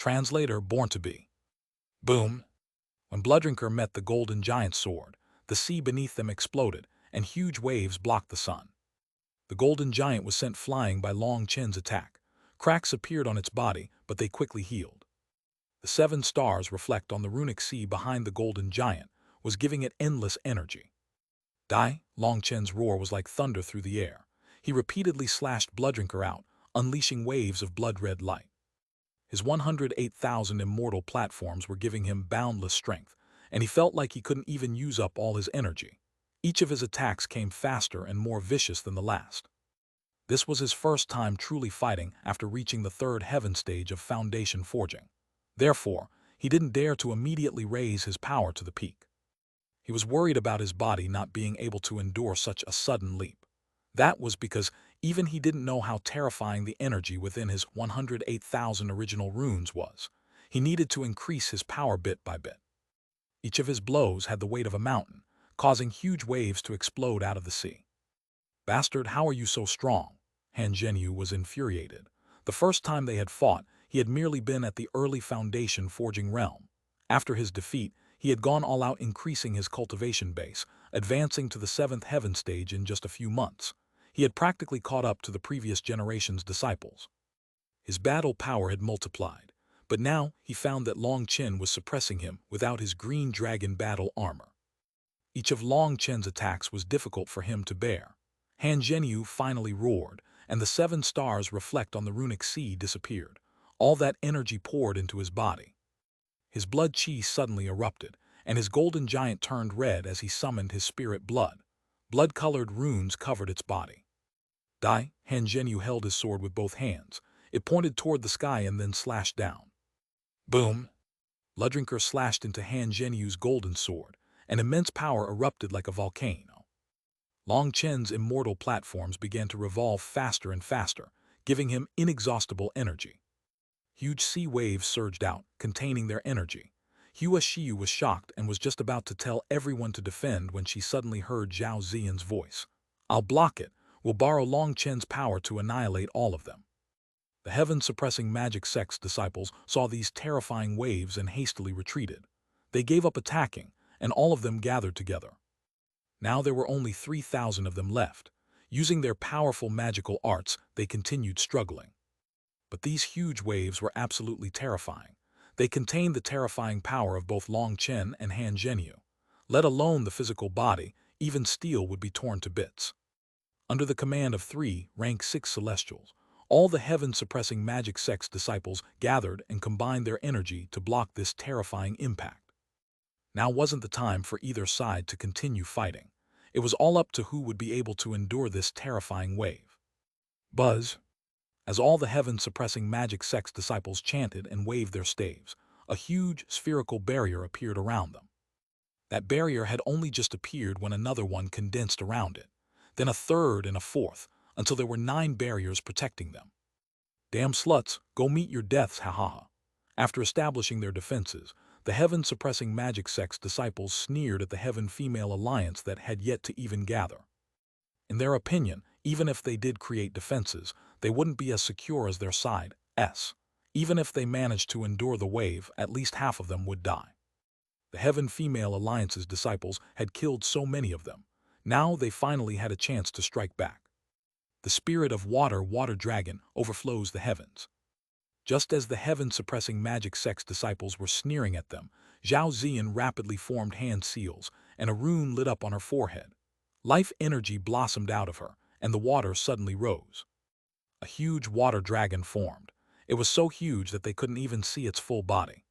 Translator born to be. Boom! When Blooddrinker met the golden giant's sword, the sea beneath them exploded, and huge waves blocked the sun. The golden giant was sent flying by Long Chen's attack. Cracks appeared on its body, but they quickly healed. The 7 stars reflect on the runic sea behind the golden giant, was giving it endless energy. Die! Long Chen's roar was like thunder through the air. He repeatedly slashed Blooddrinker out, unleashing waves of blood-red light. His 108,000 immortal platforms were giving him boundless strength, and he felt like he couldn't even use up all his energy. Each of his attacks came faster and more vicious than the last. This was his first time truly fighting after reaching the 3rd heaven stage of foundation forging. Therefore, he didn't dare to immediately raise his power to the peak. He was worried about his body not being able to endure such a sudden leap. That was because even he didn't know how terrifying the energy within his 108,000 original runes was. He needed to increase his power bit by bit. Each of his blows had the weight of a mountain, causing huge waves to explode out of the sea. Bastard, how are you so strong? Han Zhenyu was infuriated. The first time they had fought, he had merely been at the early foundation forging realm. After his defeat, he had gone all out, increasing his cultivation base, advancing to the 7th heaven stage in just a few months. He had practically caught up to the previous generation's disciples. His battle power had multiplied, but now he found that Long Chen was suppressing him without his green dragon battle armor. Each of Long Chen's attacks was difficult for him to bear. Han Zhenyu finally roared, and the 7 stars reflect on the runic sea disappeared. All that energy poured into his body. His blood chi suddenly erupted, and his golden giant turned red as he summoned his spirit blood. Blood-colored runes covered its body. Die! Han Zhenyu held his sword with both hands. It pointed toward the sky and then slashed down. Boom! Blooddrinker slashed into Han Zhenyu's golden sword. An immense power erupted like a volcano. Long Chen's immortal platforms began to revolve faster and faster, giving him inexhaustible energy. Huge sea waves surged out, containing their energy. Hua Xiu was shocked and was just about to tell everyone to defend when she suddenly heard Zhao Ziyan's voice. I'll block it. We'll borrow Long Chen's power to annihilate all of them. The heaven-suppressing magic sect's disciples saw these terrifying waves and hastily retreated. They gave up attacking, and all of them gathered together. Now there were only 3,000 of them left. Using their powerful magical arts, they continued struggling. But these huge waves were absolutely terrifying. They contained the terrifying power of both Long Chen and Han Zhenyu. Let alone the physical body, even steel would be torn to bits. Under the command of 3 rank 6 celestials, all the heaven-suppressing magic sect's disciples gathered and combined their energy to block this terrifying impact. Now wasn't the time for either side to continue fighting. It was all up to who would be able to endure this terrifying wave. Buzz! As all the heaven-suppressing magic sect's disciples chanted and waved their staves, a huge spherical barrier appeared around them. That barrier had only just appeared when another one condensed around it, then a third and a fourth, until there were 9 barriers protecting them. Damn sluts, go meet your deaths, ha ha ha. After establishing their defenses, the heaven-suppressing magic sect's disciples sneered at the heaven-female alliance that had yet to even gather. In their opinion, even if they did create defenses, they wouldn't be as secure as their side. Even if they managed to endure the wave, at least half of them would die. The heaven-female alliance's disciples had killed so many of them. Now they finally had a chance to strike back. The spirit of water dragon overflows the heavens. Just as the heaven-suppressing magic sect's disciples were sneering at them, Zhao Ziyan rapidly formed hand seals, and a rune lit up on her forehead. Life energy blossomed out of her, and the water suddenly rose. A huge water dragon formed. It was so huge that they couldn't even see its full body.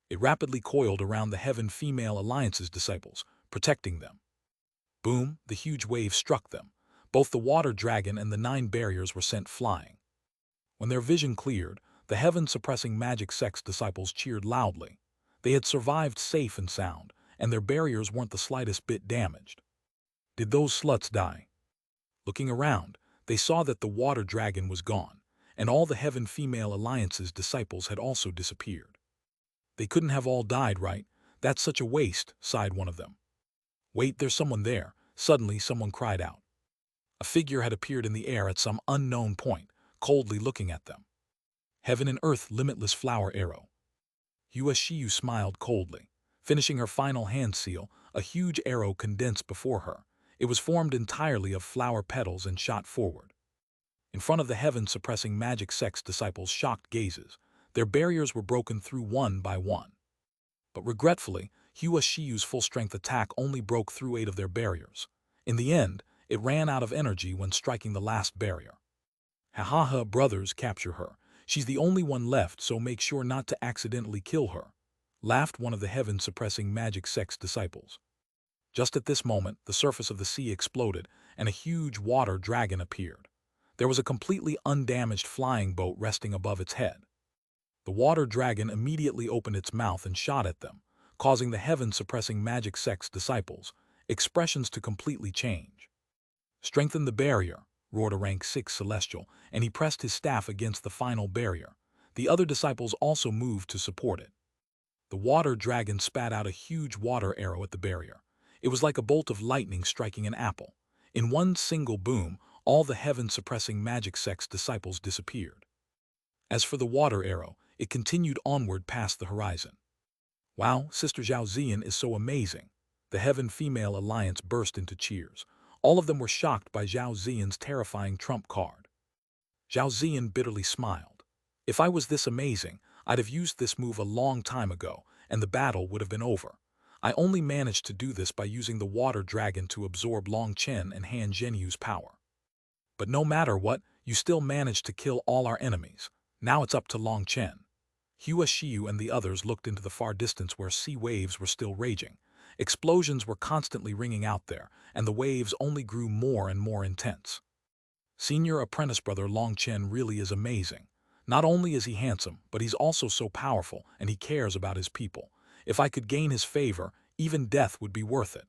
It rapidly coiled around the heaven-female alliance's disciples, protecting them. Boom! The huge wave struck them. Both the water dragon and the 9 barriers were sent flying. When their vision cleared, the heaven-suppressing magic sect's disciples cheered loudly. They had survived safe and sound, and their barriers weren't the slightest bit damaged. Did those sluts die? Looking around, they saw that the water dragon was gone, and all the heaven-female alliance's disciples had also disappeared. They couldn't have all died, right? That's such a waste, sighed one of them. Wait, there's someone there. Suddenly, someone cried out. A figure had appeared in the air at some unknown point, coldly looking at them. Heaven and earth limitless flower arrow. Xuanhuan smiled coldly. Finishing her final hand seal, a huge arrow condensed before her. It was formed entirely of flower petals and shot forward. In front of the heaven-suppressing magic sect's disciples' shocked gazes, their barriers were broken through one by one. But regretfully, Xuanhuan's full-strength attack only broke through 8 of their barriers. In the end, it ran out of energy when striking the last barrier. Ha, brothers, capture her. She's the only one left, so make sure not to accidentally kill her, laughed one of the heaven-suppressing magic sect's disciples. Just at this moment, the surface of the sea exploded, and a huge water dragon appeared. There was a completely undamaged flying boat resting above its head. The water dragon immediately opened its mouth and shot at them, causing the heaven-suppressing magic sect's disciples' expressions to completely change. Strengthen the barrier, roared a rank 6 celestial, and he pressed his staff against the final barrier. The other disciples also moved to support it. The water dragon spat out a huge water arrow at the barrier. It was like a bolt of lightning striking an apple. In one single boom, all the heaven-suppressing magic sect's disciples disappeared. As for the water arrow, it continued onward past the horizon. Wow, Sister Xuanhuan is so amazing. The Heaven-Female Alliance burst into cheers. All of them were shocked by Xuanhuan's terrifying trump card. Xuanhuan bitterly smiled. If I was this amazing, I'd have used this move a long time ago, and the battle would have been over. I only managed to do this by using the water dragon to absorb Long Chen and Han Zhenyu's power. But no matter what, you still managed to kill all our enemies. Now it's up to Long Chen. Xuanhuan and the others looked into the far distance where sea waves were still raging. Explosions were constantly ringing out there, and the waves only grew more and more intense. Senior apprentice brother Long Chen really is amazing. Not only is he handsome, but he's also so powerful, and he cares about his people. If I could gain his favor, even death would be worth it.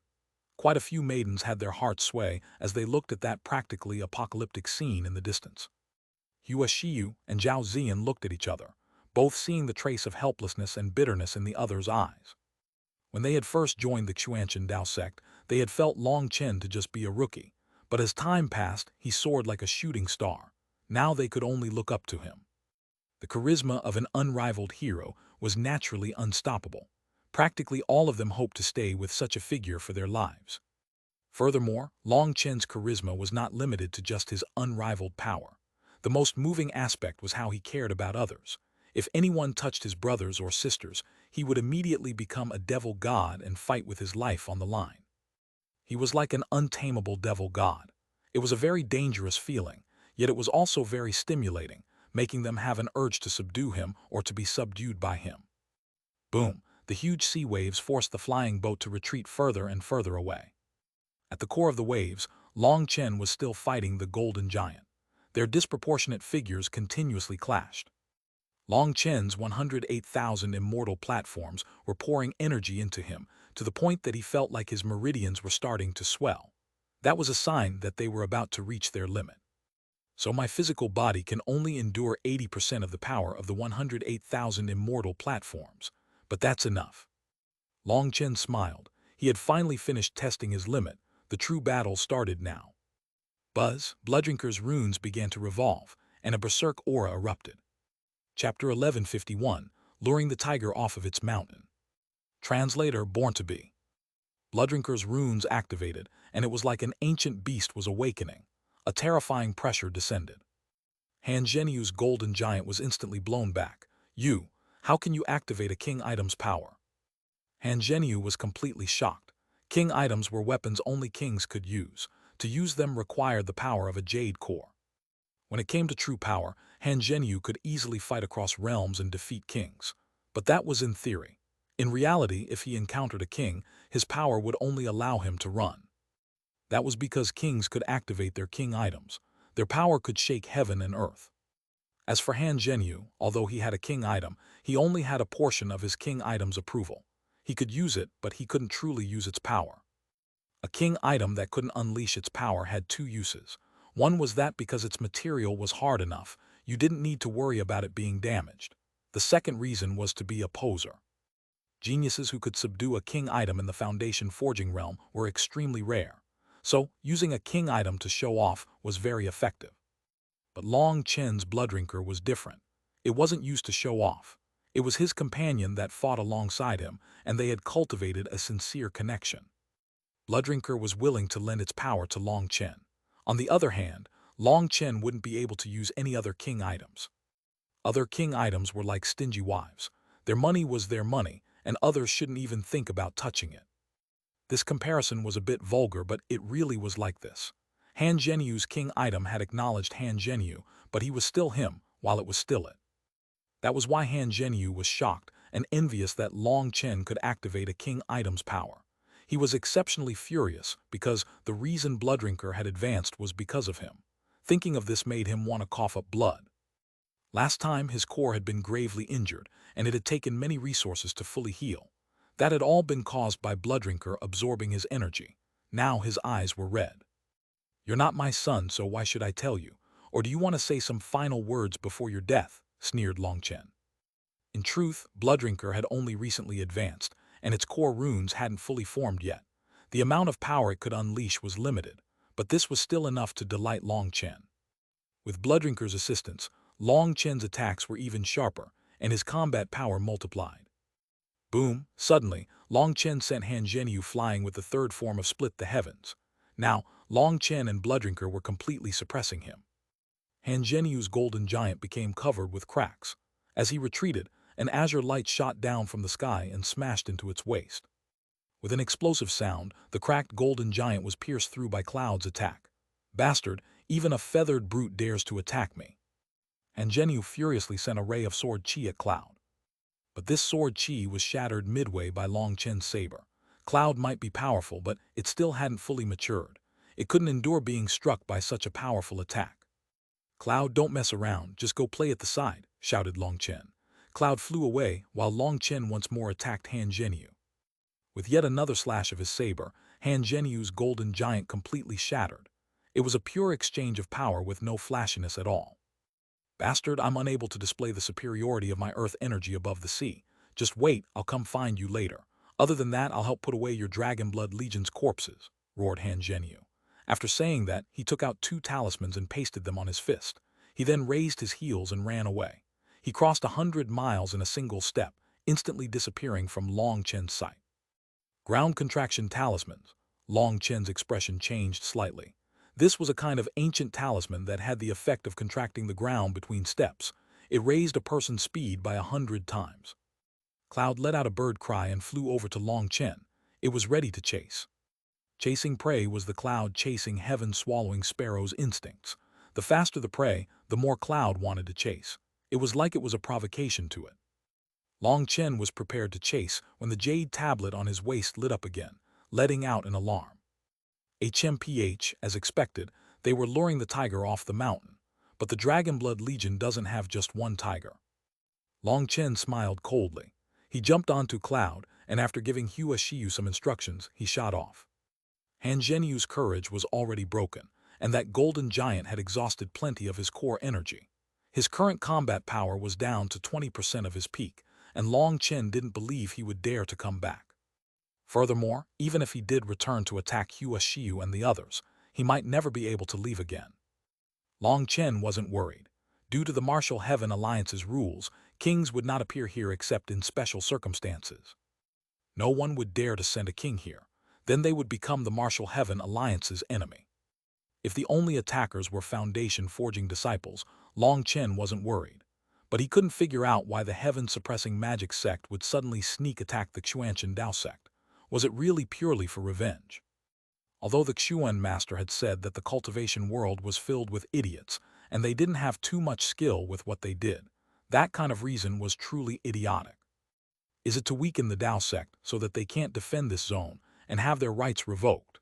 Quite a few maidens had their hearts sway as they looked at that practically apocalyptic scene in the distance. Xuanhuan and Xuanhuan looked at each other, both seeing the trace of helplessness and bitterness in the other's eyes. When they had first joined the Xuanhuan Dao sect, they had felt Long Chen to just be a rookie, but as time passed, he soared like a shooting star. Now they could only look up to him. The charisma of an unrivaled hero was naturally unstoppable. Practically all of them hoped to stay with such a figure for their lives. Furthermore, Long Chen's charisma was not limited to just his unrivaled power. The most moving aspect was how he cared about others. If anyone touched his brothers or sisters, he would immediately become a devil god and fight with his life on the line. He was like an untamable devil god. It was a very dangerous feeling, yet it was also very stimulating, making them have an urge to subdue him or to be subdued by him. Boom! The huge sea waves forced the flying boat to retreat further and further away. At the core of the waves, Long Chen was still fighting the golden giant. Their disproportionate figures continuously clashed. Long Chen's 108,000 immortal platforms were pouring energy into him, to the point that he felt like his meridians were starting to swell. That was a sign that they were about to reach their limit. So my physical body can only endure 80% of the power of the 108,000 immortal platforms. But that's enough. Long Chen smiled. He had finally finished testing his limit. The true battle started now. Buzz, Blooddrinker's runes began to revolve, and a berserk aura erupted. Chapter 1151, Luring the Tiger Off of Its Mountain. Translator Born to Be. Blooddrinker's runes activated, and it was like an ancient beast was awakening. A terrifying pressure descended. Han Zhenyu's golden giant was instantly blown back. How can you activate a king item's power? Han Zhenyu was completely shocked. King items were weapons only kings could use. To use them required the power of a Jade core. When it came to true power, Han Zhenyu could easily fight across realms and defeat kings. But that was in theory. In reality, if he encountered a king, his power would only allow him to run. That was because kings could activate their king items. Their power could shake heaven and earth. As for Han Zhenyu, although he had a king item, he only had a portion of his king item's approval. He could use it, but he couldn't truly use its power. A king item that couldn't unleash its power had 2 uses. One was that because its material was hard enough, you didn't need to worry about it being damaged. The second reason was to be a poser. Geniuses who could subdue a king item in the Foundation forging realm were extremely rare. So, using a king item to show off was very effective. But Long Chen's Blooddrinker was different. It wasn't used to show off. It was his companion that fought alongside him, and they had cultivated a sincere connection. Blooddrinker was willing to lend its power to Long Chen. On the other hand, Long Chen wouldn't be able to use any other king items. Other king items were like stingy wives. Their money was their money, and others shouldn't even think about touching it. This comparison was a bit vulgar, but it really was like this. Han Zhenyu's king item had acknowledged Han Zhenyu, but he was still him, while it was still it. That was why Han Zhenyu was shocked and envious that Long Chen could activate a king item's power. He was exceptionally furious because the reason Blooddrinker had advanced was because of him. Thinking of this made him want to cough up blood. Last time his core had been gravely injured, and it had taken many resources to fully heal. That had all been caused by Blooddrinker absorbing his energy. Now his eyes were red. "You're not my son, so why should I tell you? Or do you want to say some final words before your death?" sneered Long Chen. In truth, Blooddrinker had only recently advanced, and its core runes hadn't fully formed yet. The amount of power it could unleash was limited, but this was still enough to delight Long Chen. With Blooddrinker's assistance, Long Chen's attacks were even sharper, and his combat power multiplied. Boom! Suddenly, Long Chen sent Han Zhenyu flying with the third form of Split the Heavens. Now, Long Chen and Blooddrinker were completely suppressing him. Han Zhenyu's golden giant became covered with cracks. As he retreated, an azure light shot down from the sky and smashed into its waist. With an explosive sound, the cracked golden giant was pierced through by Cloud's attack. "Bastard, even a feathered brute dares to attack me." Han Zhenyu furiously sent a ray of sword chi at Cloud. But this sword chi was shattered midway by Long Chen's saber. Cloud might be powerful, but it still hadn't fully matured. It couldn't endure being struck by such a powerful attack. "Cloud, don't mess around, just go play at the side," shouted Long Chen. Cloud flew away, while Long Chen once more attacked Han Zhenyu. With yet another slash of his saber, Han Zhenyu's golden giant completely shattered. It was a pure exchange of power with no flashiness at all. "Bastard, I'm unable to display the superiority of my earth energy above the sea. Just wait, I'll come find you later. Other than that, I'll help put away your Dragonblood Legion's corpses," roared Han Zhenyu. After saying that, he took out 2 talismans and pasted them on his fist. He then raised his heels and ran away. He crossed 100 miles in a single step, instantly disappearing from Long Chen's sight. Ground contraction talismans. Long Chen's expression changed slightly. This was a kind of ancient talisman that had the effect of contracting the ground between steps. It raised a person's speed by 100 times. Cloud let out a bird cry and flew over to Long Chen. It was ready to chase. Chasing prey was the Cloud chasing heaven-swallowing sparrow's instincts. The faster the prey, the more Cloud wanted to chase. It was like it was a provocation to it. Long Chen was prepared to chase when the jade tablet on his waist lit up again, letting out an alarm. HMPH, as expected, they were luring the tiger off the mountain, but the Dragonblood Legion doesn't have just one tiger. Long Chen smiled coldly. He jumped onto Cloud, and after giving Hua Shiyu some instructions, he shot off. Han Zhenyu's courage was already broken, and that golden giant had exhausted plenty of his core energy. His current combat power was down to 20% of his peak, and Long Chen didn't believe he would dare to come back. Furthermore, even if he did return to attack Hua Shiyu and the others, he might never be able to leave again. Long Chen wasn't worried. Due to the Martial Heaven Alliance's rules, kings would not appear here except in special circumstances. No one would dare to send a king here. Then they would become the Martial Heaven Alliance's enemy. If the only attackers were Foundation-forging disciples, Long Chen wasn't worried. But he couldn't figure out why the heaven-suppressing magic sect would suddenly sneak attack the Xuanhuan Dao sect. Was it really purely for revenge? Although the Xuanhuan master had said that the cultivation world was filled with idiots, and they didn't have too much skill with what they did, that kind of reason was truly idiotic. Is it to weaken the Dao sect so that they can't defend this zone and have their rights revoked?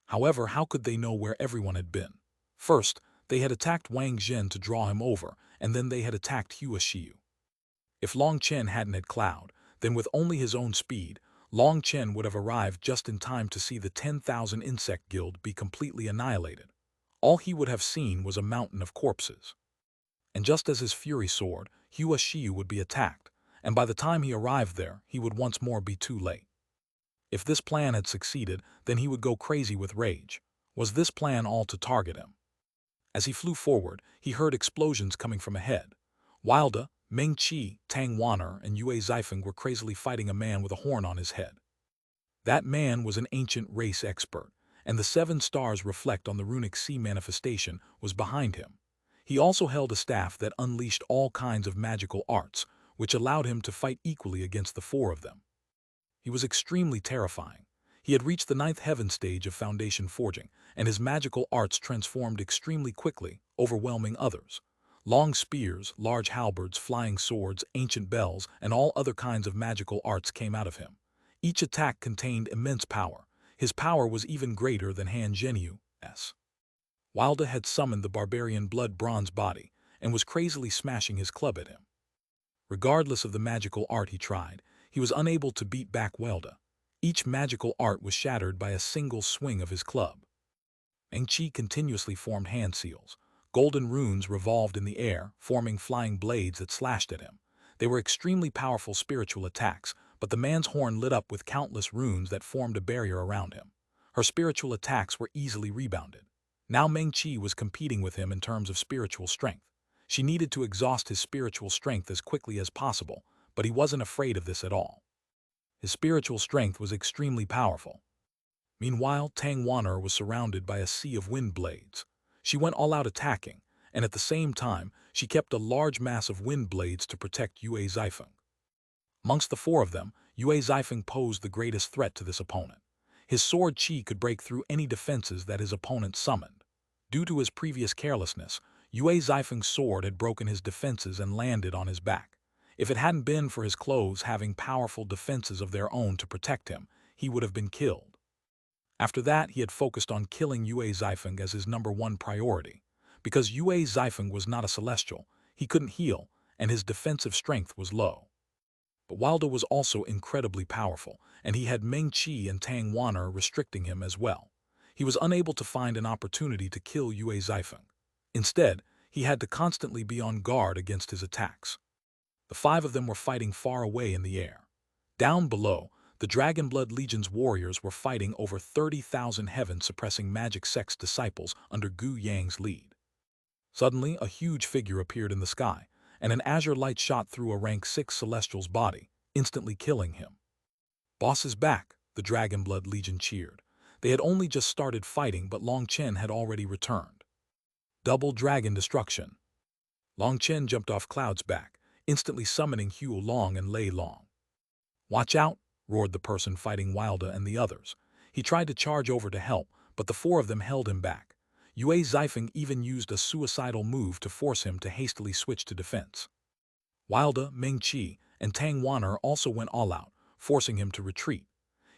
However, how could they know where everyone had been? First, they had attacked Wang Zhen to draw him over, and then they had attacked Hua Shiyu. If Long Chen hadn't had Cloud, then with only his own speed, Long Chen would have arrived just in time to see the 10,000 Insect Guild be completely annihilated. All he would have seen was a mountain of corpses. And just as his fury soared, Hua Shiyu would be attacked, and by the time he arrived there, he would once more be too late. If this plan had succeeded, then he would go crazy with rage. Was this plan all to target him? As he flew forward, he heard explosions coming from ahead. Wilda, Meng Qi, Tang Wan'er, and Yue Zifeng were crazily fighting a man with a horn on his head. That man was an ancient race expert, and the 7 stars reflect on the runic sea manifestation was behind him. He also held a staff that unleashed all kinds of magical arts, which allowed him to fight equally against the 4 of them. He was extremely terrifying. He had reached the 9th heaven stage of foundation forging, and his magical arts transformed extremely quickly, overwhelming others. Long spears, large halberds, flying swords, ancient bells, and all other kinds of magical arts came out of him. Each attack contained immense power. His power was even greater than Han Zhenyu's. Wilda had summoned the barbarian blood bronze body and was crazily smashing his club at him. Regardless of the magical art he tried, he was unable to beat back Wilda. Each magical art was shattered by a single swing of his club. Meng Qi continuously formed hand seals. Golden runes revolved in the air, forming flying blades that slashed at him. They were extremely powerful spiritual attacks, but the man's horn lit up with countless runes that formed a barrier around him. Her spiritual attacks were easily rebounded. Now Meng Qi was competing with him in terms of spiritual strength. She needed to exhaust his spiritual strength as quickly as possible, but he wasn't afraid of this at all. His spiritual strength was extremely powerful. Meanwhile, Tang Wan'er was surrounded by a sea of wind blades. She went all out attacking, and at the same time, she kept a large mass of wind blades to protect Yue Zifeng. Amongst the 4 of them, Yue Zifeng posed the greatest threat to this opponent. His sword Qi could break through any defenses that his opponent summoned. Due to his previous carelessness, Yue Zifeng's sword had broken his defenses and landed on his back. If it hadn't been for his clothes having powerful defenses of their own to protect him, he would have been killed. After that, he had focused on killing Yue Zifeng as his #1 priority. Because Yue Zifeng was not a celestial, he couldn't heal, and his defensive strength was low. But Wilda was also incredibly powerful, and he had Meng Qi and Tang Wan'er restricting him as well. He was unable to find an opportunity to kill Yue Zifeng. Instead, he had to constantly be on guard against his attacks. The 5 of them were fighting far away in the air. Down below, the Dragonblood Legion's warriors were fighting over 30,000 heaven-suppressing magic sect's disciples under Gu Yang's lead. Suddenly, a huge figure appeared in the sky, and an azure light shot through a rank 6 celestial's body, instantly killing him. "Boss is back," the Dragonblood Legion cheered. They had only just started fighting, but Long Chen had already returned. Double dragon destruction. Long Chen jumped off Cloud's back, instantly summoning Hue Long and Lei Long. "Watch out!" roared the person fighting Wilda and the others. He tried to charge over to help, but the 4 of them held him back. Yue Zifeng even used a suicidal move to force him to hastily switch to defense. Wilda, Meng Qi, and Tang Wan'er also went all out, forcing him to retreat.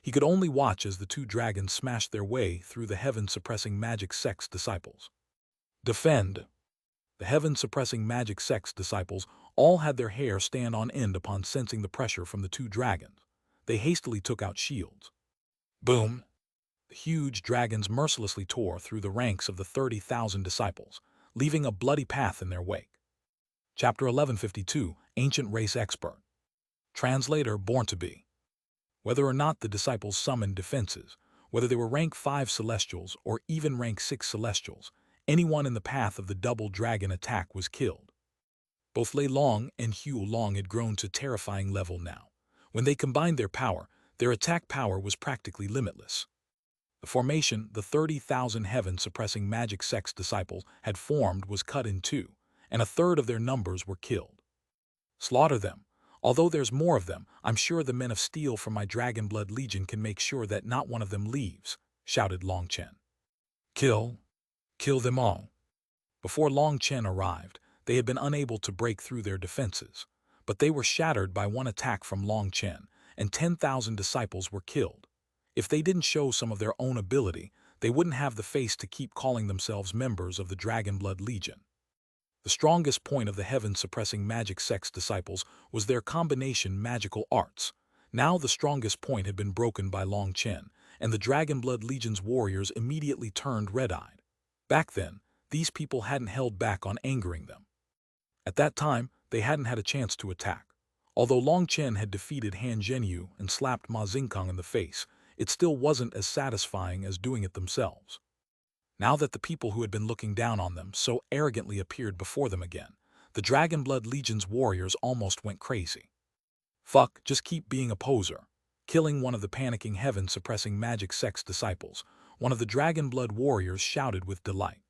He could only watch as the 2 dragons smashed their way through the heaven-suppressing magic sect's disciples. Defend! The heaven-suppressing magic sect's disciples all had their hair stand on end upon sensing the pressure from the 2 dragons. They hastily took out shields. Boom! The huge dragons mercilessly tore through the ranks of the 30,000 disciples, leaving a bloody path in their wake. Chapter 1152, Ancient Race Expert. Translator born to be. Whether or not the disciples summoned defenses, whether they were rank 5 celestials or even rank 6 celestials, anyone in the path of the double dragon attack was killed. Both Lei Long and Hue Long had grown to terrifying level now. When they combined their power, their attack power was practically limitless. The formation the 30,000 heaven-suppressing magic sect's disciples had formed was cut in 2, and a third of their numbers were killed. Slaughter them. Although there's more of them, I'm sure the men of steel from my Dragonblood Legion can make sure that not one of them leaves, shouted Long Chen. Kill them all. Before Long Chen arrived, they had been unable to break through their defenses, but they were shattered by one attack from Long Chen, and 10,000 disciples were killed. If they didn't show some of their own ability, they wouldn't have the face to keep calling themselves members of the Dragonblood Legion. The strongest point of the heaven-suppressing magic sect's disciples was their combination magical arts. Now the strongest point had been broken by Long Chen, and the Dragonblood Legion's warriors immediately turned red-eyed. Back then, these people hadn't held back on angering them. At that time, they hadn't had a chance to attack. Although Long Chen had defeated Han Zhenyu and slapped Ma Xingkang in the face, it still wasn't as satisfying as doing it themselves. Now that the people who had been looking down on them so arrogantly appeared before them again, The Dragonblood Legion's warriors almost went crazy. Fuck, just keep being a poser. Killing one of the panicking heaven-suppressing magic sex disciples, one of the Dragonblood warriors shouted with delight.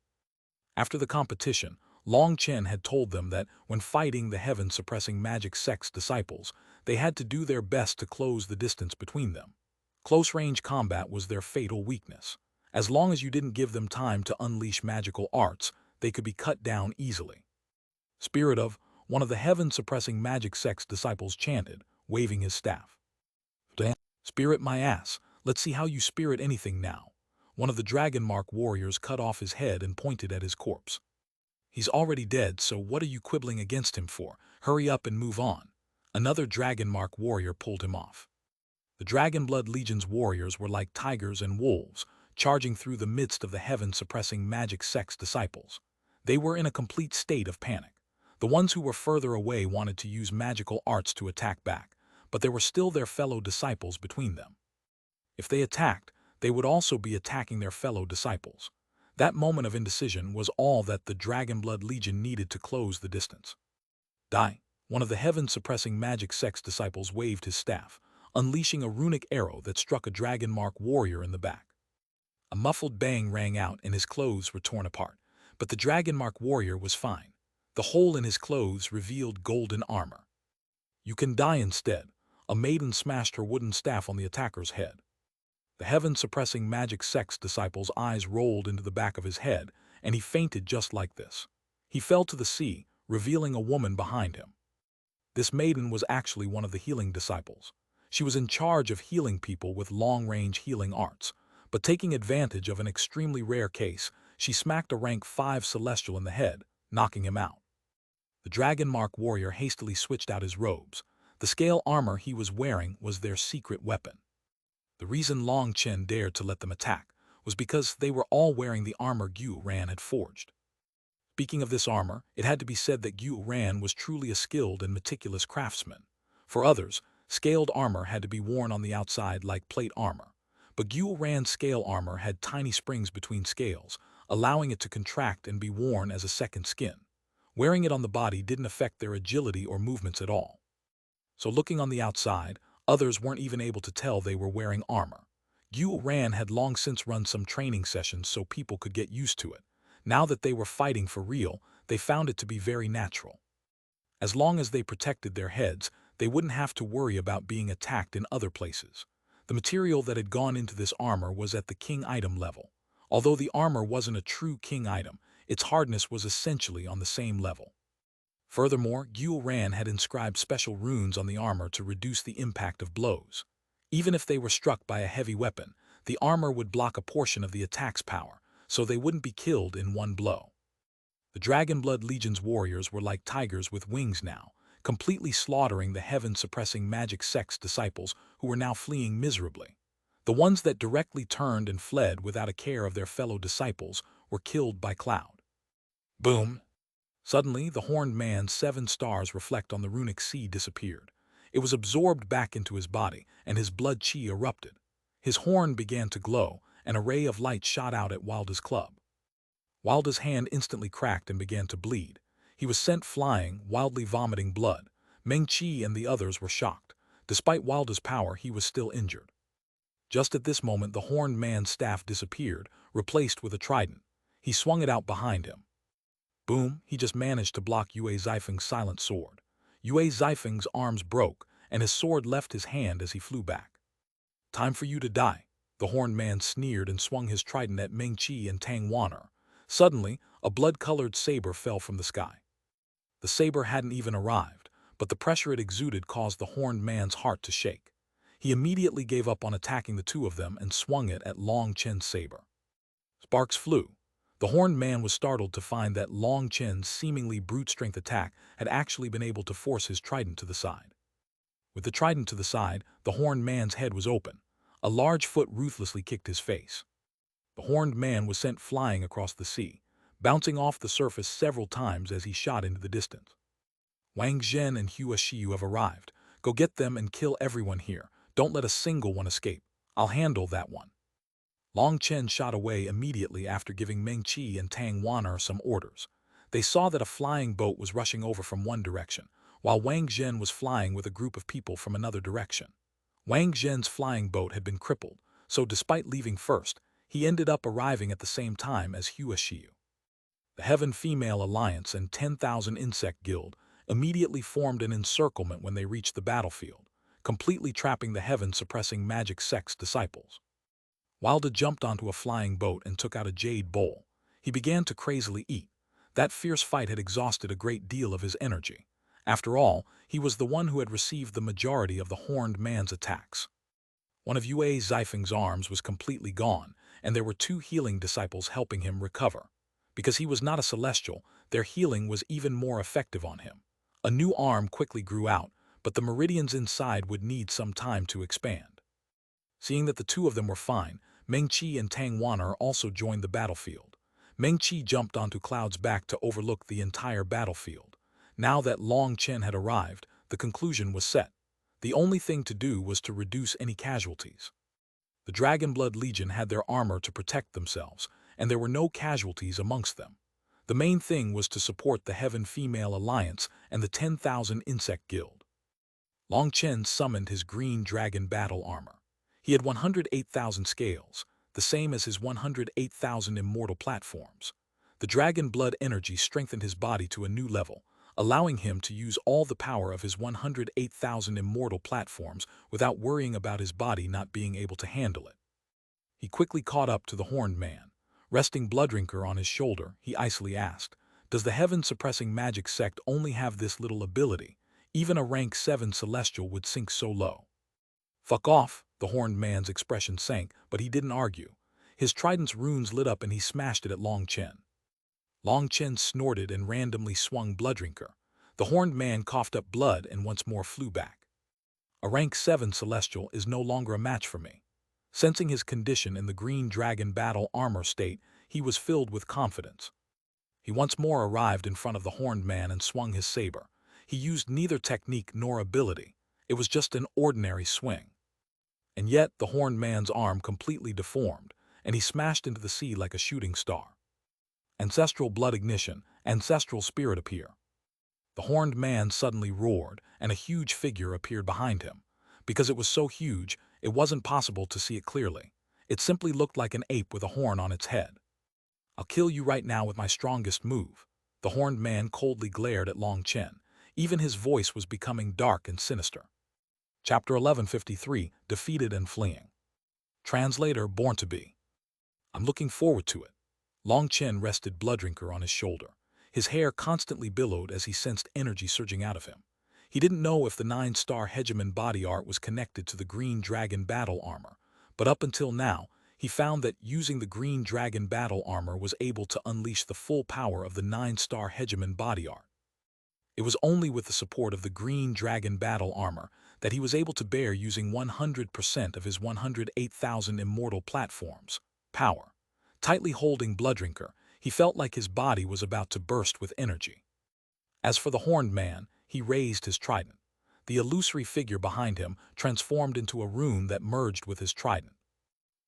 After the competition, Long Chen had told them that when fighting the heaven-suppressing magic sex disciples, they had to do their best to close the distance between them. Close-range combat was their fatal weakness. As long as you didn't give them time to unleash magical arts, they could be cut down easily. Spirit of, one of the heaven-suppressing magic sex disciples chanted, waving his staff. Damn. Spirit my ass, let's see how you spirit anything now. One of the Dragon Mark warriors cut off his head and pointed at his corpse. He's already dead, so what are you quibbling against him for? Hurry up and move on. Another Dragon Mark warrior pulled him off. The Dragonblood Legion's warriors were like tigers and wolves, charging through the midst of the heaven-suppressing magic sex disciples. They were in a complete state of panic. The ones who were further away wanted to use magical arts to attack back, but there were still their fellow disciples between them. If they attacked, they would also be attacking their fellow disciples. That moment of indecision was all that the Dragonblood Legion needed to close the distance. Die! One of the heaven-suppressing magic sex disciples waved his staff, unleashing a runic arrow that struck a Dragon Mark warrior in the back. A muffled bang rang out and his clothes were torn apart, but the Dragon Mark warrior was fine. The hole in his clothes revealed golden armor. You can die instead. A maiden smashed her wooden staff on the attacker's head. The heaven-suppressing magic sex disciple's eyes rolled into the back of his head, and he fainted just like this. He fell to the sea, revealing a woman behind him. This maiden was actually one of the healing disciples. She was in charge of healing people with long-range healing arts, but taking advantage of an extremely rare case, she smacked a rank 5 celestial in the head, knocking him out. The Dragon Mark warrior hastily switched out his robes. The scale armor he was wearing was their secret weapon. The reason Long Chen dared to let them attack was because they were all wearing the armor Xuanhuan had forged. Speaking of this armor, it had to be said that Xuanhuan was truly a skilled and meticulous craftsman. For others, scaled armor had to be worn on the outside like plate armor, but Xuanhuan's scale armor had tiny springs between scales, allowing it to contract and be worn as a second skin. Wearing it on the body didn't affect their agility or movements at all. So looking on the outside, others weren't even able to tell they were wearing armor. Xuanhuan had long since run some training sessions so people could get used to it. Now that they were fighting for real, they found it to be very natural. As long as they protected their heads, they wouldn't have to worry about being attacked in other places. The material that had gone into this armor was at the king item level. Although the armor wasn't a true king item, its hardness was essentially on the same level. Furthermore, Xuanhuan had inscribed special runes on the armor to reduce the impact of blows. Even if they were struck by a heavy weapon, the armor would block a portion of the attack's power, so they wouldn't be killed in one blow. The Dragonblood Legion's warriors were like tigers with wings now, completely slaughtering the heaven-suppressing magic sex disciples who were now fleeing miserably. The ones that directly turned and fled without a care of their fellow disciples were killed by cloud. Boom! Suddenly, the horned man's 7 stars reflect on the runic sea disappeared. It was absorbed back into his body, and his blood chi erupted. His horn began to glow, and a ray of light shot out at Wilda's club. Wilda's hand instantly cracked and began to bleed. He was sent flying, wildly vomiting blood. Meng Qi and the others were shocked. Despite Wilda's power, he was still injured. Just at this moment, the horned man's staff disappeared, replaced with a trident. He swung it out behind him. Boom, he just managed to block Yue Zifeng's silent sword. Yue Zifeng's arms broke, and his sword left his hand as he flew back. Time for you to die. The horned man sneered and swung his trident at Meng Qi and Tang Wan'er. Suddenly, a blood-colored saber fell from the sky. The saber hadn't even arrived, but the pressure it exuded caused the horned man's heart to shake. He immediately gave up on attacking the two of them and swung it at Long Chen's saber. Sparks flew. The horned man was startled to find that Long Chen's seemingly brute-strength attack had actually been able to force his trident to the side. With the trident to the side, the horned man's head was open. A large foot ruthlessly kicked his face. The horned man was sent flying across the sea, bouncing off the surface several times as he shot into the distance. Wang Zhen and Hua Xiu have arrived. Go get them and kill everyone here. Don't let a single one escape. I'll handle that one. Long Chen shot away immediately after giving Meng Qi and Tang Wan'er some orders. They saw that a flying boat was rushing over from one direction, while Wang Zhen was flying with a group of people from another direction. Wang Zhen's flying boat had been crippled, so despite leaving first, he ended up arriving at the same time as Hua Xiu. The Heaven Female Alliance and 10,000 Insect Guild immediately formed an encirclement when they reached the battlefield, completely trapping the heaven-suppressing magic sect's disciples. Wilda jumped onto a flying boat and took out a jade bowl. He began to crazily eat. That fierce fight had exhausted a great deal of his energy. After all, he was the one who had received the majority of the horned man's attacks. One of Yue Zifeng's arms was completely gone, and there were 2 healing disciples helping him recover. Because he was not a celestial, their healing was even more effective on him. A new arm quickly grew out, but the meridians inside would need some time to expand. Seeing that the 2 of them were fine, Mengqi and Tang Wan'er also joined the battlefield. Mengqi jumped onto Cloud's back to overlook the entire battlefield. Now that Long Chen had arrived, the conclusion was set. The only thing to do was to reduce any casualties. The Dragonblood Legion had their armor to protect themselves, and there were no casualties amongst them. The main thing was to support the Heaven Female Alliance and the 10,000 Insect Guild. Long Chen summoned his green dragon battle armor. He had 108,000 scales, the same as his 108,000 immortal platforms. The dragon blood energy strengthened his body to a new level, allowing him to use all the power of his 108,000 immortal platforms without worrying about his body not being able to handle it. He quickly caught up to the horned man. Resting Blooddrinker on his shoulder, he icily asked, "Does the heaven-suppressing magic sect only have this little ability? Even a rank 7 celestial would sink so low." "Fuck off," the horned man's expression sank, but he didn't argue. His trident's runes lit up and he smashed it at Long Chen. Long Chen snorted and randomly swung Blooddrinker. The horned man coughed up blood and once more flew back. "A rank 7 celestial is no longer a match for me." Sensing his condition in the green dragon battle armor state, he was filled with confidence. He once more arrived in front of the horned man and swung his saber. He used neither technique nor ability. It was just an ordinary swing. And yet the horned man's arm completely deformed, and he smashed into the sea like a shooting star. Ancestral blood ignition, ancestral spirit appear. The horned man suddenly roared, and a huge figure appeared behind him. Because it was so huge, it wasn't possible to see it clearly. It simply looked like an ape with a horn on its head. "I'll kill you right now with my strongest move." The horned man coldly glared at Long Chen. Even his voice was becoming dark and sinister. Chapter 1153, Defeated and Fleeing. Translator Born to Be. "I'm looking forward to it." Long Chen rested Blooddrinker on his shoulder. His hair constantly billowed as he sensed energy surging out of him. He didn't know if the 9-star Hegemon body art was connected to the green dragon battle armor, but up until now, he found that using the green dragon battle armor was able to unleash the full power of the 9-star Hegemon body art. It was only with the support of the green dragon battle armor that he was able to bear using 100% of his 108,000 immortal platforms. Power. Tightly holding Blooddrinker, he felt like his body was about to burst with energy. As for the horned man, he raised his trident. The illusory figure behind him transformed into a rune that merged with his trident.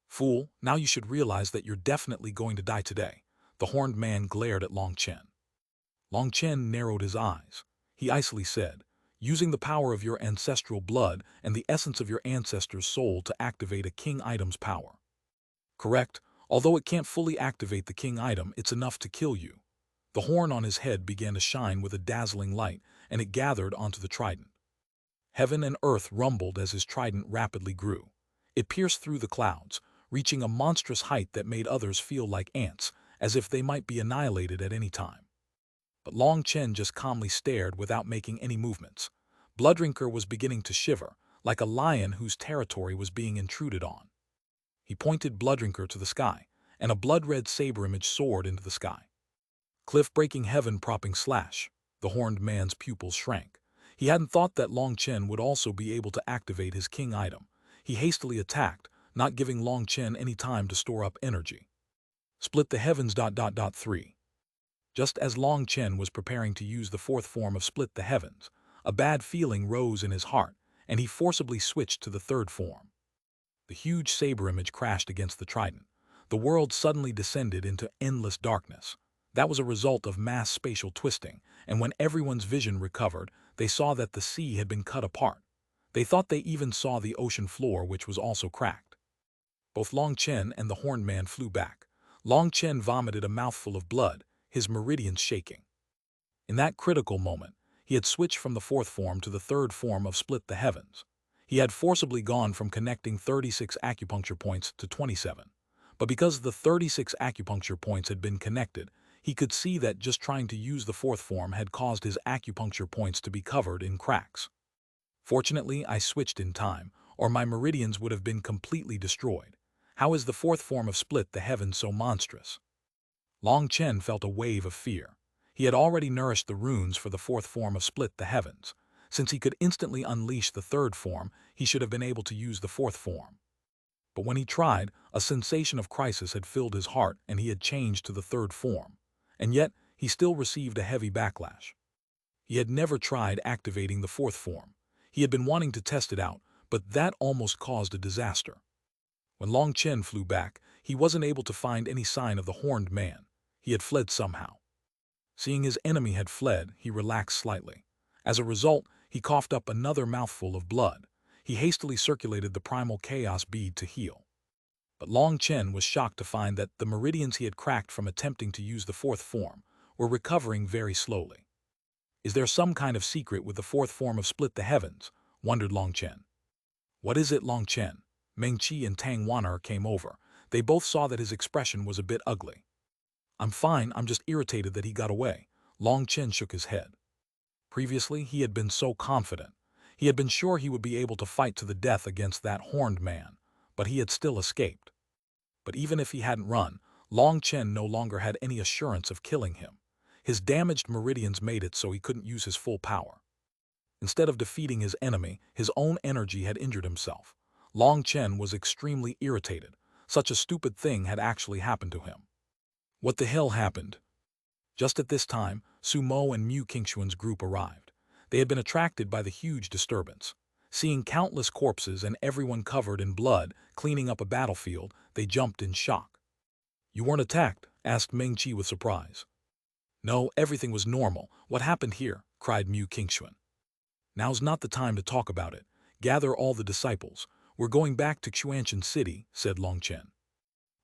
"Fool, now you should realize that you're definitely going to die today." The horned man glared at Long Chen. Long Chen narrowed his eyes. He icily said, "Using the power of your ancestral blood and the essence of your ancestor's soul to activate a king item's power." "Correct. Although it can't fully activate the king item, it's enough to kill you." The horn on his head began to shine with a dazzling light, and it gathered onto the trident. Heaven and earth rumbled as his trident rapidly grew. It pierced through the clouds, reaching a monstrous height that made others feel like ants, as if they might be annihilated at any time. But Long Chen just calmly stared without making any movements. Blooddrinker was beginning to shiver, like a lion whose territory was being intruded on. He pointed Blooddrinker to the sky, and a blood-red saber image soared into the sky. Cliff-breaking heaven-propping slash. The horned man's pupils shrank. He hadn't thought that Long Chen would also be able to activate his king item. He hastily attacked, not giving Long Chen any time to store up energy. Split the heavens. 3. Just as Long Chen was preparing to use the 4th form of Split the Heavens, a bad feeling rose in his heart, and he forcibly switched to the 3rd form. The huge saber image crashed against the trident. The world suddenly descended into endless darkness. That was a result of mass spatial twisting, and when everyone's vision recovered, they saw that the sea had been cut apart. They thought they even saw the ocean floor, which was also cracked. Both Long Chen and the Horned Man flew back. Long Chen vomited a mouthful of blood, his meridians shaking. In that critical moment, he had switched from the fourth form to the third form of Split the Heavens. He had forcibly gone from connecting 36 acupuncture points to 27. But because the 36 acupuncture points had been connected, he could see that just trying to use the fourth form had caused his acupuncture points to be covered in cracks. Fortunately, I switched in time, or my meridians would have been completely destroyed. How is the fourth form of Split the Heavens so monstrous? Long Chen felt a wave of fear. He had already nourished the runes for the fourth form of Split the Heavens. Since he could instantly unleash the third form, he should have been able to use the fourth form. But when he tried, a sensation of crisis had filled his heart and he had changed to the third form. And yet, he still received a heavy backlash. He had never tried activating the fourth form. He had been wanting to test it out, but that almost caused a disaster. When Long Chen flew back, he wasn't able to find any sign of the Horned Man. He had fled somehow. Seeing his enemy had fled, he relaxed slightly. As a result, he coughed up another mouthful of blood. He hastily circulated the primal chaos bead to heal. But Long Chen was shocked to find that the meridians he had cracked from attempting to use the fourth form were recovering very slowly. Is there some kind of secret with the fourth form of Split the Heavens? Wondered Long Chen. What is it, Long Chen? Meng Qi and Tang Wan'er came over. They both saw that his expression was a bit ugly. I'm fine, I'm just irritated that he got away. Long Chen shook his head. Previously, he had been so confident. He had been sure he would be able to fight to the death against that Horned Man, but he had still escaped. But even if he hadn't run, Long Chen no longer had any assurance of killing him. His damaged meridians made it so he couldn't use his full power. Instead of defeating his enemy, his own energy had injured himself. Long Chen was extremely irritated. Such a stupid thing had actually happened to him. What the hell happened? Just at this time, Su Mo and Mu Qingshuan's group arrived. They had been attracted by the huge disturbance. Seeing countless corpses and everyone covered in blood cleaning up a battlefield, they jumped in shock. You weren't attacked? Asked Meng Qi with surprise. No, everything was normal. What happened here? Cried Mu Qingshuan. Now's not the time to talk about it. Gather all the disciples. We're going back to Xuanhuan City, said Long Chen.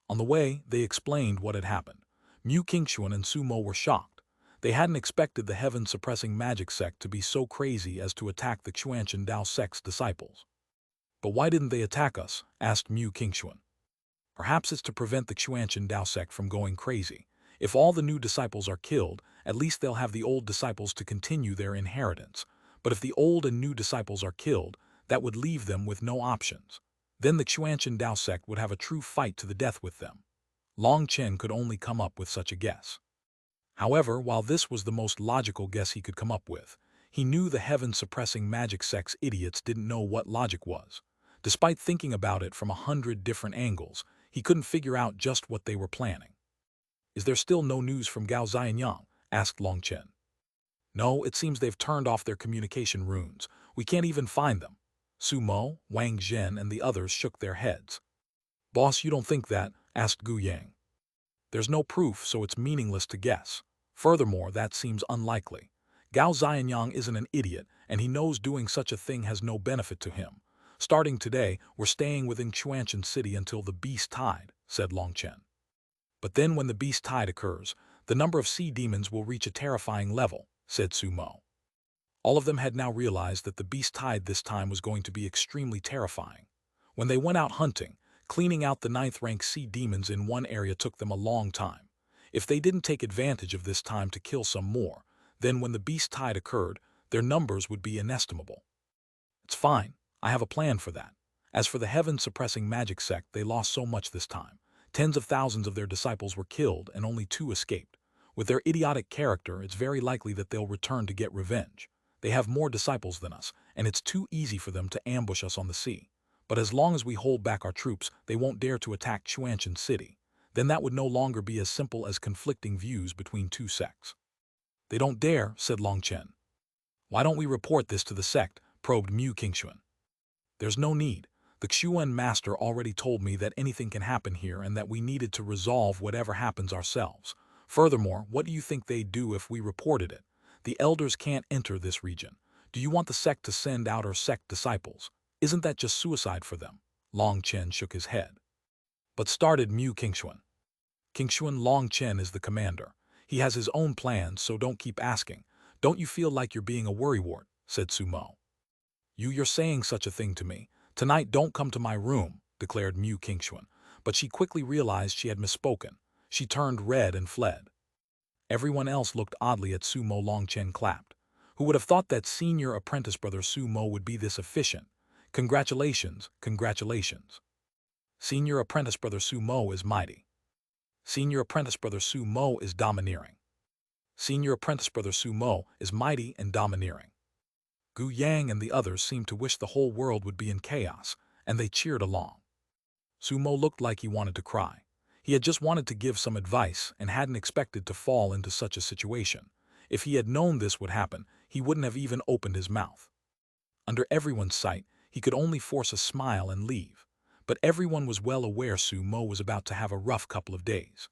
On the way, they explained what had happened. Mu Qingshuan and Su Mo were shocked. They hadn't expected the heaven-suppressing magic sect to be so crazy as to attack the Xuanhuan Dao sect's disciples. But why didn't they attack us? Asked Mu Qingshuan. Perhaps it's to prevent the Xuanhuan Dao sect from going crazy. If all the new disciples are killed, at least they'll have the old disciples to continue their inheritance. But if the old and new disciples are killed, that would leave them with no options. Then the Xuanhuan Dao sect would have a true fight to the death with them. Long Chen could only come up with such a guess. However, while this was the most logical guess he could come up with, he knew the heaven-suppressing magic sect's idiots didn't know what logic was. Despite thinking about it from 100 different angles, he couldn't figure out just what they were planning. Is there still no news from Gao Xianyang? Asked Long Chen. No, it seems they've turned off their communication runes. We can't even find them. Su Mo, Wang Zhen, and the others shook their heads. Boss, you don't think that? Asked Gu Yang. There's no proof, so it's meaningless to guess. Furthermore, that seems unlikely. Gao Xianyang isn't an idiot, and he knows doing such a thing has no benefit to him. Starting today, we're staying within Xuanhuan City until the Beast Tide, said Long Chen. But then when the Beast Tide occurs, the number of sea demons will reach a terrifying level, said Su Mo. All of them had now realized that the Beast Tide this time was going to be extremely terrifying. When they went out hunting, cleaning out the 9th-rank sea demons in one area took them a long time. If they didn't take advantage of this time to kill some more, then when the Beast Tide occurred, their numbers would be inestimable. It's fine. I have a plan for that. As for the heaven-suppressing magic sect, they lost so much this time. Tens of thousands of their disciples were killed and only 2 escaped. With their idiotic character, it's very likely that they'll return to get revenge. They have more disciples than us, and it's too easy for them to ambush us on the sea. But as long as we hold back our troops, they won't dare to attack Xuanhuan City. Then that would no longer be as simple as conflicting views between 2 sects. They don't dare, said Long Chen. Why don't we report this to the sect? Probed Mu Qingshuan. There's no need. The Xuan master already told me that anything can happen here and that we needed to resolve whatever happens ourselves. Furthermore, what do you think they'd do if we reported it? The elders can't enter this region. Do you want the sect to send out our sect disciples? Isn't that just suicide for them? Long Chen shook his head. But started Mu Qingxuan. Qingxuan Long Chen is the commander. He has his own plans, so don't keep asking. Don't you feel like you're being a worrywart? Said Sumo. You're saying such a thing to me. Tonight don't come to my room, declared Mu Qingxuan. But she quickly realized she had misspoken. She turned red and fled. Everyone else looked oddly at Sumo. Long Chen clapped. Who would have thought that senior apprentice brother Sumo would be this efficient? Congratulations, congratulations. Senior apprentice brother Sumo is mighty. Senior apprentice brother Sumo is domineering. Senior apprentice brother Sumo is mighty and domineering. Gu Yang and the others seemed to wish the whole world would be in chaos, and they cheered along. Sumo looked like he wanted to cry. He had just wanted to give some advice and hadn't expected to fall into such a situation. If he had known this would happen, he wouldn't have even opened his mouth. Under everyone's sight, he could only force a smile and leave. But everyone was well aware Sumo was about to have a rough couple of days.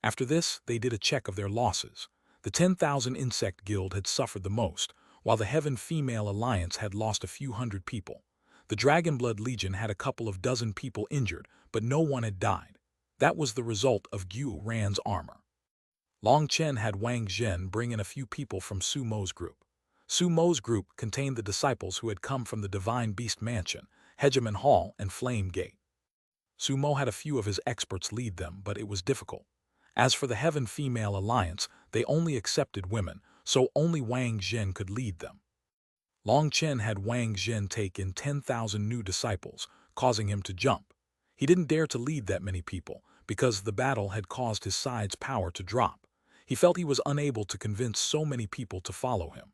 After this, they did a check of their losses. The 10,000 Insect Guild had suffered the most, while the Heaven Female Alliance had lost a few hundred people. The Dragonblood Legion had a couple of dozen people injured, but no one had died. That was the result of Xuanhuan's armor. Long Chen had Wang Zhen bring in a few people from Sumo's group. Sumo's group contained the disciples who had come from the Divine Beast Mansion, Hegemon Hall, and Flame Gate. Sumo had a few of his experts lead them, but it was difficult. As for the Heaven Female Alliance, they only accepted women, so only Wang Zhen could lead them. Long Chen had Wang Zhen take in 10,000 new disciples, causing him to jump. He didn't dare to lead that many people, because the battle had caused his side's power to drop. He felt he was unable to convince so many people to follow him.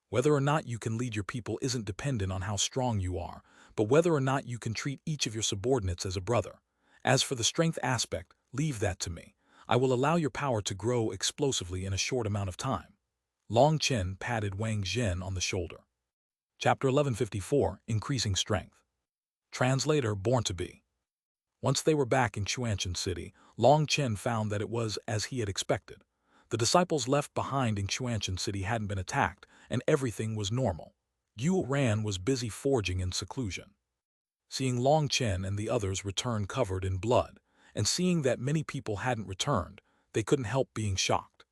Whether or not you can lead your people isn't dependent on how strong you are, but whether or not you can treat each of your subordinates as a brother. As for the strength aspect, leave that to me. I will allow your power to grow explosively in a short amount of time. Long Chen patted Wang Zhen on the shoulder. Chapter 1154, Increasing Strength. Translator Born to Be. Once they were back in Xuanhuan City, Long Chen found that it was as he had expected. The disciples left behind in Xuanhuan City hadn't been attacked, and everything was normal. Xuanhuan was busy forging in seclusion. Seeing Long Chen and the others return covered in blood, and seeing that many people hadn't returned, they couldn't help being shocked.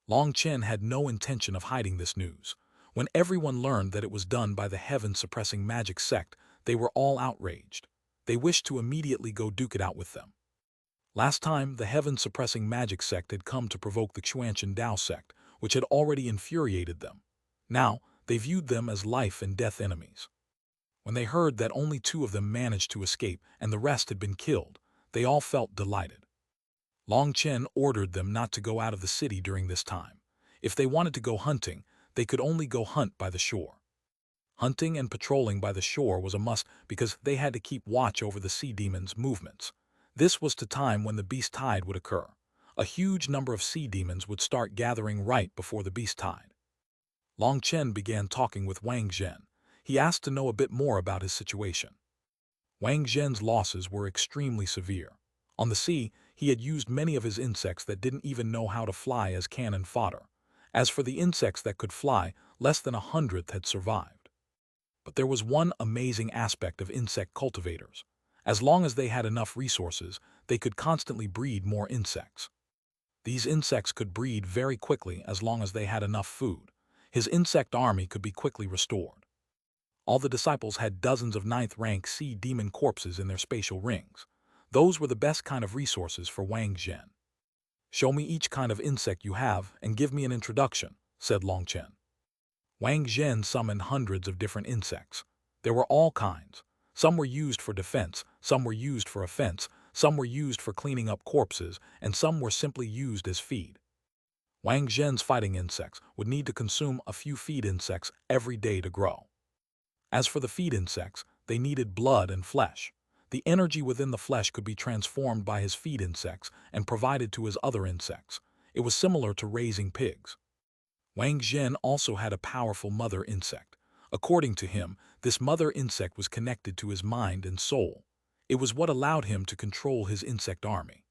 Long Chen had no intention of hiding this news. When everyone learned that it was done by the heaven-suppressing magic sect, they were all outraged. They wished to immediately go duke it out with them. Last time, the heaven-suppressing magic sect had come to provoke the Xuanhuan Dao sect, which had already infuriated them. Now, they viewed them as life and death enemies. When they heard that only 2 of them managed to escape and the rest had been killed, they all felt delighted. Long Chen ordered them not to go out of the city during this time. If they wanted to go hunting, they could only go hunt by the shore. Hunting and patrolling by the shore was a must because they had to keep watch over the sea demons' movements. This was the time when the beast tide would occur. A huge number of sea demons would start gathering right before the beast tide. Long Chen began talking with Wang Zhen. He asked to know a bit more about his situation. Wang Zhen's losses were extremely severe. On the sea, he had used many of his insects that didn't even know how to fly as cannon fodder. As for the insects that could fly, less than 100th had survived. But there was one amazing aspect of insect cultivators. As long as they had enough resources, they could constantly breed more insects. These insects could breed very quickly as long as they had enough food. His insect army could be quickly restored. All the disciples had dozens of 9th-rank sea demon corpses in their spatial rings. Those were the best kind of resources for Wang Zhen. Show me each kind of insect you have and give me an introduction, said Long Chen. Wang Zhen summoned hundreds of different insects. There were all kinds. Some were used for defense, some were used for offense, some were used for cleaning up corpses, and some were simply used as feed. Wang Zhen's fighting insects would need to consume a few feed insects every day to grow. As for the feed insects, they needed blood and flesh. The energy within the flesh could be transformed by his feed insects and provided to his other insects. It was similar to raising pigs. Wang Zhen also had a powerful mother insect. According to him, this mother insect was connected to his mind and soul. It was what allowed him to control his insect army.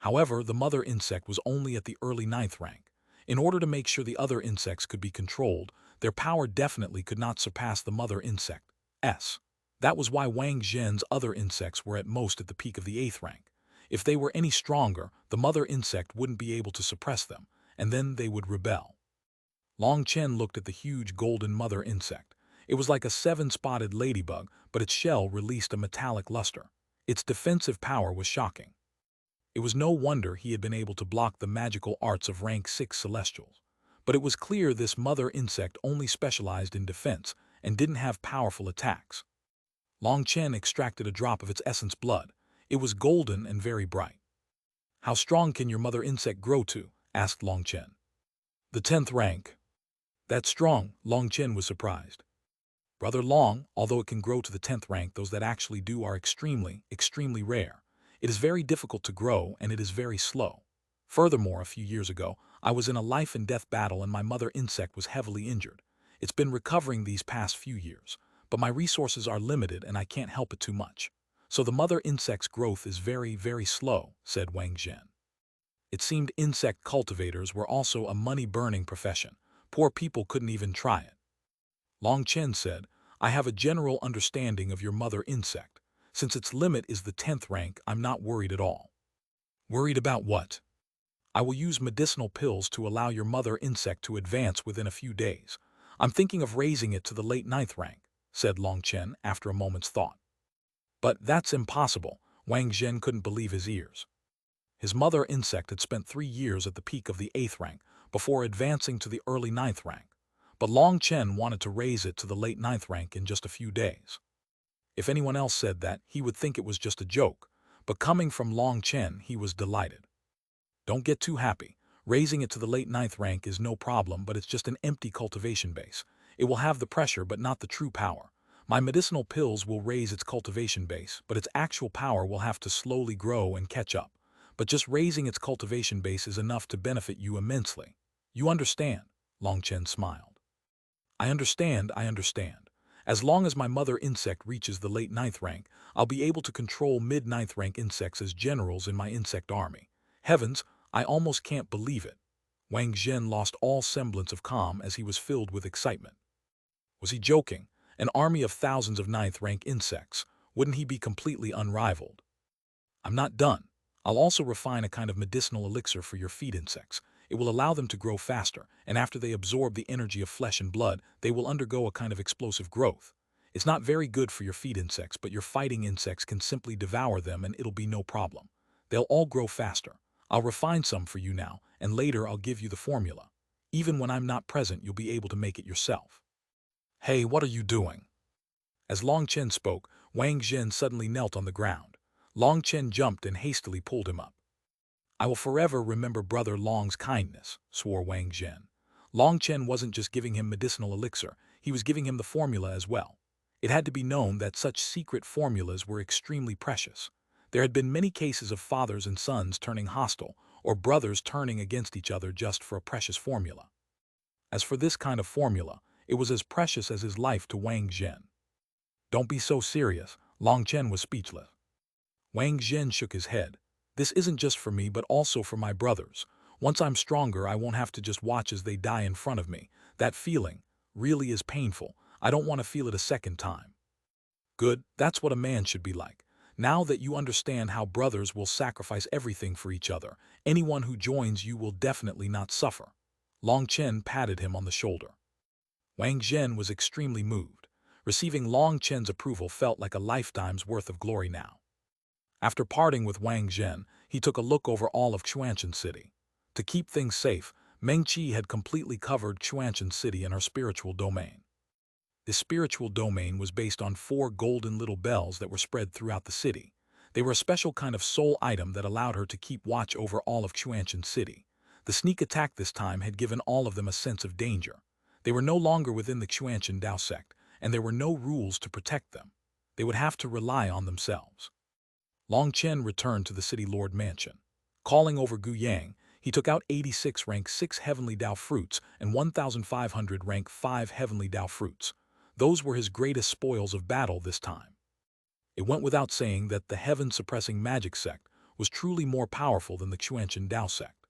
However, the mother insect was only at the early ninth rank. In order to make sure the other insects could be controlled, their power definitely could not surpass the mother insect's. That was why Wang Zhen's other insects were at most at the peak of the 8th rank. If they were any stronger, the mother insect wouldn't be able to suppress them, and then they would rebel. Long Chen looked at the huge golden mother insect. It was like a 7-spotted ladybug, but its shell released a metallic luster. Its defensive power was shocking. It was no wonder he had been able to block the magical arts of rank 6 celestials. But it was clear this mother insect only specialized in defense and didn't have powerful attacks. Long Chen extracted a drop of its essence blood. It was golden and very bright. "How strong can your mother insect grow to?" asked Long Chen. "The 10th rank." "That's strong," Long Chen was surprised. "Brother Long, although it can grow to the 10th rank, those that actually do are extremely, extremely rare. It is very difficult to grow and it is very slow. Furthermore, a few years ago, I was in a life-and-death battle and my mother insect was heavily injured. It's been recovering these past few years, but my resources are limited and I can't help it too much. So the mother insect's growth is very, very slow," said Wang Zhen. It seemed insect cultivators were also a money-burning profession. Poor people couldn't even try it. Long Chen said, "I have a general understanding of your mother insect. Since its limit is the 10th rank, I'm not worried at all." "Worried about what?" "I will use medicinal pills to allow your mother insect to advance within a few days. I'm thinking of raising it to the late 9th rank," said Long Chen after a moment's thought. "But that's impossible." Wang Zhen couldn't believe his ears. His mother insect had spent 3 years at the peak of the 8th rank before advancing to the early 9th rank. But Long Chen wanted to raise it to the late 9th rank in just a few days. If anyone else said that, he would think it was just a joke, but coming from Long Chen, he was delighted. "Don't get too happy. Raising it to the late 9th rank is no problem, but it's just an empty cultivation base. It will have the pressure but not the true power. My medicinal pills will raise its cultivation base, but its actual power will have to slowly grow and catch up. But just raising its cultivation base is enough to benefit you immensely. You understand?" Long Chen smiled. I understand. As long as my mother insect reaches the late 9th rank, I'll be able to control mid-9th rank insects as generals in my insect army. Heavens, I almost can't believe it." Wang Zhen lost all semblance of calm as he was filled with excitement. Was he joking? An army of thousands of 9th rank insects. Wouldn't he be completely unrivaled? "I'm not done. I'll also refine a kind of medicinal elixir for your feed insects. It will allow them to grow faster, and after they absorb the energy of flesh and blood, they will undergo a kind of explosive growth. It's not very good for your feed insects, but your fighting insects can simply devour them and it'll be no problem. They'll all grow faster. I'll refine some for you now, and later I'll give you the formula. Even when I'm not present, you'll be able to make it yourself." "Hey, what are you doing?" As Long Chen spoke, Wang Zhen suddenly knelt on the ground. Long Chen jumped and hastily pulled him up. "I will forever remember Brother Long's kindness," swore Wang Zhen. Long Chen wasn't just giving him medicinal elixir, he was giving him the formula as well. It had to be known that such secret formulas were extremely precious. There had been many cases of fathers and sons turning hostile, or brothers turning against each other just for a precious formula. As for this kind of formula, it was as precious as his life to Wang Zhen. "Don't be so serious." Long Chen was speechless. Wang Zhen shook his head. "This isn't just for me but also for my brothers. Once I'm stronger, I won't have to just watch as they die in front of me. That feeling really is painful. I don't want to feel it a second time." "Good, that's what a man should be like. Now that you understand how brothers will sacrifice everything for each other, anyone who joins you will definitely not suffer." Long Chen patted him on the shoulder. Wang Zhen was extremely moved. Receiving Long Chen's approval felt like a lifetime's worth of glory now. After parting with Wang Zhen, he took a look over all of Xuanhuan City. To keep things safe, Meng Qi had completely covered Xuanhuan City in her spiritual domain. This spiritual domain was based on 4 golden little bells that were spread throughout the city. They were a special kind of soul item that allowed her to keep watch over all of Xuanhuan City. The sneak attack this time had given all of them a sense of danger. They were no longer within the Xuanhuan Dao sect, and there were no rules to protect them. They would have to rely on themselves. Long Chen returned to the city lord mansion. Calling over Gu Yang, he took out 86 rank 6 heavenly Dao fruits and 1,500 rank 5 heavenly Dao fruits. Those were his greatest spoils of battle this time. It went without saying that the heaven-suppressing magic sect was truly more powerful than the Xuanhuan Dao sect.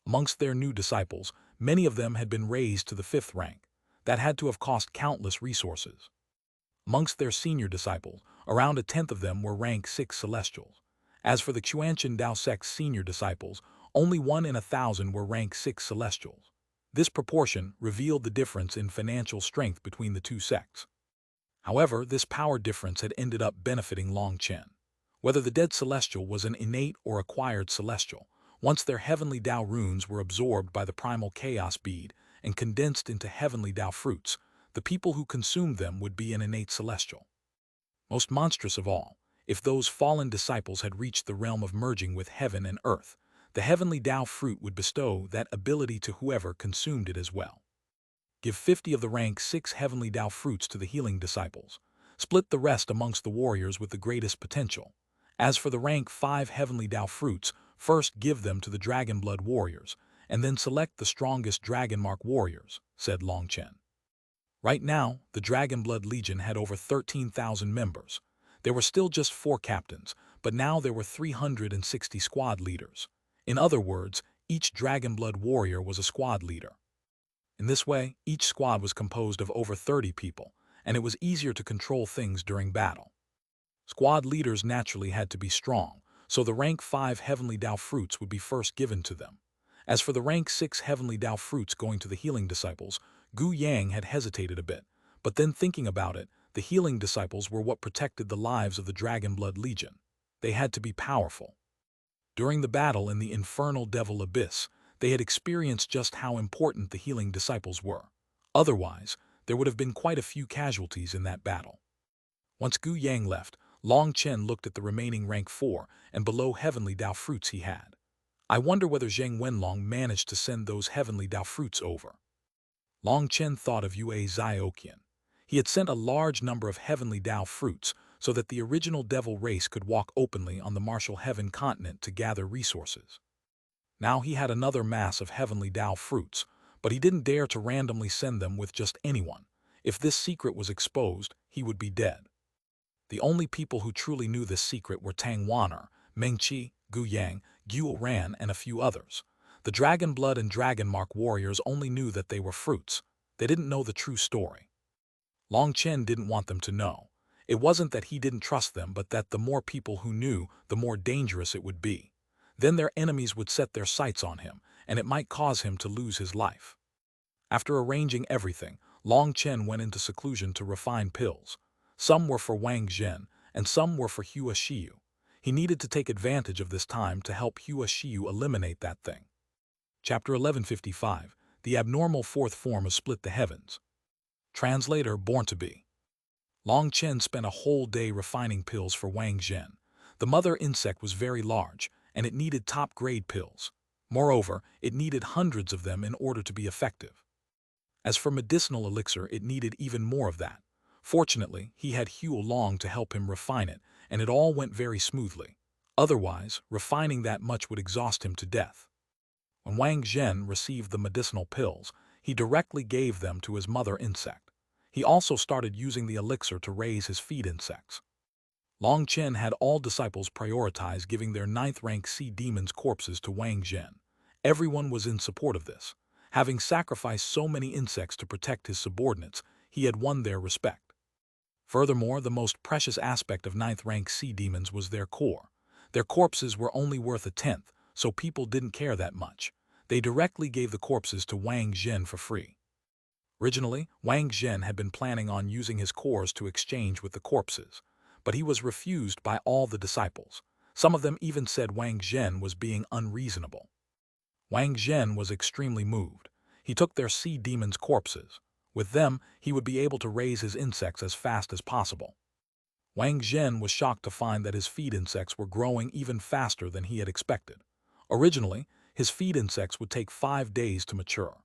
Amongst their new disciples, many of them had been raised to the 5th rank. That had to have cost countless resources. Amongst their senior disciples, around a tenth of them were rank 6 celestials. As for the Xuanhuan Dao sect's senior disciples, only 1 in 1,000 were rank 6 celestials. This proportion revealed the difference in financial strength between the two sects. However, this power difference had ended up benefiting Long Chen. Whether the dead celestial was an innate or acquired celestial, once their heavenly Dao runes were absorbed by the primal chaos bead and condensed into heavenly Dao fruits, the people who consumed them would be an innate celestial. Most monstrous of all, if those fallen disciples had reached the realm of merging with heaven and earth, the heavenly Dao fruit would bestow that ability to whoever consumed it as well. Give 50 of the rank 6 heavenly Dao fruits to the healing disciples. Split the rest amongst the warriors with the greatest potential. As for the rank 5 heavenly Dao fruits, first give them to the Dragon Blood warriors, and then select the strongest Dragon Mark warriors, said Long Chen. Right now, the Dragon Blood Legion had over 13,000 members. There were still just 4 captains, but now there were 360 squad leaders. In other words, each Dragon Blood warrior was a squad leader. In this way, each squad was composed of over 30 people, and it was easier to control things during battle. Squad leaders naturally had to be strong, so the rank 5 heavenly Dao fruits would be first given to them. As for the rank 6 heavenly Dao fruits going to the healing disciples, Gu Yang had hesitated a bit, but then thinking about it, the healing disciples were what protected the lives of the Dragon Blood Legion. They had to be powerful. During the battle in the infernal devil abyss, they had experienced just how important the healing disciples were. Otherwise, there would have been quite a few casualties in that battle. Once Gu Yang left, Long Chen looked at the remaining rank 4 and below heavenly Dao fruits he had. I wonder whether Zheng Wenlong managed to send those heavenly Dao fruits over. Long Chen thought of Yue Zioqian. He had sent a large number of heavenly Dao fruits so that the original devil race could walk openly on the martial heaven continent to gather resources. Now he had another mass of heavenly Dao fruits, but he didn't dare to randomly send them with just anyone. If this secret was exposed, he would be dead. The only people who truly knew this secret were Tang Wan'er, Meng Qi, Gu Yang, Guo Ran, and a few others. The Dragon Blood and Dragon Mark warriors only knew that they were fruits. They didn't know the true story. Long Chen didn't want them to know. It wasn't that he didn't trust them, but that the more people who knew, the more dangerous it would be. Then their enemies would set their sights on him, and it might cause him to lose his life. After arranging everything, Long Chen went into seclusion to refine pills. Some were for Wang Zhen, and some were for Hua Xiu. He needed to take advantage of this time to help Hua Xiu eliminate that thing. Chapter 1155, The Abnormal Fourth Form of Split the Heavens. Translator Born to Be. Long Chen spent a whole day refining pills for Wang Zhen. The mother insect was very large, and it needed top-grade pills. Moreover, it needed hundreds of them in order to be effective. As for medicinal elixir, it needed even more of that. Fortunately, he had Hua Long to help him refine it, and it all went very smoothly. Otherwise, refining that much would exhaust him to death. When Wang Zhen received the medicinal pills, he directly gave them to his mother insect. He also started using the elixir to raise his feed insects. Long Chen had all disciples prioritize giving their 9th rank sea demons' corpses to Wang Zhen. Everyone was in support of this. Having sacrificed so many insects to protect his subordinates, he had won their respect. Furthermore, the most precious aspect of 9th rank sea demons was their core. Their corpses were only worth a tenth, so people didn't care that much. They directly gave the corpses to Wang Zhen for free. Originally, Wang Zhen had been planning on using his cores to exchange with the corpses, but he was refused by all the disciples. Some of them even said Wang Zhen was being unreasonable. Wang Zhen was extremely moved. He took their sea demons' corpses. With them, he would be able to raise his insects as fast as possible. Wang Zhen was shocked to find that his feed insects were growing even faster than he had expected. Originally, his feed insects would take 5 days to mature.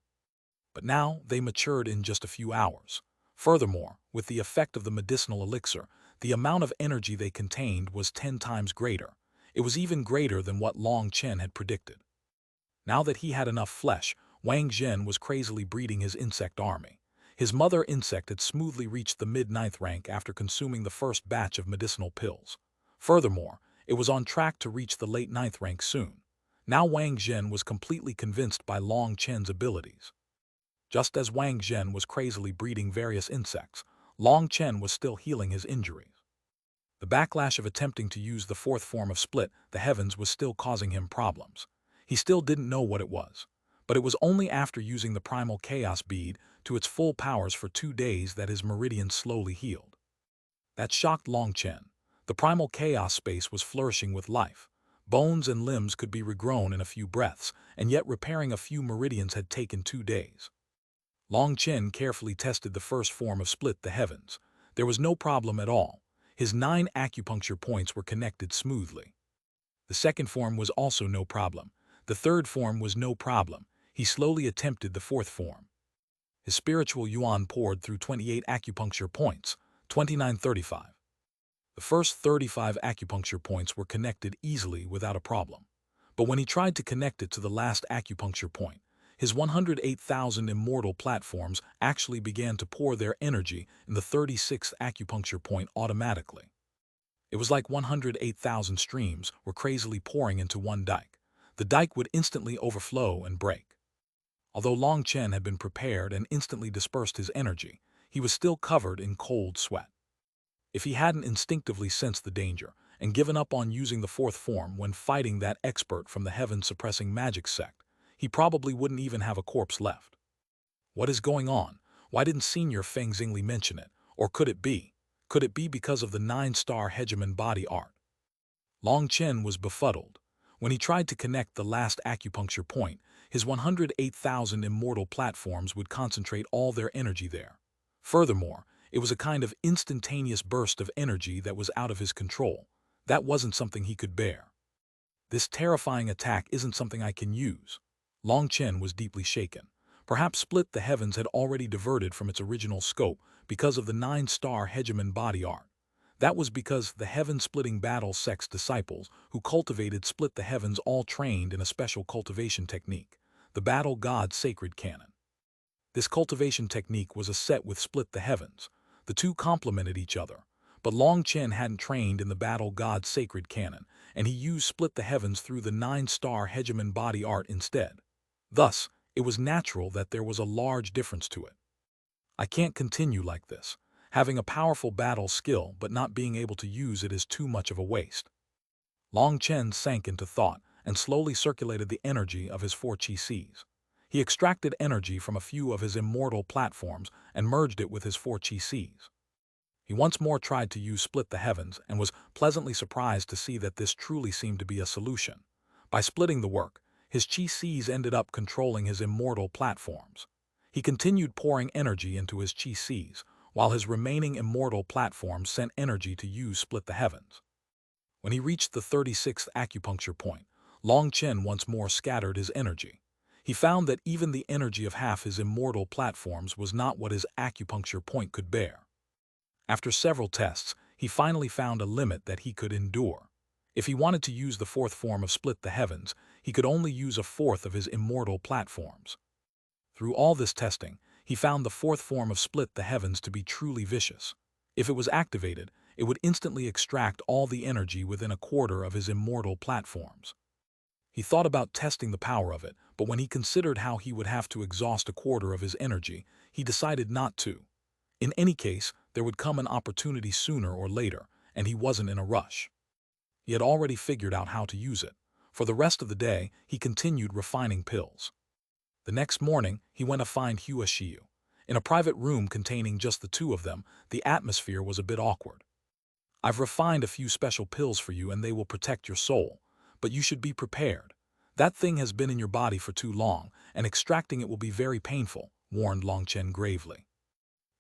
But now they matured in just a few hours. Furthermore, with the effect of the medicinal elixir, the amount of energy they contained was 10 times greater. It was even greater than what Long Chen had predicted. Now that he had enough flesh, Wang Zhen was crazily breeding his insect army. His mother insect had smoothly reached the mid-9th rank after consuming the first batch of medicinal pills. Furthermore, It was on track to reach the late 9th rank soon. Now Wang Zhen was completely convinced by Long Chen's abilities. Just as Wang Zhen was crazily breeding various insects, Long Chen was still healing his injuries. The backlash of attempting to use the fourth form of split the heavens was still causing him problems. He still didn't know what it was, but it was only after using the primal chaos bead to its full powers for 2 days that his meridian slowly healed. That shocked Long Chen. The primal chaos space was flourishing with life. Bones and limbs could be regrown in a few breaths, and yet repairing a few meridians had taken 2 days. Long Chen carefully tested the first form of split the heavens. There was no problem at all. His 9 acupuncture points were connected smoothly. The second form was also no problem. The third form was no problem. He slowly attempted the fourth form. His spiritual yuan poured through 28 acupuncture points, 2935. The first 35 acupuncture points were connected easily without a problem. But when he tried to connect it to the last acupuncture point, his 108,000 immortal platforms actually began to pour their energy in the 36th acupuncture point automatically. It was like 108,000 streams were crazily pouring into one dike. The dike would instantly overflow and break. Although Long Chen had been prepared and instantly dispersed his energy, he was still covered in cold sweat. If he hadn't instinctively sensed the danger and given up on using the fourth form when fighting that expert from the heaven-suppressing magic sect, he probably wouldn't even have a corpse left. What is going on? Why didn't Senior Feng Xingli mention it? Or could it be? Could it be because of the 9-star Hegemon body art? Long Chen was befuddled. When he tried to connect the last acupuncture point, his 108,000 immortal platforms would concentrate all their energy there. Furthermore, it was a kind of instantaneous burst of energy that was out of his control. That wasn't something he could bear. This terrifying attack isn't something I can use. Long Chen was deeply shaken. Perhaps Split the Heavens had already diverted from its original scope because of the 9-star Hegemon body art. That was because the heaven-splitting battle sect's disciples who cultivated Split the Heavens all trained in a special cultivation technique, the Battle God Sacred Cannon. This cultivation technique was a set with Split the Heavens. The two complemented each other, but Long Chen hadn't trained in the Battle God Sacred Cannon, and he used Split the Heavens through the 9-star Hegemon body art instead. Thus, it was natural that there was a large difference to it. I can't continue like this. Having a powerful battle skill but not being able to use it is too much of a waste. Long Chen sank into thought and slowly circulated the energy of his 4 chi-cs. He extracted energy from a few of his immortal platforms and merged it with his 4 chi-cs. He once more tried to use Split the Heavens and was pleasantly surprised to see that this truly seemed to be a solution. By splitting the work, his chi-cs ended up controlling his immortal platforms. He continued pouring energy into his chi-cs, while his remaining immortal platforms sent energy to use Split the Heavens. When he reached the 36th acupuncture point, Long Chen once more scattered his energy. He found that even the energy of half his immortal platforms was not what his acupuncture point could bear. After several tests, he finally found a limit that he could endure. If he wanted to use the fourth form of Split the Heavens, he could only use a fourth of his immortal platforms. Through all this testing, he found the fourth form of Split the Heavens to be truly vicious. If it was activated, it would instantly extract all the energy within a quarter of his immortal platforms. He thought about testing the power of it, but when he considered how he would have to exhaust a quarter of his energy, he decided not to. In any case, there would come an opportunity sooner or later, and he wasn't in a rush. He had already figured out how to use it. For the rest of the day, he continued refining pills. The next morning, he went to find Xuanhuan. In a private room containing just the two of them, the atmosphere was a bit awkward. I've refined a few special pills for you and they will protect your soul, but you should be prepared. That thing has been in your body for too long, and extracting it will be very painful, warned Long Chen gravely.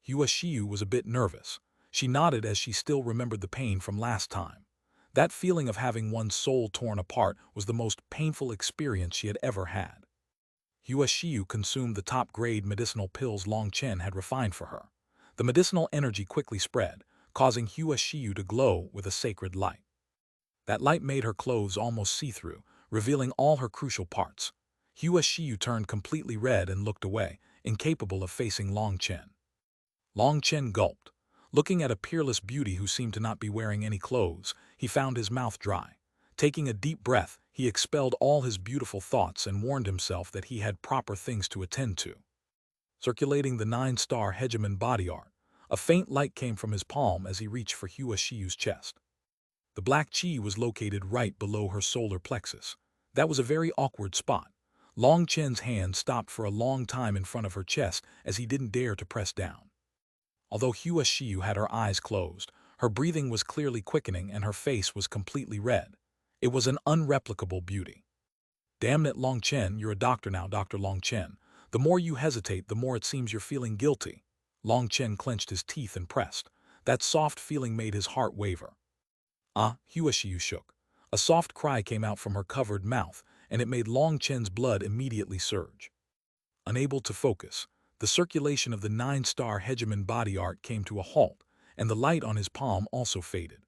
Xuanhuan was a bit nervous. She nodded as she still remembered the pain from last time. That feeling of having one's soul torn apart was the most painful experience she had ever had. Xuanhuan consumed the top-grade medicinal pills Long Chen had refined for her. The medicinal energy quickly spread, causing Xuanhuan to glow with a sacred light. That light made her clothes almost see-through, revealing all her crucial parts. Xuanhuan turned completely red and looked away, incapable of facing Long Chen. Long Chen gulped. Looking at a peerless beauty who seemed to not be wearing any clothes, he found his mouth dry. Taking a deep breath, he expelled all his beautiful thoughts and warned himself that he had proper things to attend to. Circulating the 9-star Hegemon body art, a faint light came from his palm as he reached for Hua Xiu's chest. The black chi was located right below her solar plexus. That was a very awkward spot. Long Chen's hand stopped for a long time in front of her chest as he didn't dare to press down. Although Hua Xiu had her eyes closed, her breathing was clearly quickening and her face was completely red. It was an unreplicable beauty. Damn it, Long Chen, you're a doctor now, Dr. Long Chen. The more you hesitate, the more it seems you're feeling guilty. Long Chen clenched his teeth and pressed. That soft feeling made his heart waver. Hua Xiu shook. A soft cry came out from her covered mouth, and it made Long Chen's blood immediately surge. Unable to focus, the circulation of the 9-star Hegemon body art came to a halt, and the light on his palm also faded.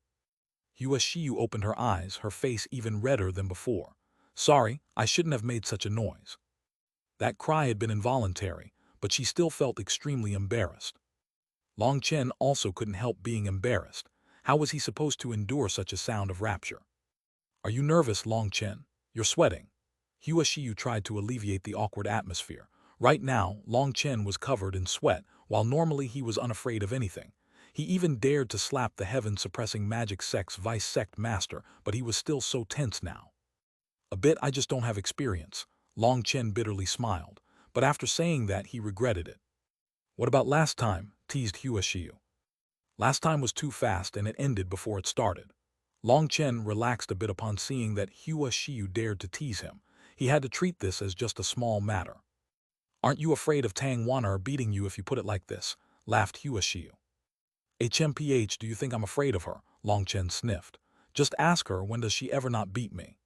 Hua Xiu opened her eyes, her face even redder than before. Sorry, I shouldn't have made such a noise. That cry had been involuntary, but she still felt extremely embarrassed. Long Chen also couldn't help being embarrassed. How was he supposed to endure such a sound of rapture? Are you nervous, Long Chen? You're sweating. Hua Xiu tried to alleviate the awkward atmosphere. Right now, Long Chen was covered in sweat, while normally he was unafraid of anything. He even dared to slap the heaven-suppressing magic sect's vice sect master, but he was still so tense now. A bit, I just don't have experience. Long Chen bitterly smiled, but after saying that he regretted it. What about last time? Teased Hua Xiu. Last time was too fast and it ended before it started. Long Chen relaxed a bit upon seeing that Hua Xiu dared to tease him. He had to treat this as just a small matter. Aren't you afraid of Tang Wan'er beating you if you put it like this? Laughed Hua Xiu. HMPH, do you think I'm afraid of her? Long Chen sniffed. Just ask her, when does she ever not beat me?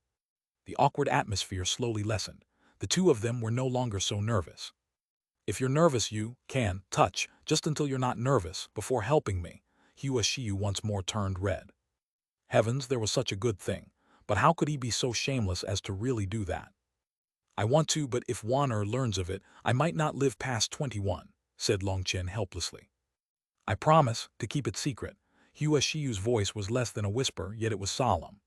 The awkward atmosphere slowly lessened. The two of them were no longer so nervous. If you're nervous, you can touch, just until you're not nervous, before helping me. Hua Xiu once more turned red. Heavens, there was such a good thing. But how could he be so shameless as to really do that? I want to, but if Wan'er learns of it, I might not live past 21, said Long Chen helplessly. I promise to keep it secret. Hua Xiu's voice was less than a whisper, yet it was solemn.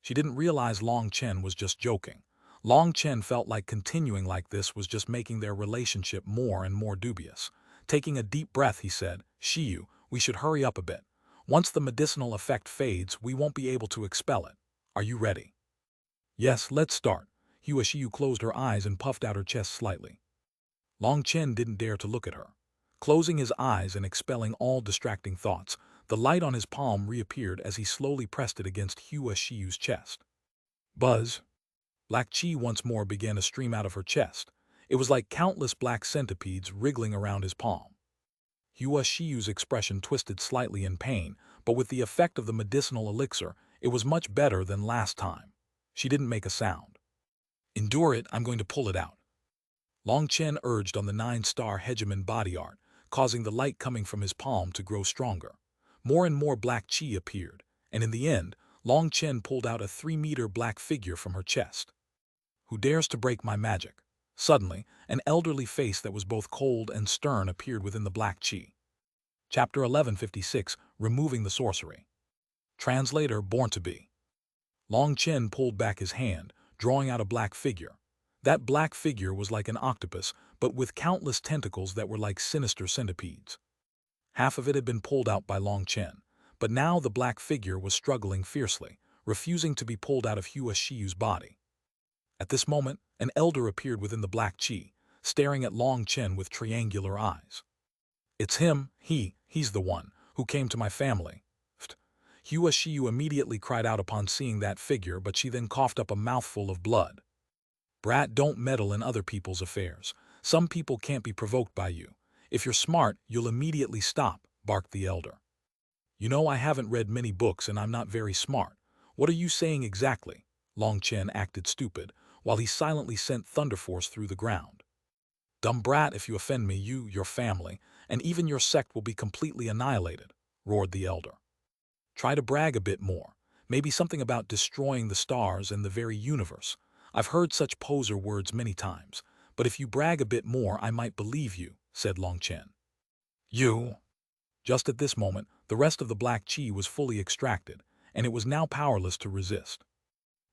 She didn't realize Long Chen was just joking. Long Chen felt like continuing like this was just making their relationship more and more dubious. Taking a deep breath, he said, Xiu, we should hurry up a bit. Once the medicinal effect fades, we won't be able to expel it. Are you ready? Yes, let's start. Hua Xiu closed her eyes and puffed out her chest slightly. Long Chen didn't dare to look at her. Closing his eyes and expelling all distracting thoughts, the light on his palm reappeared as he slowly pressed it against Hua Xiu's chest. Buzz! Black chi once more began to stream out of her chest. It was like countless black centipedes wriggling around his palm. Hua Xiu's expression twisted slightly in pain, but with the effect of the medicinal elixir, it was much better than last time. She didn't make a sound. Endure it, I'm going to pull it out. Long Chen urged on the 9-star Hegemon body art, causing the light coming from his palm to grow stronger. More and more black chi appeared, and in the end, Long Chen pulled out a 3-meter black figure from her chest. Who dares to break my magic? Suddenly, an elderly face that was both cold and stern appeared within the black chi. Chapter 1156, Removing the Sorcery. Translator, Born to Be. Long Chen pulled back his hand, drawing out a black figure. That black figure was like an octopus, but with countless tentacles that were like sinister centipedes. Half of it had been pulled out by Long Chen, but now the black figure was struggling fiercely, refusing to be pulled out of Hua Xiu's body. At this moment, an elder appeared within the black chi, staring at Long Chen with triangular eyes. It's him, he's the one, who came to my family. Hua Xiu immediately cried out upon seeing that figure, but she then coughed up a mouthful of blood. Brat, don't meddle in other people's affairs. Some people can't be provoked by you. If you're smart, you'll immediately stop, barked the elder. You know I haven't read many books and I'm not very smart. What are you saying exactly? Long Chen acted stupid, while he silently sent thunder force through the ground. Dumb brat, if you offend me, you, your family, and even your sect will be completely annihilated, roared the elder. Try to brag a bit more. Maybe something about destroying the stars and the very universe. I've heard such poser words many times, but if you brag a bit more, I might believe you, said Long Chen. You? Just at this moment, the rest of the black chi was fully extracted, and it was now powerless to resist.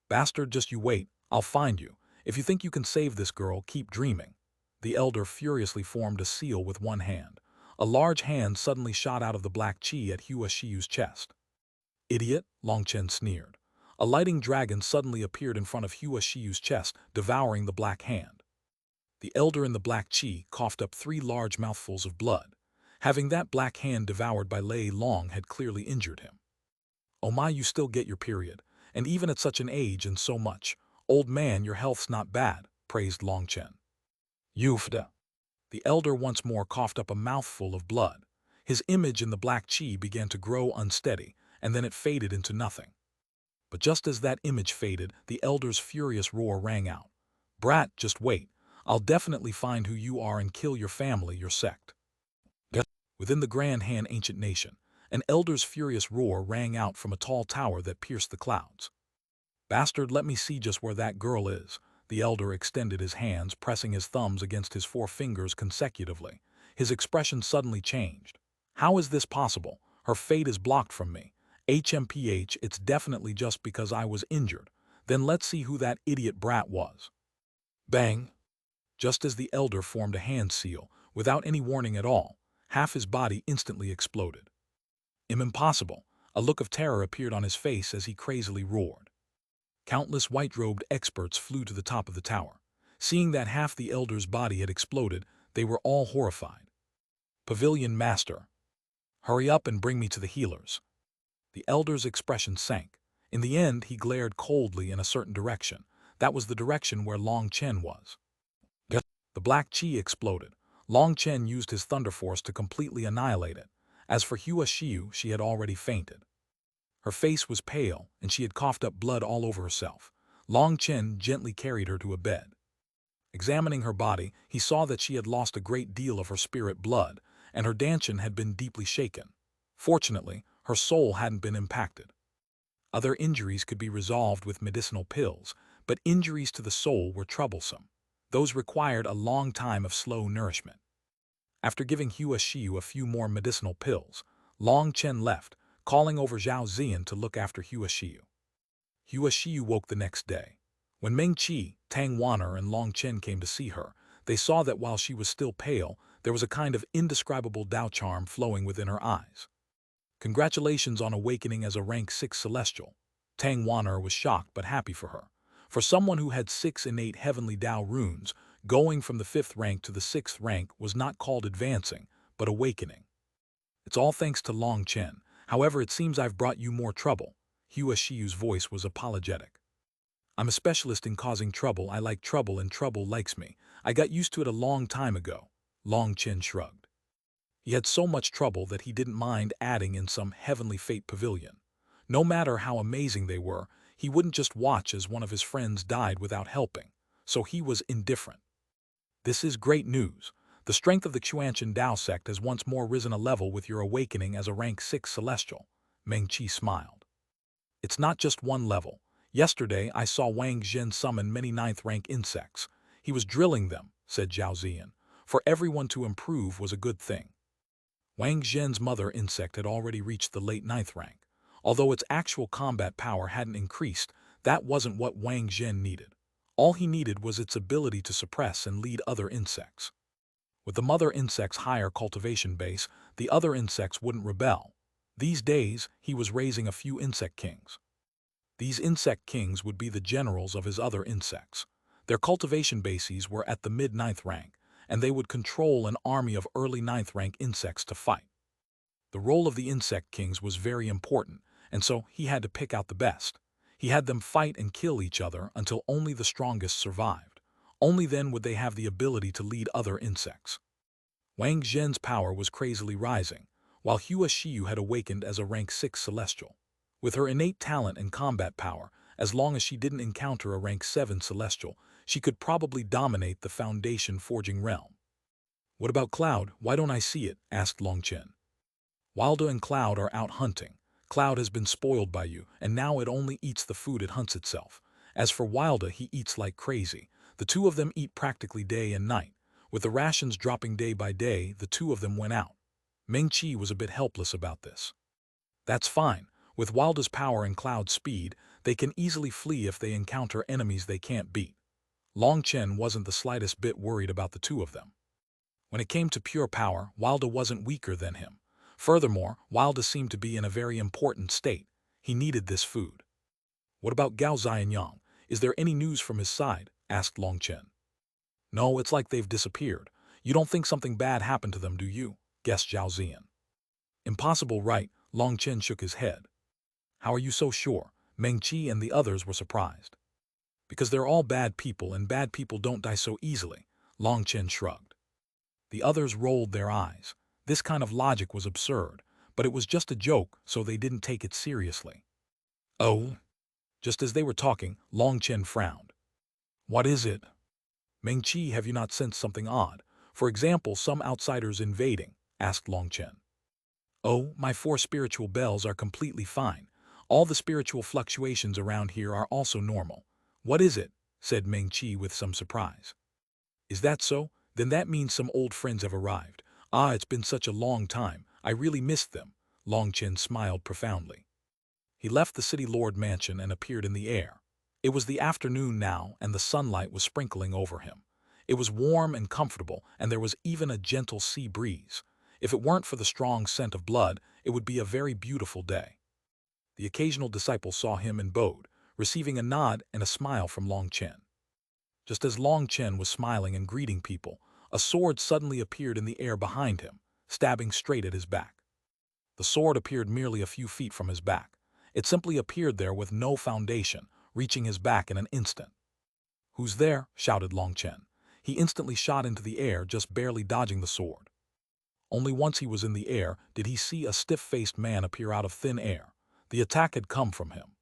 Bastard, just you wait, I'll find you. If you think you can save this girl, keep dreaming. The elder furiously formed a seal with one hand. A large hand suddenly shot out of the black chi at Hua Shiu's chest. Idiot, Long Chen sneered. A lighting dragon suddenly appeared in front of Hua Shiu's chest, devouring the black hand. The elder in the black chi coughed up 3 large mouthfuls of blood. Having that black hand devoured by Lei Long had clearly injured him. Oh my, you still get your period, and even at such an age and so much. Old man, your health's not bad, praised Long Chen. Yufda. The elder once more coughed up a mouthful of blood. His image in the black chi began to grow unsteady, and then it faded into nothing. But just as that image faded, the elder's furious roar rang out. Brat, just wait. I'll definitely find who you are and kill your family, your sect. Within the Grand Han ancient nation, an elder's furious roar rang out from a tall tower that pierced the clouds. Bastard, let me see just where that girl is. The elder extended his hands, pressing his thumbs against his 4 fingers consecutively. His expression suddenly changed. How is this possible? Her fate is blocked from me. HMPH, it's definitely just because I was injured. Then let's see who that idiot brat was. Bang! Just as the elder formed a hand seal, without any warning at all, half his body instantly exploded. Impossible! A look of terror appeared on his face as he crazily roared. Countless white-robed experts flew to the top of the tower. Seeing that half the elder's body had exploded, they were all horrified. Pavilion Master. Hurry up and bring me to the healers. The elder's expression sank. In the end, he glared coldly in a certain direction. That was the direction where Long Chen was. The black chi exploded. Long Chen used his thunder force to completely annihilate it. As for Hua Shiu, she had already fainted. Her face was pale, and she had coughed up blood all over herself. Long Chen gently carried her to a bed. Examining her body, he saw that she had lost a great deal of her spirit blood, and her dantian had been deeply shaken. Fortunately, her soul hadn't been impacted. Other injuries could be resolved with medicinal pills, but injuries to the soul were troublesome. Those required a long time of slow nourishment. After giving Hua Shiu a few more medicinal pills, Long Chen left, calling over Zhao Ziyan to look after Hua Shiu. Hua Shiu woke the next day. When Meng Qi, Tang Wan'er, and Long Chen came to see her, they saw that while she was still pale, there was a kind of indescribable Dao charm flowing within her eyes. Congratulations on awakening as a rank 6 celestial. Tang Wan'er was shocked but happy for her. For someone who had 6 innate heavenly Dao runes, going from the 5th rank to the 6th rank was not called advancing, but awakening. It's all thanks to Long Chen. However, it seems I've brought you more trouble. Hua Shiu's voice was apologetic. I'm a specialist in causing trouble. I like trouble and trouble likes me. I got used to it a long time ago. Long Chen shrugged. He had so much trouble that he didn't mind adding in some heavenly fate pavilion. No matter how amazing they were, he wouldn't just watch as one of his friends died without helping, so he was indifferent. This is great news. The strength of the Xuanhuan Dao sect has once more risen a level with your awakening as a rank 6 celestial. Meng Qi smiled. It's not just one level. Yesterday I saw Wang Zhen summon many 9th rank insects. He was drilling them, said Zhao Ziyan. For everyone to improve was a good thing. Wang Zhen's mother insect had already reached the late 9th rank. Although its actual combat power hadn't increased, that wasn't what Wang Zhen needed. All he needed was its ability to suppress and lead other insects. With the mother insect's higher cultivation base, the other insects wouldn't rebel. These days, he was raising a few insect kings. These insect kings would be the generals of his other insects. Their cultivation bases were at the mid-9th rank, and they would control an army of early 9th rank insects to fight. The role of the insect kings was very important, and so he had to pick out the best. He had them fight and kill each other until only the strongest survived. Only then would they have the ability to lead other insects. Wang Zhen's power was crazily rising, while Hua Shiu had awakened as a rank 6 celestial. With her innate talent and combat power, as long as she didn't encounter a rank 7 celestial, she could probably dominate the Foundation forging realm. What about Cloud? Why don't I see it? Asked Long Chen. Wilda and Cloud are out hunting. Cloud has been spoiled by you, and now it only eats the food it hunts itself. As for Wilda, he eats like crazy. The two of them eat practically day and night. With the rations dropping day by day, the two of them went out. Meng Qi was a bit helpless about this. That's fine. With Wilda's power and Cloud's speed, they can easily flee if they encounter enemies they can't beat. Long Chen wasn't the slightest bit worried about the two of them. When it came to pure power, Wilda wasn't weaker than him. Furthermore, Wilda seemed to be in a very important state. He needed this food. "What about Gao Xianyang? Is there any news from his side?" asked Long Chen. "No, it's like they've disappeared. You don't think something bad happened to them, do you?" guessed Zhao Ziyan. "Impossible, right?" Long Chen shook his head. "How are you so sure?" Meng Qi and the others were surprised. "Because they're all bad people and bad people don't die so easily," Long Chen shrugged. The others rolled their eyes. This kind of logic was absurd, but it was just a joke, so they didn't take it seriously. "Oh?" Just as they were talking, Long Chen frowned. "What is it?" "Meng Qi, have you not sensed something odd? For example, some outsiders invading?" asked Long Chen. "Oh, my 4 spiritual bells are completely fine. All the spiritual fluctuations around here are also normal." "What is it?" said Meng Qi with some surprise. "Is that so? Then that means some old friends have arrived. Ah, it's been such a long time. I really missed them." Long Chen smiled profoundly. He left the city lord mansion and appeared in the air. It was the afternoon now, and the sunlight was sprinkling over him. It was warm and comfortable, and there was even a gentle sea breeze. If it weren't for the strong scent of blood, it would be a very beautiful day. The occasional disciple saw him and bowed, receiving a nod and a smile from Long Chen. Just as Long Chen was smiling and greeting people, a sword suddenly appeared in the air behind him, stabbing straight at his back. The sword appeared merely a few feet from his back. It simply appeared there with no foundation, reaching his back in an instant. "Who's there?" shouted Long Chen. He instantly shot into the air, just barely dodging the sword. Only once he was in the air did he see a stiff-faced man appear out of thin air. The attack had come from him.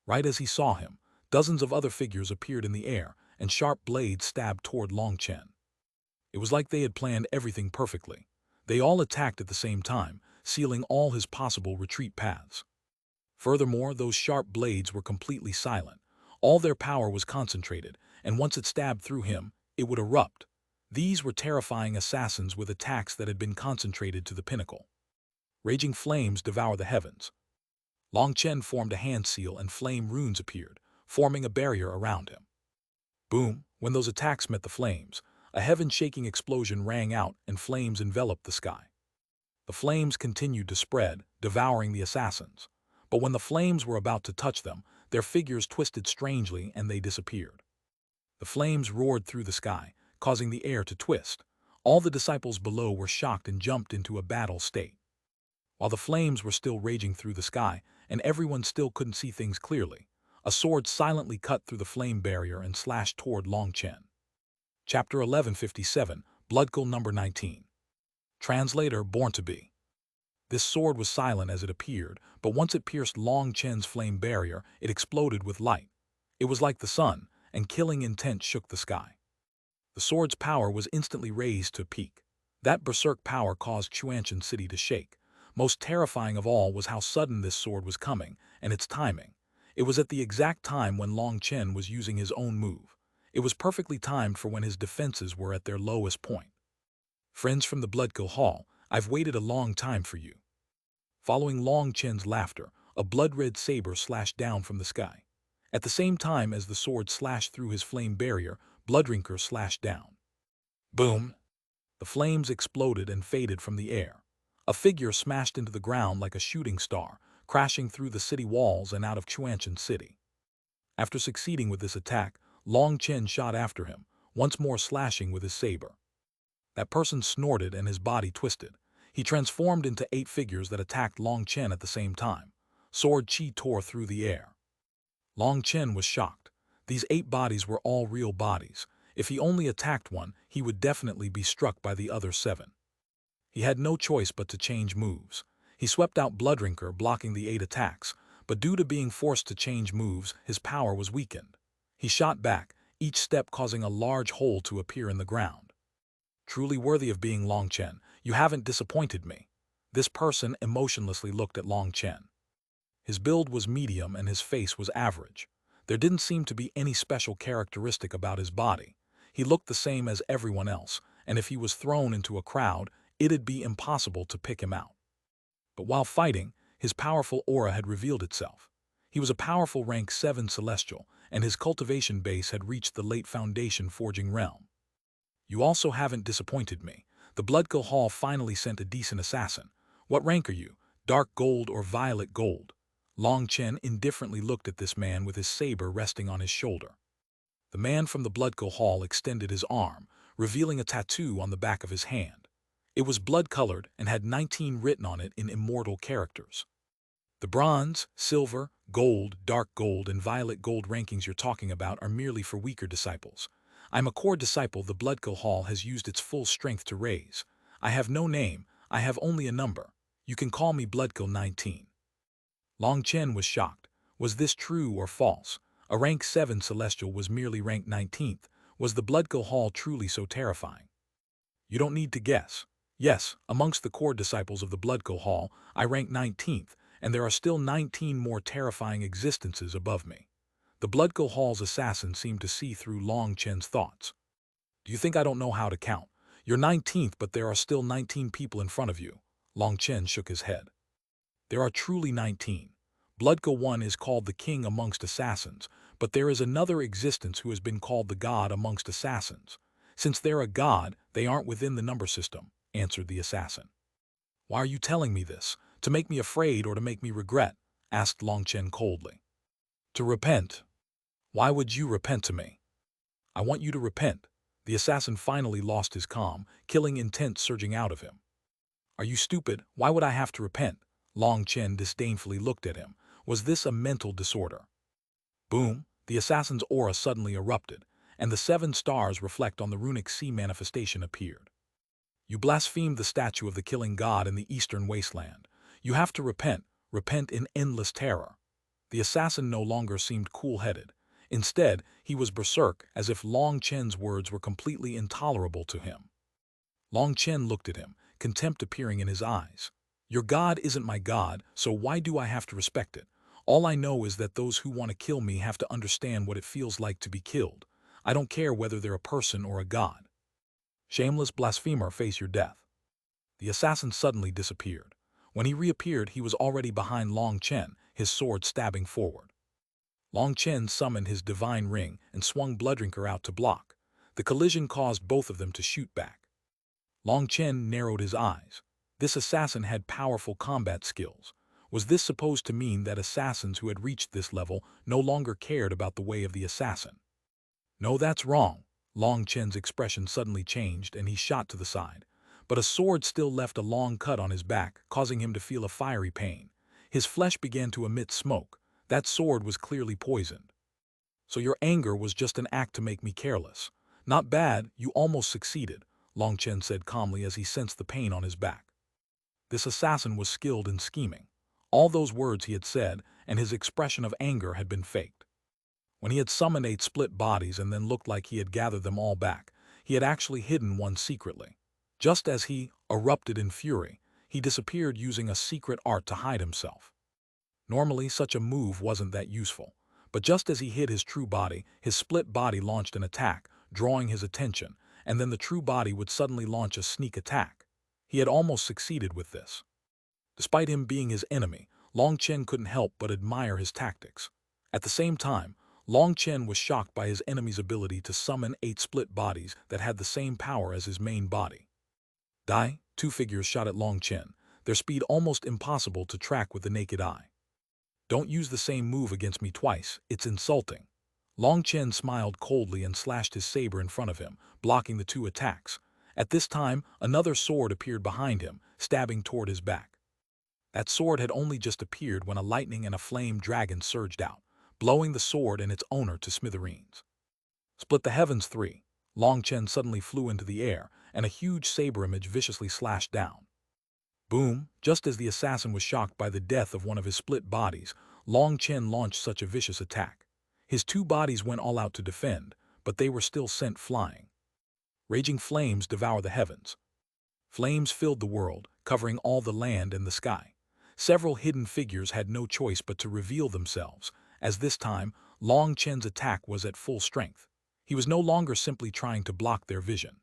Right as he saw him, dozens of other figures appeared in the air, and sharp blades stabbed toward Long Chen. It was like they had planned everything perfectly. They all attacked at the same time, sealing all his possible retreat paths. Furthermore, those sharp blades were completely silent. All their power was concentrated, and once it stabbed through him, it would erupt. These were terrifying assassins with attacks that had been concentrated to the pinnacle. Raging flames devour the heavens. Long Chen formed a hand seal and flame runes appeared, forming a barrier around him. Boom! When those attacks met the flames, a heaven-shaking explosion rang out and flames enveloped the sky. The flames continued to spread, devouring the assassins. But when the flames were about to touch them, their figures twisted strangely and they disappeared. The flames roared through the sky, causing the air to twist. All the disciples below were shocked and jumped into a battle state. While the flames were still raging through the sky, and everyone still couldn't see things clearly, a sword silently cut through the flame barrier and slashed toward Long Chen. Chapter 1157, Bloodkill number 19. Translator, born to be. This sword was silent as it appeared, but once it pierced Long Chen's flame barrier, it exploded with light. It was like the sun, and killing intent shook the sky. The sword's power was instantly raised to a peak. That berserk power caused Xuanhuan city to shake. Most terrifying of all was how sudden this sword was coming, and its timing. It was at the exact time when Long Chen was using his own move. It was perfectly timed for when his defenses were at their lowest point. "Friends from the Bloodkill Hall, I've waited a long time for you." Following Long Chen's laughter, a blood-red saber slashed down from the sky. At the same time as the sword slashed through his flame barrier, Bloodrinker slashed down. Boom! The flames exploded and faded from the air. A figure smashed into the ground like a shooting star, crashing through the city walls and out of Xuanhuan city. After succeeding with this attack, Long Chen shot after him, once more slashing with his saber. That person snorted and his body twisted. He transformed into 8 figures that attacked Long Chen at the same time. Sword chi tore through the air. Long Chen was shocked. These 8 bodies were all real bodies. If he only attacked one, he would definitely be struck by the other 7. He had no choice but to change moves. He swept out Bloodrinker, blocking the 8 attacks, but due to being forced to change moves, his power was weakened. He shot back, each step causing a large hole to appear in the ground. "Truly worthy of being Long Chen, you haven't disappointed me." This person emotionlessly looked at Long Chen. His build was medium and his face was average. There didn't seem to be any special characteristic about his body. He looked the same as everyone else, and if he was thrown into a crowd, it'd be impossible to pick him out. But while fighting, his powerful aura had revealed itself. He was a powerful rank 7 celestial, and his cultivation base had reached the late foundation forging realm. You also haven't disappointed me. The Bloodkill Hall finally sent a decent assassin. What rank are you? Dark gold or violet gold? Long Chen indifferently looked at this man with his saber resting on his shoulder. The man from the Bloodkill Hall extended his arm, revealing a tattoo on the back of his hand. It was blood-colored and had 19 written on it in immortal characters. The bronze, silver, gold, dark gold, and violet gold rankings you're talking about are merely for weaker disciples. I'm a core disciple the Bloodkill Hall has used its full strength to raise. I have no name, I have only a number. You can call me Bloodkill 19. Long Chen was shocked. Was this true or false? A rank 7 celestial was merely ranked 19th. Was the Bloodkill Hall truly so terrifying? You don't need to guess. Yes, amongst the core disciples of the Bloodkill Hall, I rank 19th, and there are still 19 more terrifying existences above me. The Bloodkill Hall's assassin seemed to see through Long Chen's thoughts. Do you think I don't know how to count? You're 19th, but there are still 19 people in front of you. Long Chen shook his head. There are truly 19. Bloodkill 1 is called the king amongst assassins, but there is another existence who has been called the god amongst assassins. Since they're a god, they aren't within the number system, answered the assassin. Why are you telling me this? To make me afraid or to make me regret? Asked Long Chen coldly. To repent. Why would you repent to me? I want you to repent. The assassin finally lost his calm, killing intent surging out of him. Are you stupid? Why would I have to repent? Long Chen disdainfully looked at him. Was this a mental disorder? Boom! The assassin's aura suddenly erupted, and the 7 stars reflect on the runic sea manifestation appeared. You blasphemed the statue of the killing god in the eastern wasteland. You have to repent in endless terror. The assassin no longer seemed cool-headed. Instead, he was berserk, as if Long Chen's words were completely intolerable to him. Long Chen looked at him, contempt appearing in his eyes. Your god isn't my god, so why do I have to respect it? All I know is that those who want to kill me have to understand what it feels like to be killed. I don't care whether they're a person or a god. Shameless blasphemer, face your death. The assassin suddenly disappeared. When he reappeared, he was already behind Long Chen, his sword stabbing forward. Long Chen summoned his divine ring and swung Blooddrinker out to block. The collision caused both of them to shoot back. Long Chen narrowed his eyes. This assassin had powerful combat skills. Was this supposed to mean that assassins who had reached this level no longer cared about the way of the assassin? No, that's wrong. Long Chen's expression suddenly changed and he shot to the side. But a sword still left a long cut on his back, causing him to feel a fiery pain. His flesh began to emit smoke. That sword was clearly poisoned. So your anger was just an act to make me careless. Not bad, you almost succeeded, Long Chen said calmly as he sensed the pain on his back. This assassin was skilled in scheming. All those words he had said and his expression of anger had been faked. When he had summoned 8 split bodies and then looked like he had gathered them all back, he had actually hidden one secretly. Just as he erupted in fury, he disappeared using a secret art to hide himself. Normally, such a move wasn't that useful, but just as he hid his true body, his split body launched an attack, drawing his attention, and then the true body would suddenly launch a sneak attack. He had almost succeeded with this. Despite him being his enemy, Long Chen couldn't help but admire his tactics. At the same time, Long Chen was shocked by his enemy's ability to summon 8 split bodies that had the same power as his main body. Die, 2 figures shot at Long Chen, their speed almost impossible to track with the naked eye. Don't use the same move against me twice, it's insulting. Long Chen smiled coldly and slashed his saber in front of him, blocking the 2 attacks. At this time, another sword appeared behind him, stabbing toward his back. That sword had only just appeared when a lightning and a flame dragon surged out, blowing the sword and its owner to smithereens. Split the heavens 3. Long Chen suddenly flew into the air, and a huge saber image viciously slashed down. Boom! Just as the assassin was shocked by the death of one of his split bodies, Long Chen launched such a vicious attack. His 2 bodies went all out to defend, but they were still sent flying. Raging flames devour the heavens. Flames filled the world, covering all the land and the sky. Several hidden figures had no choice but to reveal themselves, as this time, Long Chen's attack was at full strength. He was no longer simply trying to block their vision.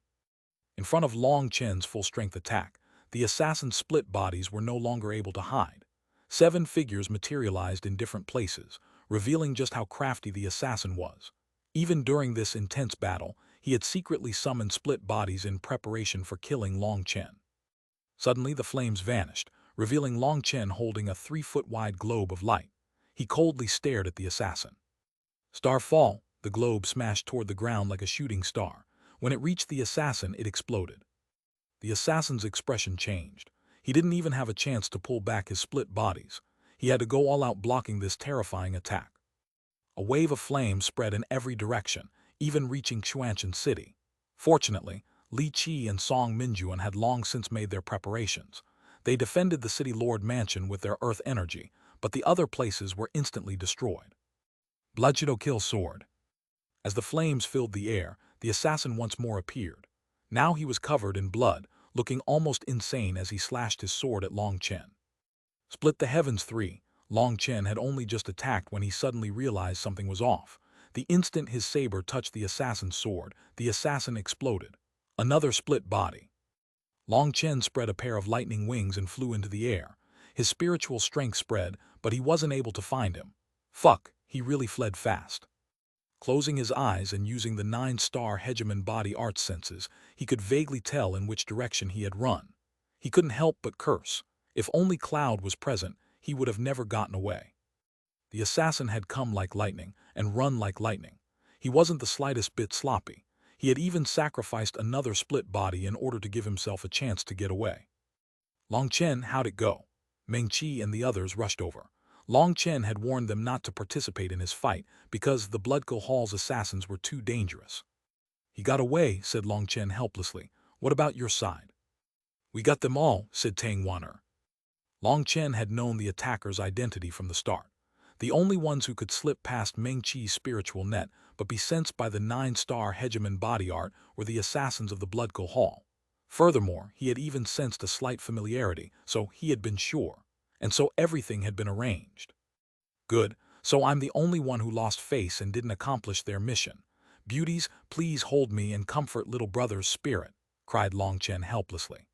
In front of Long Chen's full-strength attack, the assassin's split bodies were no longer able to hide. 7 figures materialized in different places, revealing just how crafty the assassin was. Even during this intense battle, he had secretly summoned split bodies in preparation for killing Long Chen. Suddenly the flames vanished, revealing Long Chen holding a 3-foot-wide globe of light. He coldly stared at the assassin. Star fall, the globe smashed toward the ground like a shooting star. When it reached the assassin, it exploded. The assassin's expression changed. He didn't even have a chance to pull back his split bodies. He had to go all out blocking this terrifying attack. A wave of flames spread in every direction, even reaching Xuanhuan city. Fortunately, Li Qi and Song Minjuan had long since made their preparations. They defended the city lord mansion with their earth energy, but the other places were instantly destroyed. Bloodshed kill sword. As the flames filled the air, the assassin once more appeared. Now he was covered in blood, looking almost insane as he slashed his sword at Long Chen. Split the heavens 3. Long Chen had only just attacked when he suddenly realized something was off. The instant his saber touched the assassin's sword, the assassin exploded. Another split body. Long Chen spread a pair of lightning wings and flew into the air. His spiritual strength spread, but he wasn't able to find him. Fuck, he really fled fast. Closing his eyes and using the 9-star Hegemon body art senses, he could vaguely tell in which direction he had run. He couldn't help but curse. If only Cloud was present, he would have never gotten away. The assassin had come like lightning and run like lightning. He wasn't the slightest bit sloppy. He had even sacrificed another split body in order to give himself a chance to get away. Long Chen, how'd it go? Meng Qi and the others rushed over. Long Chen had warned them not to participate in his fight because the Bloodco Hall's assassins were too dangerous. He got away, said Long Chen helplessly. What about your side? We got them all, said Tang Wan'er. Long Chen had known the attacker's identity from the start. The only ones who could slip past Meng Qi's spiritual net but be sensed by the 9-star Hegemon body art were the assassins of the Bloodco Hall. Furthermore, he had even sensed a slight familiarity, so he had been sure. And so everything had been arranged. Good, so I'm the only one who lost face and didn't accomplish their mission. Beauties, please hold me and comfort little brother's spirit, cried Long Chen helplessly.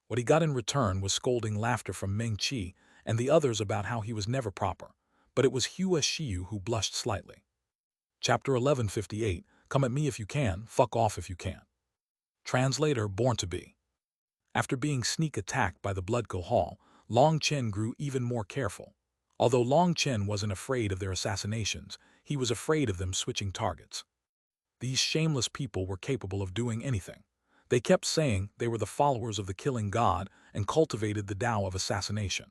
What he got in return was scolding laughter from Meng Qi and the others about how he was never proper, but it was Hua Xiu who blushed slightly. Chapter 1158, Come at me if you can, fuck off if you can't. Translator, Born to Be. After being sneak attacked by the Bloodco Hall, Long Chen grew even more careful. Although Long Chen wasn't afraid of their assassinations, he was afraid of them switching targets. These shameless people were capable of doing anything. They kept saying they were the followers of the killing god and cultivated the Tao of assassination.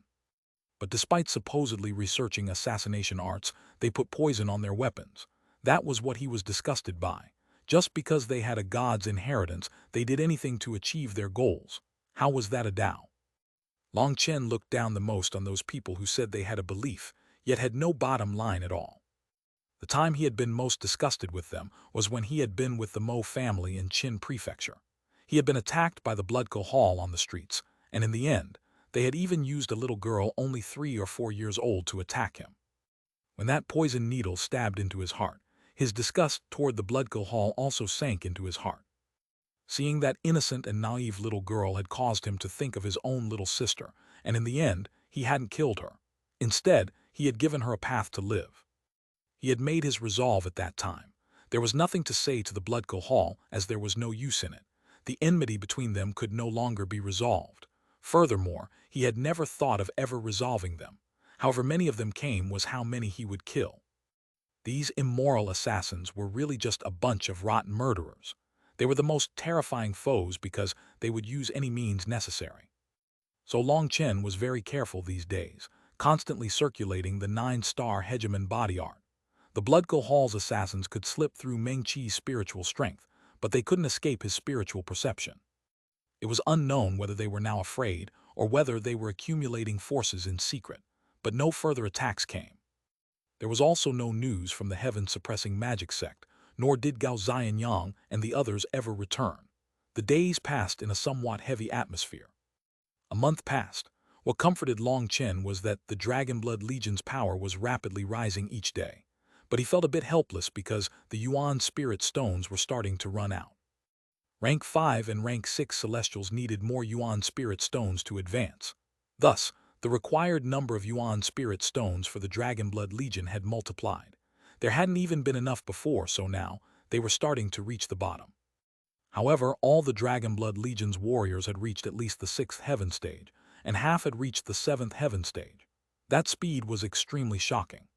But despite supposedly researching assassination arts, they put poison on their weapons. That was what he was disgusted by. Just because they had a god's inheritance, they did anything to achieve their goals. How was that a Tao? Long Chen looked down the most on those people who said they had a belief, yet had no bottom line at all. The time he had been most disgusted with them was when he had been with the Mo family in Qin Prefecture. He had been attacked by the Bloodco Hall on the streets, and in the end, they had even used a little girl only 3 or 4 years old to attack him. When that poison needle stabbed into his heart, his disgust toward the Bloodco Hall also sank into his heart. Seeing that innocent and naive little girl had caused him to think of his own little sister, and in the end, he hadn't killed her. Instead, he had given her a path to live. He had made his resolve at that time. There was nothing to say to the Bloodco Hall, as there was no use in it. The enmity between them could no longer be resolved. Furthermore, he had never thought of ever resolving them. However many of them came was how many he would kill. These immoral assassins were really just a bunch of rotten murderers. They were the most terrifying foes because they would use any means necessary. So Long Chen was very careful these days, constantly circulating the 9-star Hegemon body art. The Bloodco Hall's assassins could slip through Meng Qi's spiritual strength, but they couldn't escape his spiritual perception. It was unknown whether they were now afraid or whether they were accumulating forces in secret, but no further attacks came. There was also no news from the heaven-suppressing magic sect, nor did Gao Xianyang and the others ever return. The days passed in a somewhat heavy atmosphere. A month passed. What comforted Long Chen was that the Dragonblood Legion's power was rapidly rising each day. But he felt a bit helpless because the Yuan Spirit Stones were starting to run out. Rank 5 and Rank 6 Celestials needed more Yuan Spirit Stones to advance. Thus, The required number of Yuan spirit stones for the Dragon Blood Legion had multiplied. There hadn't even been enough before, so now they were starting to reach the bottom. However, all the Dragon Blood Legion's warriors had reached at least the 6th heaven stage, and half had reached the 7th heaven stage. That speed was extremely shocking.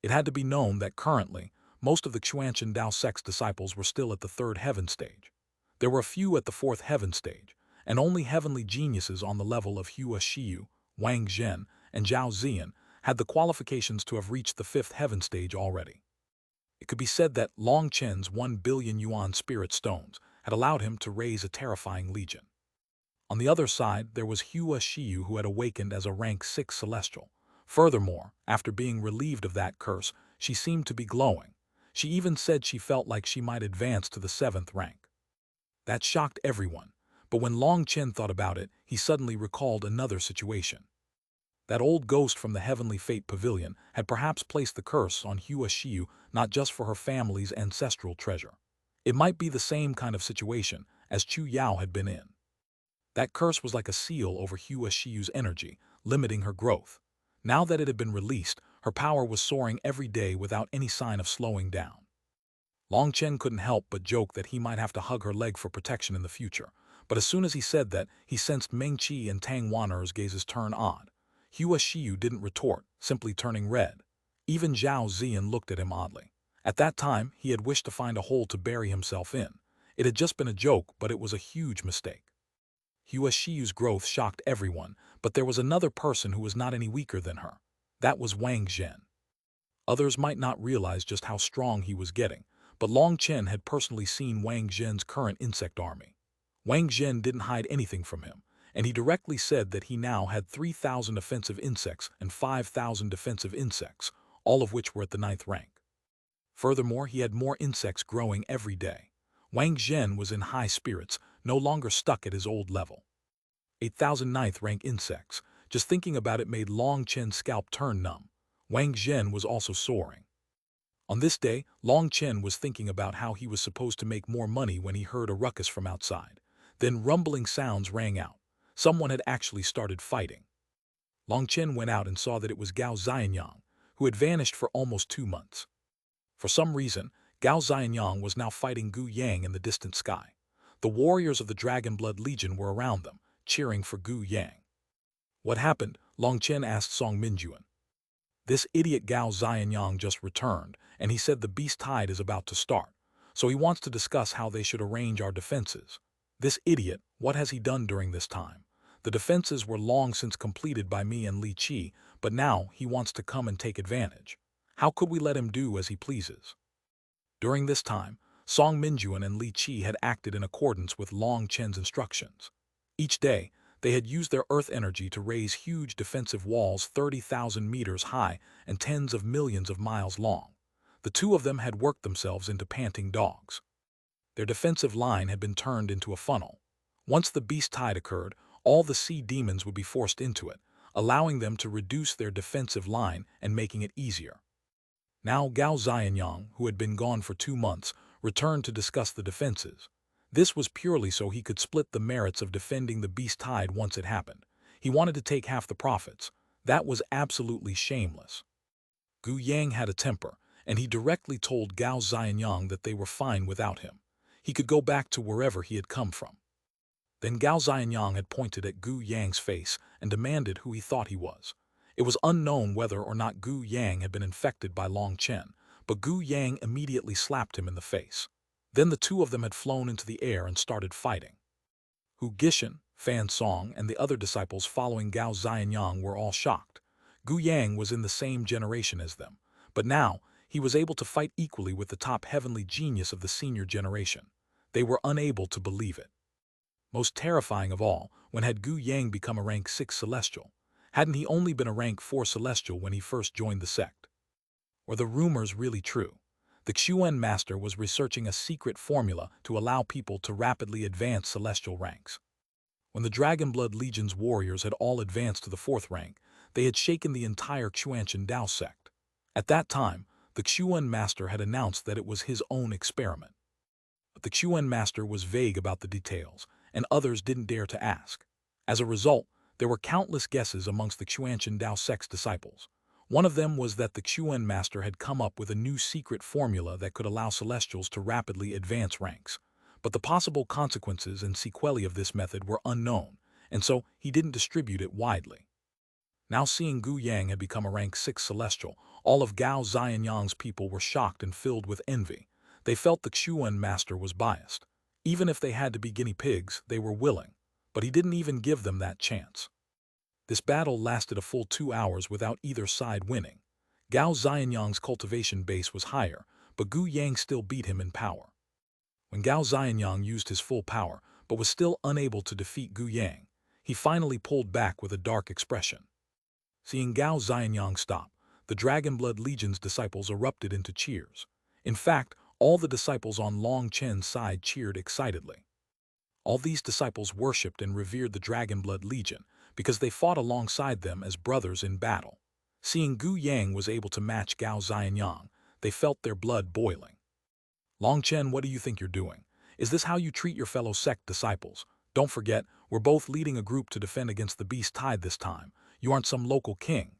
It had to be known that currently, most of the Xuanhuan Dao sect's disciples were still at the 3rd heaven stage. There were a few at the 4th heaven stage, and only heavenly geniuses on the level of Hua Xiu, Wang Zhen, and Zhao Ziyan had the qualifications to have reached the 5th heaven stage already. It could be said that Long Chen's 1 billion yuan spirit stones had allowed him to raise a terrifying legion. On the other side, there was Hua Xiu, who had awakened as a rank 6 celestial. Furthermore, after being relieved of that curse, she seemed to be glowing. She even said she felt like she might advance to the 7th rank. That shocked everyone, but when Long Chen thought about it, he suddenly recalled another situation. That old ghost from the Heavenly Fate Pavilion had perhaps placed the curse on Hua Xiu not just for her family's ancestral treasure. It might be the same kind of situation as Chu Yao had been in. That curse was like a seal over Hua Xiu's energy, limiting her growth. Now that it had been released, her power was soaring every day without any sign of slowing down. Long Chen couldn't help but joke that he might have to hug her leg for protection in the future, but as soon as he said that, he sensed Meng Qi and Tang Wan'er's gazes turn odd. Hua Xiu didn't retort, simply turning red. Even Zhao Ziyan looked at him oddly. At that time, he had wished to find a hole to bury himself in. It had just been a joke, but it was a huge mistake. Hua Xiu's growth shocked everyone, but there was another person who was not any weaker than her. That was Wang Zhen. Others might not realize just how strong he was getting, but Long Chen had personally seen Wang Zhen's current insect army. Wang Zhen didn't hide anything from him, and he directly said that he now had 3,000 offensive insects and 5,000 defensive insects, all of which were at the 9th rank. Furthermore, he had more insects growing every day. Wang Zhen was in high spirits, no longer stuck at his old level. 8,000 9th rank insects. Just thinking about it made Long Chen's scalp turn numb. Wang Zhen was also soaring. On this day, Long Chen was thinking about how he was supposed to make more money when he heard a ruckus from outside. Then rumbling sounds rang out. Someone had actually started fighting. Long Chen went out and saw that it was Gao Xianyang, who had vanished for almost 2 months. For some reason, Gao Xianyang was now fighting Gu Yang in the distant sky. The warriors of the Dragon Blood Legion were around them, cheering for Gu Yang. What happened? Long Chen asked Song Minjuan. This idiot Gao Xianyang just returned, and he said the beast tide is about to start, so he wants to discuss how they should arrange our defenses. This idiot, what has he done during this time? The defenses were long since completed by me and Li Qi, but now he wants to come and take advantage. How could we let him do as he pleases? During this time, Song Minjuan and Li Qi had acted in accordance with Long Chen's instructions. Each day, they had used their earth energy to raise huge defensive walls 30,000 meters high and tens of millions of miles long. The two of them had worked themselves into panting dogs. Their defensive line had been turned into a funnel. Once the beast tide occurred, all the sea demons would be forced into it, allowing them to reduce their defensive line and making it easier. Now Gao Xianyang, who had been gone for 2 months, returned to discuss the defenses. This was purely so he could split the merits of defending the beast tide once it happened. He wanted to take half the profits. That was absolutely shameless. Gu Yang had a temper, and he directly told Gao Xianyang that they were fine without him. He could go back to wherever he had come from. Then Gao Xianyang had pointed at Gu Yang's face and demanded who he thought he was. It was unknown whether or not Gu Yang had been infected by Long Chen, but Gu Yang immediately slapped him in the face. Then the two of them had flown into the air and started fighting. Hu Gishan, Fan Song, and the other disciples following Gao Xianyang were all shocked. Gu Yang was in the same generation as them, but now he was able to fight equally with the top heavenly genius of the senior generation. They were unable to believe it. Most terrifying of all, when had Gu Yang become a rank 6 celestial? Hadn't he only been a rank 4 celestial when he first joined the sect? Were the rumors really true? The Xuanhuan master was researching a secret formula to allow people to rapidly advance celestial ranks. When the Dragon Blood Legion's warriors had all advanced to the 4th rank, they had shaken the entire Xuanhuan Dao sect. At that time, the Xuanhuan master had announced that it was his own experiment. But the Xuanhuan master was vague about the details, and others didn't dare to ask. As a result, There were countless guesses amongst the Xuanhuan Dao sect's disciples. One of them was that the Xuan master had come up with a new secret formula that could allow celestials to rapidly advance ranks. But the possible consequences and sequelae of this method were unknown, and so he didn't distribute it widely. Now seeing Gu Yang had become a rank 6 celestial, all of Gao Xianyang's people were shocked and filled with envy. They felt the Xuan master was biased. Even if they had to be guinea pigs, they were willing. But he didn't even give them that chance. This battle lasted a full 2 hours without either side winning. Gao Xianyang's cultivation base was higher, but Gu Yang still beat him in power. When Gao Xianyang used his full power, but was still unable to defeat Gu Yang, he finally pulled back with a dark expression. Seeing Gao Xianyang stop, the Dragonblood Legion's disciples erupted into cheers. In fact, all the disciples on Long Chen's side cheered excitedly. All these disciples worshipped and revered the Dragonblood Legion because they fought alongside them as brothers in battle. Seeing Gu Yang was able to match Gao Xianyang, they felt their blood boiling. Long Chen, what do you think you're doing? Is this how you treat your fellow sect disciples? Don't forget, we're both leading a group to defend against the beast tide this time. You aren't some local king.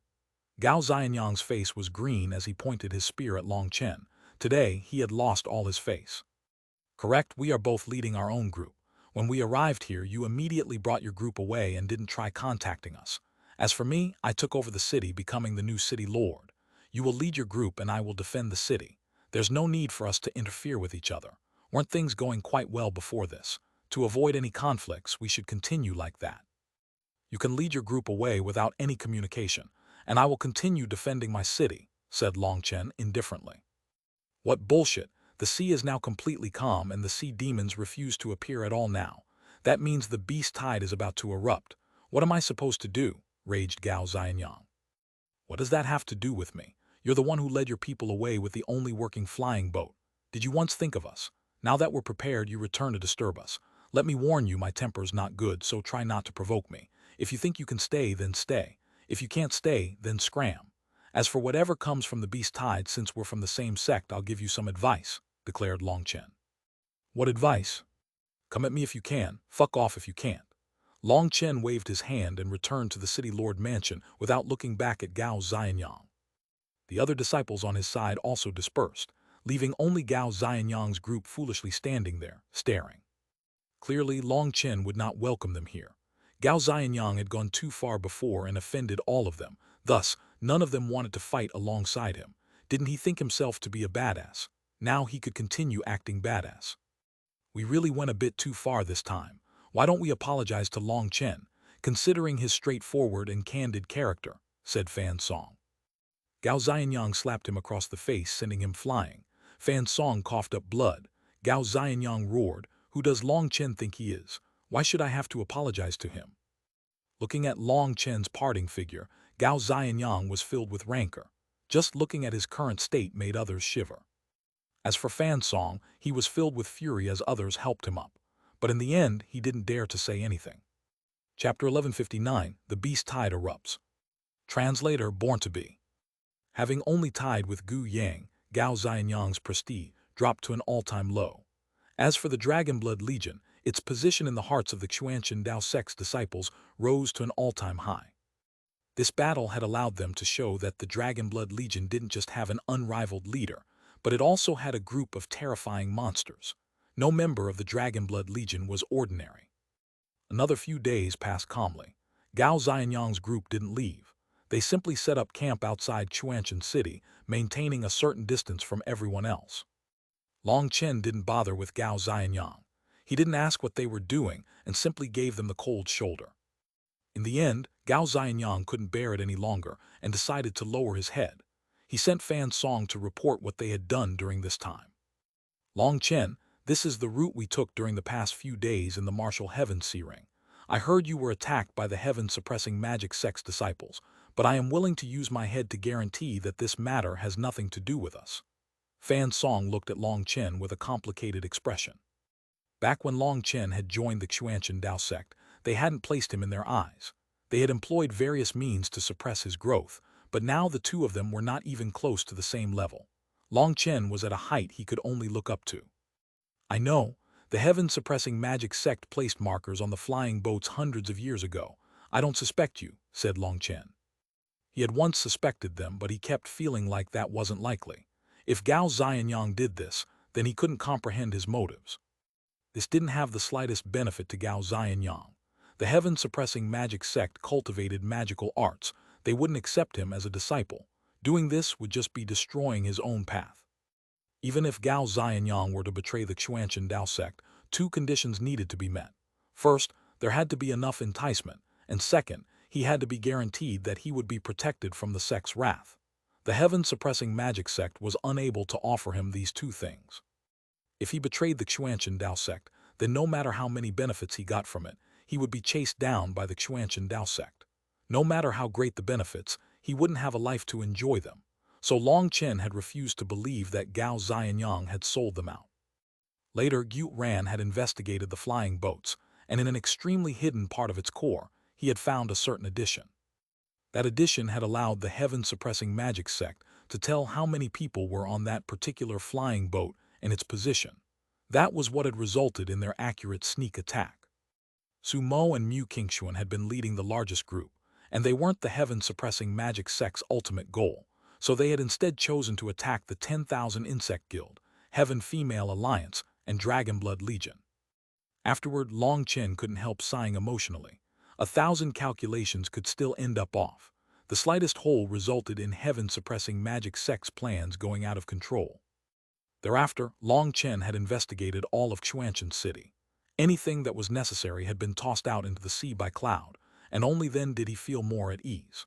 Gao Xianyang's face was green as he pointed his spear at Long Chen. Today, he had lost all his face. Correct, we are both leading our own group. When we arrived here, you immediately brought your group away and didn't try contacting us. As for me, I took over the city, becoming the new city lord. You will lead your group and I will defend the city. There's no need for us to interfere with each other. Weren't things going quite well before this? To avoid any conflicts, we should continue like that. You can lead your group away without any communication, and I will continue defending my city, said Long Chen indifferently. What bullshit! The sea is now completely calm and the sea demons refuse to appear at all now. That means the beast tide is about to erupt. What am I supposed to do? Raged Gao Xianyang. What does that have to do with me? You're the one who led your people away with the only working flying boat. Did you once think of us? Now that we're prepared, you return to disturb us. Let me warn you, my temper's not good, so try not to provoke me. If you think you can stay, then stay. If you can't stay, then scram. As for whatever comes from the beast tide, since we're from the same sect, I'll give you some advice, declared Long Chen. What advice? Come at me if you can, fuck off if you can't. Long Chen waved his hand and returned to the city lord mansion without looking back at Gao Xianyang. The other disciples on his side also dispersed, leaving only Gao Xianyang's group foolishly standing there, staring. Clearly, Long Chen would not welcome them here. Gao Xianyang had gone too far before and offended all of them. Thus, none of them wanted to fight alongside him. Didn't he think himself to be a badass? Now he could continue acting badass. We really went a bit too far this time. Why don't we apologize to Long Chen, considering his straightforward and candid character, said Fan Song. Gao Xianyang slapped him across the face, sending him flying. Fan Song coughed up blood. Gao Xianyang roared, "Who does Long Chen think he is? Why should I have to apologize to him?" Looking at Long Chen's parting figure, Gao Xianyang was filled with rancor. Just looking at his current state made others shiver. As for Fan Song, he was filled with fury as others helped him up. But in the end, he didn't dare to say anything. Chapter 1159, The Beast Tide Erupts. Translator Born to Be. Having only tied with Gu Yang, Gao Xianyang's prestige dropped to an all-time low. As for the Dragonblood Legion, its position in the hearts of the Xuanhuan Dao sect's disciples rose to an all-time high. This battle had allowed them to show that the Dragonblood Legion didn't just have an unrivaled leader, but it also had a group of terrifying monsters. No member of the Dragonblood Legion was ordinary. Another few days passed calmly. Gao Xianyang's group didn't leave. They simply set up camp outside Xuanhuan City, maintaining a certain distance from everyone else. Long Chen didn't bother with Gao Xianyang. He didn't ask what they were doing and simply gave them the cold shoulder. In the end, Gao Xianyang couldn't bear it any longer and decided to lower his head. He sent Fan Song to report what they had done during this time. Long Chen, this is the route we took during the past few days in the martial heaven sea ring. I heard you were attacked by the heaven-suppressing magic sect's disciples, but I am willing to use my head to guarantee that this matter has nothing to do with us. Fan Song looked at Long Chen with a complicated expression. Back when Long Chen had joined the Xuanhuan Dao sect, they hadn't placed him in their eyes. They had employed various means to suppress his growth, but now the two of them were not even close to the same level. Long Chen was at a height he could only look up to. I know, the heaven-suppressing magic sect placed markers on the flying boats hundreds of years ago. "I don't suspect you," said Long Chen. He had once suspected them, but he kept feeling like that wasn't likely. If Gao Xianyang did this, then he couldn't comprehend his motives. This didn't have the slightest benefit to Gao Xianyang. The heaven-suppressing magic sect cultivated magical arts. They wouldn't accept him as a disciple. Doing this would just be destroying his own path. Even if Gao Xianyang were to betray the Xuanhuan Dao sect, two conditions needed to be met. First, there had to be enough enticement, and second, he had to be guaranteed that he would be protected from the sect's wrath. The heaven-suppressing magic sect was unable to offer him these two things. If he betrayed the Xuanhuan Dao sect, then no matter how many benefits he got from it, he would be chased down by the Xuanhuan Dao sect. No matter how great the benefits, he wouldn't have a life to enjoy them. So Long Chen had refused to believe that Gao Xianyang had sold them out. Later, Xuanhuan had investigated the flying boats, and in an extremely hidden part of its core, he had found a certain addition. That addition had allowed the heaven-suppressing magic sect to tell how many people were on that particular flying boat and its position. That was what had resulted in their accurate sneak attack. Su Mo and Mu Qingxuan had been leading the largest group, and they weren't the heaven-suppressing magic sect's ultimate goal, so they had instead chosen to attack the 10,000 Insect Guild, Heaven Female Alliance, and Dragonblood Legion. Afterward, Long Chen couldn't help sighing emotionally. 1,000 calculations could still end up off. The slightest hole resulted in heaven-suppressing magic sect's plans going out of control. Thereafter, Long Chen had investigated all of Xuanhuan City. Anything that was necessary had been tossed out into the sea by Cloud, and only then did he feel more at ease.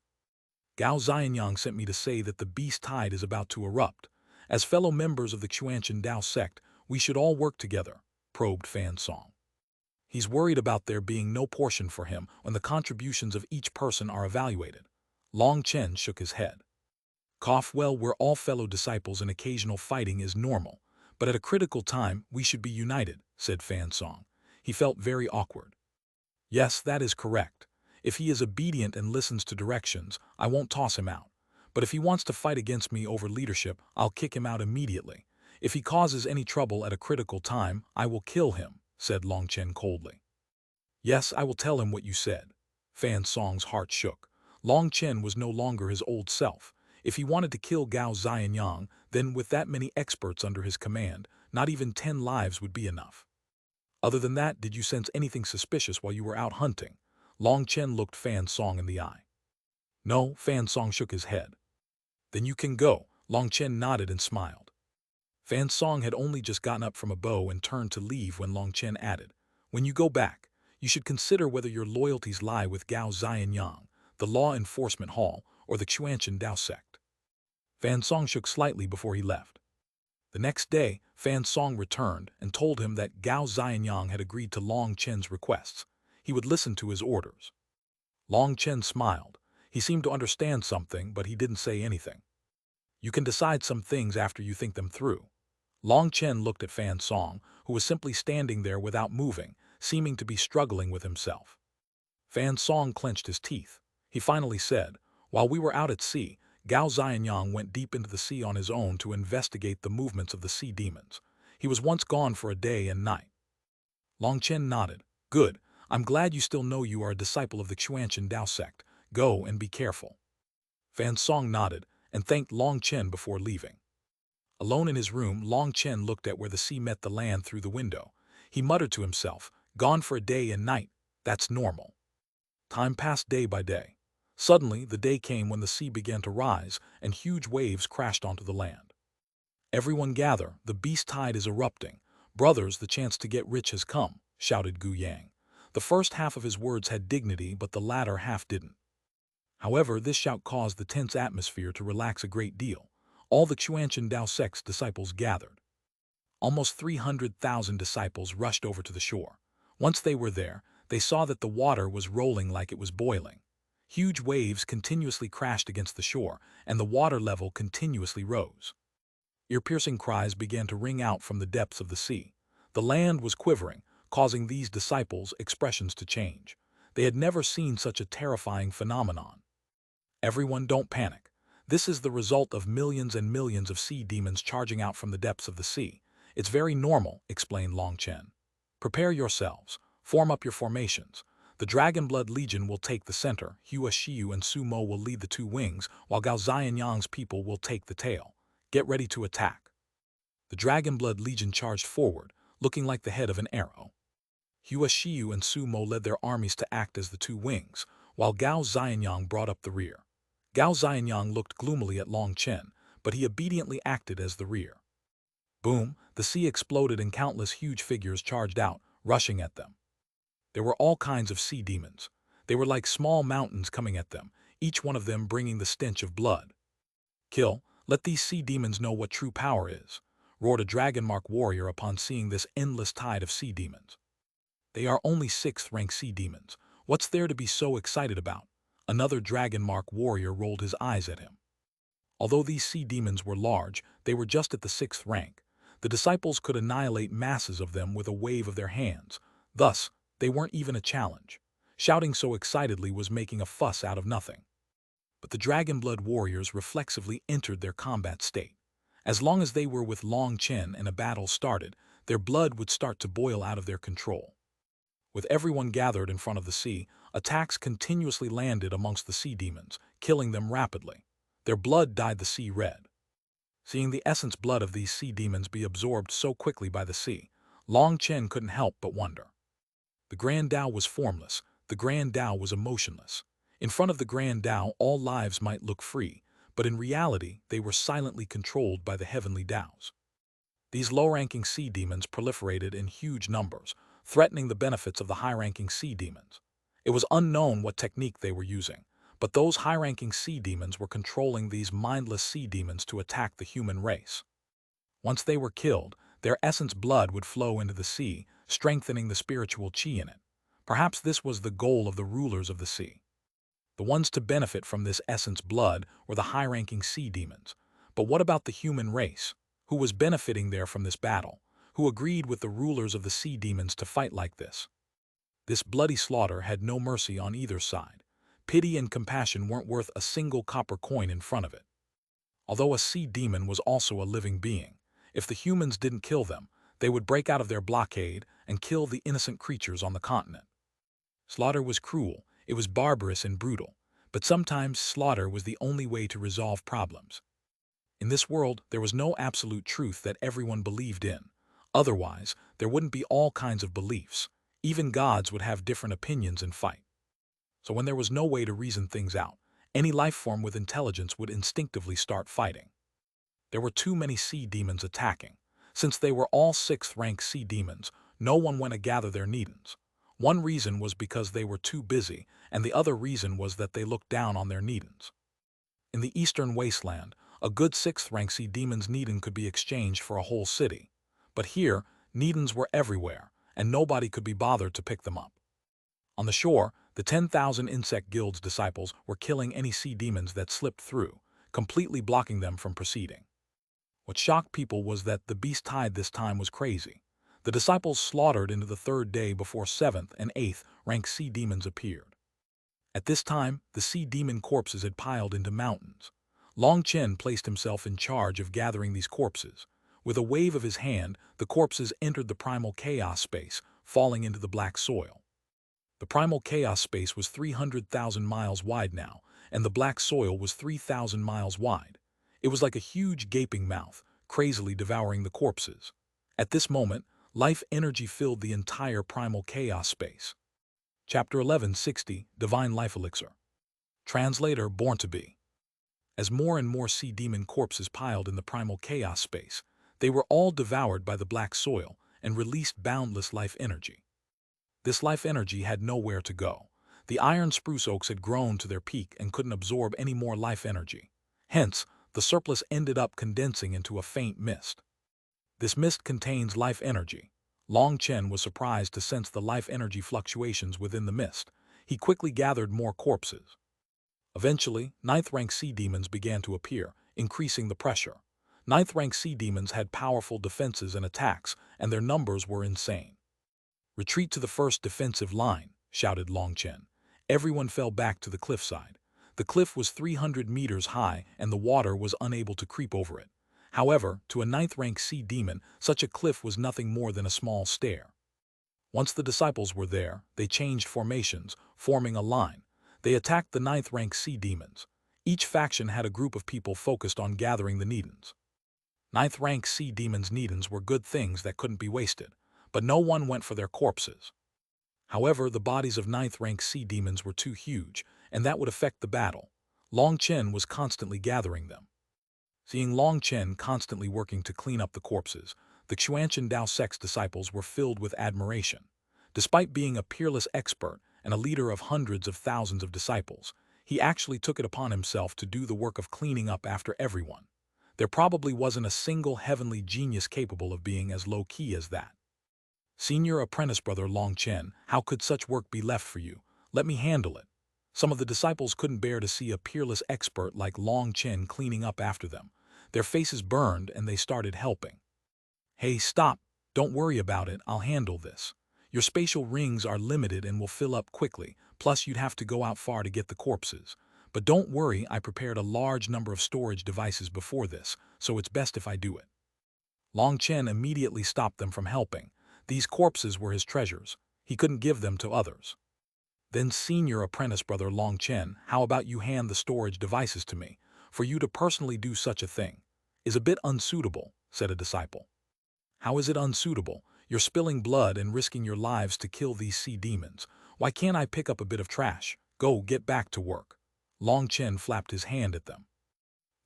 Gao Xianyang sent me to say that the beast tide is about to erupt. As fellow members of the Xuanhuan Dao sect, we should all work together, probed Fan Song. He's worried about there being no portion for him when the contributions of each person are evaluated. Long Chen shook his head. Well, we're all fellow disciples and occasional fighting is normal, but at a critical time we should be united, said Fan Song. He felt very awkward. Yes, that is correct. If he is obedient and listens to directions, I won't toss him out. But if he wants to fight against me over leadership, I'll kick him out immediately. If he causes any trouble at a critical time, I will kill him, said Long Chen coldly. Yes, I will tell him what you said. Fan Song's heart shook. Long Chen was no longer his old self. If he wanted to kill Gao Xianyang, then with that many experts under his command, not even 10 lives would be enough. Other than that, did you sense anything suspicious while you were out hunting? Long Chen looked Fan Song in the eye. No, Fan Song shook his head. Then you can go. Long Chen nodded and smiled. Fan Song had only just gotten up from a bow and turned to leave when Long Chen added, when you go back, you should consider whether your loyalties lie with Gao Xianyang, the Law Enforcement Hall, or the Xuanhuan Dao sect. Fan Song shook slightly before he left. The next day, Fan Song returned and told him that Gao Xianyang had agreed to Long Chen's requests. He would listen to his orders. Long Chen smiled. He seemed to understand something, but he didn't say anything. You can decide some things after you think them through. Long Chen looked at Fan Song, who was simply standing there without moving, seeming to be struggling with himself. Fan Song clenched his teeth. He finally said, while we were out at sea, Gao Xianyang went deep into the sea on his own to investigate the movements of the sea demons. He was once gone for a day and night. Long Chen nodded. Good. I'm glad you still know you are a disciple of the Xuanhuan Dao sect. Go and be careful. Fan Song nodded and thanked Long Chen before leaving. Alone in his room, Long Chen looked at where the sea met the land through the window. He muttered to himself, gone for a day and night. That's normal. Time passed day by day. Suddenly, the day came when the sea began to rise and huge waves crashed onto the land. Everyone gather, the beast tide is erupting. Brothers, the chance to get rich has come, shouted Gu Yang. The first half of his words had dignity, but the latter half didn't. However, this shout caused the tense atmosphere to relax a great deal. All the Xuanhuan Dao sect's disciples gathered. Almost 300,000 disciples rushed over to the shore. Once they were there, they saw that the water was rolling like it was boiling. Huge waves continuously crashed against the shore, and the water level continuously rose. Ear-piercing cries began to ring out from the depths of the sea. The land was quivering, causing these disciples' expressions to change. They had never seen such a terrifying phenomenon. Everyone, don't panic. This is the result of millions and millions of sea demons charging out from the depths of the sea. It's very normal, explained Long Chen. Prepare yourselves. Form up your formations. The Dragon Blood Legion will take the center, Hua Xiu and Su Mo will lead the two wings, while Gao Xianyang's people will take the tail. Get ready to attack. The Dragon Blood Legion charged forward, looking like the head of an arrow. Hua Xiu and Su Mo led their armies to act as the two wings, while Gao Xianyang brought up the rear. Gao Xianyang looked gloomily at Long Chen, but he obediently acted as the rear. Boom, the sea exploded and countless huge figures charged out, rushing at them. There were all kinds of sea demons. They were like small mountains coming at them, each one of them bringing the stench of blood. Kill, let these sea demons know what true power is, roared a dragon-mark warrior upon seeing this endless tide of sea demons. They are only 6th-rank sea demons. What's there to be so excited about? Another dragon-mark warrior rolled his eyes at him. Although these sea demons were large, they were just at the 6th rank. The disciples could annihilate masses of them with a wave of their hands. Thus, they weren't even a challenge. Shouting so excitedly was making a fuss out of nothing. But the Dragon Blood warriors reflexively entered their combat state. As long as they were with Long Chen and a battle started, their blood would start to boil out of their control. With everyone gathered in front of the sea, attacks continuously landed amongst the sea demons, killing them rapidly. Their blood dyed the sea red. Seeing the essence blood of these sea demons be absorbed so quickly by the sea, Long Chen couldn't help but wonder. The Grand Tao was formless, the Grand Tao was emotionless. In front of the Grand Tao, all lives might look free, but in reality, they were silently controlled by the heavenly Taos. These low-ranking sea demons proliferated in huge numbers, threatening the benefits of the high-ranking sea demons. It was unknown what technique they were using, but those high-ranking sea demons were controlling these mindless sea demons to attack the human race. Once they were killed, their essence blood would flow into the sea, strengthening the spiritual qi in it. Perhaps this was the goal of the rulers of the sea. The ones to benefit from this essence blood were the high-ranking sea demons. But what about the human race? Who was benefiting there from this battle? Who agreed with the rulers of the sea demons to fight like this? This bloody slaughter had no mercy on either side. Pity and compassion weren't worth a single copper coin in front of it. Although a sea demon was also a living being, if the humans didn't kill them, they would break out of their blockade and kill the innocent creatures on the continent. Slaughter was cruel, it was barbarous and brutal, but sometimes slaughter was the only way to resolve problems. In this world, there was no absolute truth that everyone believed in. Otherwise, there wouldn't be all kinds of beliefs. Even gods would have different opinions and fight. So when there was no way to reason things out, any life form with intelligence would instinctively start fighting. There were too many sea demons attacking. Since they were all 6th-rank sea demons, no one went to gather their needens. One reason was because they were too busy, and the other reason was that they looked down on their needens. In the eastern wasteland, a good 6th-rank sea demon's needin could be exchanged for a whole city. But here, needens were everywhere, and nobody could be bothered to pick them up. On the shore, the 10,000 Insect Guild's disciples were killing any sea demons that slipped through, completely blocking them from proceeding. What shocked people was that the beast tide this time was crazy. The disciples slaughtered into the 3rd day before 7th and 8th-rank sea demons appeared. At this time, the sea demon corpses had piled into mountains. Long Chen placed himself in charge of gathering these corpses. With a wave of his hand, the corpses entered the primal chaos space, falling into the black soil. The primal chaos space was 300,000 miles wide now, and the black soil was 3,000 miles wide. It was like a huge gaping mouth, crazily devouring the corpses. At this moment, life energy filled the entire primal chaos space. Chapter 1160, Divine Life Elixir. Translator Born to Be. As more and more sea demon corpses piled in the primal chaos space, they were all devoured by the black soil and released boundless life energy. This life energy had nowhere to go. The iron spruce oaks had grown to their peak and couldn't absorb any more life energy. Hence, the surplus ended up condensing into a faint mist. This mist contains life energy. Long Chen was surprised to sense the life energy fluctuations within the mist. He quickly gathered more corpses. Eventually, 9th-rank sea demons began to appear, increasing the pressure. 9th-rank sea demons had powerful defenses and attacks, and their numbers were insane. "Retreat to the first defensive line," shouted Long Chen. Everyone fell back to the cliffside. The cliff was 300 meters high, and the water was unable to creep over it. However, to a 9th-rank sea demon, such a cliff was nothing more than a small stair. Once the disciples were there, they changed formations, forming a line. They attacked the ninth-rank sea demons. Each faction had a group of people focused on gathering the Needens. Ninth-rank sea demons' Needens were good things that couldn't be wasted, but no one went for their corpses. However, the bodies of ninth-rank sea demons were too huge, and that would affect the battle. Long Chen was constantly gathering them. Seeing Long Chen constantly working to clean up the corpses, the Xuanhuan Dao sect's disciples were filled with admiration. Despite being a peerless expert and a leader of hundreds of thousands of disciples, he actually took it upon himself to do the work of cleaning up after everyone. There probably wasn't a single heavenly genius capable of being as low-key as that. Senior apprentice brother Long Chen, how could such work be left for you? Let me handle it. Some of the disciples couldn't bear to see a peerless expert like Long Chen cleaning up after them. Their faces burned and they started helping. Hey, stop. Don't worry about it, I'll handle this. Your spatial rings are limited and will fill up quickly, plus you'd have to go out far to get the corpses. But don't worry, I prepared a large number of storage devices before this, so it's best if I do it. Long Chen immediately stopped them from helping. These corpses were his treasures. He couldn't give them to others. Then senior apprentice brother Long Chen, how about you hand the storage devices to me? For you to personally do such a thing is a bit unsuitable, said a disciple. How is it unsuitable? You're spilling blood and risking your lives to kill these sea demons. Why can't I pick up a bit of trash? Go, get back to work. Long Chen flapped his hand at them.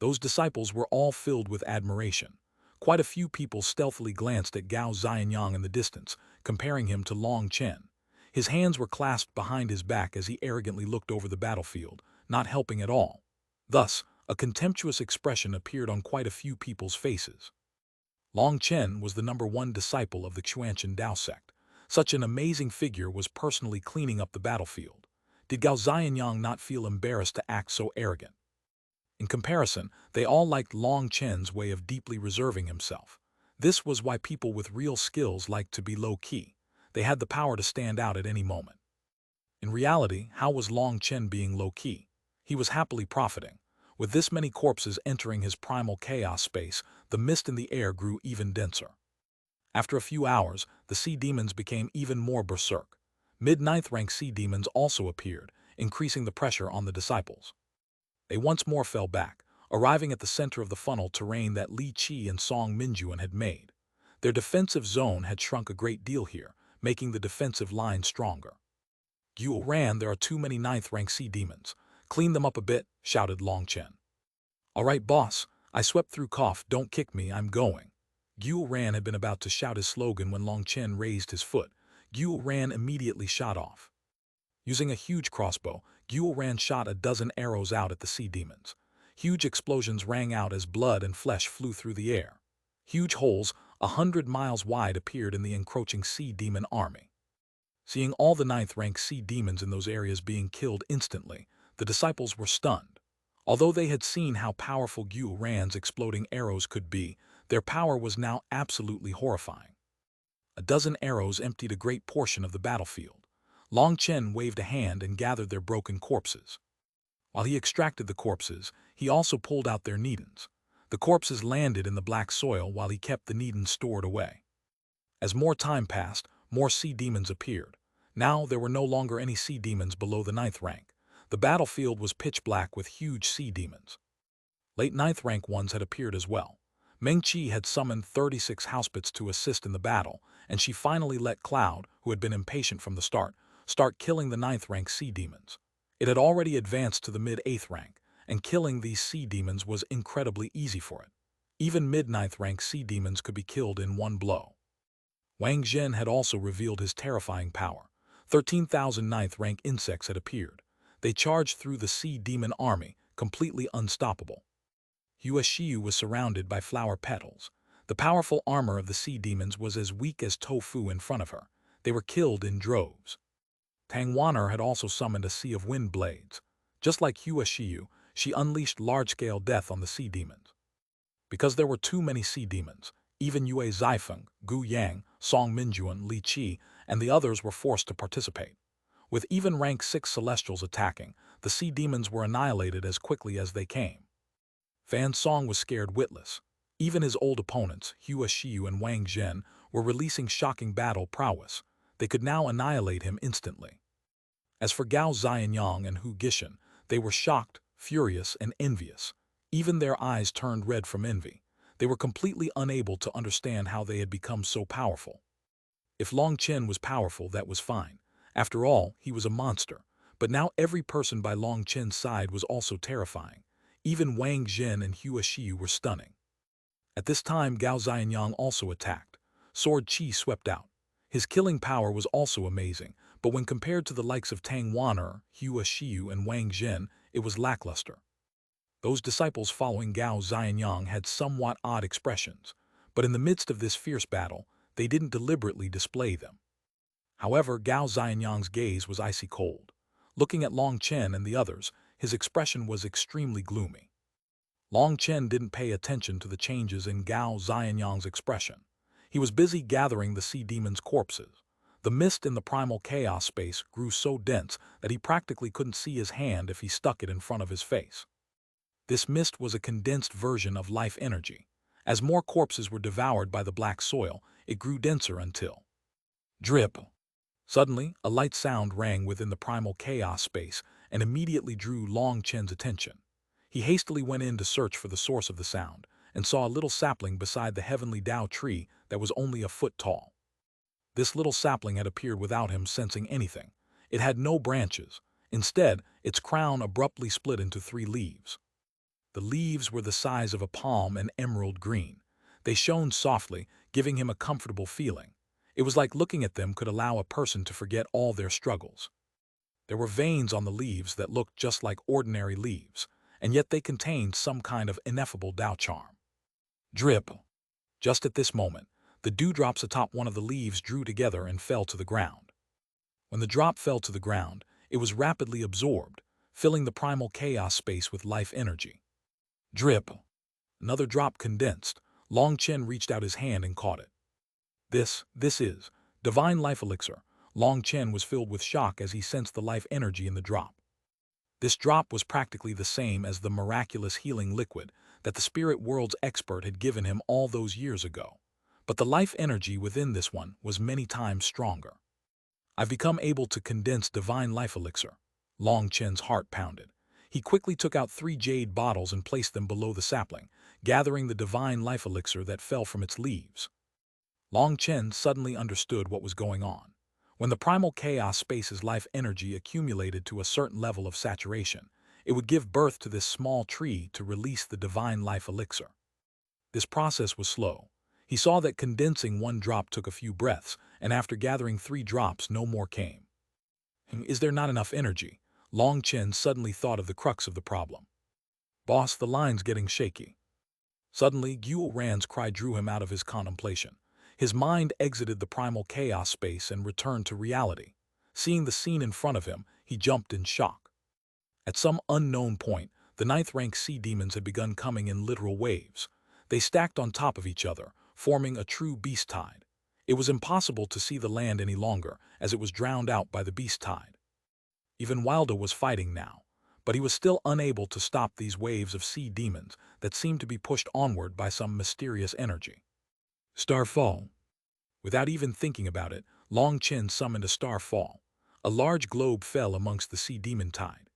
Those disciples were all filled with admiration. Quite a few people stealthily glanced at Gao Xianyang in the distance, comparing him to Long Chen. His hands were clasped behind his back as he arrogantly looked over the battlefield, not helping at all. Thus, a contemptuous expression appeared on quite a few people's faces. Long Chen was the #1 disciple of the Xuanhuan Dao sect. Such an amazing figure was personally cleaning up the battlefield. Did Gao Xianyang not feel embarrassed to act so arrogant? In comparison, they all liked Long Chen's way of deeply reserving himself. This was why people with real skills liked to be low-key. They had the power to stand out at any moment. In reality, how was Long Chen being low-key? He was happily profiting. With this many corpses entering his primal chaos space, the mist in the air grew even denser. After a few hours, the sea demons became even more berserk. Mid-9th rank sea demons also appeared, increasing the pressure on the disciples. They once more fell back, arriving at the center of the funnel terrain that Li Qi and Song Minjuan had made. Their defensive zone had shrunk a great deal here, making the defensive line stronger. Guo Ran, there are too many 9th rank sea demons. Clean them up a bit, shouted Long Chen. All right, boss, I swept through cough, don't kick me, I'm going. Guo Ran had been about to shout his slogan when Long Chen raised his foot. Guo Ran immediately shot off. Using a huge crossbow, Guo Ran shot a dozen arrows out at the sea demons. Huge explosions rang out as blood and flesh flew through the air. Huge holes, 100 miles wide, appeared in the encroaching sea demon army. Seeing all the 9th rank sea demons in those areas being killed instantly, the disciples were stunned. Although they had seen how powerful Guo Ran's exploding arrows could be, their power was now absolutely horrifying. A dozen arrows emptied a great portion of the battlefield. Long Chen waved a hand and gathered their broken corpses. While he extracted the corpses, he also pulled out their Needens. The corpses landed in the black soil while he kept the Needens stored away. As more time passed, more sea demons appeared. Now there were no longer any sea demons below the 9th rank. The battlefield was pitch black with huge sea demons. Late 9th rank ones had appeared as well. Meng Qi had summoned 36 housebots to assist in the battle, and she finally let Cloud, who had been impatient from the start killing the 9th rank sea demons. It had already advanced to the mid-8th rank, and killing these sea demons was incredibly easy for it. Even mid-9th rank sea demons could be killed in one blow. Wang Zhen had also revealed his terrifying power. 13,000 9th rank insects had appeared. They charged through the sea demon army, completely unstoppable. Hua Xiu was surrounded by flower petals. The powerful armor of the sea demons was as weak as tofu in front of her. They were killed in droves. Tang Wan'er had also summoned a sea of wind blades. Just like Hua Xiu, she unleashed large-scale death on the sea demons. Because there were too many sea demons, even Yue Zaifeng, Gu Yang, Song Minjuan, Li Qi, and the others were forced to participate. With even rank 6 celestials attacking, the sea demons were annihilated as quickly as they came. Fan Song was scared witless. Even his old opponents, Hua Xiu and Wang Zhen, were releasing shocking battle prowess. They could now annihilate him instantly. As for Gao Xianyang and Hu Gishan, they were shocked, furious, and envious. Even their eyes turned red from envy. They were completely unable to understand how they had become so powerful. If Long Chen was powerful, that was fine. After all, he was a monster. But now every person by Long Chen's side was also terrifying. Even Wang Zhen and Hua Xiu were stunning. At this time, Gao Xianyang also attacked. Sword Qi swept out. His killing power was also amazing, but when compared to the likes of Tang Wan'er, Hua Xiu, and Wang Zhen, it was lackluster. Those disciples following Gao Xianyang had somewhat odd expressions, but in the midst of this fierce battle, they didn't deliberately display them. However, Gao Xianyang's gaze was icy cold. Looking at Long Chen and the others, his expression was extremely gloomy. Long Chen didn't pay attention to the changes in Gao Xianyang's expression. He was busy gathering the sea demon's corpses. The mist in the primal chaos space grew so dense that he practically couldn't see his hand if he stuck it in front of his face. This mist was a condensed version of life energy. As more corpses were devoured by the black soil, it grew denser until drip. Suddenly, a light sound rang within the primal chaos space and immediately drew Long Chen's attention. He hastily went in to search for the source of the sound and saw a little sapling beside the heavenly Dao tree that was only a foot tall. This little sapling had appeared without him sensing anything. It had no branches. Instead, its crown abruptly split into 3 leaves. The leaves were the size of a palm and emerald green. They shone softly, giving him a comfortable feeling. It was like looking at them could allow a person to forget all their struggles. There were veins on the leaves that looked just like ordinary leaves, and yet they contained some kind of ineffable Dao charm. Drip. Just at this moment, the dewdrops atop one of the leaves drew together and fell to the ground. When the drop fell to the ground, it was rapidly absorbed, filling the primal chaos space with life energy. Drip. Another drop condensed. Long Chen reached out his hand and caught it. This is divine life elixir. Long Chen was filled with shock as he sensed the life energy in the drop. This drop was practically the same as the miraculous healing liquid that the spirit world's expert had given him all those years ago. But the life energy within this one was many times stronger. I've become able to condense divine life elixir. Long Chen's heart pounded. He quickly took out 3 jade bottles and placed them below the sapling, gathering the divine life elixir that fell from its leaves. Long Chen suddenly understood what was going on. When the primal chaos space's life energy accumulated to a certain level of saturation, it would give birth to this small tree to release the divine life elixir. This process was slow. He saw that condensing 1 drop took a few breaths, and after gathering 3 drops, no more came. Is there not enough energy? Long Chen suddenly thought of the crux of the problem. Boss, the line's getting shaky. Suddenly, Guo Ran's cry drew him out of his contemplation. His mind exited the primal chaos space and returned to reality. Seeing the scene in front of him, he jumped in shock. At some unknown point, the 9th-rank sea demons had begun coming in literal waves. They stacked on top of each other, forming a true beast tide. It was impossible to see the land any longer, as it was drowned out by the beast tide. Even Wilder was fighting now, but he was still unable to stop these waves of sea demons that seemed to be pushed onward by some mysterious energy. Starfall. Without even thinking about it, Long Chen summoned a starfall. A large globe fell amongst the sea demon tide.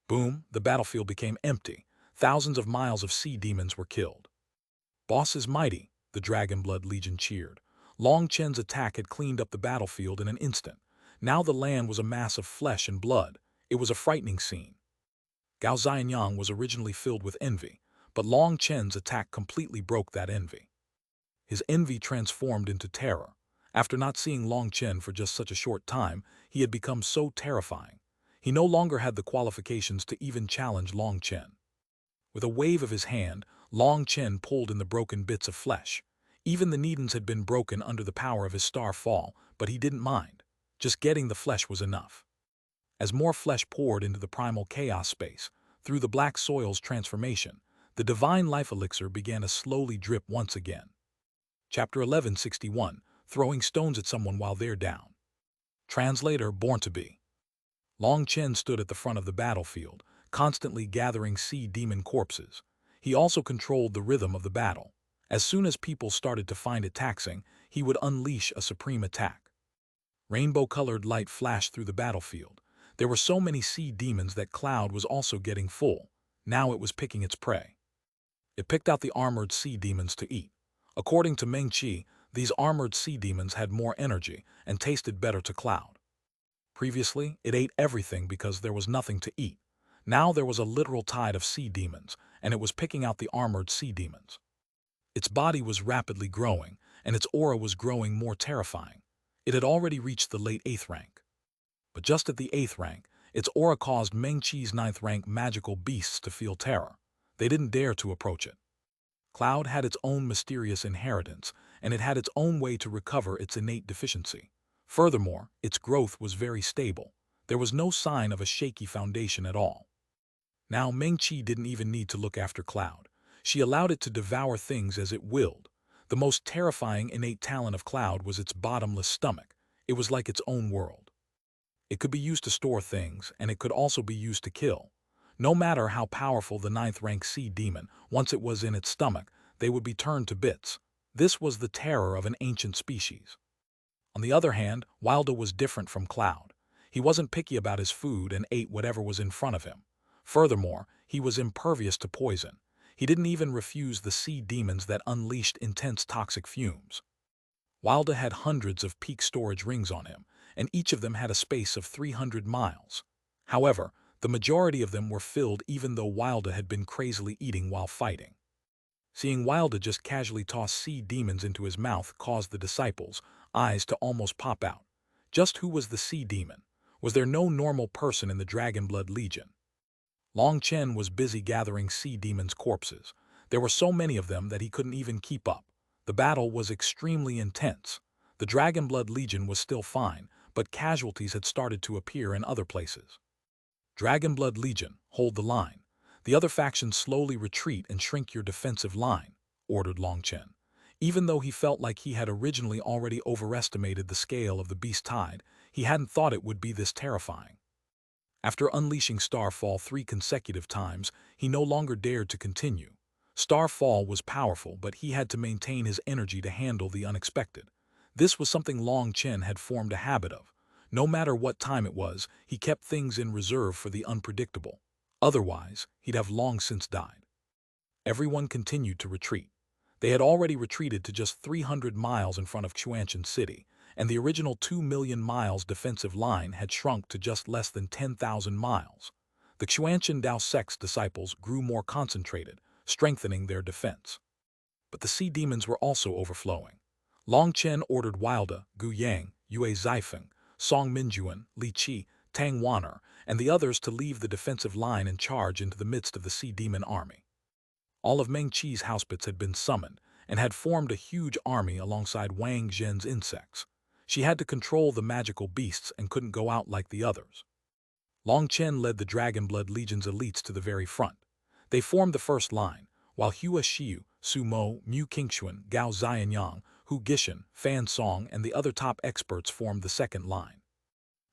Boom, the battlefield became empty. Thousands of miles of sea demons were killed. Boss is mighty, the Dragonblood Legion cheered. Long Chen's attack had cleaned up the battlefield in an instant. Now the land was a mass of flesh and blood. It was a frightening scene. Gao Xianyang was originally filled with envy, but Long Chen's attack completely broke that envy. His envy transformed into terror. After not seeing Long Chen for just such a short time, he had become so terrifying. He no longer had the qualifications to even challenge Long Chen. With a wave of his hand, Long Chen pulled in the broken bits of flesh. Even the needles had been broken under the power of his star fall, but he didn't mind. Just getting the flesh was enough. As more flesh poured into the primal chaos space, through the black soil's transformation, the divine life elixir began to slowly drip once again. Chapter 1161, Throwing Stones at Someone While They're Down. Translator Born to Be. Long Chen stood at the front of the battlefield, constantly gathering sea demon corpses. He also controlled the rhythm of the battle. As soon as people started to find it taxing, he would unleash a supreme attack. Rainbow-colored light flashed through the battlefield. There were so many sea demons that Cloud was also getting full. Now it was picking its prey. It picked out the armored sea demons to eat. According to Meng Qi, these armored sea demons had more energy and tasted better to Cloud. Previously, it ate everything because there was nothing to eat. Now there was a literal tide of sea demons, and it was picking out the armored sea demons. Its body was rapidly growing, and its aura was growing more terrifying. It had already reached the late 8th rank. But just at the 8th rank, its aura caused Meng Qi's 9th rank magical beasts to feel terror. They didn't dare to approach it. Cloud had its own mysterious inheritance, and it had its own way to recover its innate deficiency. Furthermore, its growth was very stable. There was no sign of a shaky foundation at all. Now Meng Qi didn't even need to look after Cloud. She allowed it to devour things as it willed. The most terrifying innate talent of Cloud was its bottomless stomach. It was like its own world. It could be used to store things, and it could also be used to kill. No matter how powerful the 9th rank sea demon, once it was in its stomach, they would be turned to bits. This was the terror of an ancient species. On the other hand, Wilder was different from Cloud. He wasn't picky about his food and ate whatever was in front of him. Furthermore, he was impervious to poison. He didn't even refuse the sea demons that unleashed intense toxic fumes. Wilder had hundreds of peak storage rings on him, and each of them had a space of 300 miles. However, the majority of them were filled even though Wilder had been crazily eating while fighting. Seeing Wilder just casually toss sea demons into his mouth caused the disciples' eyes to almost pop out. Just who was the sea demon? Was there no normal person in the Dragonblood Legion? Long Chen was busy gathering sea demons' corpses. There were so many of them that he couldn't even keep up. The battle was extremely intense. The Dragonblood Legion was still fine, but casualties had started to appear in other places. Dragonblood Legion, hold the line. The other factions slowly retreat and shrink your defensive line, ordered Long Chen. Even though he felt like he had originally already overestimated the scale of the beast tide, he hadn't thought it would be this terrifying. After unleashing Starfall 3 consecutive times, he no longer dared to continue. Starfall was powerful, but he had to maintain his energy to handle the unexpected. This was something Long Chen had formed a habit of. No matter what time it was, he kept things in reserve for the unpredictable. Otherwise, he'd have long since died. Everyone continued to retreat. They had already retreated to just 300 miles in front of Xuanhuan City, and the original 2 million miles defensive line had shrunk to just less than 10,000 miles. The Xuanhuan Dao sect's disciples grew more concentrated, strengthening their defense. But the sea demons were also overflowing. Long Chen ordered Wilder, Gu Yang, Yue Zifeng, Song Minjuan, Li Qi, Tang Wan'er, and the others to leave the defensive line and charge into the midst of the sea demon army. All of Meng Qi's houseboats had been summoned and had formed a huge army alongside Wang Zhen's insects. She had to control the magical beasts and couldn't go out like the others. Long Chen led the Dragonblood Legion's elites to the very front. They formed the first line, while Hua Xiu, Su Mo, Mu Qingxuan, Gao Xianyang, Hu Gishan, Fan Song, and the other top experts formed the second line.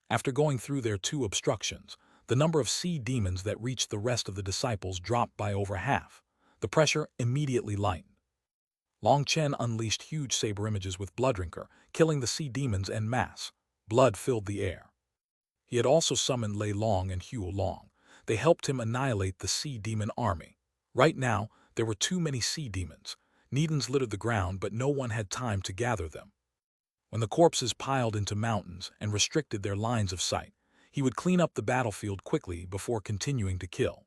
After going through their 2 obstructions, the number of sea demons that reached the rest of the disciples dropped by over half. The pressure immediately lightened. Long Chen unleashed huge saber images with Blooddrinker, killing the sea demons en masse. Blood filled the air. He had also summoned Lei Long and Huo Long. They helped him annihilate the sea demon army. Right now, there were too many sea demons. Needens littered the ground, but no one had time to gather them. When the corpses piled into mountains and restricted their lines of sight, he would clean up the battlefield quickly before continuing to kill.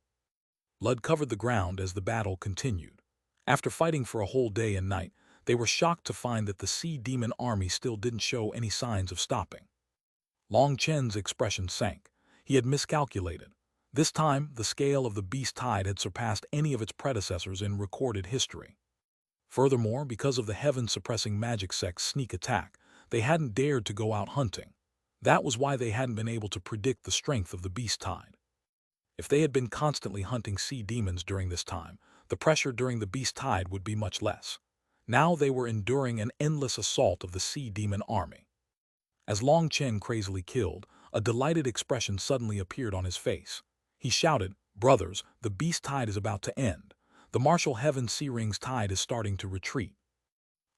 Blood covered the ground as the battle continued. After fighting for a whole day and night, they were shocked to find that the sea demon army still didn't show any signs of stopping. Long Chen's expression sank. He had miscalculated. This time, the scale of the beast tide had surpassed any of its predecessors in recorded history. Furthermore, because of the heaven-suppressing magic sect's sneak attack, they hadn't dared to go out hunting. That was why they hadn't been able to predict the strength of the beast tide. If they had been constantly hunting sea demons during this time, the pressure during the beast tide would be much less. Now they were enduring an endless assault of the sea demon army. As Long Chen crazily killed, a delighted expression suddenly appeared on his face. He shouted, "Brothers, the beast tide is about to end. The martial heaven sea ring's tide is starting to retreat."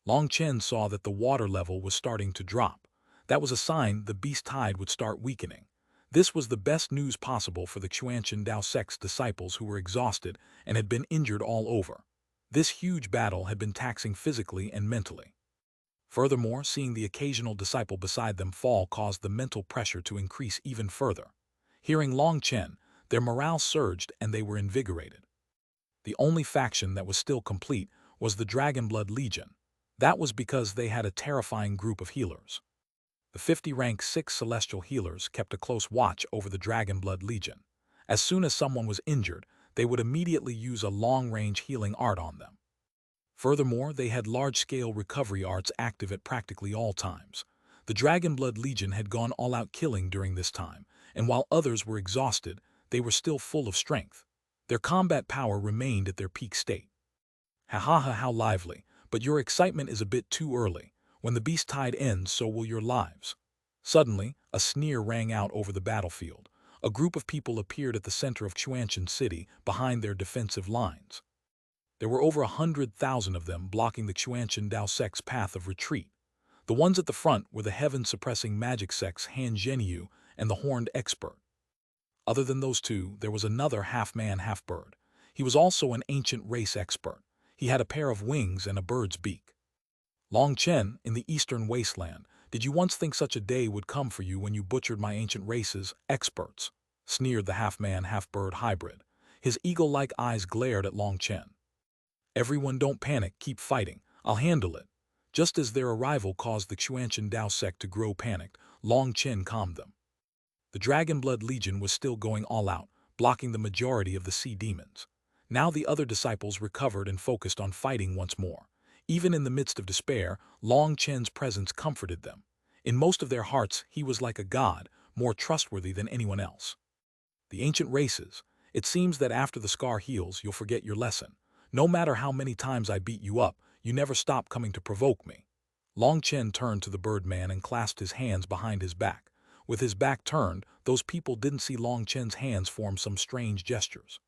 Long Chen saw that the water level was starting to drop. That was a sign the beast tide would start weakening. This was the best news possible for the Xuanhuan Dao sect's disciples who were exhausted and had been injured all over. This huge battle had been taxing physically and mentally. Furthermore, seeing the occasional disciple beside them fall caused the mental pressure to increase even further. Hearing Long Chen, their morale surged and they were invigorated. The only faction that was still complete was the Dragonblood Legion. That was because they had a terrifying group of healers. The 50-rank 6 celestial healers kept a close watch over the Dragonblood Legion. As soon as someone was injured, they would immediately use a long-range healing art on them. Furthermore, they had large-scale recovery arts active at practically all times. The Dragonblood Legion had gone all-out killing during this time, and while others were exhausted, they were still full of strength. Their combat power remained at their peak state. Ha ha ha, how lively, but your excitement is a bit too early. When the beast tide ends, so will your lives. Suddenly, a sneer rang out over the battlefield. A group of people appeared at the center of Xuanhuan City, behind their defensive lines. There were over 100,000 of them blocking the Xuanhuan Dao sect's path of retreat. The ones at the front were the heaven-suppressing magic sect's Han Zhenyu and the Horned Expert. Other than those two, there was another half-man, half-bird. He was also an ancient race expert. He had a pair of wings and a bird's beak. Long Chen, in the eastern wasteland, did you once think such a day would come for you when you butchered my ancient race's experts? Sneered the half-man, half-bird hybrid. His eagle-like eyes glared at Long Chen. Everyone don't panic, keep fighting. I'll handle it. Just as their arrival caused the Xuanhuan Dao sect to grow panicked, Long Chen calmed them. The Dragonblood Legion was still going all out, blocking the majority of the sea demons. Now the other disciples recovered and focused on fighting once more. Even in the midst of despair, Long Chen's presence comforted them. In most of their hearts, he was like a god, more trustworthy than anyone else. The ancient races. It seems that after the scar heals, you'll forget your lesson. No matter how many times I beat you up, you never stop coming to provoke me. Long Chen turned to the birdman and clasped his hands behind his back. With his back turned, those people didn't see Long Chen's hands form some strange gestures.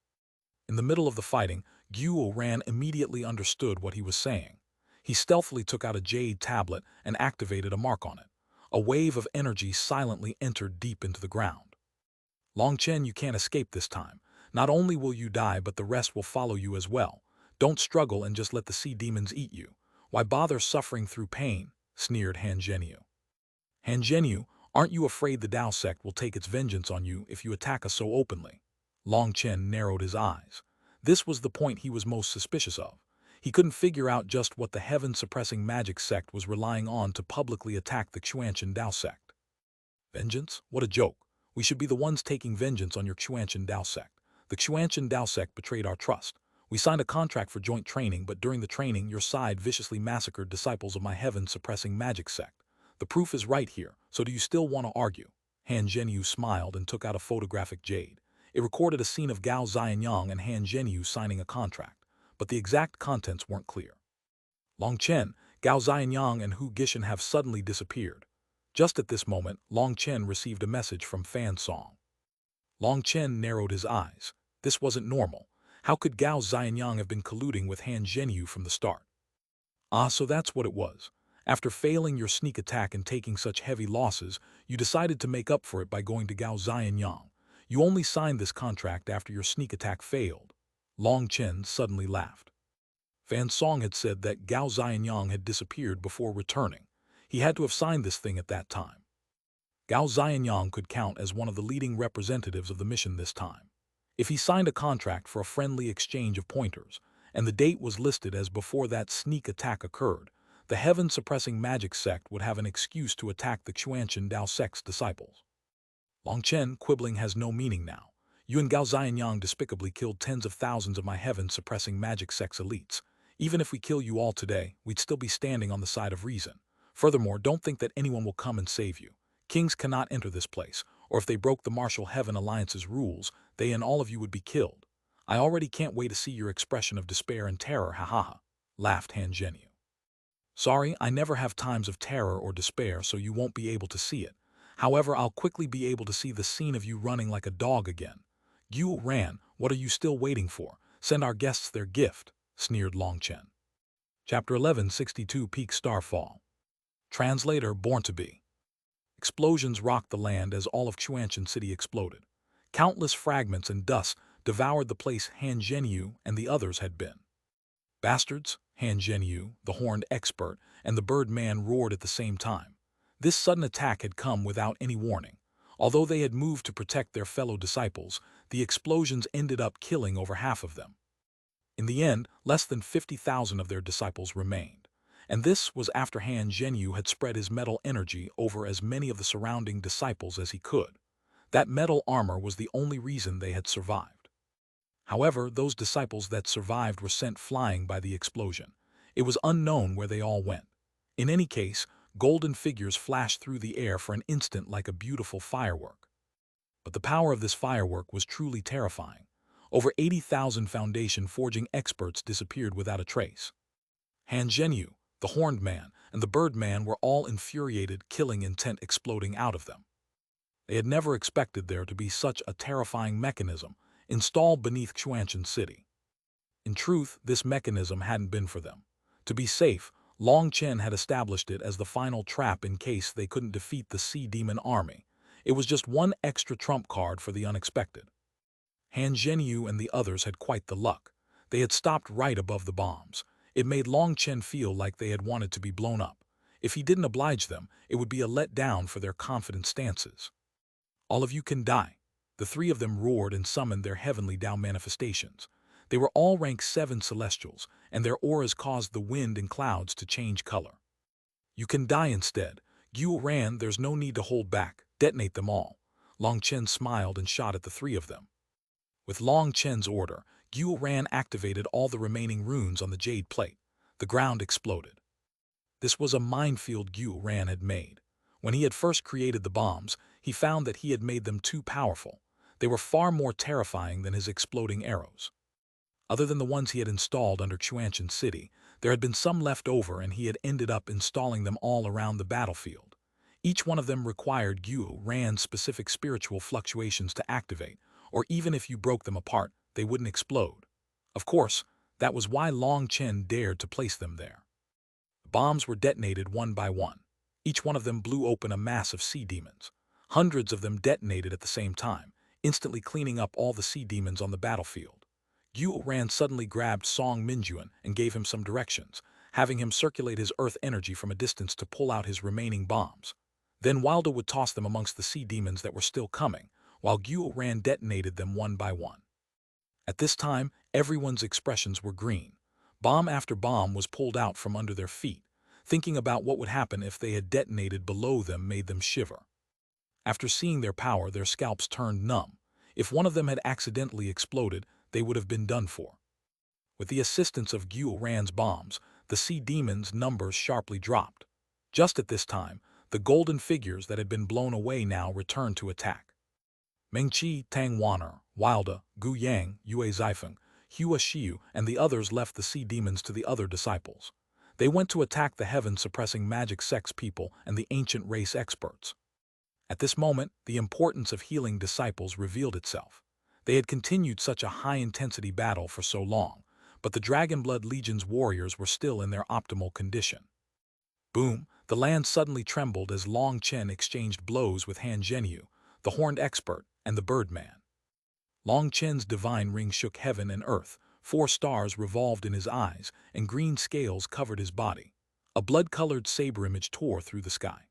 In the middle of the fighting, Xuanhuan immediately understood what he was saying. He stealthily took out a Jade tablet and activated a mark on it. A wave of energy silently entered deep into the ground. Long Chen, you can't escape this time. Not only will you die, but the rest will follow you as well. Don't struggle and just let the sea demons eat you. Why bother suffering through pain? Sneered Han Zhenyu. Han Zhenyu, aren't you afraid the Dao sect will take its vengeance on you if you attack us so openly? Long Chen narrowed his eyes. This was the point he was most suspicious of. He couldn't figure out just what the heaven-suppressing magic sect was relying on to publicly attack the Xuanhuan Dao sect. Vengeance? What a joke. We should be the ones taking vengeance on your Xuanhuan Dao sect. The Xuanhuan Dao sect betrayed our trust. We signed a contract for joint training, but during the training, your side viciously massacred disciples of my heaven-suppressing magic sect. The proof is right here, so do you still want to argue? Han Zhenyu smiled and took out a photographic Jade. It recorded a scene of Gao Xianyang and Han Zhenyu signing a contract, but the exact contents weren't clear. Long Chen, Gao Xianyang and Hu Gishan have suddenly disappeared. Just at this moment, Long Chen received a message from Fan Song. Long Chen narrowed his eyes. This wasn't normal. How could Gao Xianyang have been colluding with Han Zhenyu from the start? Ah, so that's what it was. After failing your sneak attack and taking such heavy losses, you decided to make up for it by going to Gao Xianyang. You only signed this contract after your sneak attack failed. Long Chen suddenly laughed. Fan Song had said that Gao Xianyang had disappeared before returning. He had to have signed this thing at that time. Gao Xianyang could count as one of the leading representatives of the mission this time. If he signed a contract for a friendly exchange of pointers, and the date was listed as before that sneak attack occurred, the heaven-suppressing magic sect would have an excuse to attack the Xuanhuan Dao sect's disciples. Long Chen, quibbling has no meaning now. You and Gao Xianyang despicably killed tens of thousands of my heaven-suppressing magic sect's elites. Even if we kill you all today, we'd still be standing on the side of reason. Furthermore, don't think that anyone will come and save you. Kings cannot enter this place, or if they broke the Martial Heaven Alliance's rules, they and all of you would be killed. I already can't wait to see your expression of despair and terror, ha ha ha, laughed Han Zhenyu. Sorry, I never have times of terror or despair, so you won't be able to see it. However, I'll quickly be able to see the scene of you running like a dog again. Xuanhuan, what are you still waiting for? Send our guests their gift, sneered Long Chen. Chapter 1162 Peak Starfall. Translator Born to Be. Explosions rocked the land as all of Xuanhuan City exploded. Countless fragments and dust devoured the place Han Zhenyu and the others had been. Bastards, Han Zhenyu, the horned expert, and the bird man roared at the same time. This sudden attack had come without any warning. Although they had moved to protect their fellow disciples, the explosions ended up killing over half of them. In the end, less than 50,000 of their disciples remained. And this was after Han Zhenyu had spread his metal energy over as many of the surrounding disciples as he could. That metal armor was the only reason they had survived. However, those disciples that survived were sent flying by the explosion. It was unknown where they all went. In any case, golden figures flashed through the air for an instant like a beautiful firework. But the power of this firework was truly terrifying. Over 80,000 foundation forging experts disappeared without a trace. Han Zhenyu, the horned man, and the bird man were all infuriated, killing intent exploding out of them. They had never expected there to be such a terrifying mechanism installed beneath Xuanhuan City. In truth, this mechanism hadn't been for them. To be safe, Long Chen had established it as the final trap in case they couldn't defeat the Sea Demon army. It was just one extra trump card for the unexpected. Han Zhenyu and the others had quite the luck. They had stopped right above the bombs. It made Long Chen feel like they had wanted to be blown up. If he didn't oblige them, it would be a letdown for their confident stances. All of you can die. The three of them roared and summoned their heavenly Tao manifestations. They were all rank 7 celestials, and their auras caused the wind and clouds to change color. You can die instead. Xuanhuan, there's no need to hold back. Detonate them all. Long Chen smiled and shot at the three of them. With Long Chen's order, Xuanhuan activated all the remaining runes on the Jade plate. The ground exploded. This was a minefield Xuanhuan had made. When he had first created the bombs, he found that he had made them too powerful. They were far more terrifying than his exploding arrows. Other than the ones he had installed under Xuanhuan City, there had been some left over and he had ended up installing them all around the battlefield. Each one of them required Xuanhuan's specific spiritual fluctuations to activate, or even if you broke them apart, they wouldn't explode. Of course, that was why Long Chen dared to place them there. The bombs were detonated one by one. Each one of them blew open a mass of sea demons. Hundreds of them detonated at the same time, instantly cleaning up all the sea demons on the battlefield. Xuanhuan suddenly grabbed Song Mingyuan and gave him some directions, having him circulate his earth energy from a distance to pull out his remaining bombs. Then Wilder would toss them amongst the sea demons that were still coming, while Xuanhuan detonated them one by one. At this time, everyone's expressions were green. Bomb after bomb was pulled out from under their feet. Thinking about what would happen if they had detonated below them made them shiver. After seeing their power, their scalps turned numb. If one of them had accidentally exploded, they would have been done for. With the assistance of Xuanhuan's bombs, the sea demons' numbers sharply dropped. Just at this time, the golden figures that had been blown away now returned to attack. Mengqi, Tang Wan'er, Wilda, Gu Yang, Yue Zifeng, Hua Xiu, and the others left the sea demons to the other disciples. They went to attack the heaven-suppressing magic sex people and the ancient race experts. At this moment, the importance of healing disciples revealed itself. They had continued such a high-intensity battle for so long, but the Dragonblood Legion's warriors were still in their optimal condition. Boom! The land suddenly trembled as Long Chen exchanged blows with Han Zhenyu, the horned expert, and the bird man. Long Chen's divine ring shook heaven and earth. 4 stars revolved in his eyes, and green scales covered his body. A blood-colored saber image tore through the sky.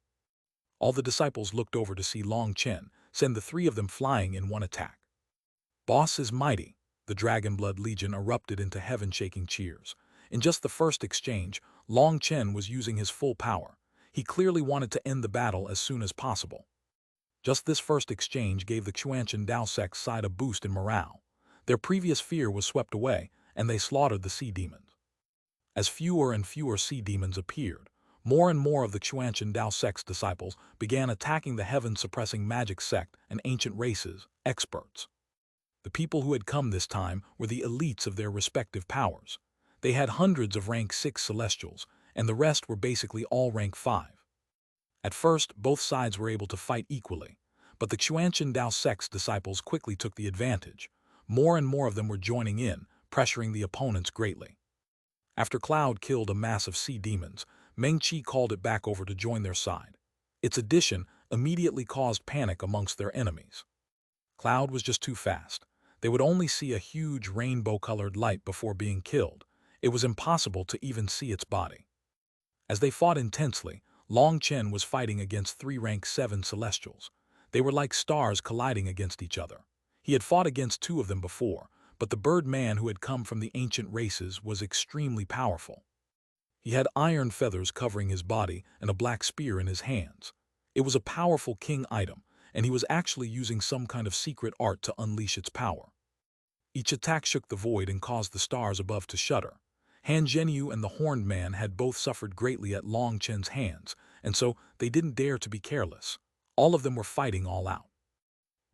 All the disciples looked over to see Long Chen send the 3 of them flying in one attack. Boss is mighty. The Dragonblood Legion erupted into heaven-shaking cheers. In just the first exchange, Long Chen was using his full power. He clearly wanted to end the battle as soon as possible. Just this first exchange gave the Xuanhuan Dao sect side a boost in morale. Their previous fear was swept away, and they slaughtered the sea demons. As fewer and fewer sea demons appeared, more and more of the Xuanhuan Dao sect's disciples began attacking the heaven-suppressing magic sect and ancient races, experts. The people who had come this time were the elites of their respective powers. They had hundreds of rank 6 celestials, and the rest were basically all rank 5. At first, both sides were able to fight equally, but the Xuanhuan Dao sect's disciples quickly took the advantage. More and more of them were joining in, pressuring the opponents greatly. After Cloud killed a mass of sea demons, Mengqi called it back over to join their side. Its addition, immediately caused panic amongst their enemies. Cloud was just too fast. They would only see a huge rainbow-colored light before being killed. It was impossible to even see its body. As they fought intensely, Long Chen was fighting against 3 rank 7 celestials. They were like stars colliding against each other. He had fought against 2 of them before, but the bird man who had come from the ancient races was extremely powerful. He had iron feathers covering his body and a black spear in his hands. It was a powerful king item, and he was actually using some kind of secret art to unleash its power. Each attack shook the void and caused the stars above to shudder. Han Zhenyu and the Horned Man had both suffered greatly at Long Chen's hands, and so they didn't dare to be careless. All of them were fighting all out.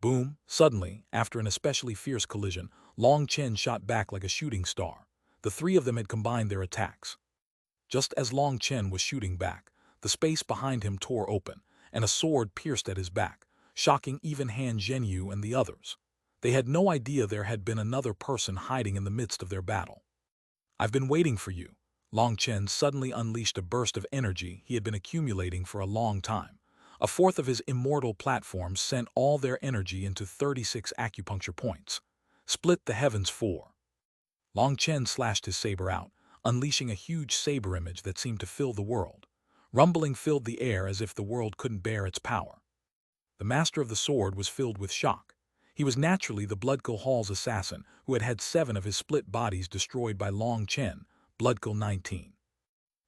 Boom! Suddenly, after an especially fierce collision, Long Chen shot back like a shooting star. The 3 of them had combined their attacks. Just as Long Chen was shooting back, the space behind him tore open, and a sword pierced at his back, shocking even Han Zhenyu and the others. They had no idea there had been another person hiding in the midst of their battle. "I've been waiting for you." Long Chen suddenly unleashed a burst of energy he had been accumulating for a long time. A fourth of his immortal platforms sent all their energy into 36 acupuncture points. Split the heavens 4. Long Chen slashed his saber out, unleashing a huge saber image that seemed to fill the world. Rumbling filled the air as if the world couldn't bear its power. The master of the sword was filled with shock. He was naturally the Bloodkill Hall's assassin who had had 7 of his split bodies destroyed by Long Chen, Bloodkill 19.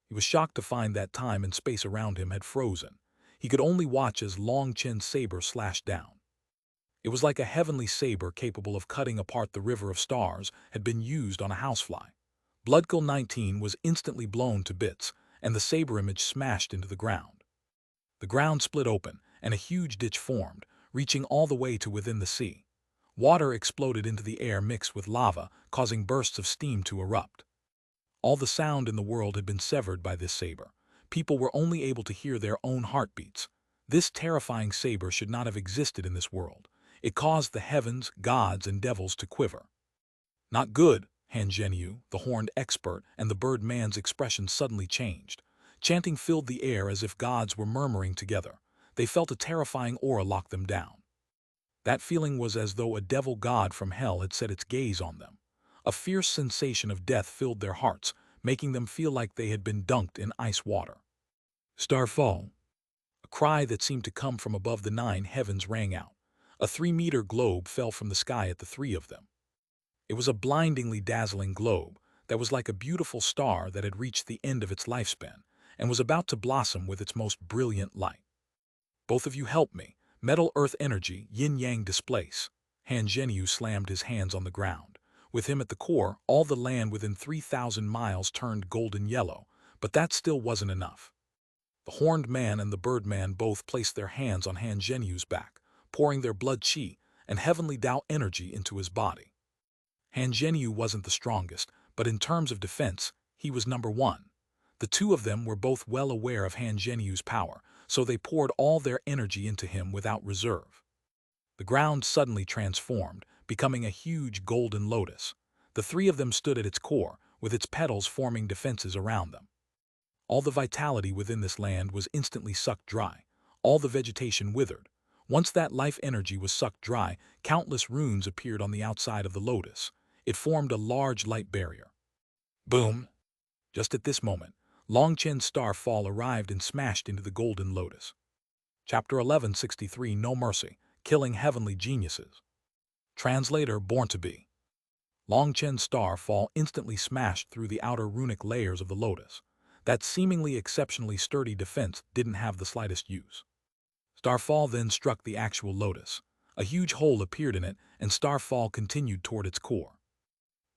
He was shocked to find that time and space around him had frozen. He could only watch as Long Chen's saber slashed down. It was like a heavenly saber capable of cutting apart the river of stars had been used on a housefly. Bloodkill 19 was instantly blown to bits, and the saber image smashed into the ground. The ground split open, and a huge ditch formed, reaching all the way to within the sea. Water exploded into the air mixed with lava, causing bursts of steam to erupt. All the sound in the world had been severed by this saber. People were only able to hear their own heartbeats. This terrifying saber should not have existed in this world. It caused the heavens, gods, and devils to quiver. "Not good," Han Zhenyu, the horned expert, and the bird man's expression suddenly changed. Chanting filled the air as if gods were murmuring together. They felt a terrifying aura lock them down. That feeling was as though a devil god from hell had set its gaze on them. A fierce sensation of death filled their hearts, making them feel like they had been dunked in ice water. "Starfall!" A cry that seemed to come from above the 9 heavens rang out. A 3-meter globe fell from the sky at the 3 of them. It was a blindingly dazzling globe that was like a beautiful star that had reached the end of its lifespan and was about to blossom with its most brilliant light. "Both of you help me. Metal earth energy, yin-yang displace." Han Zhenyu slammed his hands on the ground. With him at the core, all the land within 3,000 miles turned golden yellow, but that still wasn't enough. The Horned Man and the Bird Man both placed their hands on Han Zhenyu's back, pouring their blood qi and heavenly Tao energy into his body. Han Zhenyu wasn't the strongest, but in terms of defense, he was number 1. The 2 of them were both well aware of Han Zhenyu's power, so they poured all their energy into him without reserve. The ground suddenly transformed, becoming a huge golden lotus. The 3 of them stood at its core, with its petals forming defenses around them. All the vitality within this land was instantly sucked dry. All the vegetation withered. Once that life energy was sucked dry, countless runes appeared on the outside of the lotus. It formed a large light barrier. Boom! Just at this moment, Long Chen's starfall arrived and smashed into the golden lotus. Chapter 1163 No Mercy, Killing Heavenly Geniuses. Translator Born to Be. Long Chen's starfall instantly smashed through the outer runic layers of the lotus. That seemingly exceptionally sturdy defense didn't have the slightest use. Starfall then struck the actual lotus. A huge hole appeared in it, and starfall continued toward its core.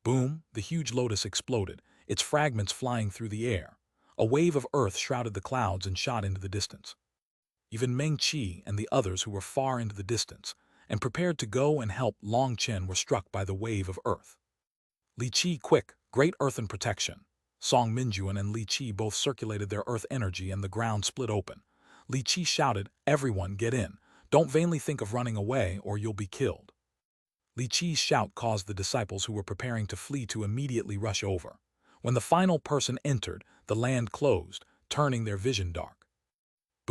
Boom! The huge lotus exploded, its fragments flying through the air. A wave of earth shrouded the clouds and shot into the distance. Even Meng Qi and the others who were far into the distance and prepared to go and help Long Chen were struck by the wave of earth. "Li Qi, quick! Great earthen protection!" Song Minjuan and Li Qi both circulated their earth energy and the ground split open. Li Qi shouted, "Everyone, get in! Don't vainly think of running away or you'll be killed." Li Qi's shout caused the disciples who were preparing to flee to immediately rush over. When the final person entered, the land closed, turning their vision dark.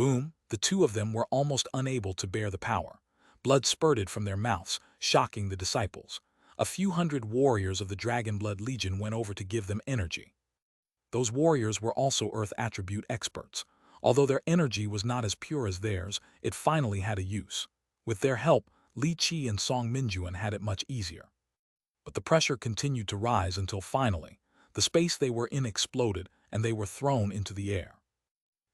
Boom, the two of them were almost unable to bear the power. Blood spurted from their mouths, shocking the disciples. A few hundred warriors of the Dragonblood Legion went over to give them energy. Those warriors were also Earth attribute experts. Although their energy was not as pure as theirs, it finally had a use. With their help, Li Qi and Song Minjuan had it much easier. But the pressure continued to rise until finally, the space they were in exploded and they were thrown into the air.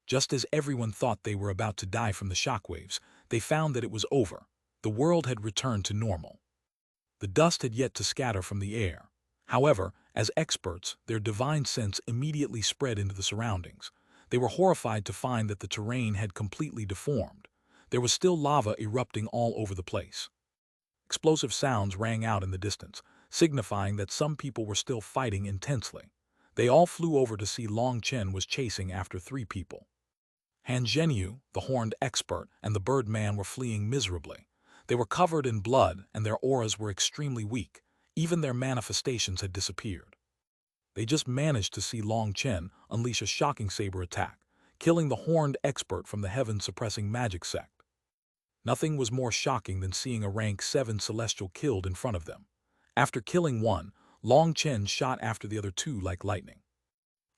Just as everyone thought they were about to die from the shockwaves, they found that it was over. The world had returned to normal. The dust had yet to scatter from the air. However, as experts, their divine sense immediately spread into the surroundings. They were horrified to find that the terrain had completely deformed. There was still lava erupting all over the place. Explosive sounds rang out in the distance, signifying that some people were still fighting intensely. They all flew over to see Long Chen was chasing after 3 people. Han Zhenyu, the horned expert, and the bird man were fleeing miserably. They were covered in blood and their auras were extremely weak. Even their manifestations had disappeared. They just managed to see Long Chen unleash a shocking saber attack, killing the horned expert from the heaven-suppressing magic sect. Nothing was more shocking than seeing a rank 7 celestial killed in front of them. After killing one, Long Chen shot after the other 2 like lightning.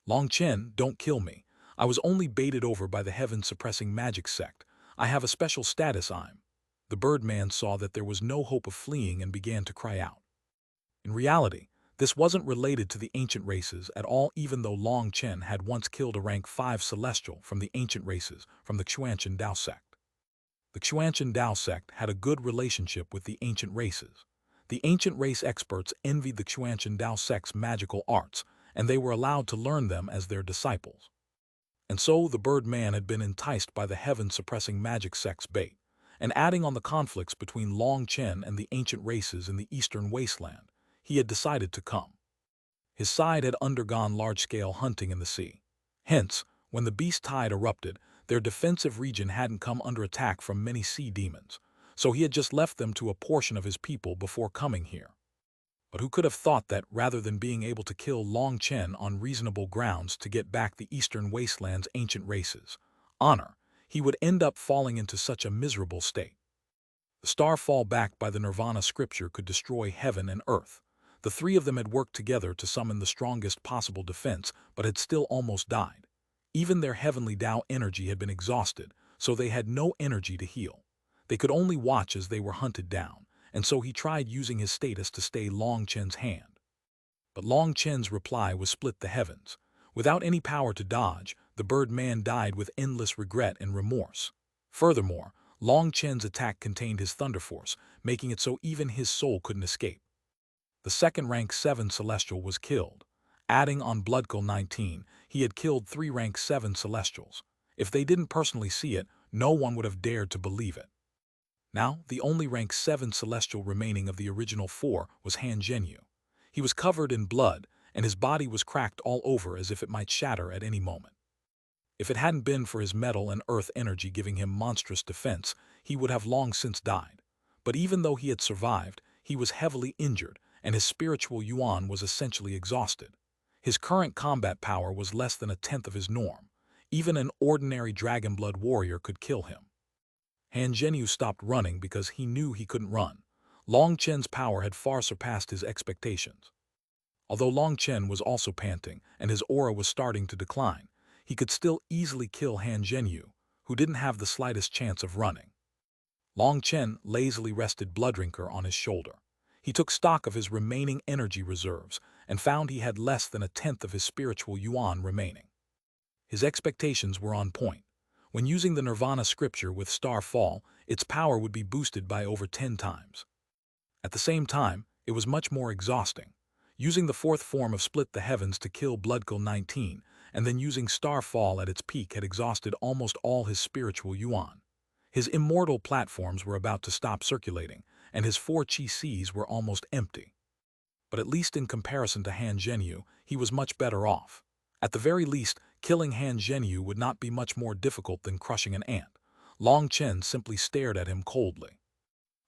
Long Chen, don't kill me. I was only baited over by the heaven-suppressing magic sect. I have a special status The Birdman saw that there was no hope of fleeing and began to cry out. In reality, this wasn't related to the ancient races at all, even though Long Chen had once killed a rank 5 celestial from the ancient races from the Xuanhuan Dao sect. The Xuanhuan Dao sect had a good relationship with the ancient races. The ancient race experts envied the Xuanhuan Dao sect's magical arts, and they were allowed to learn them as their disciples. And so the Birdman had been enticed by the heaven-suppressing magic sect's bait, and adding on the conflicts between Long Chen and the ancient races in the eastern wasteland, he had decided to come. His side had undergone large-scale hunting in the sea. Hence, when the beast tide erupted, their defensive region hadn't come under attack from many sea demons, so he had just left them to a portion of his people before coming here. But who could have thought that, rather than being able to kill Long Chen on reasonable grounds to get back the Eastern Wasteland's ancient races' honor, he would end up falling into such a miserable state. The starfall backed by the Nirvana scripture could destroy heaven and earth. The 3 of them had worked together to summon the strongest possible defense, but had still almost died. Even their heavenly Tao energy had been exhausted, so they had no energy to heal. They could only watch as they were hunted down, and so he tried using his status to stay Long Chen's hand. But Long Chen's reply was split the heavens. Without any power to dodge, the Birdman died with endless regret and remorse. Furthermore, Long Chen's attack contained his thunder force, making it so even his soul couldn't escape. The second rank 7 celestial was killed. Adding on Bloodkill 19, he had killed 3 rank 7 celestials. If they didn't personally see it, no one would have dared to believe it. Now, the only rank 7 celestial remaining of the original 4 was Han Zhenyu. He was covered in blood, and his body was cracked all over as if it might shatter at any moment. If it hadn't been for his metal and earth energy giving him monstrous defense, he would have long since died. But even though he had survived, he was heavily injured, and his spiritual yuan was essentially exhausted. His current combat power was less than a tenth of his norm. Even an ordinary Dragonblood warrior could kill him. Han Zhenyu stopped running because he knew he couldn't run. Long Chen's power had far surpassed his expectations. Although Long Chen was also panting and his aura was starting to decline, he could still easily kill Han Zhenyu, who didn't have the slightest chance of running. Long Chen lazily rested Blooddrinker on his shoulder. He took stock of his remaining energy reserves and found he had less than a tenth of his spiritual yuan remaining. His expectations were on point. When using the Nirvana scripture with Starfall, its power would be boosted by over 10 times. At the same time, it was much more exhausting. Using the 4th form of Split the Heavens to kill Bloodkill 19, and then using Starfall at its peak had exhausted almost all his spiritual yuan. His immortal platforms were about to stop circulating, and his 4 chi Cs were almost empty. But at least in comparison to Han Zhenyu, he was much better off. At the very least, killing Han Zhenyu would not be much more difficult than crushing an ant. Long Chen simply stared at him coldly.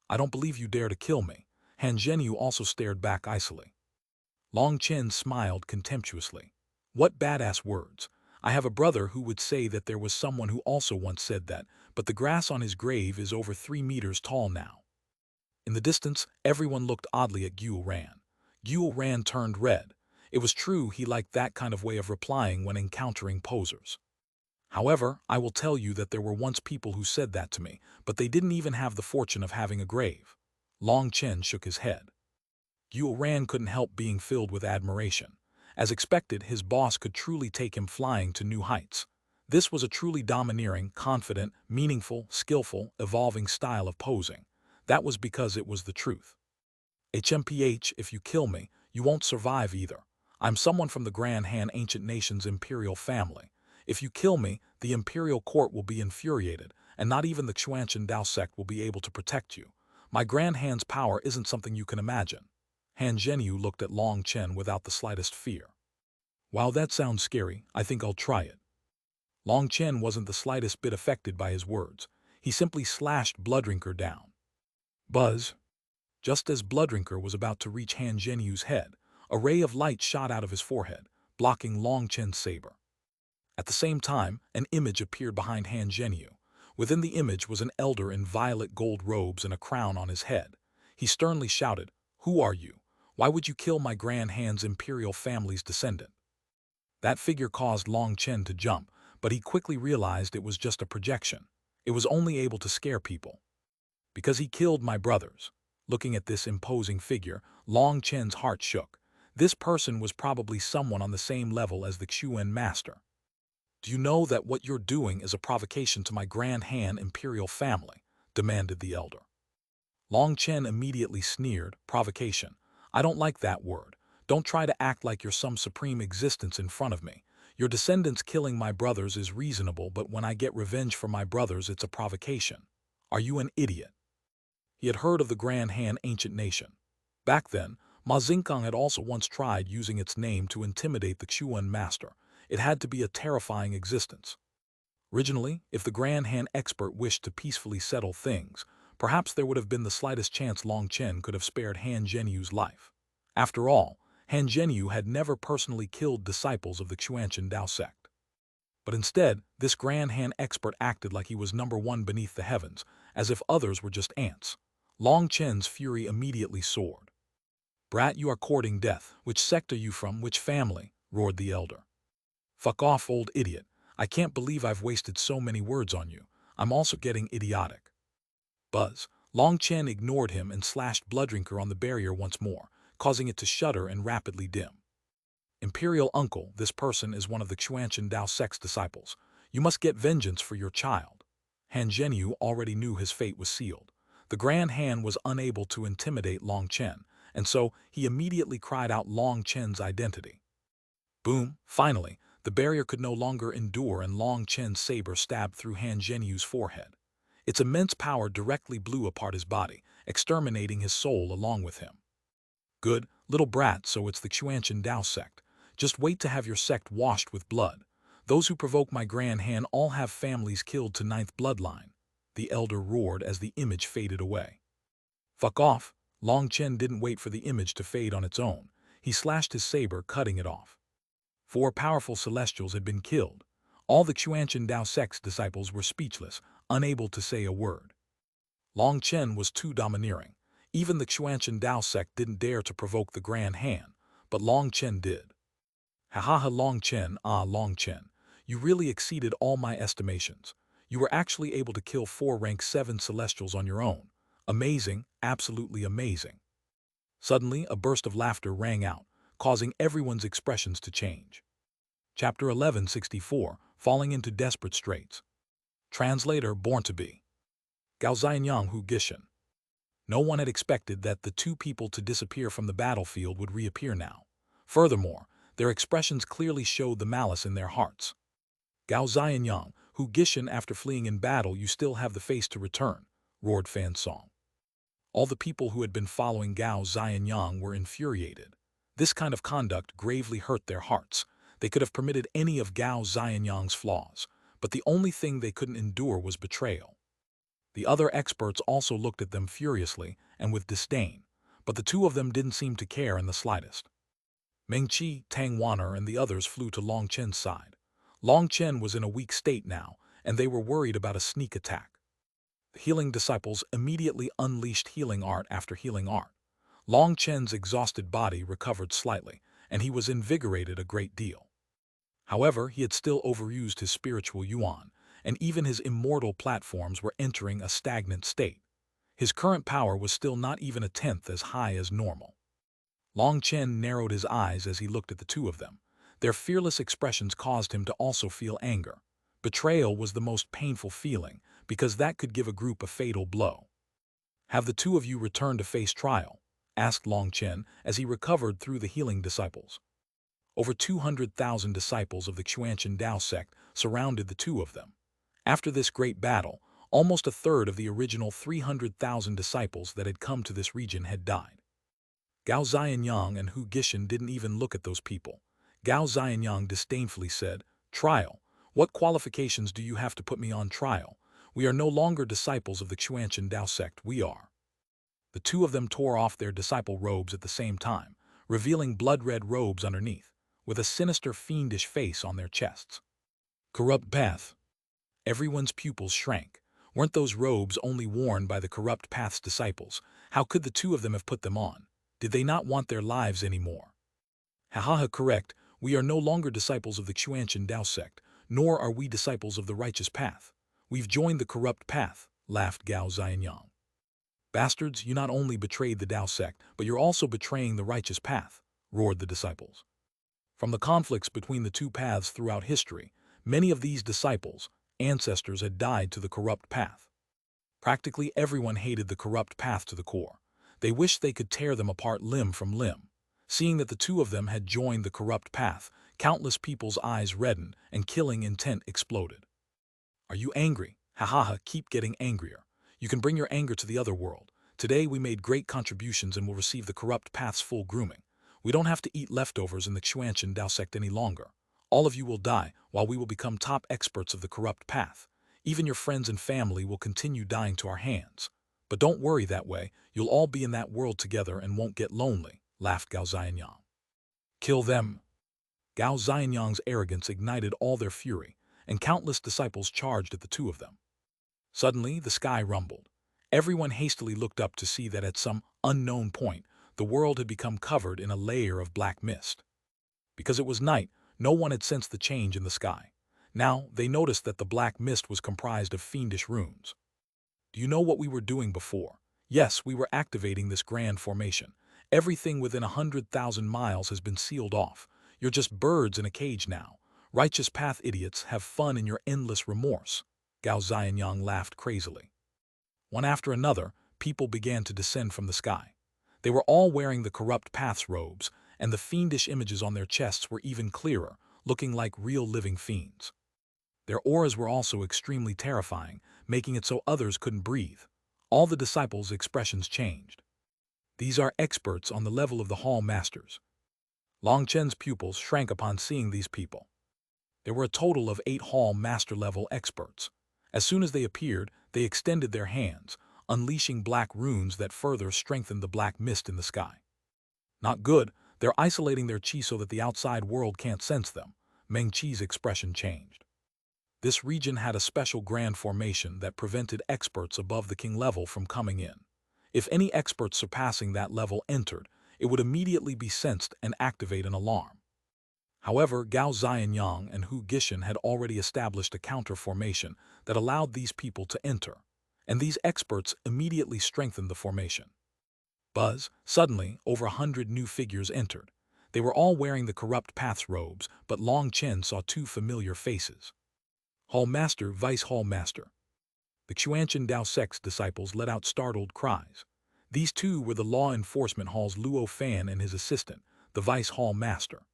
"I don't believe you dare to kill me." Han Zhenyu also stared back icily. Long Chen smiled contemptuously. "What badass words. I have a brother who would say that there was someone who also once said that, but the grass on his grave is over 3 meters tall now. In the distance, everyone looked oddly at Xuanhuan. Xuanhuan turned red. It was true he liked that kind of way of replying when encountering posers. However, I will tell you that there were once people who said that to me, but they didn't even have the fortune of having a grave. Long Chen shook his head. Xuanhuan couldn't help being filled with admiration. As expected, his boss could truly take him flying to new heights. This was a truly domineering, confident, meaningful, skillful, evolving style of posing. That was because it was the truth. HMPH, if you kill me, you won't survive either. I'm someone from the Grand Han Ancient Nation's imperial family. If you kill me, the imperial court will be infuriated, and not even the Xuanhuan Dao sect will be able to protect you. My Grand Han's power isn't something you can imagine. Han Zhenyu looked at Long Chen without the slightest fear. While that sounds scary, I think I'll try it. Long Chen wasn't the slightest bit affected by his words. He simply slashed Blooddrinker down. Buzz! Just as Blooddrinker was about to reach Han Zhenyu's head, a ray of light shot out of his forehead, blocking Long Chen's saber. At the same time, an image appeared behind Han Zhenyu. Within the image was an elder in violet gold robes and a crown on his head. He sternly shouted, "Who are you? Why would you kill my Grand Han's imperial family's descendant?" That figure caused Long Chen to jump, but he quickly realized it was just a projection. It was only able to scare people. Because he killed my brothers. Looking at this imposing figure, Long Chen's heart shook. This person was probably someone on the same level as the Xuan master. Do you know that what you're doing is a provocation to my Grand Han imperial family? Demanded the elder. Long Chen immediately sneered, provocation. I don't like that word. Don't try to act like you're some supreme existence in front of me. Your descendants killing my brothers is reasonable, but when I get revenge for my brothers, it's a provocation. Are you an idiot? He had heard of the Grand Han Ancient Nation. Back then, Ma Xingkang had also once tried using its name to intimidate the Xuan master. It had to be a terrifying existence. Originally, if the Grand Han expert wished to peacefully settle things, perhaps there would have been the slightest chance Long Chen could have spared Han Zhenyu's life. After all, Han Zhenyu had never personally killed disciples of the Xuanhuan Dao sect. But instead, this Grand Han expert acted like he was number one beneath the heavens, as if others were just ants. Long Chen's fury immediately soared. Brat, you are courting death. Which sect are you from? Which family? Roared the elder. Fuck off, old idiot. I can't believe I've wasted so many words on you. I'm also getting idiotic. Buzz. Long Chen ignored him and slashed Blooddrinker on the barrier once more, causing it to shudder and rapidly dim. Imperial uncle, this person is one of the Xuanhuan Dao sect's disciples. You must get vengeance for your child. Han Zhenyu already knew his fate was sealed. The Grand Han was unable to intimidate Long Chen, and so he immediately cried out Long Chen's identity. Boom! Finally, the barrier could no longer endure and Long Chen's saber stabbed through Han Zhenyu's forehead. Its immense power directly blew apart his body, exterminating his soul along with him. Good, little brat, so it's the Xuanhuan Dao sect. Just wait to have your sect washed with blood. Those who provoke my Grand Han all have families killed to 9th bloodline. The elder roared as the image faded away. Fuck off! Long Chen didn't wait for the image to fade on its own. He slashed his saber, cutting it off. 4 powerful celestials had been killed. All the Xuanhuan Dao sect's disciples were speechless, unable to say a word. Long Chen was too domineering. Even the Xuanhuan Dao sect didn't dare to provoke the Grand Han, but Long Chen did. Ha ha ha, Long Chen, Long Chen. You really exceeded all my estimations. You were actually able to kill 4 rank 7 celestials on your own. Amazing, absolutely amazing. Suddenly, a burst of laughter rang out, causing everyone's expressions to change. Chapter 1164, Falling into Desperate Straits. Translator born to be. Gao Xianyang Hu Gishan. No one had expected that the 2 people to disappear from the battlefield would reappear now. Furthermore, their expressions clearly showed the malice in their hearts. Gao Xianyang, Hu Gishan, after fleeing in battle you still have the face to return, roared Fan Song. All the people who had been following Gao Xianyang were infuriated. This kind of conduct gravely hurt their hearts. They could have permitted any of Gao Xianyang's flaws, but the only thing they couldn't endure was betrayal. The other experts also looked at them furiously and with disdain, but the 2 of them didn't seem to care in the slightest. Meng Qi, Tang Wan'er, and the others flew to Long Chen's side. Long Chen was in a weak state now, and they were worried about a sneak attack. The healing disciples immediately unleashed healing art after healing art. Long Chen's exhausted body recovered slightly, and he was invigorated a great deal. However, he had still overused his spiritual yuan, and even his immortal platforms were entering a stagnant state. His current power was still not even a tenth as high as normal. Long Chen narrowed his eyes as he looked at the two of them. Their fearless expressions caused him to also feel anger. Betrayal was the most painful feeling, because that could give a group a fatal blow. "Have the two of you returned to face trial?" asked Long Chen as he recovered through the healing disciples. Over 200,000 disciples of the Xuanhuan Dao sect surrounded the two of them. After this great battle, almost a third of the original 300,000 disciples that had come to this region had died. Gao Xianyang and Hu Gishan didn't even look at those people. Gao Xianyang disdainfully said, "Trial? What qualifications do you have to put me on trial? We are no longer disciples of the Xuanhuan Dao sect, we are." The two of them tore off their disciple robes at the same time, revealing blood-red robes underneath, with a sinister fiendish face on their chests. Corrupt path. Everyone's pupils shrank. Weren't those robes only worn by the corrupt path's disciples? How could the two of them have put them on? Did they not want their lives anymore? Ha, correct. We are no longer disciples of the Xuanhuan Dao sect, nor are we disciples of the righteous path. We've joined the corrupt path, laughed Gao Xianyang. Bastards, you not only betrayed the Dao sect, but you're also betraying the righteous path, roared the disciples. From the conflicts between the two paths throughout history, many of these disciples, ancestors, had died to the corrupt path. Practically everyone hated the corrupt path to the core. They wished they could tear them apart limb from limb. Seeing that the two of them had joined the corrupt path, countless people's eyes reddened and killing intent exploded. "Are you angry? Ha, keep getting angrier. You can bring your anger to the other world. Today we made great contributions and will receive the corrupt path's full grooming. We don't have to eat leftovers in the Xuanhuan Dao sect any longer. All of you will die, while we will become top experts of the corrupt path. Even your friends and family will continue dying to our hands. But don't worry that way, you'll all be in that world together and won't get lonely," laughed Gao Xianyang. "Kill them." Gao Xianyang's arrogance ignited all their fury, and countless disciples charged at the two of them. Suddenly, the sky rumbled. Everyone hastily looked up to see that at some unknown point, the world had become covered in a layer of black mist. Because it was night, no one had sensed the change in the sky. Now, they noticed that the black mist was comprised of fiendish runes. "Do you know what we were doing before?" "Yes, we were activating this grand formation. Everything within 100,000 miles has been sealed off. You're just birds in a cage now. Righteous path idiots, have fun in your endless remorse." Gao Xianyang laughed crazily. One after another, people began to descend from the sky. They were all wearing the corrupt path's robes, and the fiendish images on their chests were even clearer, looking like real living fiends. Their auras were also extremely terrifying, making it so others couldn't breathe. All the disciples' expressions changed. "These are experts on the level of the hall masters." Long Chen's pupils shrank upon seeing these people. There were a total of 8 hall master-level experts. As soon as they appeared, they extended their hands, unleashing black runes that further strengthened the black mist in the sky. "Not good, they're isolating their chi so that the outside world can't sense them." Meng Qi's expression changed. This region had a special grand formation that prevented experts above the king level from coming in. If any experts surpassing that level entered, it would immediately be sensed and activate an alarm. However, Gao Xianyang and Hu Gishan had already established a counter formation that allowed these people to enter, and these experts immediately strengthened the formation. Buzz, suddenly, over 100 new figures entered. They were all wearing the corrupt path's robes, but Long Chen saw 2 familiar faces. Hall Master, Vice Hall Master. The Xuanhuan Dao sect's disciples let out startled cries. These two were the law enforcement hall's Luo Fan and his assistant, the Vice Hall Master.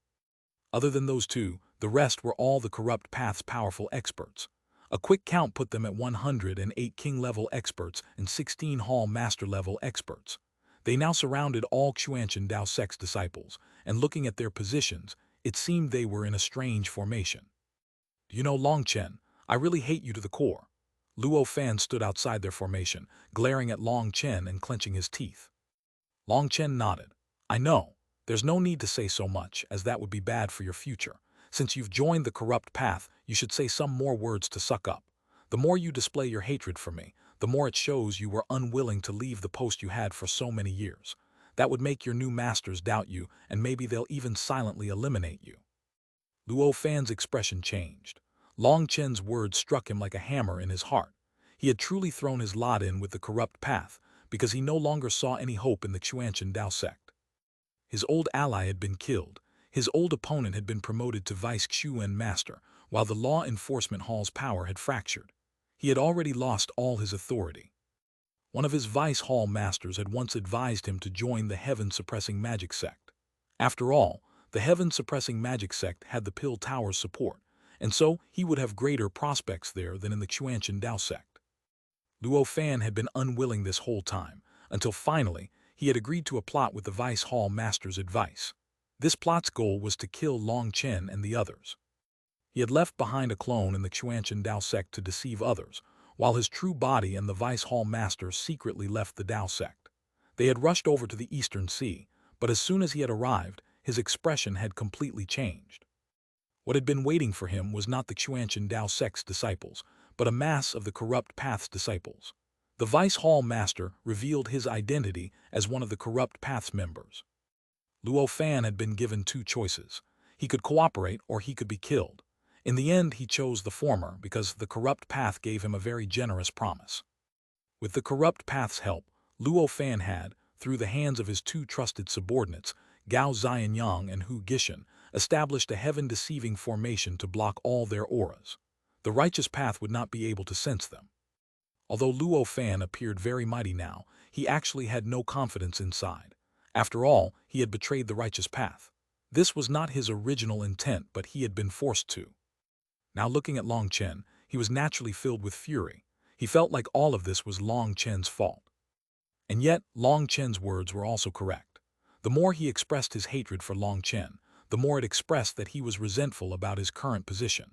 Other than those two, the rest were all the corrupt path's powerful experts. A quick count put them at 108 king-level experts and 16 hall master-level experts. They now surrounded all Xuanhuan Dao sect's disciples, and looking at their positions, it seemed they were in a strange formation. "Do you know, Long Chen, I really hate you to the core." Luo Fan stood outside their formation, glaring at Long Chen and clenching his teeth. Long Chen nodded. "I know. There's no need to say so much, as that would be bad for your future. Since you've joined the corrupt path, you should say some more words to suck up. The more you display your hatred for me, the more it shows you were unwilling to leave the post you had for so many years. That would make your new masters doubt you, and maybe they'll even silently eliminate you. Luo Fan's expression changed. Long Chen's words struck him like a hammer in his heart. He had truly thrown his lot in with the corrupt path, because he no longer saw any hope in the Xuanhuan Dao sect. His old ally had been killed. His old opponent had been promoted to vice Xuan master, while the law enforcement hall's power had fractured. He had already lost all his authority. One of his vice hall masters had once advised him to join the heaven-suppressing magic sect. After all, the heaven-suppressing magic sect had the Pill Tower's support, and so he would have greater prospects there than in the Xuanhuan Dao sect. Luo Fan had been unwilling this whole time, until finally he had agreed to a plot with the vice hall master's advice. This plot's goal was to kill Long Chen and the others. He had left behind a clone in the Xuanhuan Dao sect to deceive others, while his true body and the vice hall master secretly left the Dao sect. They had rushed over to the Eastern Sea, but as soon as he had arrived, his expression had completely changed. What had been waiting for him was not the Xuanhuan Dao sect's disciples, but a mass of the corrupt path's disciples. The vice hall master revealed his identity as one of the corrupt path's members. Luo Fan had been given two choices. He could cooperate or he could be killed. In the end, he chose the former because the corrupt path gave him a very generous promise. With the corrupt path's help, Luo Fan had, through the hands of his two trusted subordinates, Gao Xianyang and Hu Gishan, established a heaven-deceiving formation to block all their auras. The righteous path would not be able to sense them. Although Luo Fan appeared very mighty now, he actually had no confidence inside. After all, he had betrayed the righteous path. This was not his original intent, but he had been forced to. Now looking at Long Chen, he was naturally filled with fury. He felt like all of this was Long Chen's fault. And yet, Long Chen's words were also correct. The more he expressed his hatred for Long Chen, the more it expressed that he was resentful about his current position.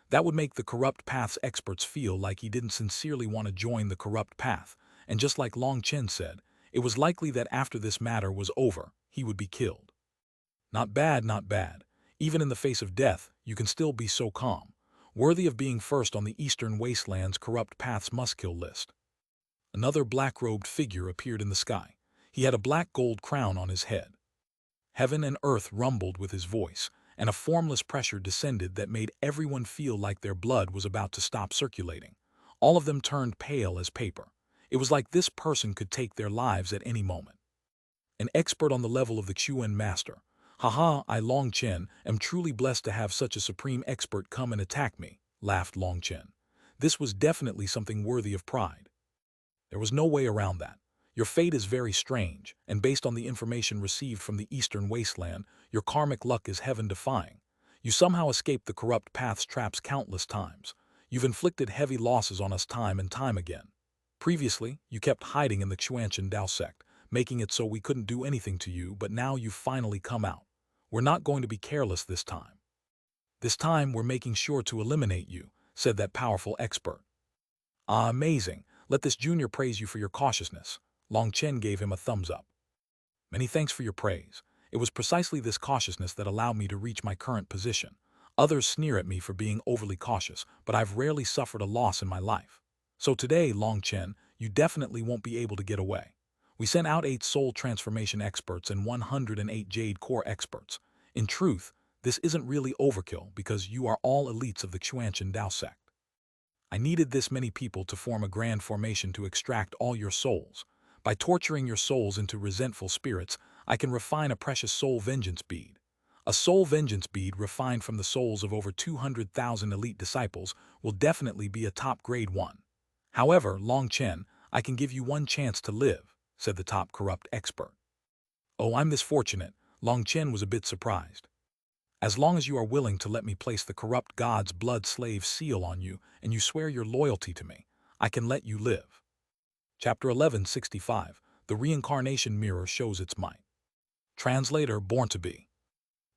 That would make the corrupt path's experts feel like he didn't sincerely want to join the corrupt path, and just like Long Chen said, it was likely that after this matter was over, he would be killed. Not bad, not bad. Even in the face of death, you can still be so calm. Worthy of being first on the Eastern Wasteland's corrupt path's must-kill list. Another black-robed figure appeared in the sky. He had a black gold crown on his head. Heaven and earth rumbled with his voice, and a formless pressure descended that made everyone feel like their blood was about to stop circulating. All of them turned pale as paper. It was like this person could take their lives at any moment. An expert on the level of the Xuan master. Haha, I Long Chen am truly blessed to have such a supreme expert come and attack me, laughed Long Chen. This was definitely something worthy of pride. There was no way around that. Your fate is very strange, and based on the information received from the Eastern Wasteland, your karmic luck is heaven-defying. You somehow escaped the corrupt path's traps countless times. You've inflicted heavy losses on us time and time again. Previously, you kept hiding in the Xuanhuan Dao sect, making it so we couldn't do anything to you, but now you've finally come out. We're not going to be careless this time. This time, we're making sure to eliminate you, said that powerful expert. Ah, amazing. Let this junior praise you for your cautiousness. Long Chen gave him a thumbs up. Many thanks for your praise. It was precisely this cautiousness that allowed me to reach my current position. Others sneer at me for being overly cautious, but I've rarely suffered a loss in my life. So today, Long Chen, you definitely won't be able to get away. We sent out 8 soul transformation experts and 108 Jade core experts. In truth, this isn't really overkill because you are all elites of the Xuanhuan Dao sect. I needed this many people to form a grand formation to extract all your souls. By torturing your souls into resentful spirits, I can refine a precious soul vengeance bead. A soul vengeance bead refined from the souls of over 200,000 elite disciples will definitely be a top-grade one. However, Long Chen, I can give you one chance to live, said the top corrupt expert. Oh, I'm this fortunate. Long Chen was a bit surprised. As long as you are willing to let me place the corrupt god's blood slave seal on you and you swear your loyalty to me, I can let you live. Chapter 1165, The Reincarnation Mirror Shows Its Might. Translator Born to Be.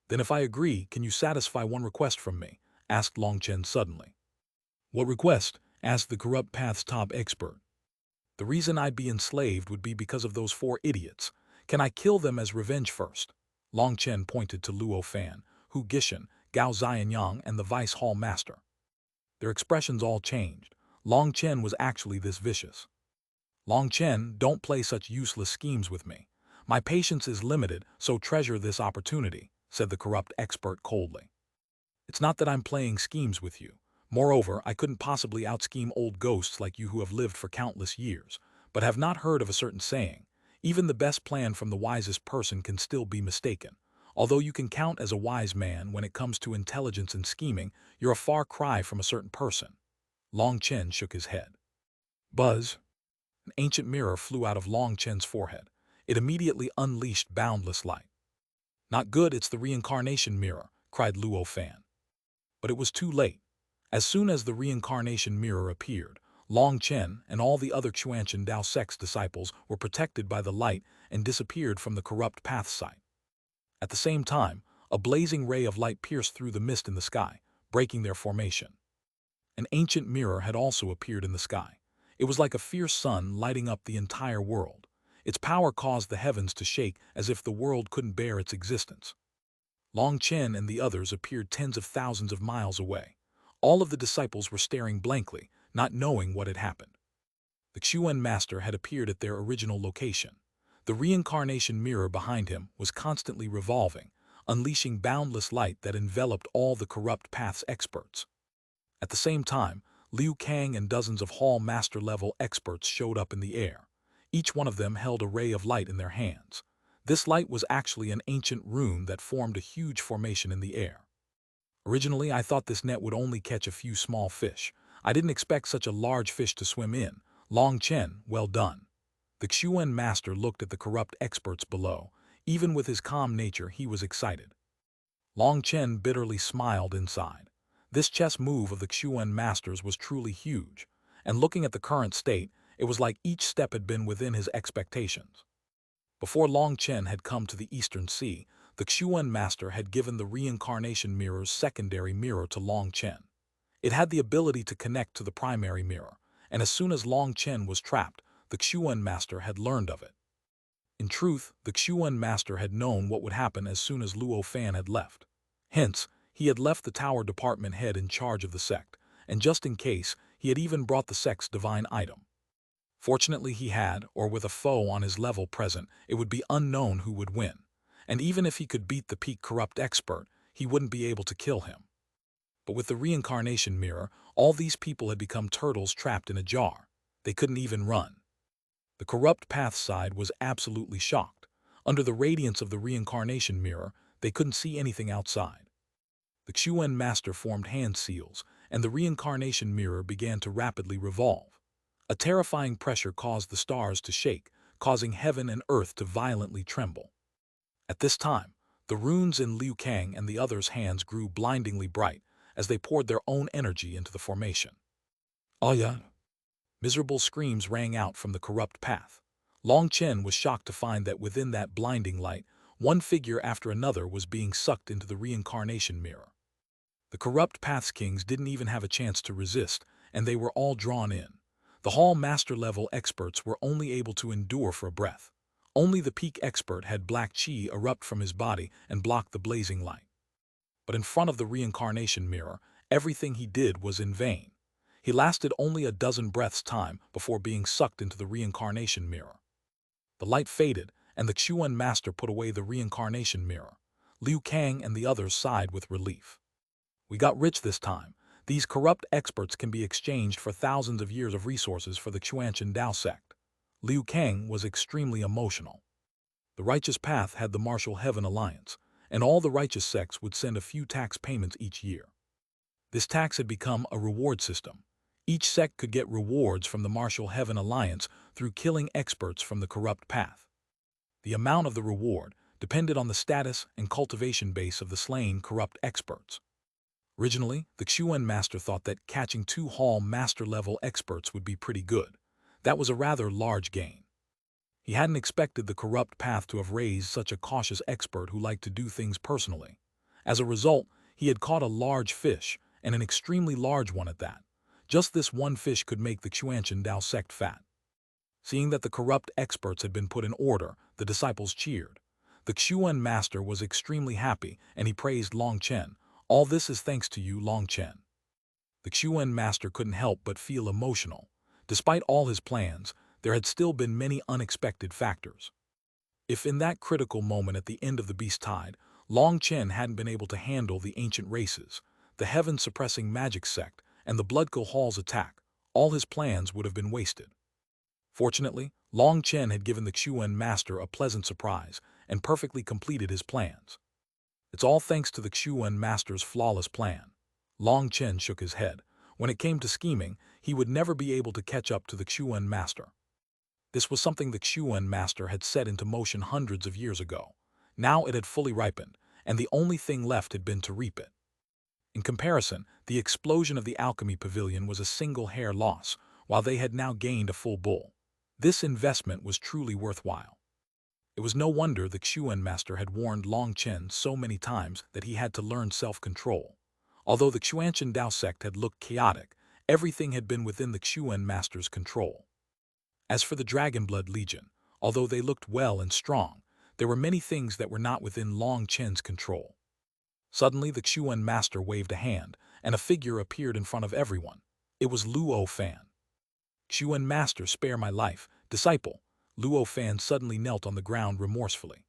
Then if I agree, can you satisfy one request from me? Asked Long Chen suddenly. What request? Asked the corrupt path's top expert. The reason I'd be enslaved would be because of those 4 idiots. Can I kill them as revenge first? Long Chen pointed to Luo Fan, Hu Gishan, Gao Xianyang, and the Vice Hall Master. Their expressions all changed. Long Chen was actually this vicious. Long Chen, don't play such useless schemes with me. My patience is limited, so treasure this opportunity, said the corrupt expert coldly. It's not that I'm playing schemes with you. Moreover, I couldn't possibly out-scheme old ghosts like you who have lived for countless years, but have not heard of a certain saying. Even the best plan from the wisest person can still be mistaken. Although you can count as a wise man when it comes to intelligence and scheming, you're a far cry from a certain person. Long Chen shook his head. Buzz! An ancient mirror flew out of Long Chen's forehead. It immediately unleashed boundless light. Not good, it's the reincarnation mirror, cried Luo Fan. But it was too late. As soon as the reincarnation mirror appeared, Long Chen and all the other Xuanhuan Dao sect's disciples were protected by the light and disappeared from the corrupt path site. At the same time, a blazing ray of light pierced through the mist in the sky, breaking their formation. An ancient mirror had also appeared in the sky. It was like a fierce sun lighting up the entire world. Its power caused the heavens to shake as if the world couldn't bear its existence. Long Chen and the others appeared tens of thousands of miles away. All of the disciples were staring blankly, not knowing what had happened. The Xuan master had appeared at their original location. The reincarnation mirror behind him was constantly revolving, unleashing boundless light that enveloped all the corrupt path's experts. At the same time, Liu Kang and dozens of Hall Master-level experts showed up in the air. Each one of them held a ray of light in their hands. This light was actually an ancient rune that formed a huge formation in the air. Originally, I thought this net would only catch a few small fish. I didn't expect such a large fish to swim in. Long Chen, well done. The Xuan master looked at the corrupt experts below. Even with his calm nature, he was excited. Long Chen bitterly smiled inside. This chess move of the Xuan masters was truly huge, and looking at the current state, it was like each step had been within his expectations. Before Long Chen had come to the Eastern Sea, the Xuan master had given the reincarnation mirror's secondary mirror to Long Chen. It had the ability to connect to the primary mirror, and as soon as Long Chen was trapped, the Xuan master had learned of it. In truth, the Xuan master had known what would happen as soon as Luo Fan had left. Hence, he had left the tower department head in charge of the sect, and just in case, he had even brought the sect's divine item. Fortunately he had, or with a foe on his level present, it would be unknown who would win. And even if he could beat the peak corrupt expert, he wouldn't be able to kill him. But with the reincarnation mirror, all these people had become turtles trapped in a jar. They couldn't even run. The corrupt path side was absolutely shocked. Under the radiance of the reincarnation mirror, they couldn't see anything outside. The Xuan master formed hand seals, and the reincarnation mirror began to rapidly revolve. A terrifying pressure caused the stars to shake, causing heaven and earth to violently tremble. At this time, the runes in Liu Kang and the others' hands grew blindingly bright as they poured their own energy into the formation. Oh yeah! Miserable screams rang out from the corrupt path. Long Chen was shocked to find that within that blinding light, one figure after another was being sucked into the reincarnation mirror. The corrupt path's kings didn't even have a chance to resist, and they were all drawn in. The Hall Master-level experts were only able to endure for a breath. Only the peak expert had black chi erupt from his body and block the blazing light. But in front of the reincarnation mirror, everything he did was in vain. He lasted only a dozen breaths' time before being sucked into the reincarnation mirror. The light faded, and the Xuan master put away the reincarnation mirror. Liu Kang and the others sighed with relief. We got rich this time. These corrupt experts can be exchanged for thousands of years of resources for the Xuanhuan Dao sect. Liu Kang was extremely emotional. The righteous path had the Martial Heaven Alliance, and all the righteous sects would send a few tax payments each year. This tax had become a reward system. Each sect could get rewards from the Martial Heaven Alliance through killing experts from the corrupt path. The amount of the reward depended on the status and cultivation base of the slain corrupt experts. Originally, the Xuan master thought that catching 2 Hall Master-level experts would be pretty good. That was a rather large gain. He hadn't expected the corrupt path to have raised such a cautious expert who liked to do things personally. As a result, he had caught a large fish, and an extremely large one at that. Just this one fish could make the Xuanhuan Dao sect fat. Seeing that the corrupt experts had been put in order, the disciples cheered. The Xuan master was extremely happy, and he praised Long Chen. All this is thanks to you, Long Chen. The Xuan master couldn't help but feel emotional. Despite all his plans, there had still been many unexpected factors. If in that critical moment at the end of the Beast Tide, Long Chen hadn't been able to handle the ancient races, the heaven-suppressing magic sect, and the Bloodkill Hall's attack, all his plans would have been wasted. Fortunately, Long Chen had given the Xuan master a pleasant surprise and perfectly completed his plans. It's all thanks to the Xuan master's flawless plan. Long Chen shook his head. When it came to scheming, he would never be able to catch up to the Xuan master. This was something the Xuan master had set into motion hundreds of years ago. Now it had fully ripened, and the only thing left had been to reap it. In comparison, the explosion of the alchemy pavilion was a single hair loss, while they had now gained a full bull. This investment was truly worthwhile. It was no wonder the Xuan master had warned Long Chen so many times that he had to learn self-control. Although the Xuanchen Dao sect had looked chaotic, everything had been within the Xuan master's control. As for the Dragonblood Legion, although they looked well and strong, there were many things that were not within Long Chen's control. Suddenly the Xuan master waved a hand, and a figure appeared in front of everyone. It was Luo Fan. Xuan master, spare my life, disciple. Luo Fan suddenly knelt on the ground remorsefully.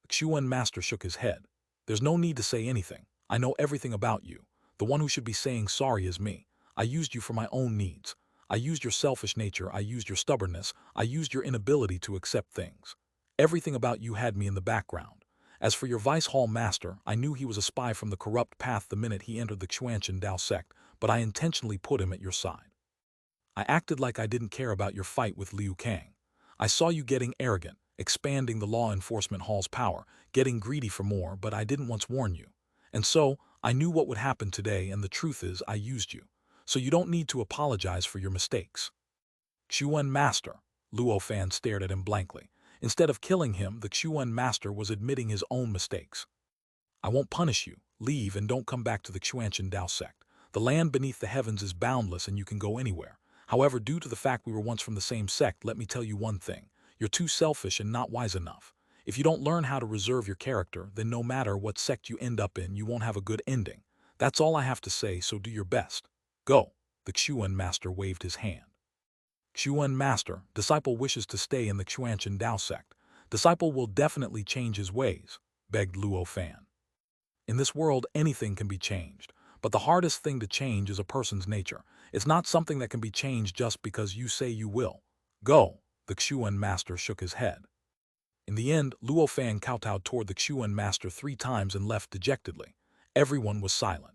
The Xuan master shook his head. There's no need to say anything. I know everything about you. The one who should be saying sorry is me. I used you for my own needs. I used your selfish nature, I used your stubbornness, I used your inability to accept things. Everything about you had me in the background. As for your Vice Hall Master, I knew he was a spy from the corrupt path the minute he entered the Xuanchen Dao sect, but I intentionally put him at your side. I acted like I didn't care about your fight with Liu Kang. I saw you getting arrogant, expanding the law enforcement hall's power, getting greedy for more, but I didn't once warn you. And so, I knew what would happen today, and the truth is, I used you. So you don't need to apologize for your mistakes. Xuan Master, Luo Fan stared at him blankly. Instead of killing him, the Xuan Master was admitting his own mistakes. I won't punish you. Leave and don't come back to the Xuanchen Dao sect. The land beneath the heavens is boundless and you can go anywhere. However, due to the fact we were once from the same sect, let me tell you one thing. You're too selfish and not wise enough. If you don't learn how to reserve your character, then no matter what sect you end up in, you won't have a good ending. That's all I have to say, so do your best. Go. The Xuan Master waved his hand. Xuan Master, disciple wishes to stay in the Xuanchen Dao sect. Disciple will definitely change his ways, begged Luo Fan. In this world, anything can be changed, but the hardest thing to change is a person's nature. It's not something that can be changed just because you say you will. Go. The Xuan Master shook his head. In the end, Luo Fan kowtowed toward the Xuan Master 3 times and left dejectedly. Everyone was silent.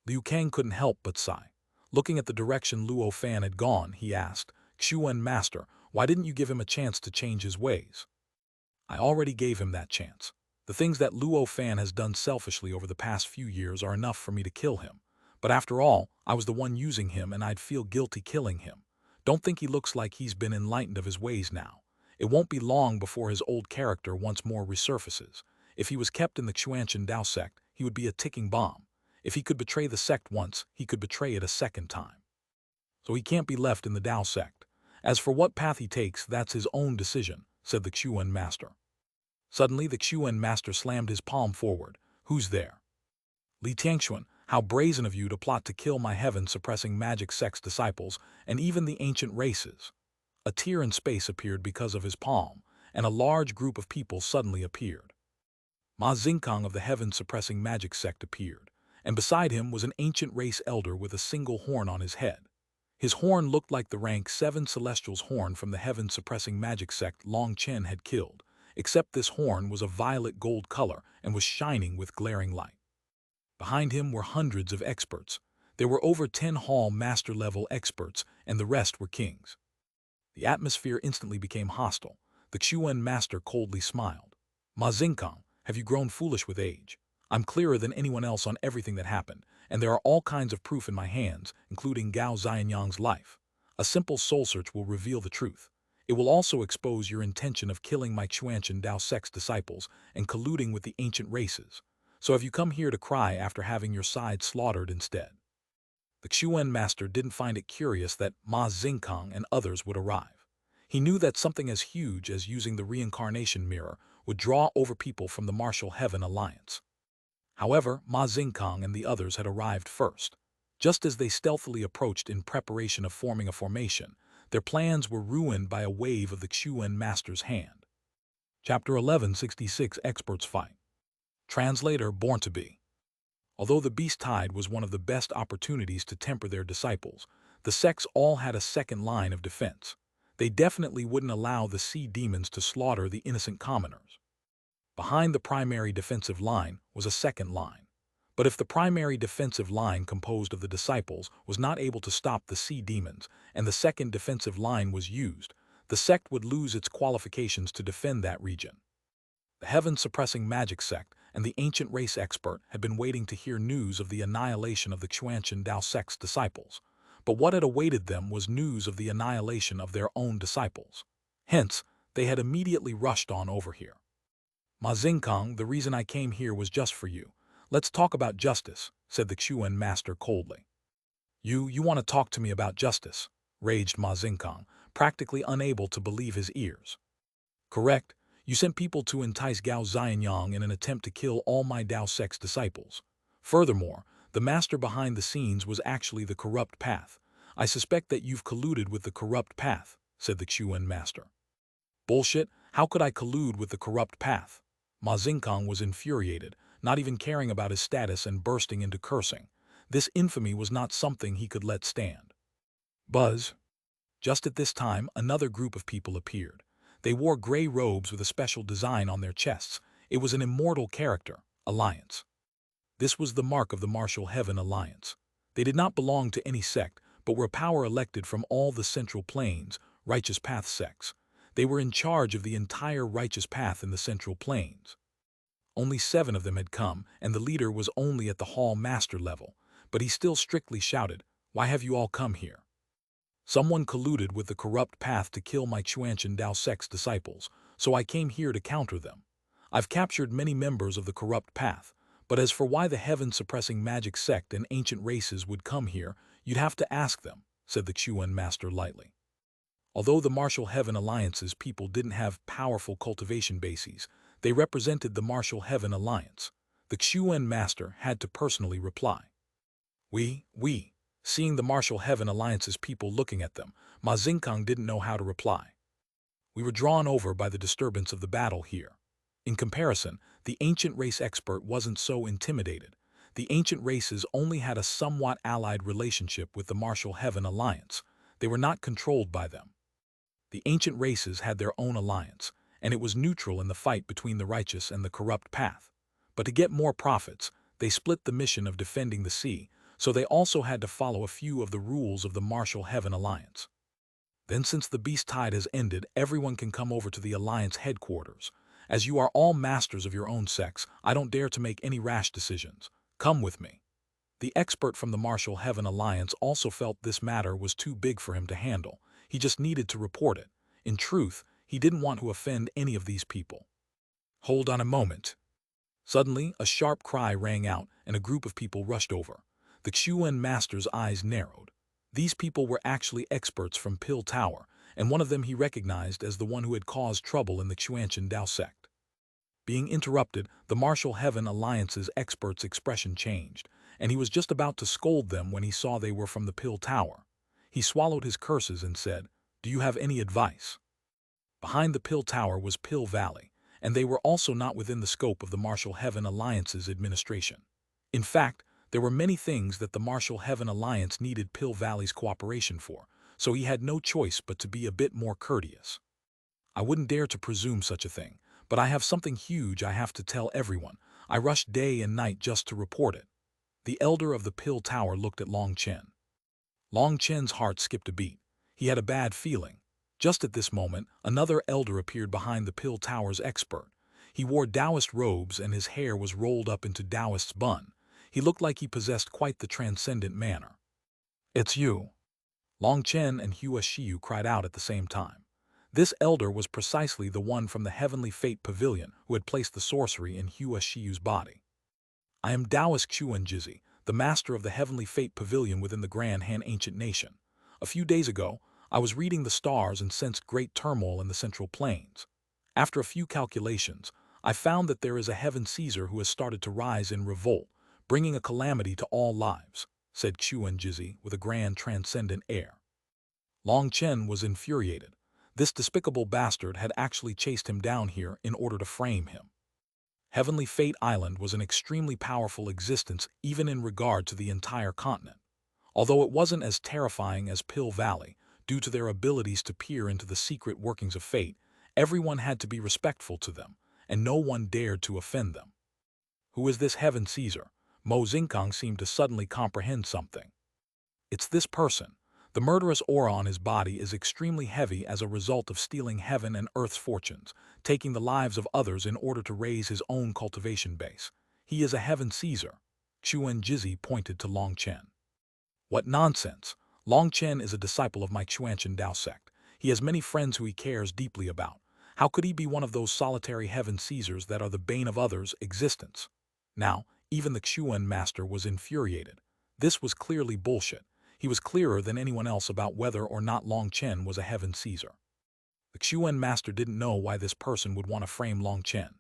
Liu Kang couldn't help but sigh. Looking at the direction Luo Fan had gone, he asked, Xuan Master, why didn't you give him a chance to change his ways? I already gave him that chance. The things that Luo Fan has done selfishly over the past few years are enough for me to kill him. But after all, I was the one using him and I'd feel guilty killing him. Don't think he looks like he's been enlightened of his ways now. It won't be long before his old character once more resurfaces. If he was kept in the Xuanchen Dao sect, he would be a ticking bomb. If he could betray the sect once, he could betray it a second time. So he can't be left in the Dao sect. As for what path he takes, that's his own decision, said the Xuan Master. Suddenly the Xuan Master slammed his palm forward. Who's there? Li Tianxuan, how brazen of you to plot to kill my heaven-suppressing magic sect's disciples and even the ancient races. A tear in space appeared because of his palm, and a large group of people suddenly appeared. Ma Xingkang of the heaven-suppressing magic sect appeared, and beside him was an ancient race elder with a single horn on his head. His horn looked like the rank 7 Celestial's horn from the heaven-suppressing magic sect Long Chen had killed, except this horn was a violet gold color and was shining with glaring light. Behind him were hundreds of experts. There were over 10 Hall Master-level experts, and the rest were kings. The atmosphere instantly became hostile. The Xuan Master coldly smiled. Ma Xingkang, have you grown foolish with age? I'm clearer than anyone else on everything that happened, and there are all kinds of proof in my hands, including Gao Xianyang's life. A simple soul search will reveal the truth. It will also expose your intention of killing my Xuanchen Dao sect's disciples and colluding with the ancient races. So have you come here to cry after having your side slaughtered instead? The Xuan Master didn't find it curious that Ma Xingkang and others would arrive. He knew that something as huge as using the reincarnation mirror would draw over people from the Martial Heaven Alliance. However, Ma Xingkang and the others had arrived first. Just as they stealthily approached in preparation of forming a formation, their plans were ruined by a wave of the Xuanhuan master's hand. Chapter 1166 Experts Fight. Translator Born to Be. Although the beast tide was one of the best opportunities to temper their disciples, the sects all had a second line of defense. They definitely wouldn't allow the sea demons to slaughter the innocent commoners. Behind the primary defensive line was a second line. But if the primary defensive line composed of the disciples was not able to stop the sea demons, and the second defensive line was used, the sect would lose its qualifications to defend that region. The heaven-suppressing magic sect and the ancient race expert had been waiting to hear news of the annihilation of the Xuanhuan Dao sect's disciples, but what had awaited them was news of the annihilation of their own disciples. Hence, they had immediately rushed on over here. Ma Xingkang, the reason I came here was just for you. Let's talk about justice, said the Xuanhuan master coldly. You want to talk to me about justice? Raged Ma Xingkang, practically unable to believe his ears. Correct. You sent people to entice Gao Xianyang in an attempt to kill all my Dao sect's disciples. Furthermore, the master behind the scenes was actually the corrupt path. I suspect that you've colluded with the corrupt path, said the Xuanhuan master. Bullshit, how could I collude with the corrupt path? Ma Xingkang was infuriated, not even caring about his status and bursting into cursing. This infamy was not something he could let stand. Buzz. Just at this time, another group of people appeared. They wore gray robes with a special design on their chests. It was an immortal character, Alliance. This was the mark of the Martial Heaven Alliance. They did not belong to any sect, but were power elected from all the Central Plains, Righteous Path sects. They were in charge of the entire Righteous Path in the Central Plains. Only 7 of them had come, and the leader was only at the Hall Master level, but he still strictly shouted, "Why have you all come here? Someone colluded with the corrupt path to kill my Xuanhuan Dao sect's disciples, so I came here to counter them. I've captured many members of the corrupt path, but as for why the heaven-suppressing magic sect and ancient races would come here, you'd have to ask them," said the Xuanhuan master lightly. Although the Martial Heaven Alliance's people didn't have powerful cultivation bases, they represented the Martial Heaven Alliance. The Xuanhuan master had to personally reply. We. Seeing the Martial Heaven Alliance's people looking at them, Ma Xingkang didn't know how to reply. We were drawn over by the disturbance of the battle here. In comparison, the ancient race expert wasn't so intimidated. The ancient races only had a somewhat allied relationship with the Martial Heaven Alliance. They were not controlled by them. The ancient races had their own alliance, and it was neutral in the fight between the righteous and the corrupt path. But to get more profits, they split the mission of defending the sea, so they also had to follow a few of the rules of the Martial Heaven Alliance. Then since the beast tide has ended, everyone can come over to the Alliance headquarters. As you are all masters of your own sects, I don't dare to make any rash decisions. Come with me. The expert from the Martial Heaven Alliance also felt this matter was too big for him to handle. He just needed to report it. In truth, he didn't want to offend any of these people. Hold on a moment. Suddenly, a sharp cry rang out, and a group of people rushed over. The Xuanhuan master's eyes narrowed. These people were actually experts from Pill Tower, and one of them he recognized as the one who had caused trouble in the Xuanhuan Dao sect. Being interrupted, the Martial Heaven Alliance's expert's expression changed, and he was just about to scold them when he saw they were from the Pill Tower. He swallowed his curses and said, "Do you have any advice?" Behind the Pill Tower was Pill Valley, and they were also not within the scope of the Martial Heaven Alliance's administration. In fact, there were many things that the Martial Heaven Alliance needed Pill Valley's cooperation for, so he had no choice but to be a bit more courteous. I wouldn't dare to presume such a thing, but I have something huge I have to tell everyone. I rushed day and night just to report it. The elder of the Pill Tower looked at Long Chen. Long Chen's heart skipped a beat. He had a bad feeling. Just at this moment, another elder appeared behind the Pill Tower's expert. He wore Taoist robes and his hair was rolled up into Taoist's bun. He looked like he possessed quite the transcendent manner. "It's you!" Long Chen and Hua Shiyu cried out at the same time. This elder was precisely the one from the Heavenly Fate Pavilion who had placed the sorcery in Hua Shiyu's body. "I am Taoist Xuan Jizi, the master of the Heavenly Fate Pavilion within the Grand Han Ancient Nation. A few days ago, I was reading the stars and sensed great turmoil in the Central Plains. After a few calculations, I found that there is a heaven Caesar who has started to rise in revolt, bringing a calamity to all lives, said Xuanhuan with a grand transcendent air. Long Chen was infuriated. This despicable bastard had actually chased him down here in order to frame him. Heavenly Fate Island was an extremely powerful existence even in regard to the entire continent. Although it wasn't as terrifying as Pill Valley, due to their abilities to peer into the secret workings of fate, everyone had to be respectful to them, and no one dared to offend them. Who is this heaven Caesar? Mo Xingkang seemed to suddenly comprehend something. It's this person. The murderous aura on his body is extremely heavy as a result of stealing heaven and earth's fortunes, taking the lives of others in order to raise his own cultivation base. He is a heaven Caesar. Xuanhuan pointed to Long Chen. What nonsense! Long Chen is a disciple of my Xuanhuan Dao sect. He has many friends who he cares deeply about. How could he be one of those solitary heaven Caesars that are the bane of others' existence? Now, even the Xuan master was infuriated. This was clearly bullshit. He was clearer than anyone else about whether or not Long Chen was a heaven Caesar. The Xuan master didn't know why this person would want to frame Long Chen.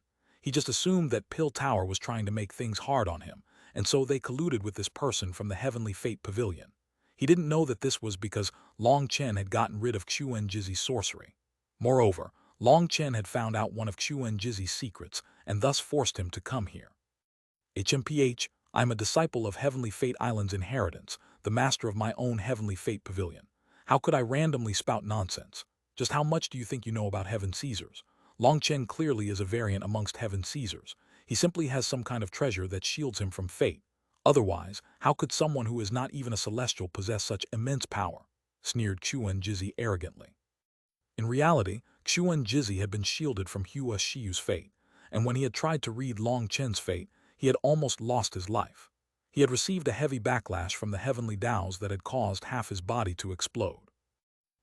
He just assumed that Pill Tower was trying to make things hard on him, and so they colluded with this person from the Heavenly Fate Pavilion. He didn't know that this was because Long Chen had gotten rid of Xuanhuan's sorcery. Moreover, Long Chen had found out one of Xuanhuan's secrets and thus forced him to come here. HMPH, I'm a disciple of Heavenly Fate Island's inheritance, the master of my own Heavenly Fate Pavilion. How could I randomly spout nonsense? Just how much do you think you know about Heaven Caesars? Long Chen clearly is a variant amongst Heaven Caesars. He simply has some kind of treasure that shields him from fate. Otherwise, how could someone who is not even a celestial possess such immense power? Sneered Xuanhuan arrogantly. In reality, Xuanhuan had been shielded from Hua Shiyu's fate, and when he had tried to read Long Chen's fate, he had almost lost his life. He had received a heavy backlash from the heavenly Daos that had caused half his body to explode.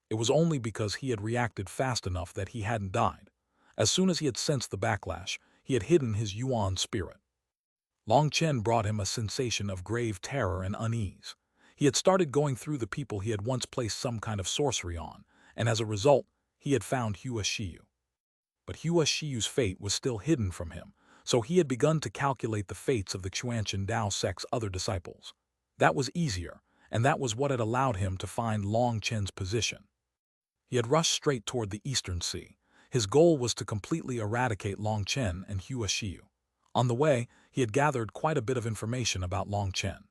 It was only because he had reacted fast enough that he hadn't died. As soon as he had sensed the backlash, he had hidden his Yuan spirit. Long Chen brought him a sensation of grave terror and unease. He had started going through the people he had once placed some kind of sorcery on, and as a result, he had found Hua Shiyu. But Hua Shiyu's fate was still hidden from him, so he had begun to calculate the fates of the Xuanhuan Dao sect's other disciples. That was easier, and that was what had allowed him to find Long Chen's position. He had rushed straight toward the Eastern Sea. His goal was to completely eradicate Long Chen and Hua Shiyu. On the way, he had gathered quite a bit of information about Long Chen.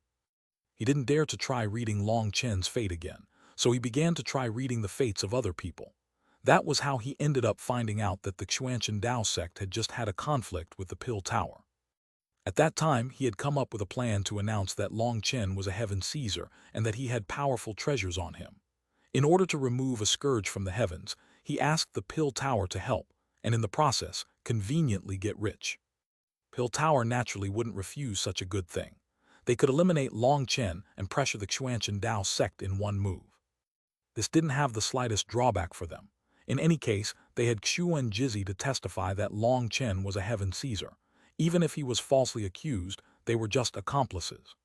He didn't dare to try reading Long Chen's fate again, so he began to try reading the fates of other people. That was how he ended up finding out that the Xuanhuan Dao sect had just had a conflict with the Pill Tower. At that time, he had come up with a plan to announce that Long Chen was a heaven Caesar and that he had powerful treasures on him. In order to remove a scourge from the heavens, he asked the Pill Tower to help, and in the process, conveniently get rich. Pill Tower naturally wouldn't refuse such a good thing. They could eliminate Long Chen and pressure the Xuanhuan Dao sect in one move. This didn't have the slightest drawback for them. In any case, they had Xuanhuan to testify that Long Chen was a heaven Caesar. Even if he was falsely accused, they were just accomplices.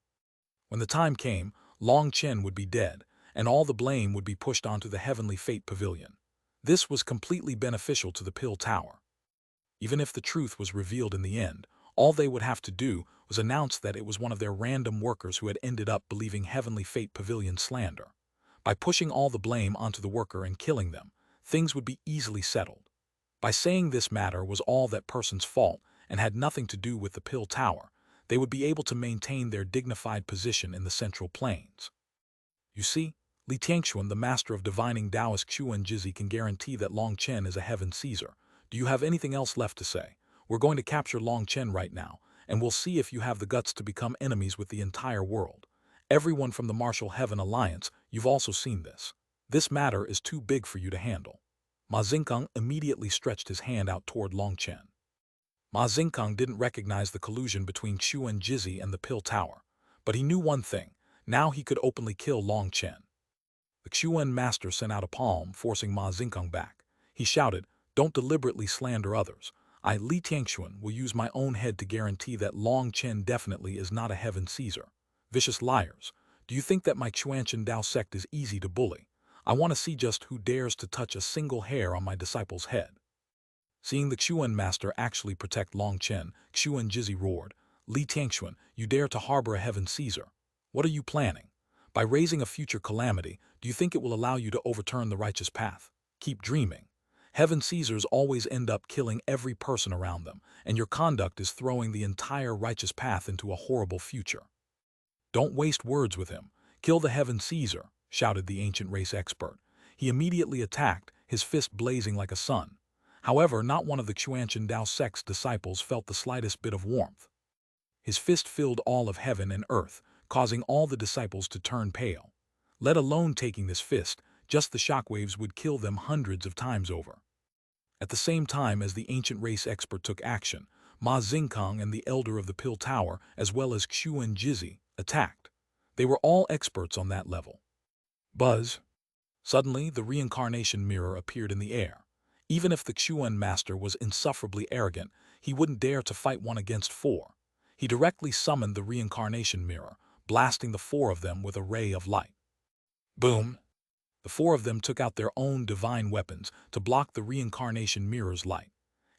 When the time came, Long Chen would be dead, and all the blame would be pushed onto the Heavenly Fate Pavilion. This was completely beneficial to the Pill Tower. Even if the truth was revealed in the end, all they would have to do was announce that it was one of their random workers who had ended up believing Heavenly Fate Pavilion slander. By pushing all the blame onto the worker and killing them, things would be easily settled. By saying this matter was all that person's fault and had nothing to do with the Pill Tower, they would be able to maintain their dignified position in the Central Plains. You see, Li Tianxuan, the master of divining Taoist Xuanhuan, can guarantee that Long Chen is a heaven Caesar. Do you have anything else left to say? We're going to capture Long Chen right now, and we'll see if you have the guts to become enemies with the entire world. Everyone from the Martial Heaven Alliance, you've also seen this. This matter is too big for you to handle. Ma Xingkang immediately stretched his hand out toward Long Chen. Ma Xingkang didn't recognize the collusion between Xuanhuan and the Pill Tower, but he knew one thing: now he could openly kill Long Chen. The Xuan master sent out a palm, forcing Ma Xingkang back. He shouted, "Don't deliberately slander others. I, Li Tianxuan, will use my own head to guarantee that Long Chen definitely is not a heaven Caesar. Vicious liars. Do you think that my Xuanhuan Dao sect is easy to bully? I want to see just who dares to touch a single hair on my disciple's head." Seeing the Xuan master actually protect Long Chen, Xuanjizi roared, "Li Tiangxuan, you dare to harbor a heaven Caesar. What are you planning? By raising a future calamity, do you think it will allow you to overturn the righteous path? Keep dreaming. Heaven Caesars always end up killing every person around them, and your conduct is throwing the entire righteous path into a horrible future. Don't waste words with him. Kill the Heaven Caesar," shouted the ancient race expert. He immediately attacked, his fist blazing like a sun. However, not one of the Xuanchen Dao sect's disciples felt the slightest bit of warmth. His fist filled all of heaven and earth, causing all the disciples to turn pale. Let alone taking this fist, just the shockwaves would kill them hundreds of times over. At the same time as the ancient race expert took action, Ma Xingkang and the elder of the Pill Tower, as well as Xuanjizi, attacked. They were all experts on that level. Buzz. Suddenly, the reincarnation mirror appeared in the air. Even if the Xuan master was insufferably arrogant, he wouldn't dare to fight 1 against 4. He directly summoned the reincarnation mirror, blasting the 4 of them with a ray of light. Boom! The 4 of them took out their own divine weapons to block the reincarnation mirror's light.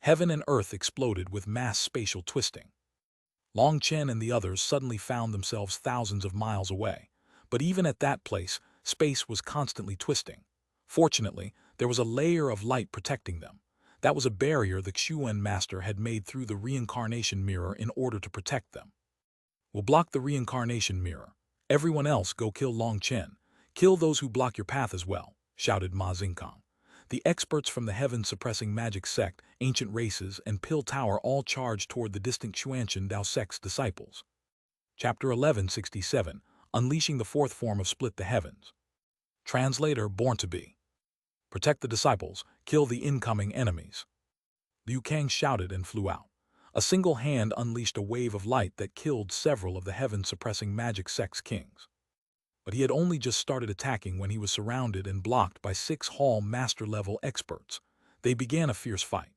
Heaven and earth exploded with mass spatial twisting. Long Chen and the others suddenly found themselves thousands of miles away. But even at that place, space was constantly twisting. Fortunately, there was a layer of light protecting them. That was a barrier the Xuan master had made through the reincarnation mirror in order to protect them. "We'll block the reincarnation mirror. Everyone else go kill Long Chen. Kill those who block your path as well," shouted Ma Xingkang. The experts from the heaven-suppressing magic sect, ancient races, and Pill Tower all charged toward the distant Xuanchen Dao sect's disciples. Chapter 1167, Unleashing the Fourth Form of Split the Heavens. Translator Born to Be. Protect the disciples, kill the incoming enemies. Liu Kang shouted and flew out. A single hand unleashed a wave of light that killed several of the heaven-suppressing magic sect's kings. But he had only just started attacking when he was surrounded and blocked by 6 Hall Master-level experts. They began a fierce fight.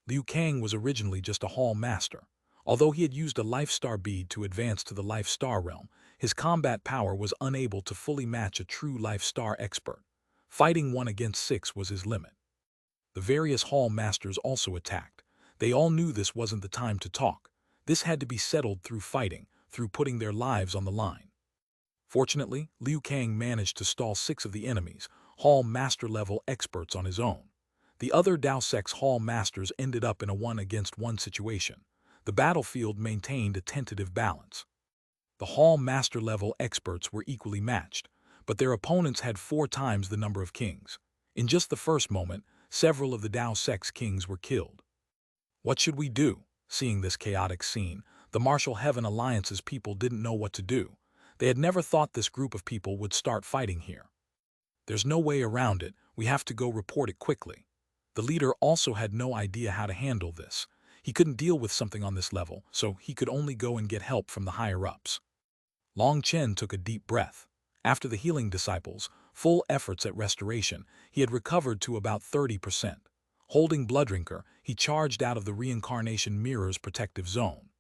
Liu Kang was originally just a Hall Master. Although he had used a Life Star bead to advance to the Life Star realm, his combat power was unable to fully match a true Life Star expert. Fighting 1 against 6 was his limit. The various Hall Masters also attacked. They all knew this wasn't the time to talk. This had to be settled through fighting, through putting their lives on the line. Fortunately, Liu Kang managed to stall 6 of the enemies, Hall Master-level experts on his own. The other Dao Sect's Hall Masters ended up in a 1 against 1 situation. The battlefield maintained a tentative balance. The Hall Master-level experts were equally matched, but their opponents had 4 times the number of kings. In just the first moment, several of the Dao Sect's kings were killed. What should we do? Seeing this chaotic scene, the Martial Heaven Alliance's people didn't know what to do. They had never thought this group of people would start fighting here. There's no way around it, we have to go report it quickly. The leader also had no idea how to handle this. He couldn't deal with something on this level, so he could only go and get help from the higher-ups. Long Chen took a deep breath. After the healing disciples' full efforts at restoration, he had recovered to about 30%. Holding Blooddrinker, he charged out of the reincarnation mirror's protective zone.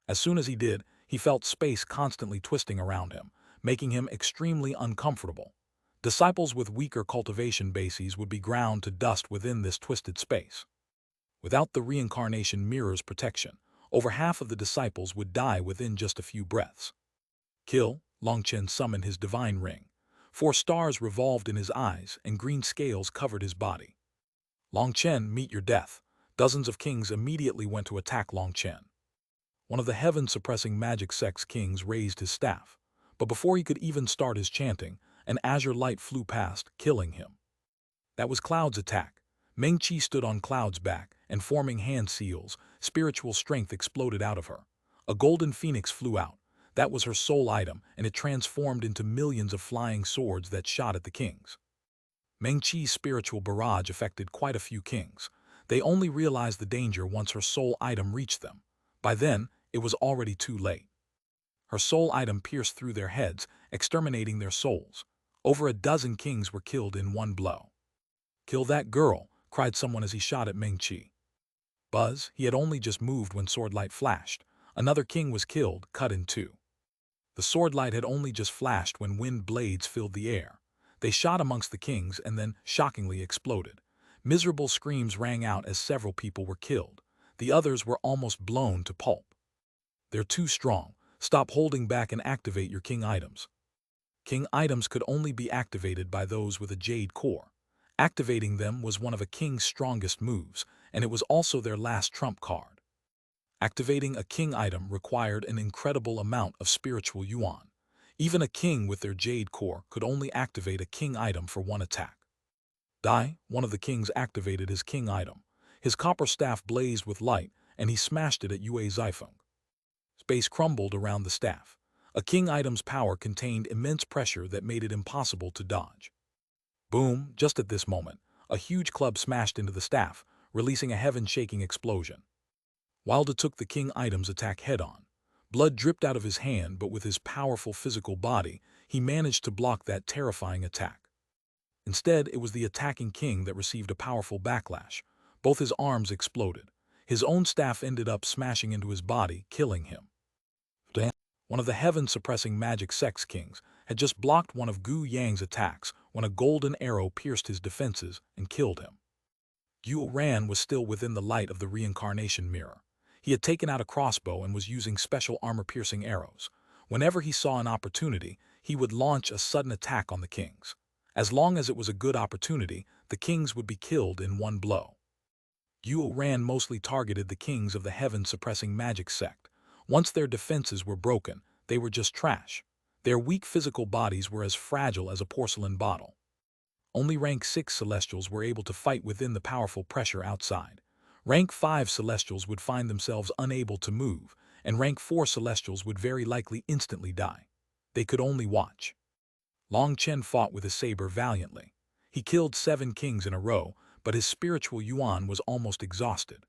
As soon as he did, he felt space constantly twisting around him, making him extremely uncomfortable. Disciples with weaker cultivation bases would be ground to dust within this twisted space. Without the reincarnation mirror's protection, over half of the disciples would die within just a few breaths. Kill, Long Chen summoned his divine ring. 4 stars revolved in his eyes and green scales covered his body. Long Chen, meet your death. Dozens of kings immediately went to attack Long Chen. One of the heaven-suppressing magic sect's kings raised his staff, but before he could even start his chanting, an azure light flew past, killing him. That was Cloud's attack. Meng Qi stood on Cloud's back, and forming hand seals, spiritual strength exploded out of her. A golden phoenix flew out. That was her sole item, and it transformed into millions of flying swords that shot at the kings. Meng Qi's spiritual barrage affected quite a few kings. They only realized the danger once her sole item reached them. By then, it was already too late. Her soul item pierced through their heads, exterminating their souls. Over a dozen kings were killed in one blow. "Kill that girl," cried someone as he shot at Meng Qi. Buzz, he had only just moved when swordlight flashed. Another king was killed, cut in 2. The swordlight had only just flashed when wind blades filled the air. They shot amongst the kings and then, shockingly, exploded. Miserable screams rang out as several people were killed. The others were almost blown to pulp. "They're too strong. Stop holding back and activate your king items." King items could only be activated by those with a Jade core. Activating them was one of a king's strongest moves, and it was also their last trump card. Activating a king item required an incredible amount of spiritual yuan. Even a king with their Jade core could only activate a king item for one attack. Dai, one of the kings, activated his king item. His copper staff blazed with light, and he smashed it at Yue Zaifeng. Space crumbled around the staff. A king item's power contained immense pressure that made it impossible to dodge. Boom! Just at this moment, a huge club smashed into the staff, releasing a heaven-shaking explosion. Wilda took the king item's attack head-on. Blood dripped out of his hand, but with his powerful physical body, he managed to block that terrifying attack. Instead, it was the attacking king that received a powerful backlash. Both his arms exploded. His own staff ended up smashing into his body, killing him. One of the heaven-suppressing magic sex kings had just blocked one of Gu Yang's attacks when a golden arrow pierced his defenses and killed him. Xuanhuan was still within the light of the reincarnation mirror. He had taken out a crossbow and was using special armor-piercing arrows. Whenever he saw an opportunity, he would launch a sudden attack on the kings. As long as it was a good opportunity, the kings would be killed in one blow. Xuanhuan mostly targeted the kings of the heaven-suppressing magic sect. Once their defenses were broken, they were just trash. Their weak physical bodies were as fragile as a porcelain bottle. Only rank 6 Celestials were able to fight within the powerful pressure outside. Rank 5 Celestials would find themselves unable to move, and rank 4 Celestials would very likely instantly die. They could only watch. Long Chen fought with his saber valiantly. He killed 7 kings in a row, but his spiritual yuan was almost exhausted.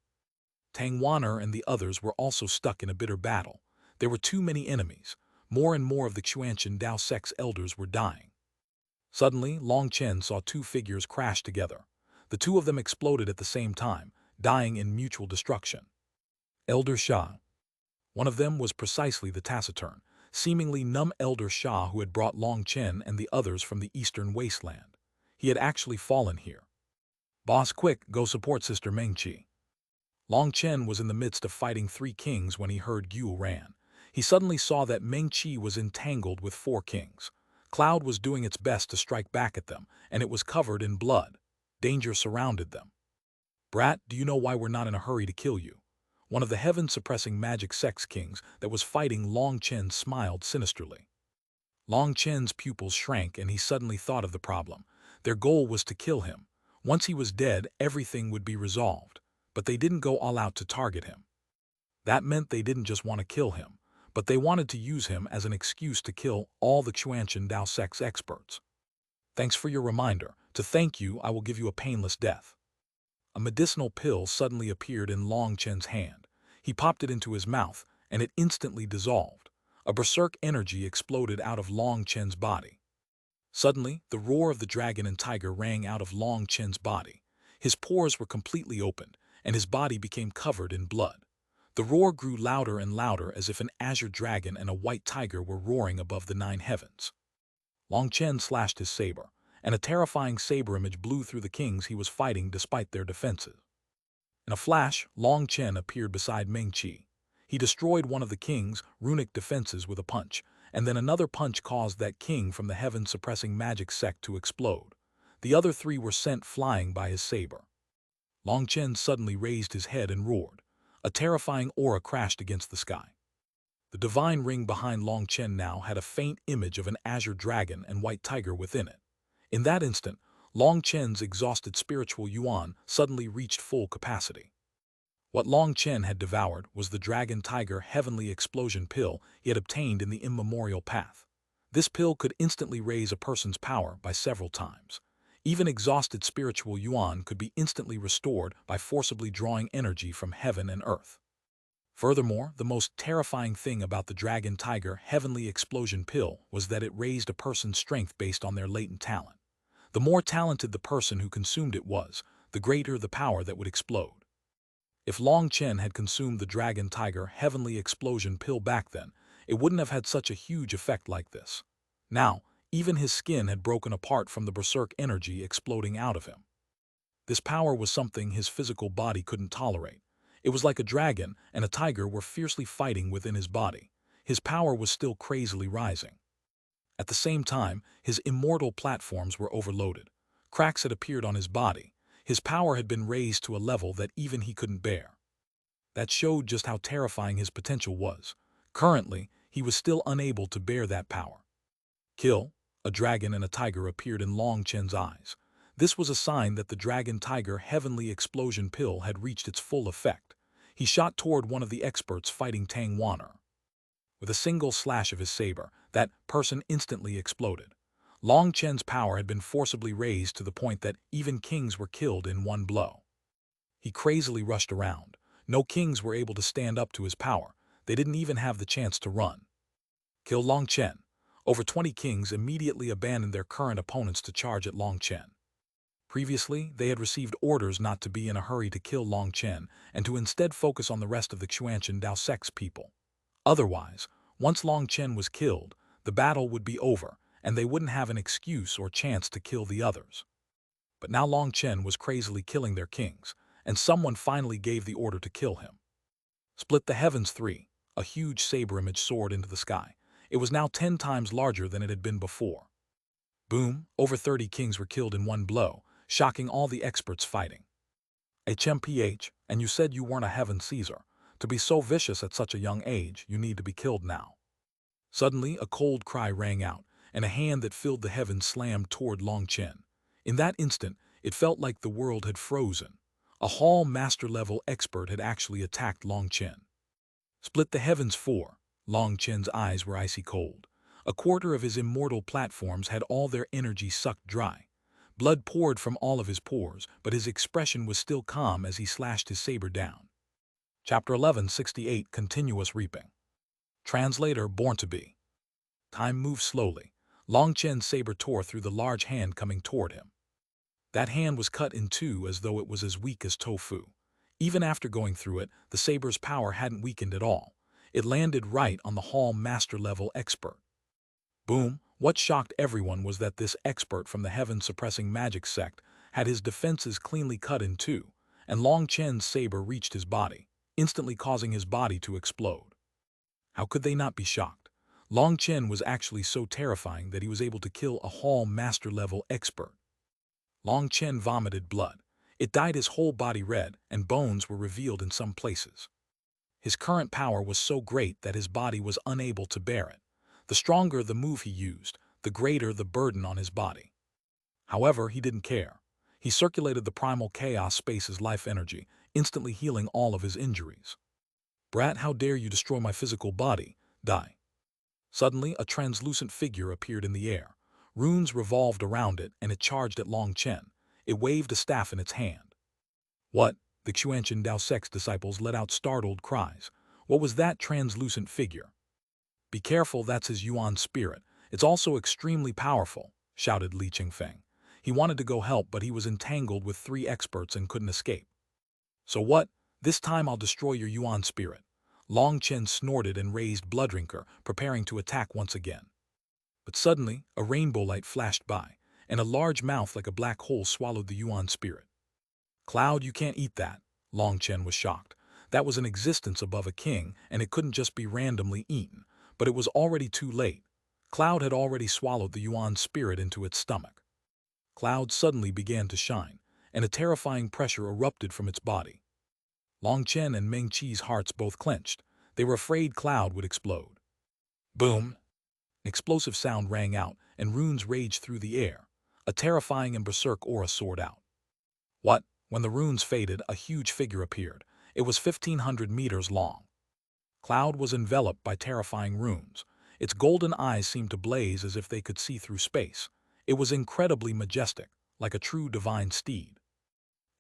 Tang Wan'er and the others were also stuck in a bitter battle. There were too many enemies. More and more of the Xuanhuan Dao sect's elders were dying. Suddenly, Long Chen saw 2 figures crash together. The 2 of them exploded at the same time, dying in mutual destruction. Elder Shah. One of them was precisely the taciturn, seemingly numb Elder Shah who had brought Long Chen and the others from the eastern wasteland. He had actually fallen here. "Boss, quick, go support Sister Mengqi." Long Chen was in the midst of fighting 3 kings when he heard Xuanhuan. He suddenly saw that Mengqi was entangled with 4 kings. Cloud was doing its best to strike back at them, and it was covered in blood. Danger surrounded them. "Brat, do you know why we're not in a hurry to kill you?" One of the heaven-suppressing magic sex kings that was fighting Long Chen smiled sinisterly. Long Chen's pupils shrank and he suddenly thought of the problem. Their goal was to kill him. Once he was dead, everything would be resolved. But they didn't go all out to target him. That meant they didn't just want to kill him, but they wanted to use him as an excuse to kill all the Xuanhuan Dao sect's experts. "Thanks for your reminder. To thank you, I will give you a painless death." A medicinal pill suddenly appeared in Long Chen's hand. He popped it into his mouth, and it instantly dissolved. A berserk energy exploded out of Long Chen's body. Suddenly, the roar of the dragon and tiger rang out of Long Chen's body. His pores were completely opened, and his body became covered in blood. The roar grew louder and louder as if an azure dragon and a white tiger were roaring above the 9 heavens. Long Chen slashed his saber, and a terrifying saber image blew through the kings he was fighting despite their defenses. In a flash, Long Chen appeared beside Mengqi. He destroyed one of the king's runic defenses with a punch, and then another punch caused that king from the heaven-suppressing magic sect to explode. The other 3 were sent flying by his saber. Long Chen suddenly raised his head and roared. A terrifying aura crashed against the sky. The divine ring behind Long Chen now had a faint image of an azure dragon and white tiger within it. In that instant, Long Chen's exhausted spiritual yuan suddenly reached full capacity. What Long Chen had devoured was the Dragon Tiger Heavenly Explosion pill he had obtained in the immemorial path. This pill could instantly raise a person's power by several times. Even exhausted spiritual yuan could be instantly restored by forcibly drawing energy from heaven and earth. Furthermore, the most terrifying thing about the Dragon Tiger Heavenly Explosion pill was that it raised a person's strength based on their latent talent. The more talented the person who consumed it was, the greater the power that would explode. If Long Chen had consumed the Dragon Tiger Heavenly Explosion pill back then, it wouldn't have had such a huge effect like this. Now, even his skin had broken apart from the berserk energy exploding out of him. This power was something his physical body couldn't tolerate. It was like a dragon and a tiger were fiercely fighting within his body. His power was still crazily rising. At the same time, his immortal platforms were overloaded. Cracks had appeared on his body. His power had been raised to a level that even he couldn't bear. That showed just how terrifying his potential was. Currently, he was still unable to bear that power. Kill, a dragon and a tiger appeared in Long Chen's eyes. This was a sign that the dragon-tiger heavenly explosion pill had reached its full effect. He shot toward one of the experts fighting Tang Wanner. With a single slash of his saber, that person instantly exploded. Long Chen's power had been forcibly raised to the point that even kings were killed in one blow. He crazily rushed around. No kings were able to stand up to his power. They didn't even have the chance to run. Kill Long Chen. Over 20 kings immediately abandoned their current opponents to charge at Long Chen. Previously, they had received orders not to be in a hurry to kill Long Chen and to instead focus on the rest of the Xuanhuan Dao Sect's people. Otherwise, once Long Chen was killed, the battle would be over, and they wouldn't have an excuse or chance to kill the others. But now Long Chen was crazily killing their kings, and someone finally gave the order to kill him. Split the heavens 3, a huge saber image soared into the sky. It was now 10 times larger than it had been before. Boom, over 30 kings were killed in one blow, shocking all the experts fighting. HMPH, and you said you weren't a heaven Caesar. To be so vicious at such a young age, you need to be killed now. Suddenly, a cold cry rang out, and a hand that filled the heavens slammed toward Long Chen. In that instant, it felt like the world had frozen. A Hall Master-level expert had actually attacked Long Chen. Split the heavens 4. Long Chen's eyes were icy cold. A quarter of his immortal platforms had all their energy sucked dry. Blood poured from all of his pores, but his expression was still calm as he slashed his saber down. Chapter 1168 Continuous Reaping. Translator Born to Be. Time moved slowly. Long Chen's saber tore through the large hand coming toward him. That hand was cut in two as though it was as weak as tofu. Even after going through it, the saber's power hadn't weakened at all. It landed right on the Hall Master-level expert. Boom! What shocked everyone was that this expert from the heaven-suppressing magic sect had his defenses cleanly cut in two, and Long Chen's saber reached his body, instantly causing his body to explode. How could they not be shocked? Long Chen was actually so terrifying that he was able to kill a Hall Master-level expert. Long Chen vomited blood. It dyed his whole body red, and bones were revealed in some places. His current power was so great that his body was unable to bear it. The stronger the move he used, the greater the burden on his body. However, he didn't care. He circulated the primal chaos space's life energy, instantly healing all of his injuries. Brat, how dare you destroy my physical body? Die. Suddenly, a translucent figure appeared in the air. Runes revolved around it, and it charged at Long Chen. It waved a staff in its hand. What? The Xuanhuan Dao Sect's disciples let out startled cries. What was that translucent figure? Be careful, that's his Yuan spirit. It's also extremely powerful, shouted Li Qingfeng. He wanted to go help, but he was entangled with 3 experts and couldn't escape. So what? This time I'll destroy your Yuan spirit. Long Chen snorted and raised Blooddrinker, preparing to attack once again. But suddenly, a rainbow light flashed by, and a large mouth like a black hole swallowed the Yuan spirit. Cloud, you can't eat that. Long Chen was shocked. That was an existence above a king, and it couldn't just be randomly eaten. But it was already too late. Cloud had already swallowed the Yuan spirit into its stomach. Cloud suddenly began to shine, and a terrifying pressure erupted from its body. Long Chen and Meng Qi's hearts both clenched. They were afraid Cloud would explode. Boom! An explosive sound rang out, and runes raged through the air. A terrifying and berserk aura soared out. What? When the runes faded, a huge figure appeared. It was 1,500 meters long. Cloud was enveloped by terrifying runes. Its golden eyes seemed to blaze as if they could see through space. It was incredibly majestic, like a true divine steed.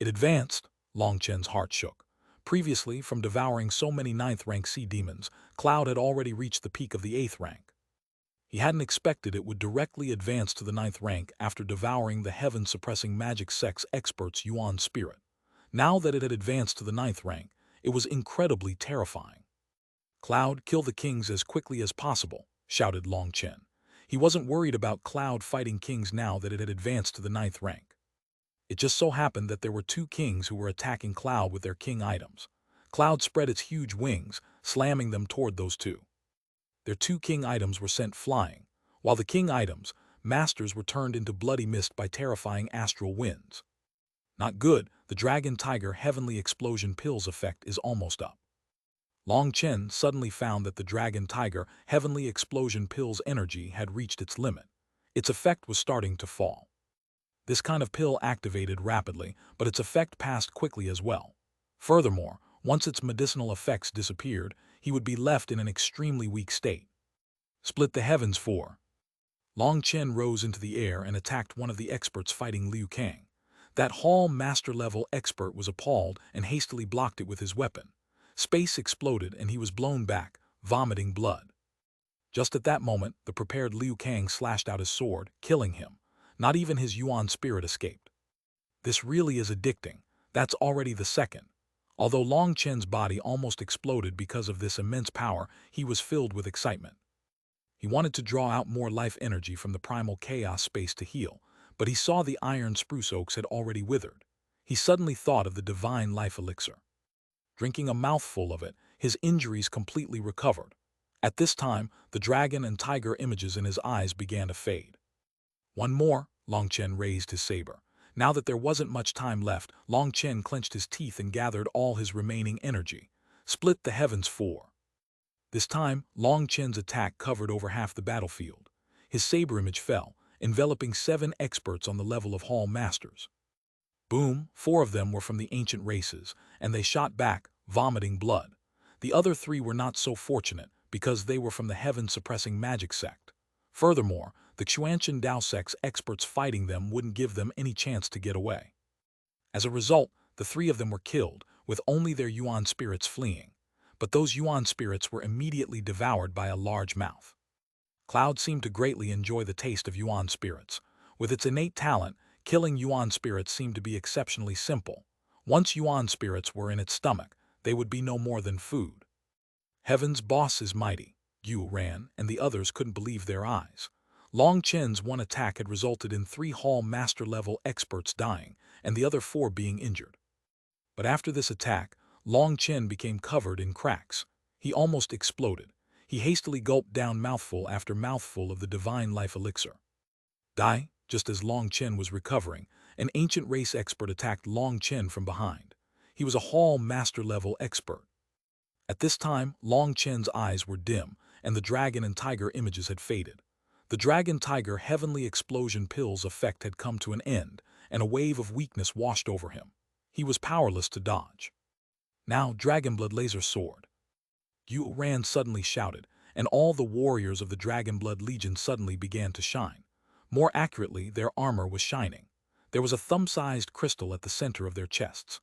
It advanced. Long Chen's heart shook. Previously, from devouring so many 9th-rank sea demons, Cloud had already reached the peak of the 8th rank. He hadn't expected it would directly advance to the 9th rank after devouring the heaven-suppressing magic sect's expert's Yuan spirit. Now that it had advanced to the 9th rank, it was incredibly terrifying. Cloud, kill the kings as quickly as possible, shouted Long Chen. He wasn't worried about Cloud fighting kings now that it had advanced to the 9th rank. It just so happened that there were two kings who were attacking Cloud with their king items. Cloud spread its huge wings, slamming them toward those two. Their two king items were sent flying, while the king items, masters, were turned into bloody mist by terrifying astral winds. Not good, the Dragon Tiger Heavenly Explosion Pills effect is almost up. Long Chen suddenly found that the Dragon Tiger Heavenly Explosion Pills energy had reached its limit. Its effect was starting to fall. This kind of pill activated rapidly, but its effect passed quickly as well. Furthermore, once its medicinal effects disappeared, he would be left in an extremely weak state. Split the heavens 4. Long Chen rose into the air and attacked one of the experts fighting Liu Kang. That Hall Master-level expert was appalled and hastily blocked it with his weapon. Space exploded and he was blown back, vomiting blood. Just at that moment, the prepared Liu Kang slashed out his sword, killing him. Not even his Yuan spirit escaped. This really is addicting. That's already the second. Although Long Chen's body almost exploded because of this immense power, he was filled with excitement. He wanted to draw out more life energy from the primal chaos space to heal, but he saw the iron spruce oaks had already withered. He suddenly thought of the divine life elixir. Drinking a mouthful of it, his injuries completely recovered. At this time, the dragon and tiger images in his eyes began to fade. One more, Long Chen raised his saber. Now that there wasn't much time left, Long Chen clenched his teeth and gathered all his remaining energy. Split the heavens 4. This time, Long Chen's attack covered over half the battlefield. His saber image fell, enveloping 7 experts on the level of Hall Masters. Boom, 4 of them were from the ancient races, and they shot back, vomiting blood. The other 3 were not so fortunate, because they were from the heaven-suppressing magic sect. Furthermore, the Xuanhuan Dao sect's experts fighting them wouldn't give them any chance to get away. As a result, the 3 of them were killed, with only their Yuan spirits fleeing. But those Yuan spirits were immediately devoured by a large mouth. Cloud seemed to greatly enjoy the taste of Yuan spirits. With its innate talent, killing Yuan spirits seemed to be exceptionally simple. Once Yuan spirits were in its stomach, they would be no more than food. Heaven's boss is mighty. Xuanhuan and the others couldn't believe their eyes. Long Chen's one attack had resulted in 3 Hall Master-level experts dying, and the other 4 being injured. But after this attack, Long Chen became covered in cracks. He almost exploded. He hastily gulped down mouthful after mouthful of the divine life elixir. Die, just as Long Chen was recovering, an ancient race expert attacked Long Chen from behind. He was a Hall Master-level expert. At this time, Long Chen's eyes were dim, and the dragon and tiger images had faded. The Dragon Tiger Heavenly Explosion Pills effect had come to an end, and a wave of weakness washed over him. He was powerless to dodge. Now, Dragonblood Laser Sword. Xuanhuan suddenly shouted, and all the warriors of the Dragonblood Legion suddenly began to shine. More accurately, their armor was shining. There was a thumb-sized crystal at the center of their chests.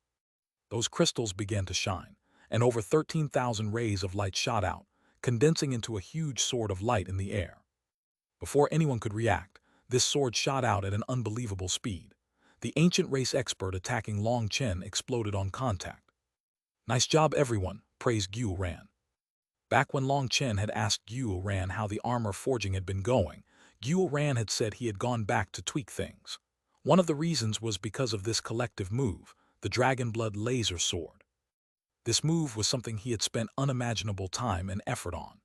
Those crystals began to shine, and over 13,000 rays of light shot out, condensing into a huge sword of light in the air. Before anyone could react, this sword shot out at an unbelievable speed. The ancient race expert attacking Long Chen exploded on contact. Nice job, everyone, praised Xuanhuan. Back when Long Chen had asked Xuanhuan how the armor forging had been going, Xuanhuan had said he had gone back to tweak things. One of the reasons was because of this collective move, the Dragonblood Laser Sword. This move was something he had spent unimaginable time and effort on.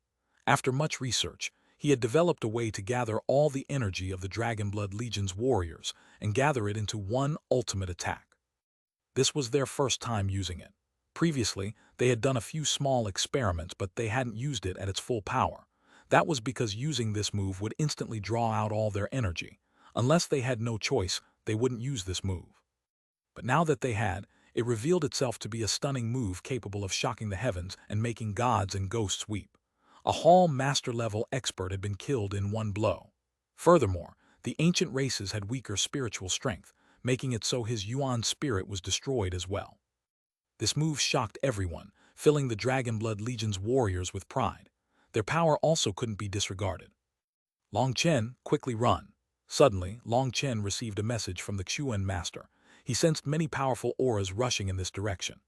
After much research, he had developed a way to gather all the energy of the Dragonblood Legion's warriors and gather it into one ultimate attack. This was their first time using it. Previously, they had done a few small experiments, but they hadn't used it at its full power. That was because using this move would instantly draw out all their energy. Unless they had no choice, they wouldn't use this move. But now that they had, it revealed itself to be a stunning move capable of shocking the heavens and making gods and ghosts weep. A Hall Master-level expert had been killed in one blow. Furthermore, the ancient races had weaker spiritual strength, making it so his Yuan spirit was destroyed as well. This move shocked everyone, filling the Dragonblood Legion's warriors with pride. Their power also couldn't be disregarded. Long Chen, quickly run. Suddenly, Long Chen received a message from the Xuanhuan master. He sensed many powerful auras rushing in this direction.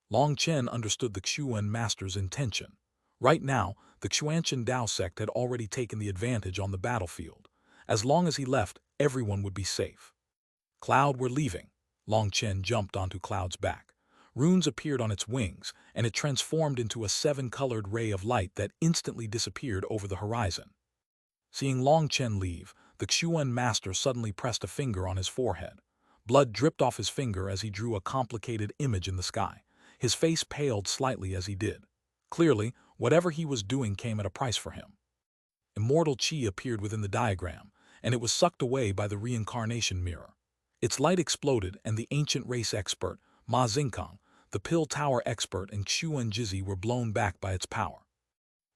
Long Chen understood the Xuanhuan master's intention. Right now, the Xuanhuan Dao sect had already taken the advantage on the battlefield. As long as he left, everyone would be safe. Cloud, we're leaving. Long Chen jumped onto Cloud's back. Runes appeared on its wings, and it transformed into a seven-colored ray of light that instantly disappeared over the horizon. Seeing Long Chen leave, the Xuanhuan master suddenly pressed a finger on his forehead. Blood dripped off his finger as he drew a complicated image in the sky. His face paled slightly as he did. Clearly, whatever he was doing came at a price for him. Immortal Qi appeared within the diagram, and it was sucked away by the reincarnation mirror. Its light exploded, and the ancient race expert, Ma Xingkang, the Pill Tower expert, and Xuan Jizi were blown back by its power.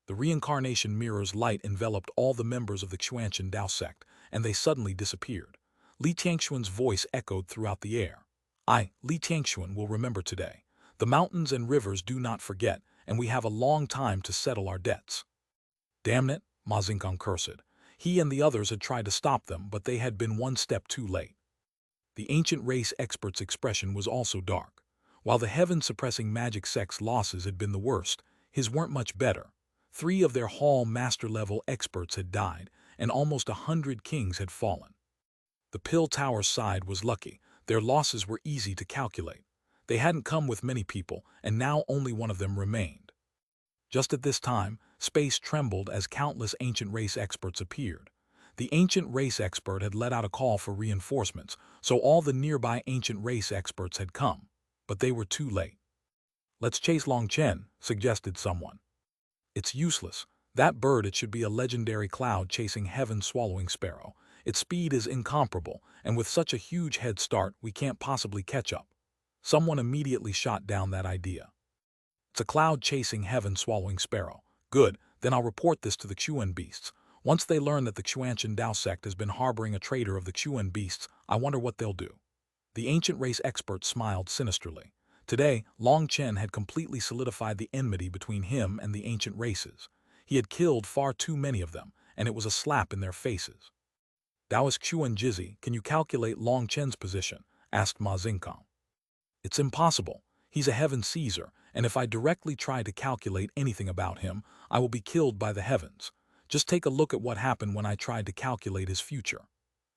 The reincarnation mirror's light enveloped all the members of the Xuanchen Dao sect, and they suddenly disappeared. Li Tianxuan's voice echoed throughout the air. Li Tianxuan, will remember today. The mountains and rivers do not forget, and we have a long time to settle our debts. Damn it, Ma Xingkang cursed. He and the others had tried to stop them, but they had been one step too late. The ancient race expert's expression was also dark. While the heaven-suppressing magic sect's losses had been the worst, his weren't much better. 3 of their Hall master-level experts had died, and almost 100 kings had fallen. The Pill Tower's side was lucky. Their losses were easy to calculate. They hadn't come with many people, and now only one of them remained. Just at this time, space trembled as countless ancient race experts appeared. The ancient race expert had let out a call for reinforcements, so all the nearby ancient race experts had come. But they were too late. Let's chase Long Chen, suggested someone. It's useless. That bird, it should be a legendary cloud chasing heaven-swallowing sparrow. Its speed is incomparable, and with such a huge head start, we can't possibly catch up. Someone immediately shot down that idea. It's a cloud chasing heaven-swallowing sparrow. Good, then I'll report this to the Xuan beasts. Once they learn that the Xuanchen Dao sect has been harboring a traitor of the Xuan beasts, I wonder what they'll do. The ancient race expert smiled sinisterly. Today, Long Chen had completely solidified the enmity between him and the ancient races. He had killed far too many of them, and it was a slap in their faces. Daoist Xuan Jizi, can you calculate Long Chen's position? Asked Ma Xingkang. It's impossible. He's a heaven Caesar, and if I directly try to calculate anything about him, I will be killed by the heavens. Just take a look at what happened when I tried to calculate his future.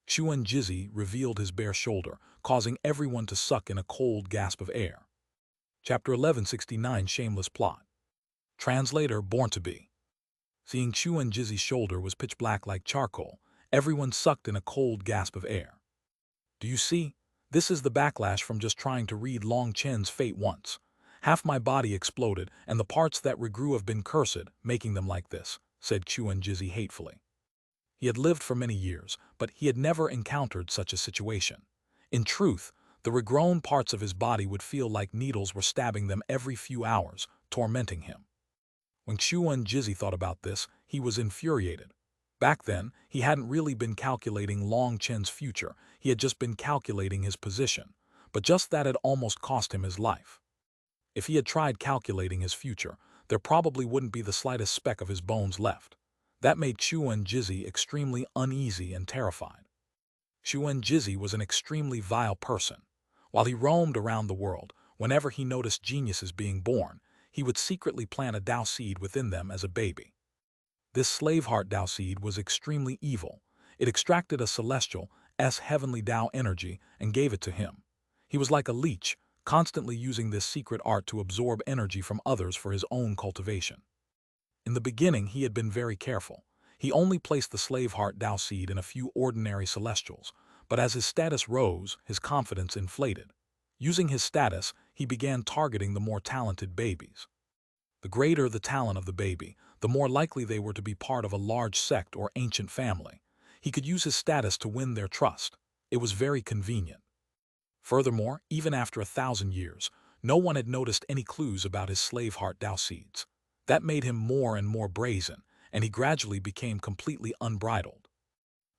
Xuan Jizi revealed his bare shoulder, causing everyone to suck in a cold gasp of air. Chapter 1169, Shameless Plot. Translator, born to be. Seeing Xuan Jizi's shoulder was pitch black like charcoal, everyone sucked in a cold gasp of air. Do you see? This is the backlash from just trying to read Long Chen's fate once. Half my body exploded, and the parts that regrew have been cursed, making them like this, said Xuan Jizi hatefully. He had lived for many years, but he had never encountered such a situation. In truth, the regrown parts of his body would feel like needles were stabbing them every few hours, tormenting him. When Xuan Jizi thought about this, he was infuriated. Back then, he hadn't really been calculating Long Chen's future, he had just been calculating his position, but just that had almost cost him his life. If he had tried calculating his future, there probably wouldn't be the slightest speck of his bones left. That made Xuan Jizi extremely uneasy and terrified. Xuan Jizi was an extremely vile person. While he roamed around the world, whenever he noticed geniuses being born, he would secretly plant a Dao seed within them as a baby. This slave heart Dao seed was extremely evil. It extracted a celestial, heavenly Dao energy and gave it to him. He was like a leech, constantly using this secret art to absorb energy from others for his own cultivation. In the beginning, he had been very careful. He only placed the slave heart Dao seed in a few ordinary celestials, but as his status rose, his confidence inflated. Using his status, he began targeting the more talented babies. The greater the talent of the baby, the more likely they were to be part of a large sect or ancient family. He could use his status to win their trust. It was very convenient. Furthermore, even after 1,000 years, no one had noticed any clues about his slave heart Dao seeds. That made him more and more brazen, and he gradually became completely unbridled.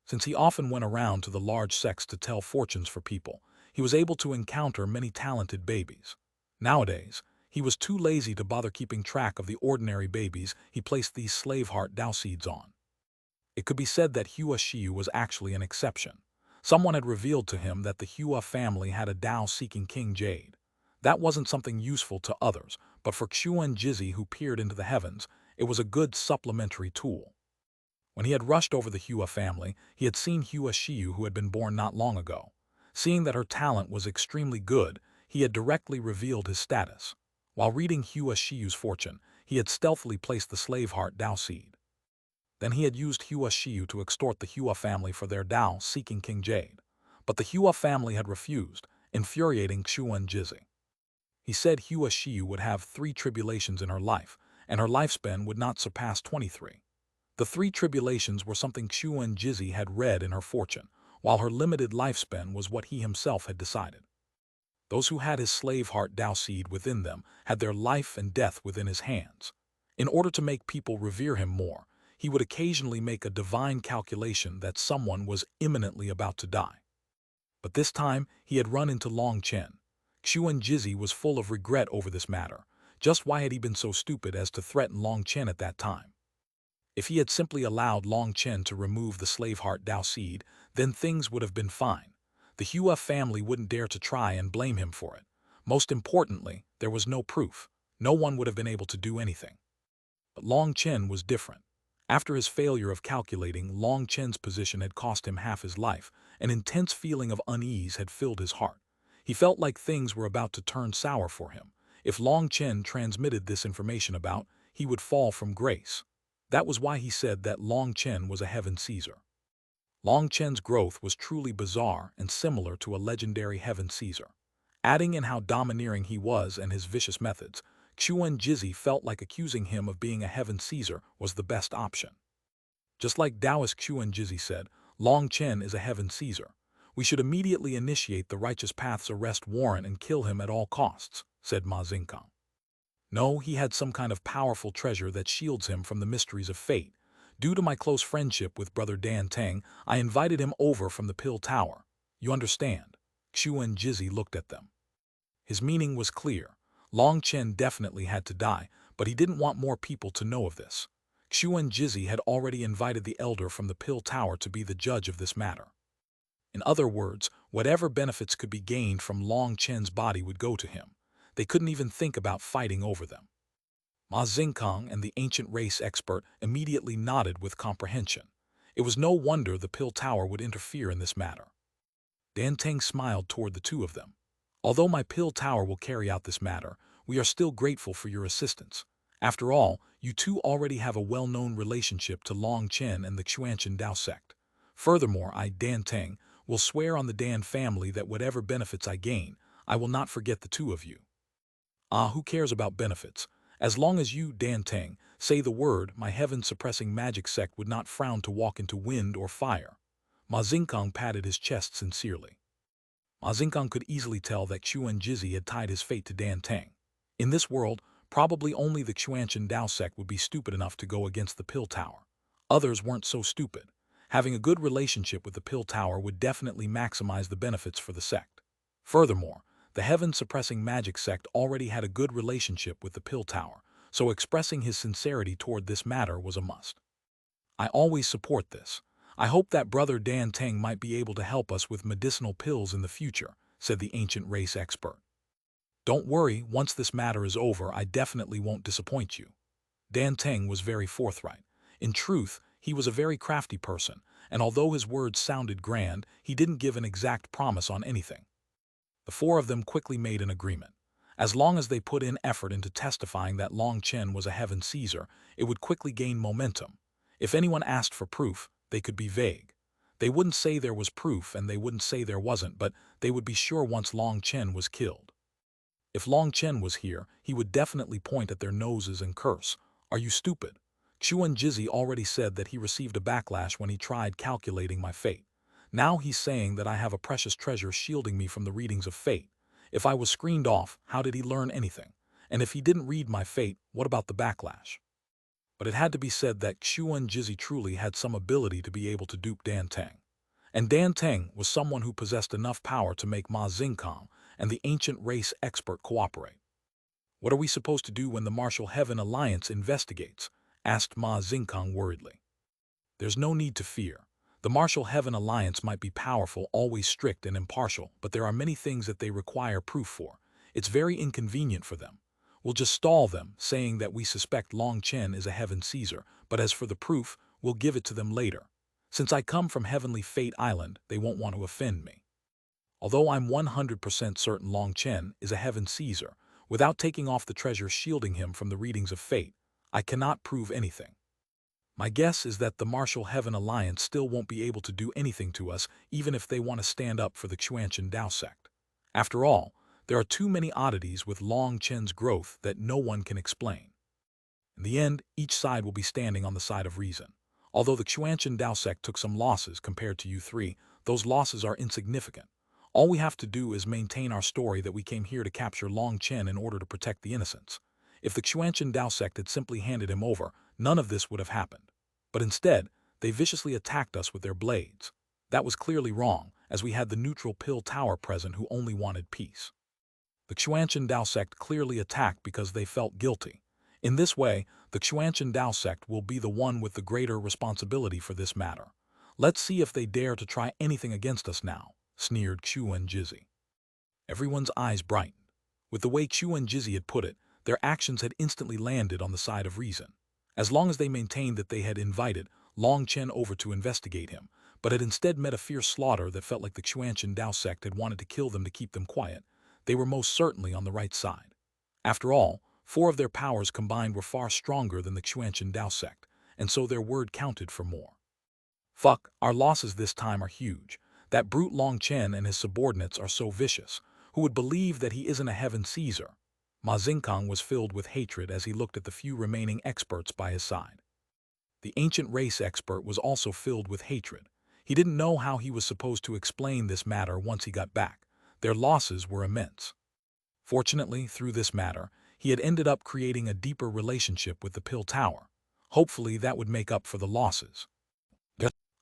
Since he often went around to the large sects to tell fortunes for people, he was able to encounter many talented babies. Nowadays, he was too lazy to bother keeping track of the ordinary babies he placed these slave heart Dao seeds on. It could be said that Hua Xiu was actually an exception. Someone had revealed to him that the Hua family had a Dao-seeking king Jade. That wasn't something useful to others, but for Xuan Jizi, who peered into the heavens, it was a good supplementary tool. When he had rushed over the Hua family, he had seen Hua Xiu, who had been born not long ago. Seeing that her talent was extremely good, he had directly revealed his status. While reading Hua Shiyu's fortune, he had stealthily placed the slave heart Dao seed. Then he had used Hua Shiyu to extort the Hua family for their Dao seeking King Jade. But the Hua family had refused, infuriating Xuanhuan. He said Hua Shiyu would have 3 tribulations in her life, and her lifespan would not surpass 23. The 3 tribulations were something Xuanhuan had read in her fortune, while her limited lifespan was what he himself had decided. Those who had his slave heart Dao seed within them had their life and death within his hands. In order to make people revere him more, he would occasionally make a divine calculation that someone was imminently about to die. But this time, he had run into Long Chen. Xuanhuan was full of regret over this matter. Just why had he been so stupid as to threaten Long Chen at that time? If he had simply allowed Long Chen to remove the slave heart Dao seed, then things would have been fine. The Hua family wouldn't dare to try and blame him for it. Most importantly, there was no proof. No one would have been able to do anything. But Long Chen was different. After his failure of calculating, Long Chen's position had cost him half his life. An intense feeling of unease had filled his heart. He felt like things were about to turn sour for him. If Long Chen transmitted this information about, he would fall from grace. That was why he said that Long Chen was a heaven Caesar. Long Chen's growth was truly bizarre and similar to a legendary heaven Caesar. Adding in how domineering he was and his vicious methods, Xuanhuan felt like accusing him of being a heaven Caesar was the best option. Just like Taoist Xuanhuan said, Long Chen is a heaven Caesar. We should immediately initiate the righteous path's arrest warrant and kill him at all costs, said Ma Xingkang. No, he had some kind of powerful treasure that shields him from the mysteries of fate. Due to my close friendship with Brother Dan Teng, I invited him over from the Pill Tower. You understand? Xuanhuan looked at them. His meaning was clear. Long Chen definitely had to die, but he didn't want more people to know of this. Xuanhuan had already invited the elder from the Pill Tower to be the judge of this matter. In other words, whatever benefits could be gained from Long Chen's body would go to him. They couldn't even think about fighting over them. Ma Xingkang and the ancient race expert immediately nodded with comprehension. It was no wonder the Pill Tower would interfere in this matter. Dan Teng smiled toward the two of them. Although my Pill Tower will carry out this matter, we are still grateful for your assistance. After all, you two already have a well-known relationship to Long Chen and the Xuanhuan Dao sect. Furthermore, I, Dan Teng, will swear on the Dan family that whatever benefits I gain, I will not forget the two of you. Who cares about benefits? As long as you, Dan Teng, say the word, my heaven-suppressing magic sect would not frown to walk into wind or fire. Ma Xingkang patted his chest sincerely. Ma Xingkang could easily tell that Xuanhuan had tied his fate to Dan Teng. In this world, probably only the Xuanhuan Dao sect would be stupid enough to go against the Pill Tower. Others weren't so stupid. Having a good relationship with the Pill Tower would definitely maximize the benefits for the sect. Furthermore, the heaven-suppressing magic sect already had a good relationship with the Pill Tower, so expressing his sincerity toward this matter was a must. I always support this. I hope that Brother Dan Teng might be able to help us with medicinal pills in the future, said the ancient race expert. Don't worry, once this matter is over, I definitely won't disappoint you. Dan Teng was very forthright. In truth, he was a very crafty person, and although his words sounded grand, he didn't give an exact promise on anything. The four of them quickly made an agreement. As long as they put in effort into testifying that Long Chen was a heaven Caesar, it would quickly gain momentum. If anyone asked for proof, they could be vague. They wouldn't say there was proof and they wouldn't say there wasn't, but they would be sure once Long Chen was killed. If Long Chen was here, he would definitely point at their noses and curse, "Are you stupid?" Xuanhuan already said that he received a backlash when he tried calculating my fate. Now he's saying that I have a precious treasure shielding me from the readings of fate. If I was screened off, how did he learn anything? And if he didn't read my fate, what about the backlash? But it had to be said that Xuanhuan truly had some ability to be able to dupe Dan Teng. And Dan Teng was someone who possessed enough power to make Ma Xingkang and the ancient race expert cooperate. What are we supposed to do when the Martial Heaven Alliance investigates? Asked Ma Xingkang worriedly. There's no need to fear. The Martial Heaven Alliance might be powerful, always strict and impartial, but there are many things that they require proof for. It's very inconvenient for them. We'll just stall them, saying that we suspect Long Chen is a heaven Caesar, but as for the proof, we'll give it to them later. Since I come from Heavenly Fate Island, they won't want to offend me. Although I'm 100% certain Long Chen is a heaven Caesar, without taking off the treasure shielding him from the readings of fate, I cannot prove anything. My guess is that the Martial Heaven Alliance still won't be able to do anything to us even if they want to stand up for the Xuanhuan Dao sect. After all, there are too many oddities with Long Chen's growth that no one can explain. In the end, each side will be standing on the side of reason. Although the Xuanhuan Dao sect took some losses compared to you three, those losses are insignificant. All we have to do is maintain our story that we came here to capture Long Chen in order to protect the innocents. If the Xuanhuan Dao sect had simply handed him over, none of this would have happened. But instead, they viciously attacked us with their blades. That was clearly wrong, as we had the neutral Pill Tower present who only wanted peace. The Xuanhuan Dao sect clearly attacked because they felt guilty. In this way, the Xuanhuan Dao sect will be the one with the greater responsibility for this matter. Let's see if they dare to try anything against us now, sneered Xuan Jizzy. Everyone's eyes brightened. With the way Xuan Jizzy had put it, their actions had instantly landed on the side of reason. As long as they maintained that they had invited Long Chen over to investigate him, but had instead met a fierce slaughter that felt like the Xuanhuan Dao sect had wanted to kill them to keep them quiet, they were most certainly on the right side. After all, 4 of their powers combined were far stronger than the Xuanhuan Dao sect, and so their word counted for more. Fuck, our losses this time are huge. That brute Long Chen and his subordinates are so vicious. Who would believe that he isn't a heaven Caesar? Ma Xingkang was filled with hatred as he looked at the few remaining experts by his side. The ancient race expert was also filled with hatred. He didn't know how he was supposed to explain this matter once he got back. Their losses were immense. Fortunately, through this matter, he had ended up creating a deeper relationship with the Pill Tower. Hopefully that would make up for the losses.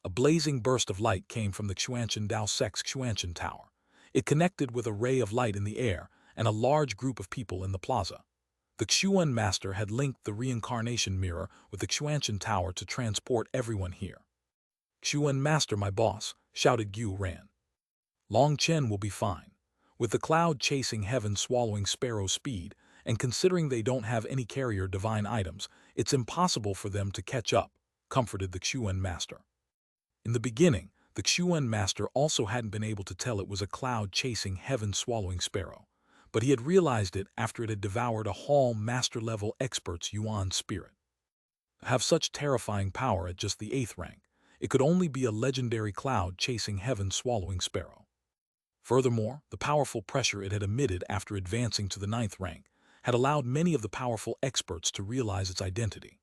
A blazing burst of light came from the Xuanhuan Dao sect's Xuanhuan Tower. It connected with a ray of light in the air and a large group of people in the plaza. The Xuan Master had linked the reincarnation mirror with the Xuanhuan Tower to transport everyone here. Xuan Master, my boss, shouted Gu Ran. Long Chen will be fine. With the cloud chasing heaven swallowing sparrow speed, and considering they don't have any carrier divine items, it's impossible for them to catch up, comforted the Xuan Master. In the beginning, the Xuan Master also hadn't been able to tell it was a cloud-chasing, heaven-swallowing sparrow, but he had realized it after it had devoured a Hall Master-level expert's Yuan spirit. To have such terrifying power at just the 8th rank, it could only be a legendary cloud-chasing, heaven-swallowing sparrow. Furthermore, the powerful pressure it had emitted after advancing to the 9th rank had allowed many of the powerful experts to realize its identity.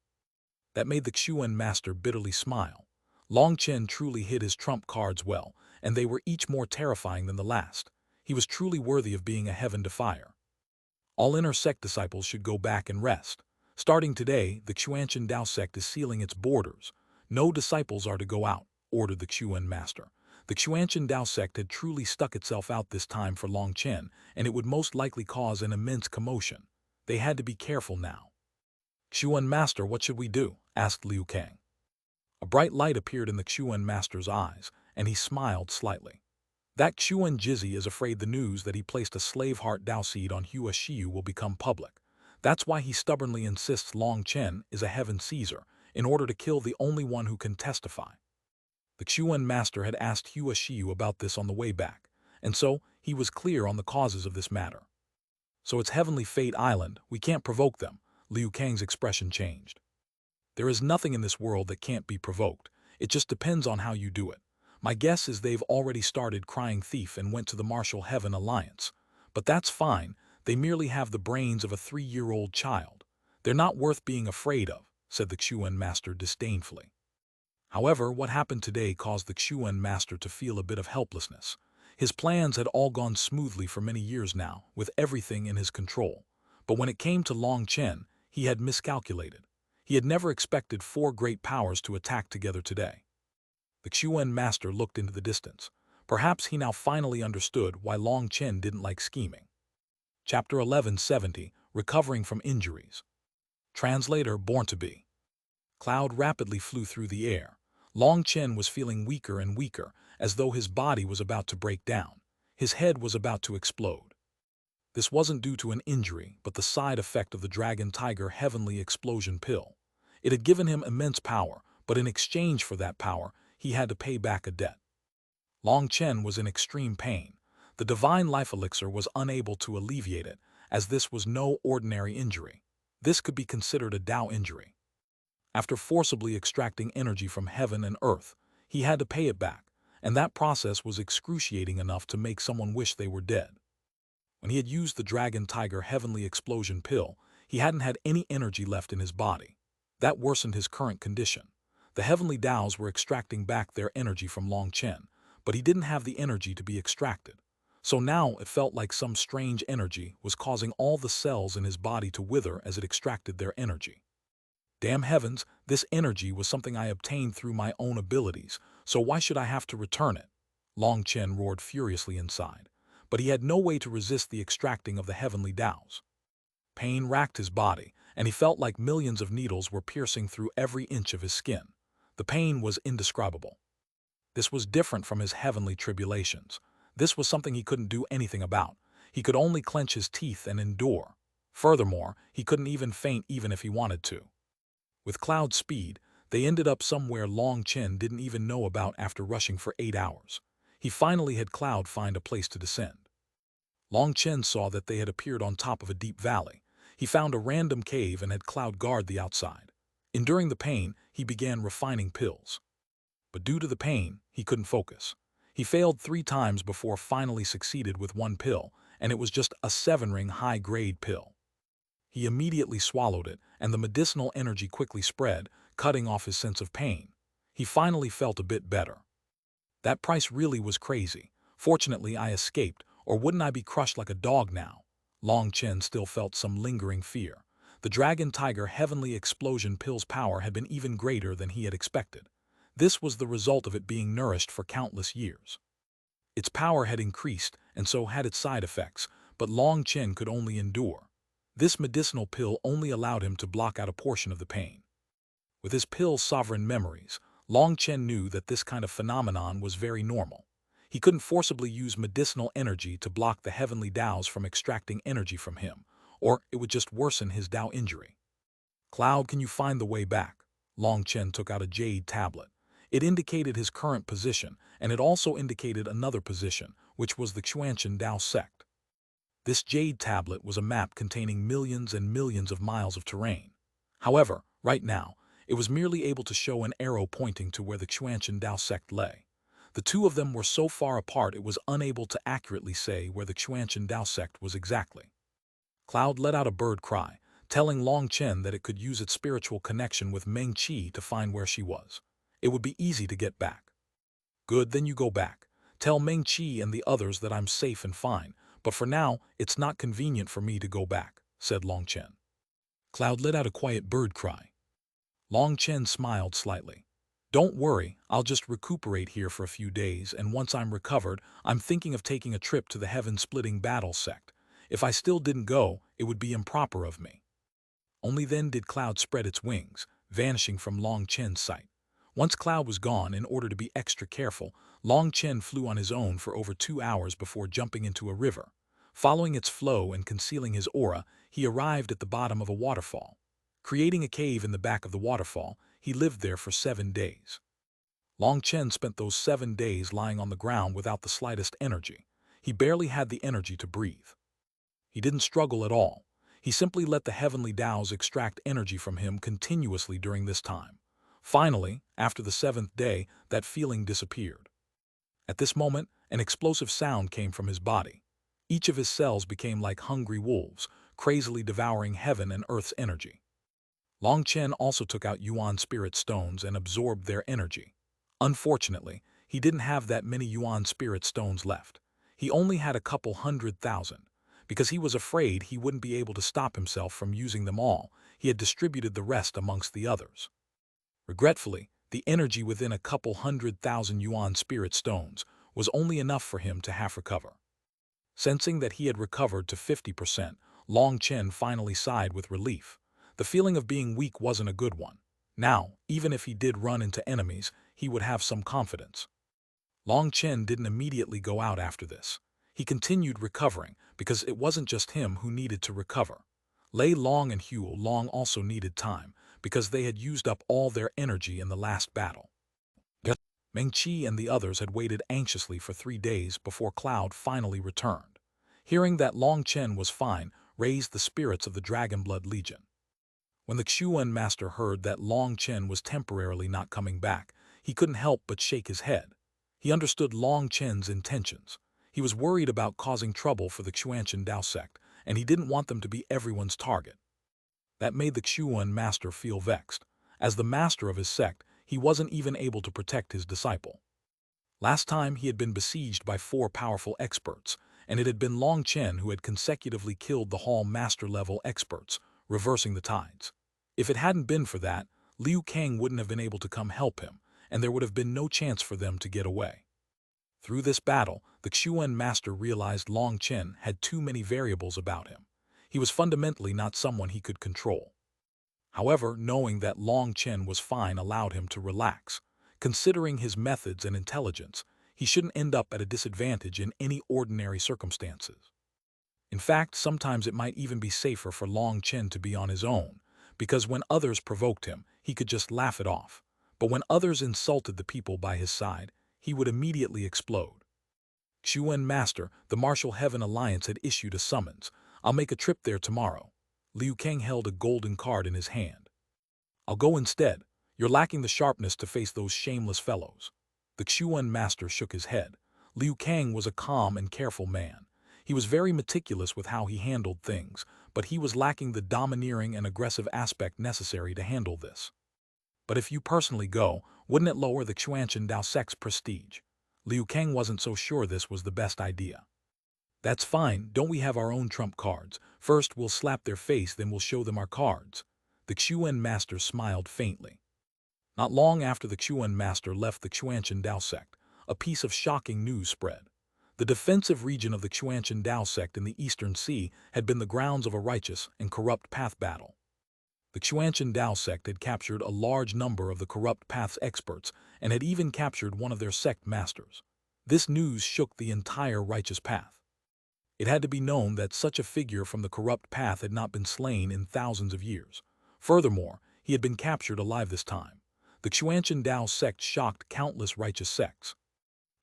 That made the Xuan Master bitterly smile. Long Chen truly hid his trump cards well, and they were each more terrifying than the last. He was truly worthy of being a heaven defier. All inner sect disciples should go back and rest. Starting today, the Xuanhuan Dao sect is sealing its borders. No disciples are to go out, ordered the Xuan Master. The Xuanhuan Dao sect had truly stuck itself out this time for Long Chen, and it would most likely cause an immense commotion. They had to be careful now. Xuan Master, what should we do? Asked Liu Kang. A bright light appeared in the Xuan Master's eyes, and he smiled slightly. That Xuan Jizzy is afraid the news that he placed a slave heart Dao seed on Hua Xiu will become public. That's why he stubbornly insists Long Chen is a heaven Caesar, in order to kill the only one who can testify. The Xuan Master had asked Hua Xiu about this on the way back, and so he was clear on the causes of this matter. So it's Heavenly Fate Island, we can't provoke them. Liu Kang's expression changed. There is nothing in this world that can't be provoked. It just depends on how you do it. My guess is they've already started crying thief and went to the Martial Heaven Alliance. But that's fine. They merely have the brains of a 3-year-old child. They're not worth being afraid of, said the Xuan Master disdainfully. However, what happened today caused the Xuan Master to feel a bit of helplessness. His plans had all gone smoothly for many years now, with everything in his control. But when it came to Long Chen, he had miscalculated. He had never expected 4 great powers to attack together today. The Xuan Master looked into the distance. Perhaps he now finally understood why Long Chen didn't like scheming. Chapter 1170, Recovering from Injuries. Translator Born to Be. Cloud rapidly flew through the air. Long Chen was feeling weaker and weaker, as though his body was about to break down. His head was about to explode. This wasn't due to an injury, but the side effect of the Dragon Tiger Heavenly Explosion Pill. It had given him immense power, but in exchange for that power, he had to pay back a debt. Long Chen was in extreme pain. The divine life elixir was unable to alleviate it, as this was no ordinary injury. This could be considered a Tao injury. After forcibly extracting energy from heaven and earth, he had to pay it back, and that process was excruciating enough to make someone wish they were dead. When he had used the Dragon Tiger Heavenly Explosion pill, he hadn't had any energy left in his body. That worsened his current condition. The Heavenly Daos were extracting back their energy from Long Chen, but he didn't have the energy to be extracted. So now it felt like some strange energy was causing all the cells in his body to wither as it extracted their energy. Damn heavens, this energy was something I obtained through my own abilities, so why should I have to return it? Long Chen roared furiously inside, but he had no way to resist the extracting of the Heavenly Daos. Pain racked his body, and he felt like millions of needles were piercing through every inch of his skin. The pain was indescribable. This was different from his heavenly tribulations. This was something he couldn't do anything about. He could only clench his teeth and endure. Furthermore, he couldn't even faint even if he wanted to. With cloud speed, they ended up somewhere Long Chen didn't even know about after rushing for 8 hours. He finally had Cloud find a place to descend. Long Chen saw that they had appeared on top of a deep valley. He found a random cave and had Cloud guard the outside. Enduring the pain, he began refining pills. But due to the pain, he couldn't focus. He failed 3 times before finally succeeded with one pill, and it was just a 7-ring high-grade pill. He immediately swallowed it, and the medicinal energy quickly spread, cutting off his sense of pain. He finally felt a bit better. That price really was crazy. Fortunately, I escaped, or wouldn't I be crushed like a dog now? Long Chen still felt some lingering fear. The Dragon Tiger Heavenly Explosion pill's power had been even greater than he had expected. This was the result of it being nourished for countless years. Its power had increased, and so had its side effects, but Long Chen could only endure. This medicinal pill only allowed him to block out a portion of the pain. With his pill's sovereign memories, Long Chen knew that this kind of phenomenon was very normal. He couldn't forcibly use medicinal energy to block the Heavenly Daos from extracting energy from him, or it would just worsen his Dao injury. Cloud, can you find the way back? Long Chen took out a Jade tablet. It indicated his current position, and it also indicated another position, which was the Xuanhuan Dao sect. This Jade tablet was a map containing millions and millions of miles of terrain. However, right now, it was merely able to show an arrow pointing to where the Xuanhuan Dao sect lay. The two of them were so far apart it was unable to accurately say where the Xuanhuan Dao sect was exactly. Cloud let out a bird cry, telling Long Chen that it could use its spiritual connection with Meng Qi to find where she was. It would be easy to get back. Good, then you go back. Tell Meng Qi and the others that I'm safe and fine, but for now, it's not convenient for me to go back, said Long Chen. Cloud let out a quiet bird cry. Long Chen smiled slightly. Don't worry, I'll just recuperate here for a few days, and once I'm recovered, I'm thinking of taking a trip to the heaven-splitting battle sect. If I still didn't go, it would be improper of me. Only then did Cloud spread its wings, vanishing from Long Chen's sight. Once Cloud was gone, in order to be extra careful, Long Chen flew on his own for over 2 hours before jumping into a river. Following its flow and concealing his aura, he arrived at the bottom of a waterfall. Creating a cave in the back of the waterfall, he lived there for 7 days. Long Chen spent those 7 days lying on the ground without the slightest energy. He barely had the energy to breathe. He didn't struggle at all. He simply let the Heavenly Daos extract energy from him continuously during this time. Finally, after the 7th day, that feeling disappeared. At this moment, an explosive sound came from his body. Each of his cells became like hungry wolves, crazily devouring heaven and earth's energy. Long Chen also took out Yuan spirit stones and absorbed their energy. Unfortunately, he didn't have that many Yuan spirit stones left. He only had a couple 100,000. Because he was afraid he wouldn't be able to stop himself from using them all, he had distributed the rest amongst the others. Regretfully, the energy within a couple 100,000 Yuan spirit stones was only enough for him to half recover. Sensing that he had recovered to 50%, Long Chen finally sighed with relief. The feeling of being weak wasn't a good one. Now, even if he did run into enemies, he would have some confidence. Long Chen didn't immediately go out after this. He continued recovering, because it wasn't just him who needed to recover. Lei Long and Hue Long also needed time, because they had used up all their energy in the last battle. Meng-Chi and the others had waited anxiously for 3 days before Cloud finally returned. Hearing that Long Chen was fine raised the spirits of the Dragonblood Legion. When the Xuanhuan master heard that Long Chen was temporarily not coming back, he couldn't help but shake his head. He understood Long Chen's intentions. He was worried about causing trouble for the Xuanhuan Dao sect, and he didn't want them to be everyone's target. That made the Xuanhuan master feel vexed. As the master of his sect, he wasn't even able to protect his disciple. Last time he had been besieged by 4 powerful experts, and it had been Long Chen who had consecutively killed the Hall master-level experts, reversing the tides. If it hadn't been for that, Liu Kang wouldn't have been able to come help him, and there would have been no chance for them to get away. Through this battle, the Xuanhuan master realized Long Chen had too many variables about him. He was fundamentally not someone he could control. However, knowing that Long Chen was fine allowed him to relax. Considering his methods and intelligence, he shouldn't end up at a disadvantage in any ordinary circumstances. In fact, sometimes it might even be safer for Long Chen to be on his own, because when others provoked him, he could just laugh it off. But when others insulted the people by his side, he would immediately explode. Xuanhuan Master, the Martial Heaven Alliance had issued a summons. I'll make a trip there tomorrow. Liu Kang held a golden card in his hand. I'll go instead. You're lacking the sharpness to face those shameless fellows. The Xuanhuan master shook his head. Liu Kang was a calm and careful man. He was very meticulous with how he handled things, but he was lacking the domineering and aggressive aspect necessary to handle this. But if you personally go, wouldn't it lower the Xuanhuan Dao sect's prestige? Liu Kang wasn't so sure this was the best idea. That's fine, don't we have our own trump cards? First we'll slap their face, then we'll show them our cards. The Xuanhuan master smiled faintly. Not long after the Xuanhuan master left the Xuanhuan Dao sect, a piece of shocking news spread. The defensive region of the Xuanhuan Dao sect in the Eastern Sea had been the grounds of a righteous and corrupt path battle. The Xuanhuan Dao sect had captured a large number of the corrupt path's experts and had even captured one of their sect masters. This news shook the entire righteous path. It had to be known that such a figure from the corrupt path had not been slain in thousands of years. Furthermore, he had been captured alive this time. The Xuanhuan Dao sect shocked countless righteous sects.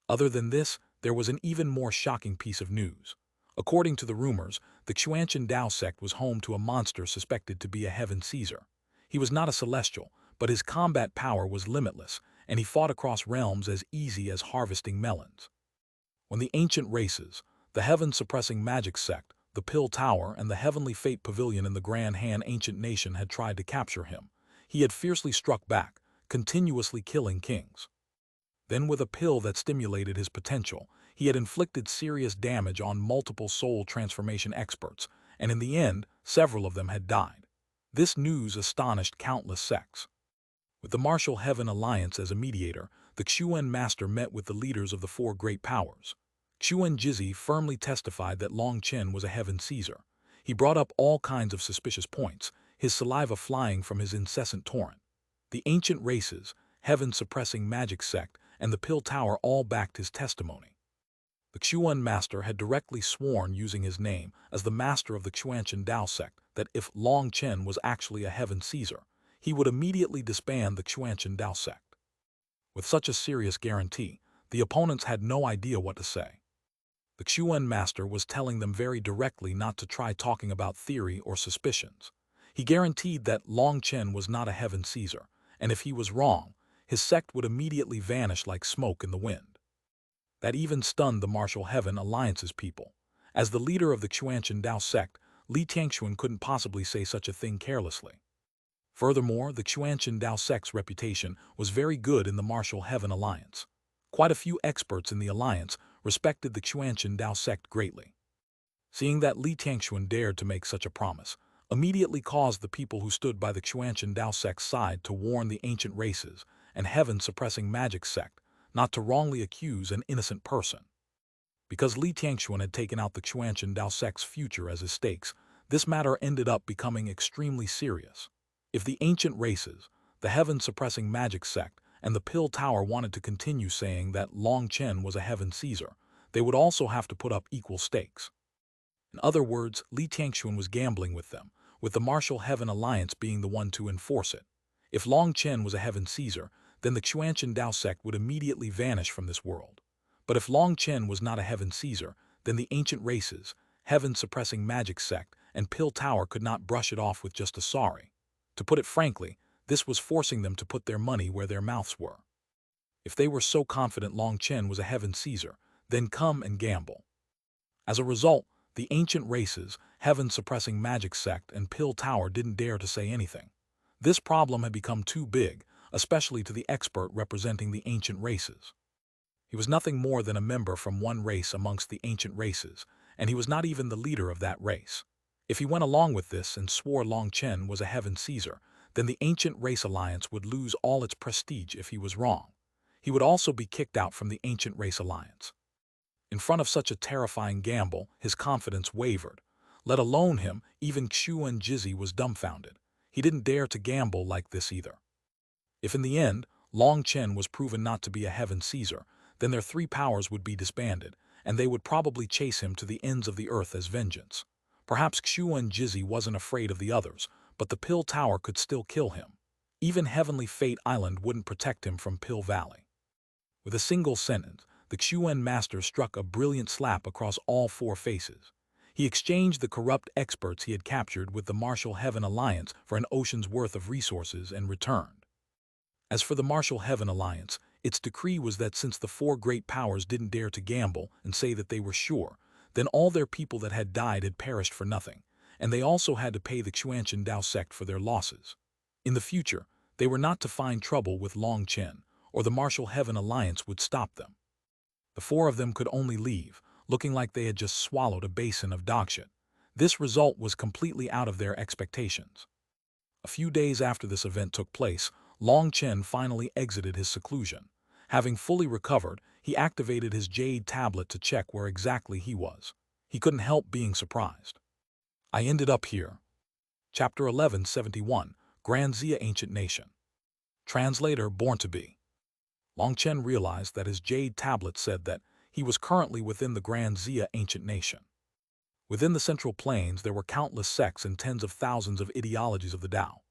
Other than this, there was an even more shocking piece of news. According to the rumors, the Xuanhuan Dao sect was home to a monster suspected to be a heaven Caesar. He was not a celestial, but his combat power was limitless, and he fought across realms as easy as harvesting melons. When the ancient races, the heaven-suppressing magic sect, the Pill Tower, and the Heavenly Fate Pavilion in the Grand Han ancient nation had tried to capture him, he had fiercely struck back, continuously killing kings. Then with a pill that stimulated his potential, he had inflicted serious damage on multiple soul transformation experts, and in the end, several of them had died. This news astonished countless sects. With the Martial Heaven Alliance as a mediator, the Xuanhuan master met with the leaders of the 4 great powers. Xuan Jizi firmly testified that Long Chen was a heaven Caesar. He brought up all kinds of suspicious points, his saliva flying from his incessant torrent. The ancient races, heaven-suppressing magic sect, and the Pill Tower all backed his testimony. The Xuanhuan master had directly sworn using his name as the master of the Xuanhuan Dao sect that if Long Chen was actually a heaven Caesar, he would immediately disband the Xuanhuan Dao sect. With such a serious guarantee, the opponents had no idea what to say. The Xuanhuan master was telling them very directly not to try talking about theory or suspicions. He guaranteed that Long Chen was not a heaven Caesar, and if he was wrong, his sect would immediately vanish like smoke in the wind. That even stunned the Martial Heaven Alliance's people. As the leader of the Xuanhuan Dao sect, Li Tianxuan couldn't possibly say such a thing carelessly. Furthermore, the Xuanhuan Dao sect's reputation was very good in the Martial Heaven Alliance. Quite a few experts in the alliance respected the Xuanhuan Dao sect greatly. Seeing that Li Tianxuan dared to make such a promise, immediately caused the people who stood by the Xuanhuan Dao sect's side to warn the ancient races and heaven-suppressing magic sect not to wrongly accuse an innocent person. Because Li Tianxuan had taken out the Xuanhuan Dao sect's future as his stakes, this matter ended up becoming extremely serious. If the ancient races, the heaven-suppressing magic sect, and the Pill Tower wanted to continue saying that Long Chen was a heaven Caesar, they would also have to put up equal stakes. In other words, Li Tianxuan was gambling with them, with the Martial Heaven Alliance being the one to enforce it. If Long Chen was a heaven Caesar, then the Xuanhuan Dao sect would immediately vanish from this world. But if Long Chen was not a heaven Caesar, then the ancient races, heaven-suppressing magic sect, and Pill Tower could not brush it off with just a sorry. To put it frankly, this was forcing them to put their money where their mouths were. If they were so confident Long Chen was a heaven Caesar, then come and gamble. As a result, the ancient races, heaven-suppressing magic sect, and Pill Tower didn't dare to say anything. This problem had become too big, especially to the expert representing the ancient races. He was nothing more than a member from one race amongst the ancient races, and he was not even the leader of that race. If he went along with this and swore Long Chen was a heaven Caesar, then the ancient race alliance would lose all its prestige if he was wrong. He would also be kicked out from the ancient race alliance. In front of such a terrifying gamble, his confidence wavered. Let alone him, even Xuan Jizzy was dumbfounded. He didn't dare to gamble like this either. If in the end, Long Chen was proven not to be a heaven Caesar, then their three powers would be disbanded, and they would probably chase him to the ends of the earth as vengeance. Perhaps Xuan Jizzy wasn't afraid of the others, but the Pill Tower could still kill him. Even Heavenly Fate Island wouldn't protect him from Pill Valley. With a single sentence, the Xuan master struck a brilliant slap across all four faces. He exchanged the corrupt experts he had captured with the Martial Heaven Alliance for an ocean's worth of resources and returned. As for the Martial Heaven Alliance, its decree was that since the four great powers didn't dare to gamble and say that they were sure, then all their people that had died had perished for nothing, and they also had to pay the Xuanhuan Dao sect for their losses. In the future, they were not to find trouble with Long Chen, or the Martial Heaven Alliance would stop them. The four of them could only leave, looking like they had just swallowed a basin of dogshit. This result was completely out of their expectations. A few days after this event took place, Long Chen finally exited his seclusion. Having fully recovered, he activated his Jade tablet to check where exactly he was. He couldn't help being surprised. I ended up here. Chapter 1171, Grand Xia Ancient Nation. Translator Born to Be. Long Chen realized that his Jade tablet said that he was currently within the Grand Xia Ancient Nation. Within the Central Plains, there were countless sects and tens of thousands of ideologies of the Tao.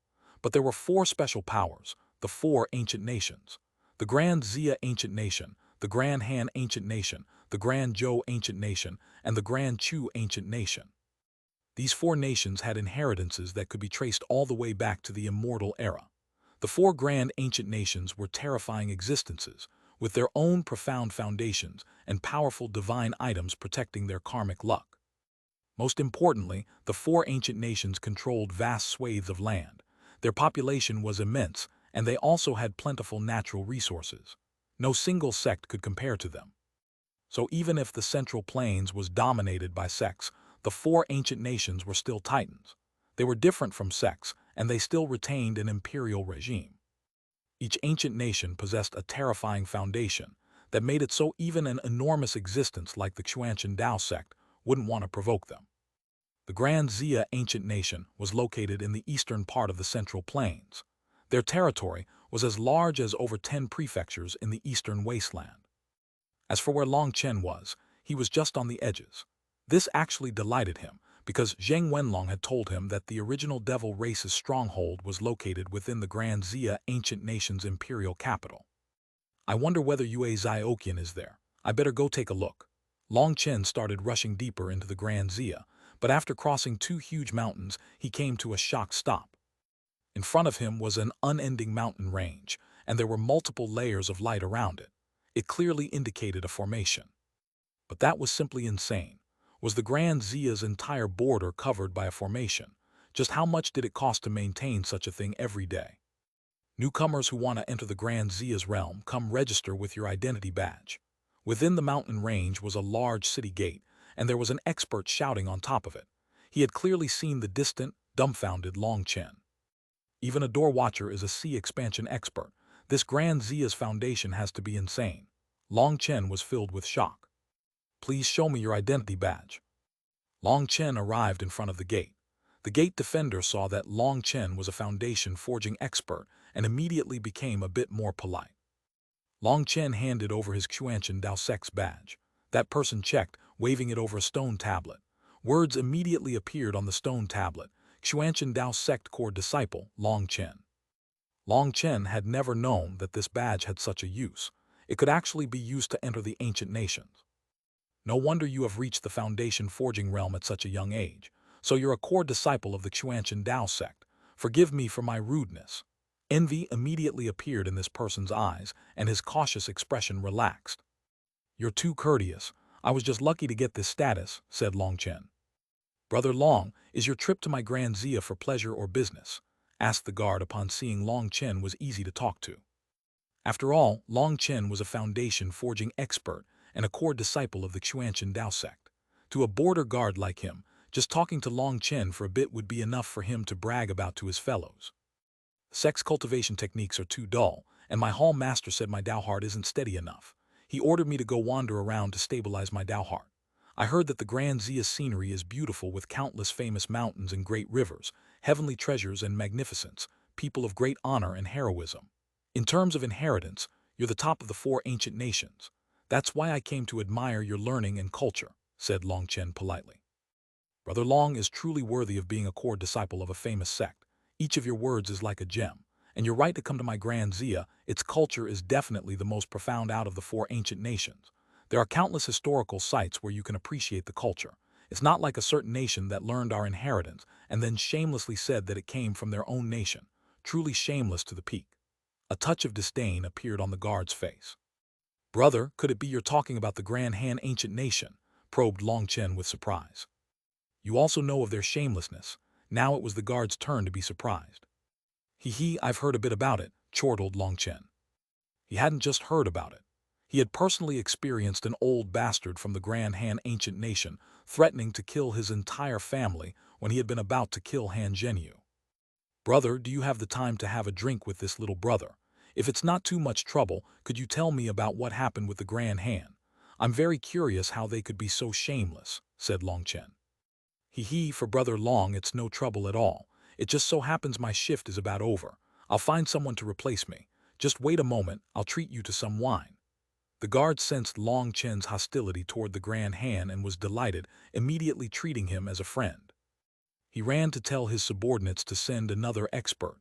But there were four special powers, the four ancient nations: the Grand Xia Ancient Nation, the Grand Han Ancient Nation, the Grand Zhou Ancient Nation, and the Grand Chu Ancient Nation. These four nations had inheritances that could be traced all the way back to the immortal era. The four grand ancient nations were terrifying existences, with their own profound foundations and powerful divine items protecting their karmic luck. Most importantly, the four ancient nations controlled vast swathes of land. Their population was immense, and they also had plentiful natural resources. No single sect could compare to them. So even if the Central Plains was dominated by sects, the four ancient nations were still titans. They were different from sects, and they still retained an imperial regime. Each ancient nation possessed a terrifying foundation that made it so even an enormous existence like the Xuanhuan Dao sect wouldn't want to provoke them. The Grand Xia Ancient Nation was located in the eastern part of the Central Plains. Their territory was as large as over 10 prefectures in the eastern wasteland. As for where Long Chen was, he was just on the edges. This actually delighted him, because Zheng Wenlong had told him that the original devil race's stronghold was located within the Grand Xia Ancient Nation's imperial capital. I wonder whether Yue Xiaoqian is there. I better go take a look. Long Chen started rushing deeper into the Grand Xia, but after crossing two huge mountains, he came to a shocked stop. In front of him was an unending mountain range, and there were multiple layers of light around it. It clearly indicated a formation. But that was simply insane. Was the Grand Xia's entire border covered by a formation? Just how much did it cost to maintain such a thing every day? Newcomers who want to enter the Grand Xia's realm come register with your identity badge. Within the mountain range was a large city gate, and there was an expert shouting on top of it. He had clearly seen the distant, dumbfounded Long Chen. Even a door watcher is a sea expansion expert. This Grand Xia's foundation has to be insane. Long Chen was filled with shock. Please show me your identity badge. Long Chen arrived in front of the gate. The gate defender saw that Long Chen was a foundation forging expert and immediately became a bit more polite. Long Chen handed over his Xuanhuan Dao sect's badge. That person checked, waving it over a stone tablet. Words immediately appeared on the stone tablet: Xuanhuan Dao sect core disciple, Long Chen. Long Chen had never known that this badge had such a use. It could actually be used to enter the ancient nations. No wonder you have reached the foundation forging realm at such a young age. So you're a core disciple of the Xuanhuan Dao sect. Forgive me for my rudeness. Envy immediately appeared in this person's eyes, and his cautious expression relaxed. You're too courteous. I was just lucky to get this status, said Long Chen. Brother Long, is your trip to my Grand Zia for pleasure or business? Asked the guard upon seeing Long Chen was easy to talk to. After all, Long Chen was a foundation forging expert and a core disciple of the Xuanhuan Dao sect. To a border guard like him, just talking to Long Chen for a bit would be enough for him to brag about to his fellows. Sex cultivation techniques are too dull, and my hall master said my Dao heart isn't steady enough. He ordered me to go wander around to stabilize my Dao heart. I heard that the Grand Zia scenery is beautiful with countless famous mountains and great rivers, heavenly treasures and magnificence, people of great honor and heroism. In terms of inheritance, you're the top of the 4 ancient nations. That's why I came to admire your learning and culture, said Long Chen politely. Brother Long is truly worthy of being a core disciple of a famous sect. Each of your words is like a gem. And you're right to come to my Grand Zia. Its culture is definitely the most profound out of the 4 ancient nations. There are countless historical sites where you can appreciate the culture. It's not like a certain nation that learned our inheritance and then shamelessly said that it came from their own nation. Truly shameless to the peak. A touch of disdain appeared on the guard's face. Brother, could it be you're talking about the Grand Han ancient nation? Probed Long Chen with surprise. You also know of their shamelessness. Now it was the guard's turn to be surprised. Hee, I've heard a bit about it, chortled Long Chen. He hadn't just heard about it. He had personally experienced an old bastard from the Grand Han ancient nation threatening to kill his entire family when he had been about to kill Han Zhenyu. Brother, do you have the time to have a drink with this little brother? If it's not too much trouble, could you tell me about what happened with the Grand Han? I'm very curious how they could be so shameless, said Long Chen. For Brother Long, it's no trouble at all. It just so happens my shift is about over. I'll find someone to replace me. Just wait a moment, I'll treat you to some wine. The guard sensed Long Chen's hostility toward the Grand Han and was delighted, immediately treating him as a friend. He ran to tell his subordinates to send another expert.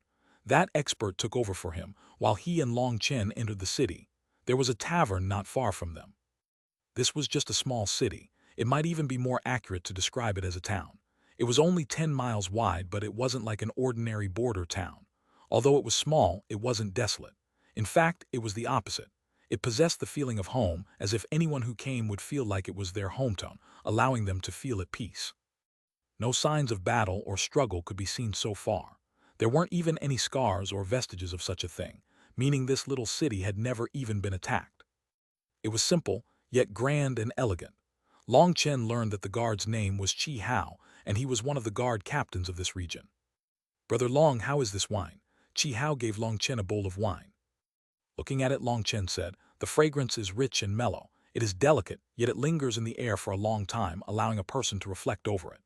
That expert took over for him, while he and Long Chen entered the city. There was a tavern not far from them. This was just a small city. It might even be more accurate to describe it as a town. It was only 10 miles wide, but it wasn't like an ordinary border town. Although it was small, it wasn't desolate. In fact, it was the opposite. It possessed the feeling of home, as if anyone who came would feel like it was their hometown, allowing them to feel at peace. No signs of battle or struggle could be seen so far. There weren't even any scars or vestiges of such a thing, meaning this little city had never even been attacked. It was simple, yet grand and elegant. Long Chen learned that the guard's name was Chi Hao, and he was one of the guard captains of this region. Brother Long, how is this wine? Chi Hao gave Long Chen a bowl of wine. Looking at it, Long Chen said, the fragrance is rich and mellow. It is delicate, yet it lingers in the air for a long time, allowing a person to reflect over it.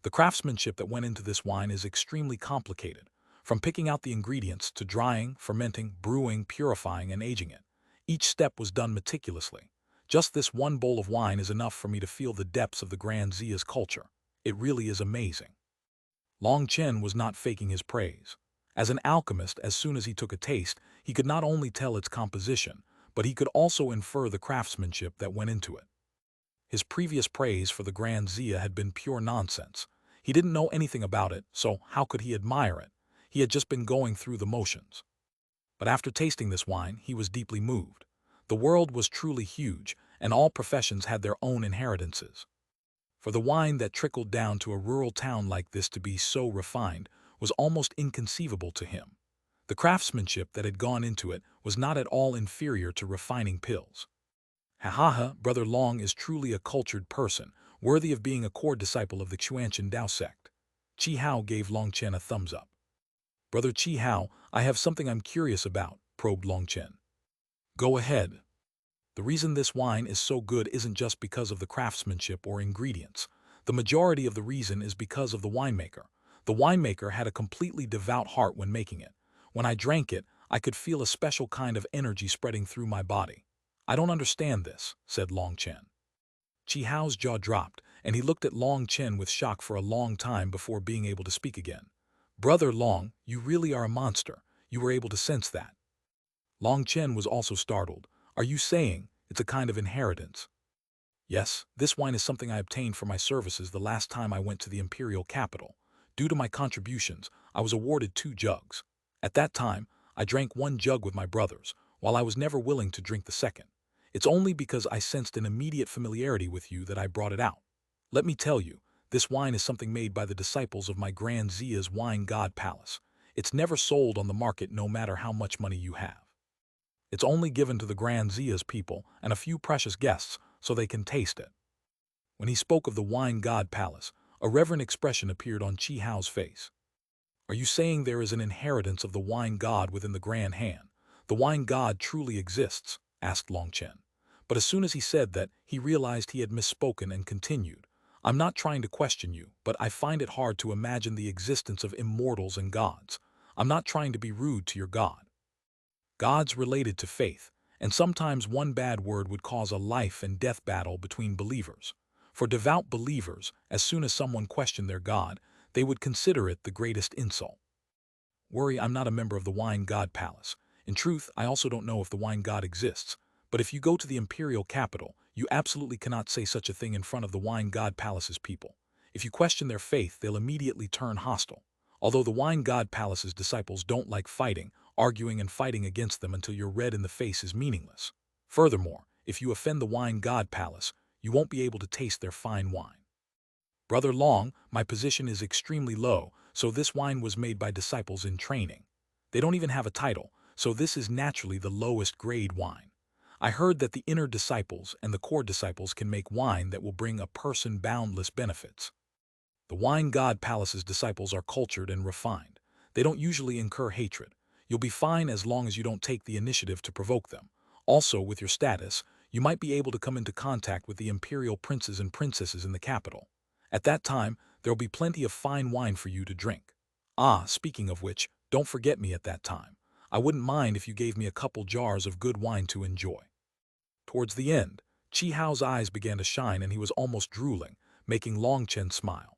The craftsmanship that went into this wine is extremely complicated, from picking out the ingredients to drying, fermenting, brewing, purifying, and aging it. Each step was done meticulously. Just this one bowl of wine is enough for me to feel the depths of the Grand Zia's culture. It really is amazing. Long Chen was not faking his praise. As an alchemist, as soon as he took a taste, he could not only tell its composition, but he could also infer the craftsmanship that went into it. His previous praise for the Grand Zia had been pure nonsense. He didn't know anything about it, so how could he admire it? He had just been going through the motions. But after tasting this wine, he was deeply moved. The world was truly huge, and all professions had their own inheritances. For the wine that trickled down to a rural town like this to be so refined was almost inconceivable to him. The craftsmanship that had gone into it was not at all inferior to refining pills. Brother Long is truly a cultured person, worthy of being a core disciple of the Xuanhuan Dao sect. Chi Hao gave Long Chen a thumbs up. Brother Chi Hao, I have something I'm curious about, probed Long Chen. Go ahead. The reason this wine is so good isn't just because of the craftsmanship or ingredients. The majority of the reason is because of the winemaker. The winemaker had a completely devout heart when making it. When I drank it, I could feel a special kind of energy spreading through my body. I don't understand this, said Long Chen. Chi Hao's jaw dropped, and he looked at Long Chen with shock for a long time before being able to speak again. Brother Long, you really are a monster. You were able to sense that. Long Chen was also startled. Are you saying it's a kind of inheritance? Yes, this wine is something I obtained for my services the last time I went to the imperial capital. Due to my contributions, I was awarded 2 jugs. At that time, I drank 1 jug with my brothers, while I was never willing to drink the second. It's only because I sensed an immediate familiarity with you that I brought it out. Let me tell you, this wine is something made by the disciples of my Grand Zia's wine god palace. It's never sold on the market no matter how much money you have. It's only given to the Grand Zia's people and a few precious guests so they can taste it. When he spoke of the wine god palace, a reverent expression appeared on Chi Hao's face. Are you saying there is an inheritance of the wine god within the Grand Han? The wine god truly exists? Asked Long Chen. But as soon as he said that, he realized he had misspoken and continued. I'm not trying to question you, but I find it hard to imagine the existence of immortals and gods. I'm not trying to be rude to your god. Gods related to faith, and sometimes one bad word would cause a life and death battle between believers. For devout believers, as soon as someone questioned their god, they would consider it the greatest insult. Worry, I'm not a member of the wine god palace. In truth, I also don't know if the wine god exists. But if you go to the imperial capital, you absolutely cannot say such a thing in front of the wine god palace's people. If you question their faith, they'll immediately turn hostile. Although the wine god palace's disciples don't like fighting, arguing and fighting against them until you're red in the face is meaningless. Furthermore, if you offend the wine god palace, you won't be able to taste their fine wine. Brother Long, my position is extremely low, so this wine was made by disciples in training. They don't even have a title, so this is naturally the lowest grade wine. I heard that the inner disciples and the core disciples can make wine that will bring a person boundless benefits. The wine god palace's disciples are cultured and refined. They don't usually incur hatred. You'll be fine as long as you don't take the initiative to provoke them. Also, with your status, you might be able to come into contact with the imperial princes and princesses in the capital. At that time, there'll be plenty of fine wine for you to drink. Ah, speaking of which, don't forget me at that time. I wouldn't mind if you gave me a couple jars of good wine to enjoy. Towards the end, Chi Hao's eyes began to shine and he was almost drooling, making Long Chen smile.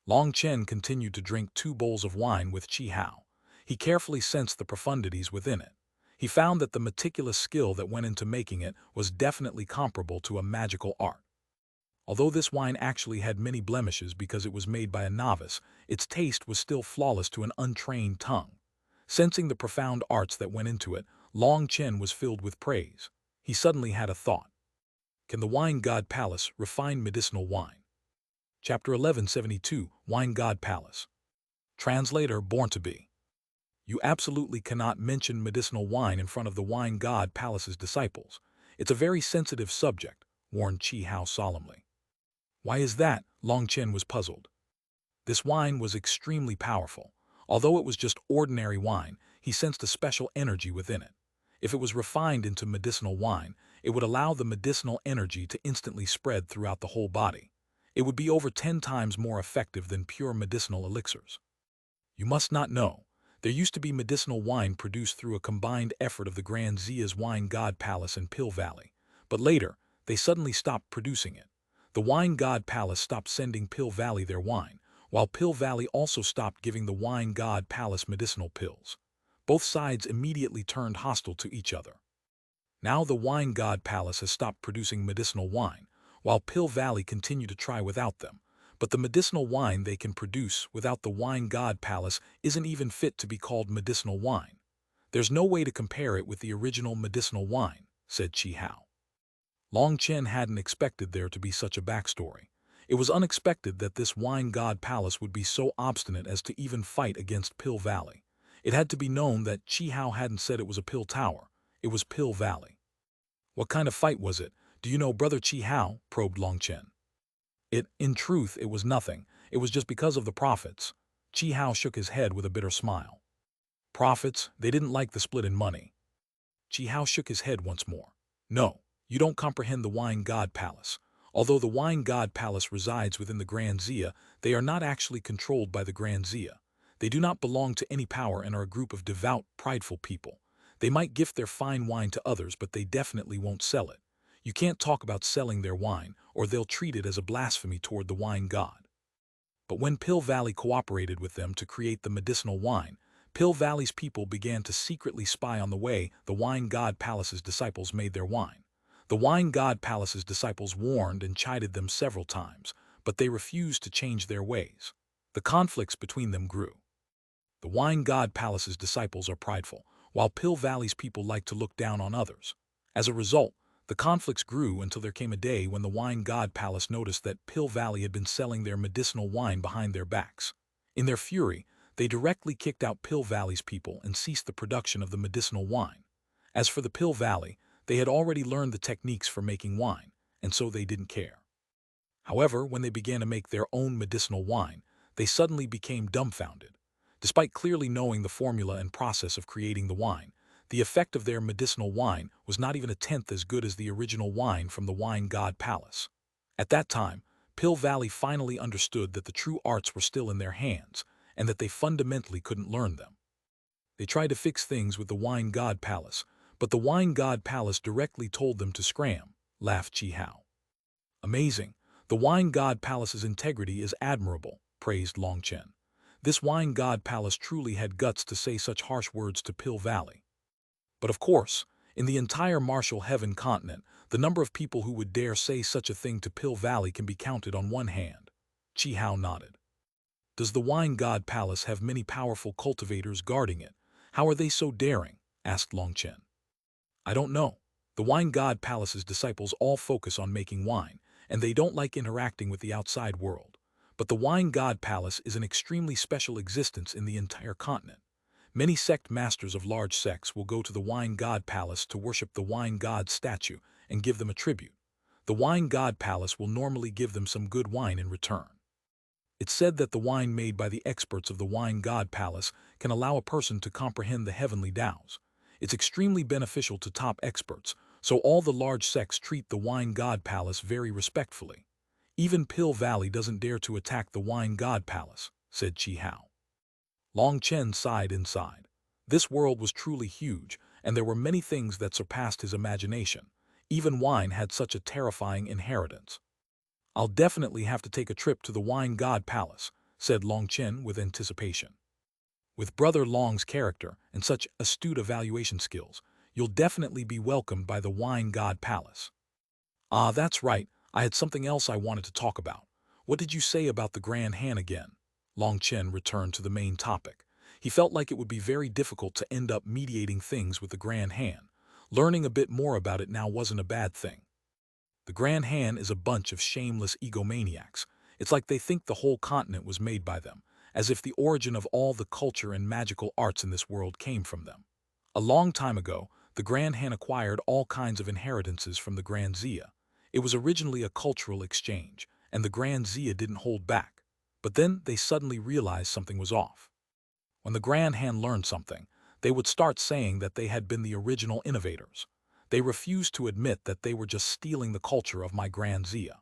Long Chen continued to drink 2 bowls of wine with Chi Hao. He carefully sensed the profundities within it. He found that the meticulous skill that went into making it was definitely comparable to a magical art. Although this wine actually had many blemishes because it was made by a novice, its taste was still flawless to an untrained tongue. Sensing the profound arts that went into it, Long Chen was filled with praise. He suddenly had a thought. Can the wine god palace refine medicinal wine? Chapter 1172, Wine God Palace. Translator Born to Be. You absolutely cannot mention medicinal wine in front of the wine god palace's disciples. It's a very sensitive subject, warned Chi Hao solemnly. Why is that? Long Chen was puzzled. This wine was extremely powerful. Although it was just ordinary wine, he sensed a special energy within it. If it was refined into medicinal wine, it would allow the medicinal energy to instantly spread throughout the whole body. It would be over 10 times more effective than pure medicinal elixirs. You must not know, there used to be medicinal wine produced through a combined effort of the Grand Zia's Wine God Palace and Pill Valley, but later, they suddenly stopped producing it. The Wine God Palace stopped sending Pill Valley their wine, while Pill Valley also stopped giving the Wine God Palace medicinal pills. Both sides immediately turned hostile to each other. Now the Wine God Palace has stopped producing medicinal wine, while Pill Valley continue to try without them. But the medicinal wine they can produce without the Wine God Palace isn't even fit to be called medicinal wine. There's no way to compare it with the original medicinal wine, said Chi Hao. Long Chen hadn't expected there to be such a backstory. It was unexpected that this Wine God Palace would be so obstinate as to even fight against Pill Valley. It had to be known that Chi Hao hadn't said it was a pill tower. It was Pill Valley. What kind of fight was it? Do you know Brother Chi Hao? Probed Long Chen. In truth, it was nothing. It was just because of the profits. Chi Hao shook his head with a bitter smile. Profits? They didn't like the split in money. Chi Hao shook his head once more. No, you don't comprehend the Wine God Palace. Although the Wine God Palace resides within the Grand Zia, they are not actually controlled by the Grand Zia. They do not belong to any power and are a group of devout, prideful people. They might gift their fine wine to others, but they definitely won't sell it. You can't talk about selling their wine, or they'll treat it as a blasphemy toward the wine god. But when Pill Valley cooperated with them to create the medicinal wine, Pill Valley's people began to secretly spy on the way the wine god palace's disciples made their wine. The wine god palace's disciples warned and chided them several times, but they refused to change their ways. The conflicts between them grew. The wine god palace's disciples are prideful, while Pill Valley's people like to look down on others. As a result, the conflicts grew until there came a day when the wine god palace noticed that Pill Valley had been selling their medicinal wine behind their backs. In their fury, they directly kicked out Pill Valley's people and ceased the production of the medicinal wine. As for the Pill Valley, they had already learned the techniques for making wine, and so they didn't care. However, when they began to make their own medicinal wine, they suddenly became dumbfounded. Despite clearly knowing the formula and process of creating the wine, the effect of their medicinal wine was not even a tenth as good as the original wine from the wine god palace. At that time, Pill Valley finally understood that the true arts were still in their hands, and that they fundamentally couldn't learn them. They tried to fix things with the wine god palace, but the wine god palace directly told them to scram, laughed Chi Hao. Amazing. The wine god palace's integrity is admirable, praised Long Chen. This wine god palace truly had guts to say such harsh words to Pill Valley. But of course, in the entire Martial Heaven continent, the number of people who would dare say such a thing to Pill Valley can be counted on one hand. Chi Hao nodded. Does the wine god palace have many powerful cultivators guarding it? How are they so daring? Asked Long Chen. I don't know. The wine god palace's disciples all focus on making wine, and they don't like interacting with the outside world. But the wine god palace is an extremely special existence in the entire continent. Many sect masters of large sects will go to the wine god palace to worship the wine god statue and give them a tribute. The wine god palace will normally give them some good wine in return. It's said that the wine made by the experts of the wine god palace can allow a person to comprehend the heavenly Tao's. It's extremely beneficial to top experts, so all the large sects treat the wine god palace very respectfully. Even Pill Valley doesn't dare to attack the wine god palace, said Chi Hao. Long Chen sighed inside. This world was truly huge, and there were many things that surpassed his imagination. Even wine had such a terrifying inheritance. I'll definitely have to take a trip to the wine god palace, said Long Chen with anticipation. With Brother Long's character and such astute evaluation skills, you'll definitely be welcomed by the wine god palace. Ah, that's right, I had something else I wanted to talk about. What did you say about the Grand Han again? Long Chen returned to the main topic. He felt like it would be very difficult to end up mediating things with the Grand Han. Learning a bit more about it now wasn't a bad thing. The Grand Han is a bunch of shameless egomaniacs. It's like they think the whole continent was made by them, as if the origin of all the culture and magical arts in this world came from them. A long time ago, the Grand Han acquired all kinds of inheritances from the Grand Zia. It was originally a cultural exchange, and the Grand Zia didn't hold back. But then they suddenly realized something was off. When the Grand Han learned something, they would start saying that they had been the original innovators. They refused to admit that they were just stealing the culture of my Grand Zia.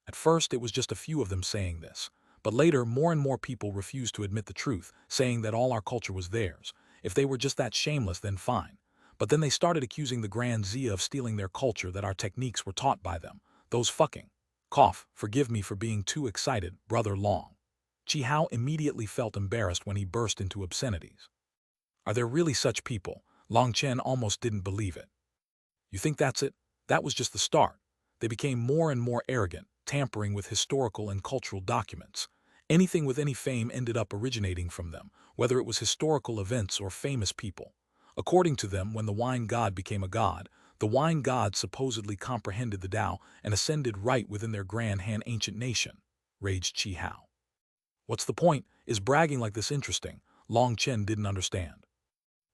At first, it was just a few of them saying this, but later more and more people refused to admit the truth, saying that all our culture was theirs. If they were just that shameless, then fine. But then they started accusing the Grand Zia of stealing their culture, that our techniques were taught by them. Those fucking... Forgive me for being too excited, Brother Long. Chi Hao immediately felt embarrassed when he burst into obscenities. Are there really such people? Long Chen almost didn't believe it. You think that's it? That was just the start. They became more and more arrogant, tampering with historical and cultural documents. Anything with any fame ended up originating from them, whether it was historical events or famous people. According to them, when the wine god became a god, the wine god supposedly comprehended the Tao and ascended right within their Grand Han ancient nation, raged Chi Hao. What's the point? Is bragging like this interesting? Long Chen didn't understand.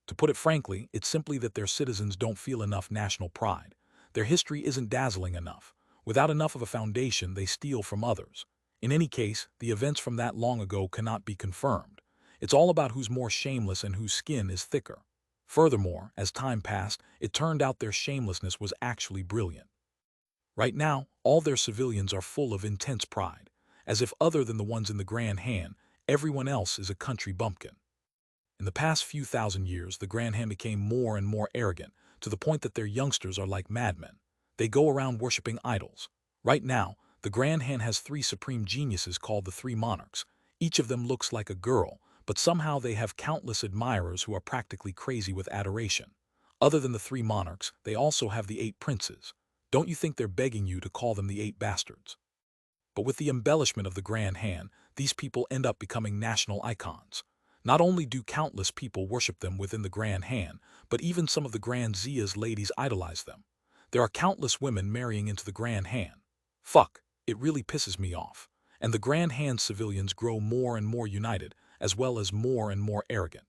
To put it frankly, it's simply that their citizens don't feel enough national pride. Their history isn't dazzling enough. Without enough of a foundation, they steal from others. In any case, the events from that long ago cannot be confirmed. It's all about who's more shameless and whose skin is thicker. Furthermore, as time passed, it turned out their shamelessness was actually brilliant. Right now, all their civilians are full of intense pride, as if other than the ones in the Grand Han, everyone else is a country bumpkin. In the past few thousand years, the Grand Han became more and more arrogant, to the point that their youngsters are like madmen. They go around worshipping idols. Right now, the Grand Han has 3 supreme geniuses called the 3 monarchs. Each of them looks like a girl, but somehow they have countless admirers who are practically crazy with adoration. Other than the 3 monarchs, they also have the 8 princes. Don't you think they're begging you to call them the 8 bastards? But with the embellishment of the Grand Han, these people end up becoming national icons. Not only do countless people worship them within the Grand Han, but even some of the Grand Zia's ladies idolize them. There are countless women marrying into the Grand Han. Fuck, it really pisses me off. And the Grand Han civilians grow more and more united, as well as more and more arrogant.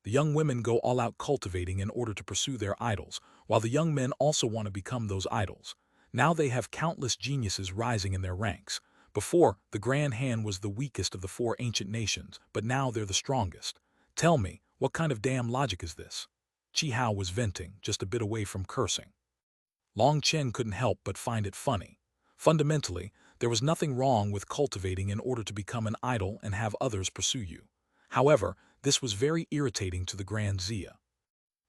The young women go all out cultivating in order to pursue their idols, while the young men also want to become those idols. Now they have countless geniuses rising in their ranks. Before, the Grand Han was the weakest of the 4 ancient nations, but now they're the strongest. Tell me, what kind of damn logic is this? Chi Hao was venting, just a bit away from cursing. Long Chen couldn't help but find it funny. Fundamentally, there was nothing wrong with cultivating in order to become an idol and have others pursue you. However, this was very irritating to the Grand Zia.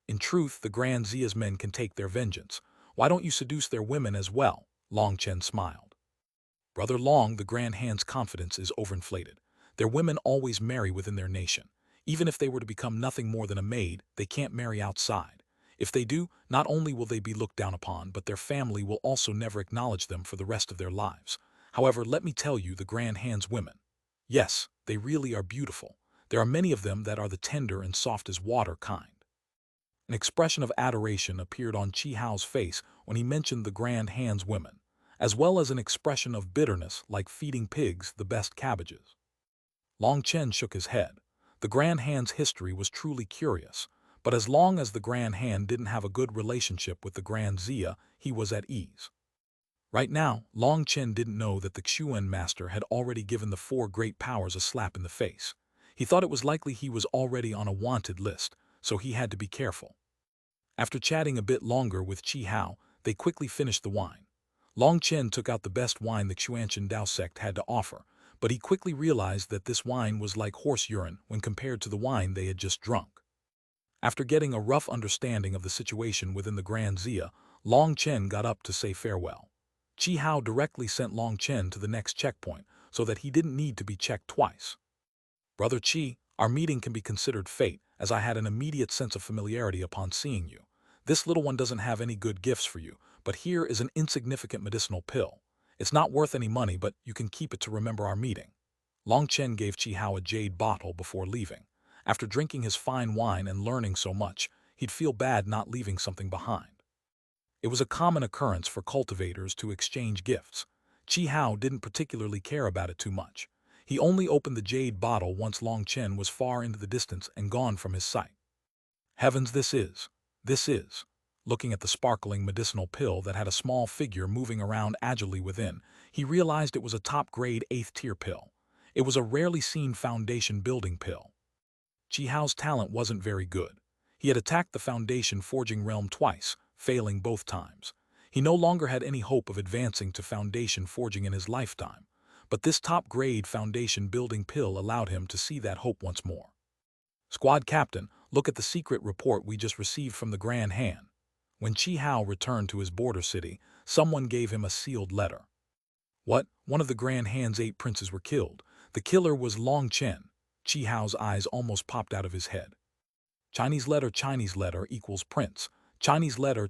In truth, the Grand Zia's men can take their vengeance. Why don't you seduce their women as well? Long Chen smiled. Brother Long, the Grand Han's confidence is overinflated. Their women always marry within their nation. Even if they were to become nothing more than a maid, they can't marry outside. If they do, not only will they be looked down upon, but their family will also never acknowledge them for the rest of their lives. However, let me tell you, the Grand Han's women. Yes, they really are beautiful. There are many of them that are the tender and soft as water kind. An expression of adoration appeared on Chi Hao's face when he mentioned the Grand Han's women, as well as an expression of bitterness like feeding pigs the best cabbages. Long Chen shook his head. The Grand Han's history was truly curious, but as long as the Grand Han didn't have a good relationship with the Grand Zia, he was at ease. Right now, Long Chen didn't know that the Xuanhuan master had already given the 4 great powers a slap in the face. He thought it was likely he was already on a wanted list, so he had to be careful. After chatting a bit longer with Chi Hao, they quickly finished the wine. Long Chen took out the best wine the Xuanhuan Dao sect had to offer, but he quickly realized that this wine was like horse urine when compared to the wine they had just drunk. After getting a rough understanding of the situation within the Grand Zia, Long Chen got up to say farewell. Chi Hao directly sent Long Chen to the next checkpoint so that he didn't need to be checked twice. Brother Chi, our meeting can be considered fate, as I had an immediate sense of familiarity upon seeing you. This little one doesn't have any good gifts for you, but here is an insignificant medicinal pill. It's not worth any money, but you can keep it to remember our meeting. Long Chen gave Chi Hao a jade bottle before leaving. After drinking his fine wine and learning so much, he'd feel bad not leaving something behind. It was a common occurrence for cultivators to exchange gifts. Chi Hao didn't particularly care about it too much. He only opened the jade bottle once Long Chen was far into the distance and gone from his sight. Heavens, this is. Looking at the sparkling medicinal pill that had a small figure moving around agilely within, he realized it was a top-grade 8th-tier pill. It was a rarely seen foundation-building pill. Chi Hao's talent wasn't very good. He had attacked the foundation forging realm twice, failing both times. He no longer had any hope of advancing to foundation forging in his lifetime, but this top-grade foundation-building pill allowed him to see that hope once more. Squad Captain, look at the secret report we just received from the Grand Han. When Chi Hao returned to his border city, someone gave him a sealed letter. What? One of the Grand Han's 8 princes were killed. The killer was Long Chen. Chi Hao's eyes almost popped out of his head. Chinese letter equals prince. Chinese letter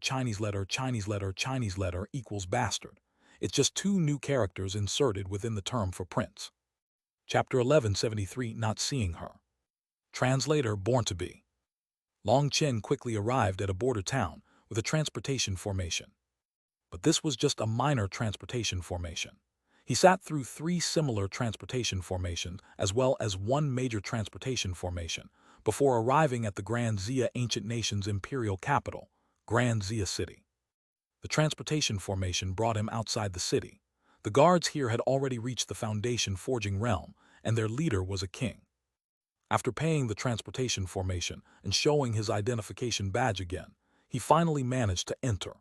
equals bastard. It's just 2 new characters inserted within the term for prince. Chapter 1173, Not Seeing Her. Translator, born to be. Long Chen quickly arrived at a border town with a transportation formation. But this was just a minor transportation formation. He sat through 3 similar transportation formations as well as 1 major transportation formation before arriving at the Grand Zia ancient nation's imperial capital, Grand Zia City. The transportation formation brought him outside the city. The guards here had already reached the foundation forging realm, and their leader was a king. After paying the transportation formation and showing his identification badge again, he finally managed to enter.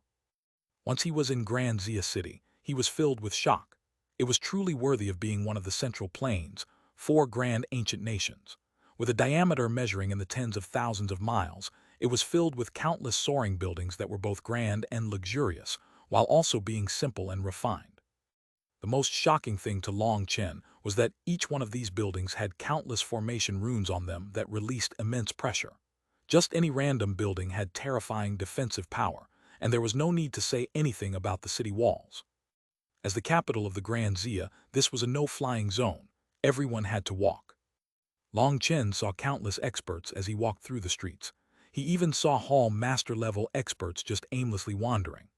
Once he was in Grand Zia City, he was filled with shock. It was truly worthy of being one of the central plains, 4 grand ancient nations. With a diameter measuring in the tens of thousands of miles, it was filled with countless soaring buildings that were both grand and luxurious, while also being simple and refined. The most shocking thing to Long Chen was that each one of these buildings had countless formation runes on them that released immense pressure. Just any random building had terrifying defensive power, and there was no need to say anything about the city walls. As the capital of the Grand Zia, this was a no-flying zone. Everyone had to walk. Long Chen saw countless experts as he walked through the streets. He even saw Hall Master-level experts just aimlessly wandering.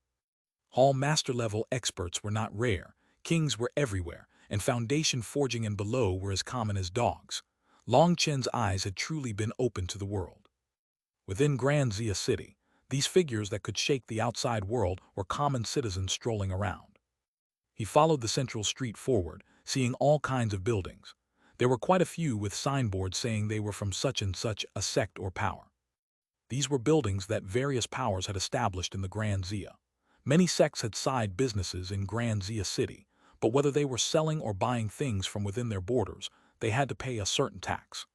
Hall Master-level experts were not rare. Kings were everywhere, and foundation forging and below were as common as dogs. Long Chen's eyes had truly been opened to the world. Within Grand Zia City, these figures that could shake the outside world were common citizens strolling around. He followed the central street forward, seeing all kinds of buildings. There were quite a few with signboards saying they were from such and such a sect or power. These were buildings that various powers had established in the Grand Zia. Many sects had side businesses in Grand Zia City, but whether they were selling or buying things from within their borders, they had to pay a certain tax.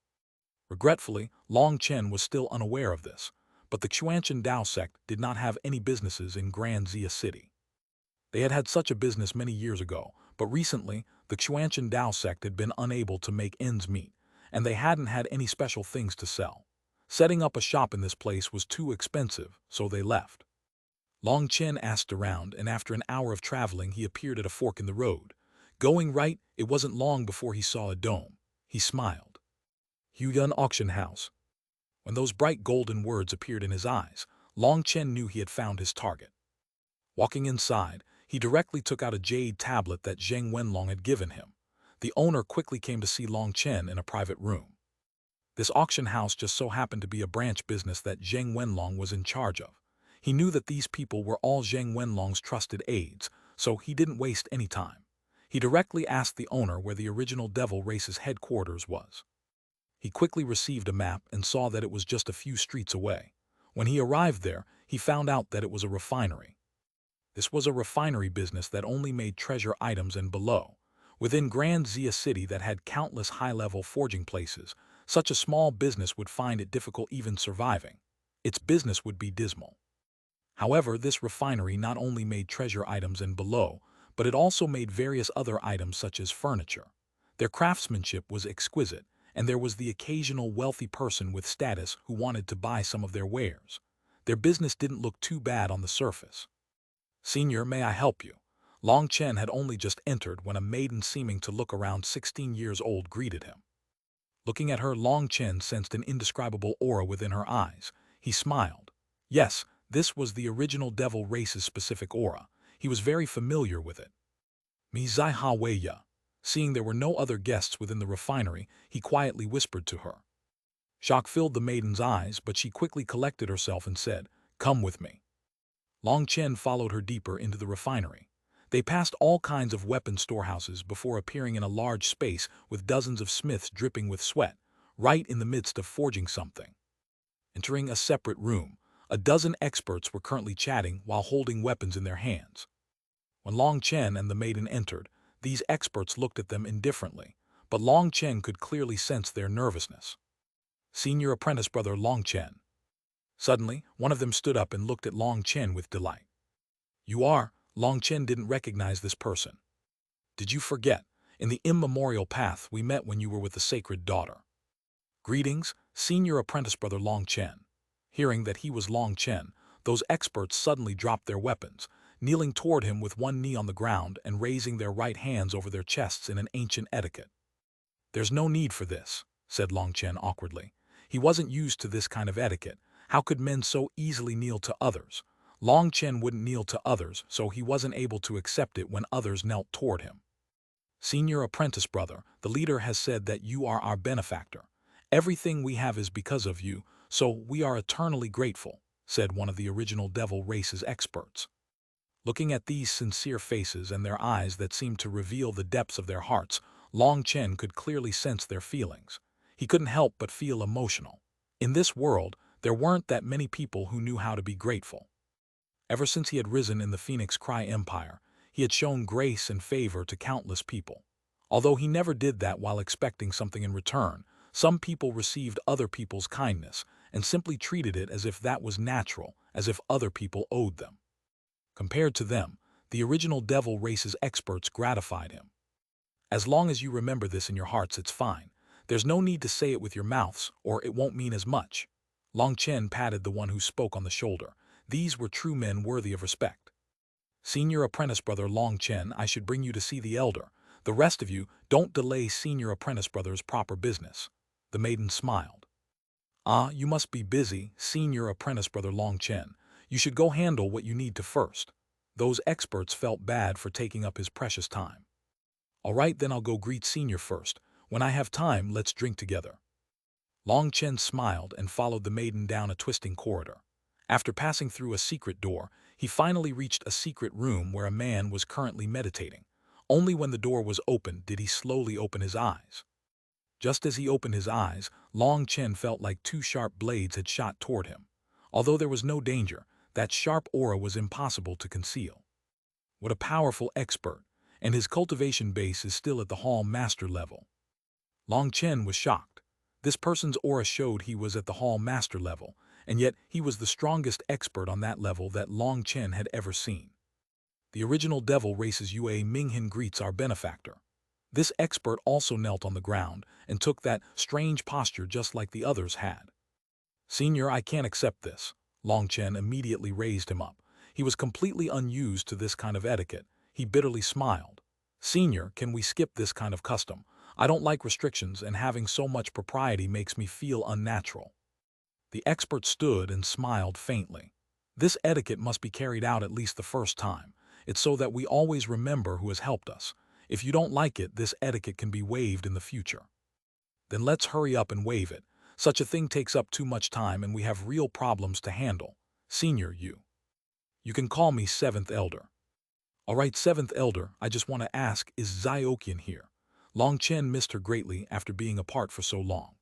Regretfully, Long Chen was still unaware of this, but the Xuanhuan Dao sect did not have any businesses in Grand Zia City. They had had such a business many years ago, but recently, the Xuanhuan Dao sect had been unable to make ends meet, and they hadn't had any special things to sell. Setting up a shop in this place was too expensive, so they left. Long Chen asked around, and after an hour of traveling, he appeared at a fork in the road. Going right, it wasn't long before he saw a dome. He smiled. Hegemon Auction House. When those bright golden words appeared in his eyes, Long Chen knew he had found his target. Walking inside, he directly took out a jade tablet that Zheng Wenlong had given him. The owner quickly came to see Long Chen in a private room. This auction house just so happened to be a branch business that Zheng Wenlong was in charge of. He knew that these people were all Zheng Wenlong's trusted aides, so he didn't waste any time. He directly asked the owner where the original Devil Race's headquarters was. He quickly received a map and saw that it was just a few streets away. When he arrived there, he found out that it was a refinery. This was a refinery business that only made treasure items and below. Within Grand Zia City that had countless high-level forging places, such a small business would find it difficult even surviving. Its business would be dismal. However, this refinery not only made treasure items and below, but it also made various other items such as furniture. Their craftsmanship was exquisite, and there was the occasional wealthy person with status who wanted to buy some of their wares. Their business didn't look too bad on the surface. "Senior, may I help you?" Long Chen had only just entered when a maiden seeming to look around 16 years old greeted him. Looking at her, Long Chen sensed an indescribable aura within her eyes. He smiled. Yes, this was the original Devil Race's specific aura. He was very familiar with it. "Mi Zai Ha Wei Ya." Seeing there were no other guests within the refinery, he quietly whispered to her. Shock filled the maiden's eyes, but she quickly collected herself and said, "Come with me." Long Chen followed her deeper into the refinery. They passed all kinds of weapon storehouses before appearing in a large space with dozens of smiths dripping with sweat, right in the midst of forging something. Entering a separate room, a dozen experts were currently chatting while holding weapons in their hands. When Long Chen and the maiden entered, these experts looked at them indifferently, but Long Chen could clearly sense their nervousness. "Senior apprentice brother Long Chen." Suddenly, one of them stood up and looked at Long Chen with delight. "You are?" Long Chen didn't recognize this person. "Did you forget? In the immemorial path we met when you were with the sacred daughter." "Greetings, senior apprentice brother Long Chen." Hearing that he was Long Chen, those experts suddenly dropped their weapons, kneeling toward him with one knee on the ground and raising their right hands over their chests in an ancient etiquette. "There's no need for this," said Long Chen awkwardly. He wasn't used to this kind of etiquette. How could men so easily kneel to others? Long Chen wouldn't kneel to others, so he wasn't able to accept it when others knelt toward him. "Senior apprentice brother, the leader has said that you are our benefactor. Everything we have is because of you, so we are eternally grateful," said one of the original Devil Race's experts. Looking at these sincere faces and their eyes that seemed to reveal the depths of their hearts, Long Chen could clearly sense their feelings. He couldn't help but feel emotional. In this world, there weren't that many people who knew how to be grateful. Ever since he had risen in the Phoenix Cry Empire, he had shown grace and favor to countless people. Although he never did that while expecting something in return, some people received other people's kindness and simply treated it as if that was natural, as if other people owed them. Compared to them, the original Devil Race's experts gratified him. As long as you remember this in your hearts, it's fine. There's no need to say it with your mouths, or it won't mean as much. Long Chen patted the one who spoke on the shoulder. These were true men worthy of respect. Senior apprentice brother Long Chen, I should bring you to see the elder. The rest of you, don't delay senior apprentice brother's proper business. The maiden smiled. Ah, you must be busy, senior apprentice brother Long Chen. You should go handle what you need to first. Those experts felt bad for taking up his precious time. All right, then I'll go greet senior first. When I have time, let's drink together. Long Chen smiled and followed the maiden down a twisting corridor. After passing through a secret door, he finally reached a secret room where a man was currently meditating. Only when the door was opened did he slowly open his eyes. Just as he opened his eyes, Long Chen felt like two sharp blades had shot toward him. Although there was no danger, that sharp aura was impossible to conceal. What a powerful expert, and his cultivation base is still at the Hall Master level. Long Chen was shocked. This person's aura showed he was at the Hall Master level, and yet he was the strongest expert on that level that Long Chen had ever seen. The original devil race's Yue Minghan greets our benefactor. This expert also knelt on the ground and took that strange posture just like the others had. Senior, I can't accept this. Long Chen immediately raised him up. He was completely unused to this kind of etiquette. He bitterly smiled. Senior, can we skip this kind of custom? I don't like restrictions, and having so much propriety makes me feel unnatural. The expert stood and smiled faintly. This etiquette must be carried out at least the first time. It's so that we always remember who has helped us. If you don't like it, this etiquette can be waived in the future. Then let's hurry up and waive it. Such a thing takes up too much time and we have real problems to handle. Senior, you can call me Seventh Elder. All right, Seventh Elder, I just want to ask, is Xuanhuan here? Long Chen missed her greatly after being apart for so long.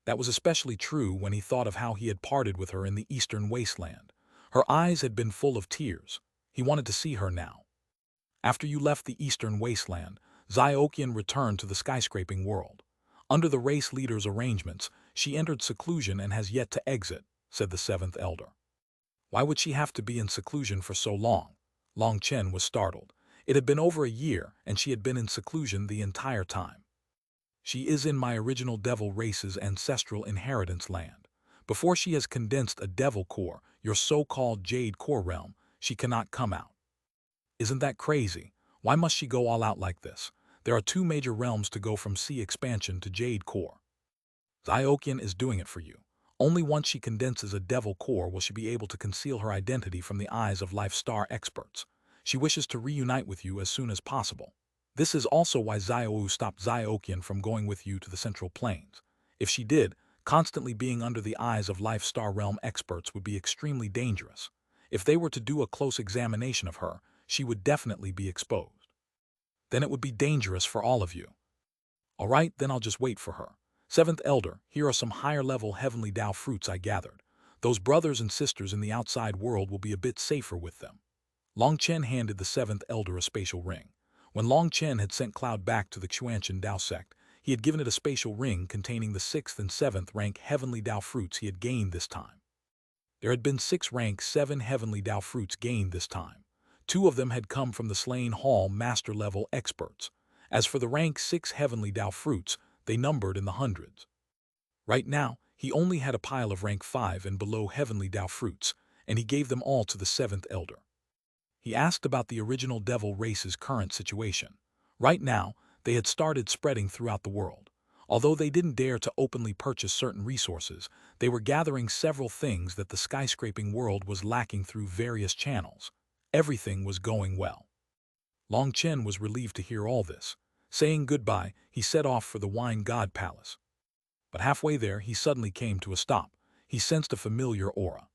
That was especially true when he thought of how he had parted with her in the eastern wasteland. Her eyes had been full of tears. He wanted to see her now. After you left the eastern wasteland, Xuanhuan returned to the skyscraping world. Under the race leader's arrangements, she entered seclusion and has yet to exit, said the Seventh Elder. Why would she have to be in seclusion for so long? Long Chen was startled. It had been over a year, and she had been in seclusion the entire time. She is in my original devil race's ancestral inheritance land. Before she has condensed a devil core, your so-called Jade core realm, she cannot come out. Isn't that crazy? Why must she go all out like this? There are two major realms to go from sea expansion to Jade core. Xuanhuan is doing it for you. Only once she condenses a devil core will she be able to conceal her identity from the eyes of Life Star experts. She wishes to reunite with you as soon as possible. This is also why Xuanhuan stopped Xuanhuan from going with you to the Central Plains. If she did, constantly being under the eyes of Life Star realm experts would be extremely dangerous. If they were to do a close examination of her, she would definitely be exposed. Then it would be dangerous for all of you. All right, then I'll just wait for her. Seventh Elder, here are some higher-level heavenly Tao fruits I gathered. Those brothers and sisters in the outside world will be a bit safer with them. Long Chen handed the Seventh Elder a spatial ring. When Long Chen had sent Cloud back to the Xuanhuan Dao sect, he had given it a spatial ring containing the 6th and 7th rank heavenly Tao fruits he had gained this time. There had been 6 rank 7 heavenly Tao fruits gained this time. 2 of them had come from the slain Hall Master-level experts. As for the rank 6 heavenly Tao fruits, they numbered in the hundreds. Right now, he only had a pile of rank 5 and below heavenly Tao fruits, and he gave them all to the 7th Elder. He asked about the original devil race's current situation. Right now, they had started spreading throughout the world. Although they didn't dare to openly purchase certain resources, they were gathering several things that the skyscraping world was lacking through various channels. Everything was going well. Long Chen was relieved to hear all this. Saying goodbye, he set off for the Wine God Palace. But halfway there, he suddenly came to a stop. He sensed a familiar aura.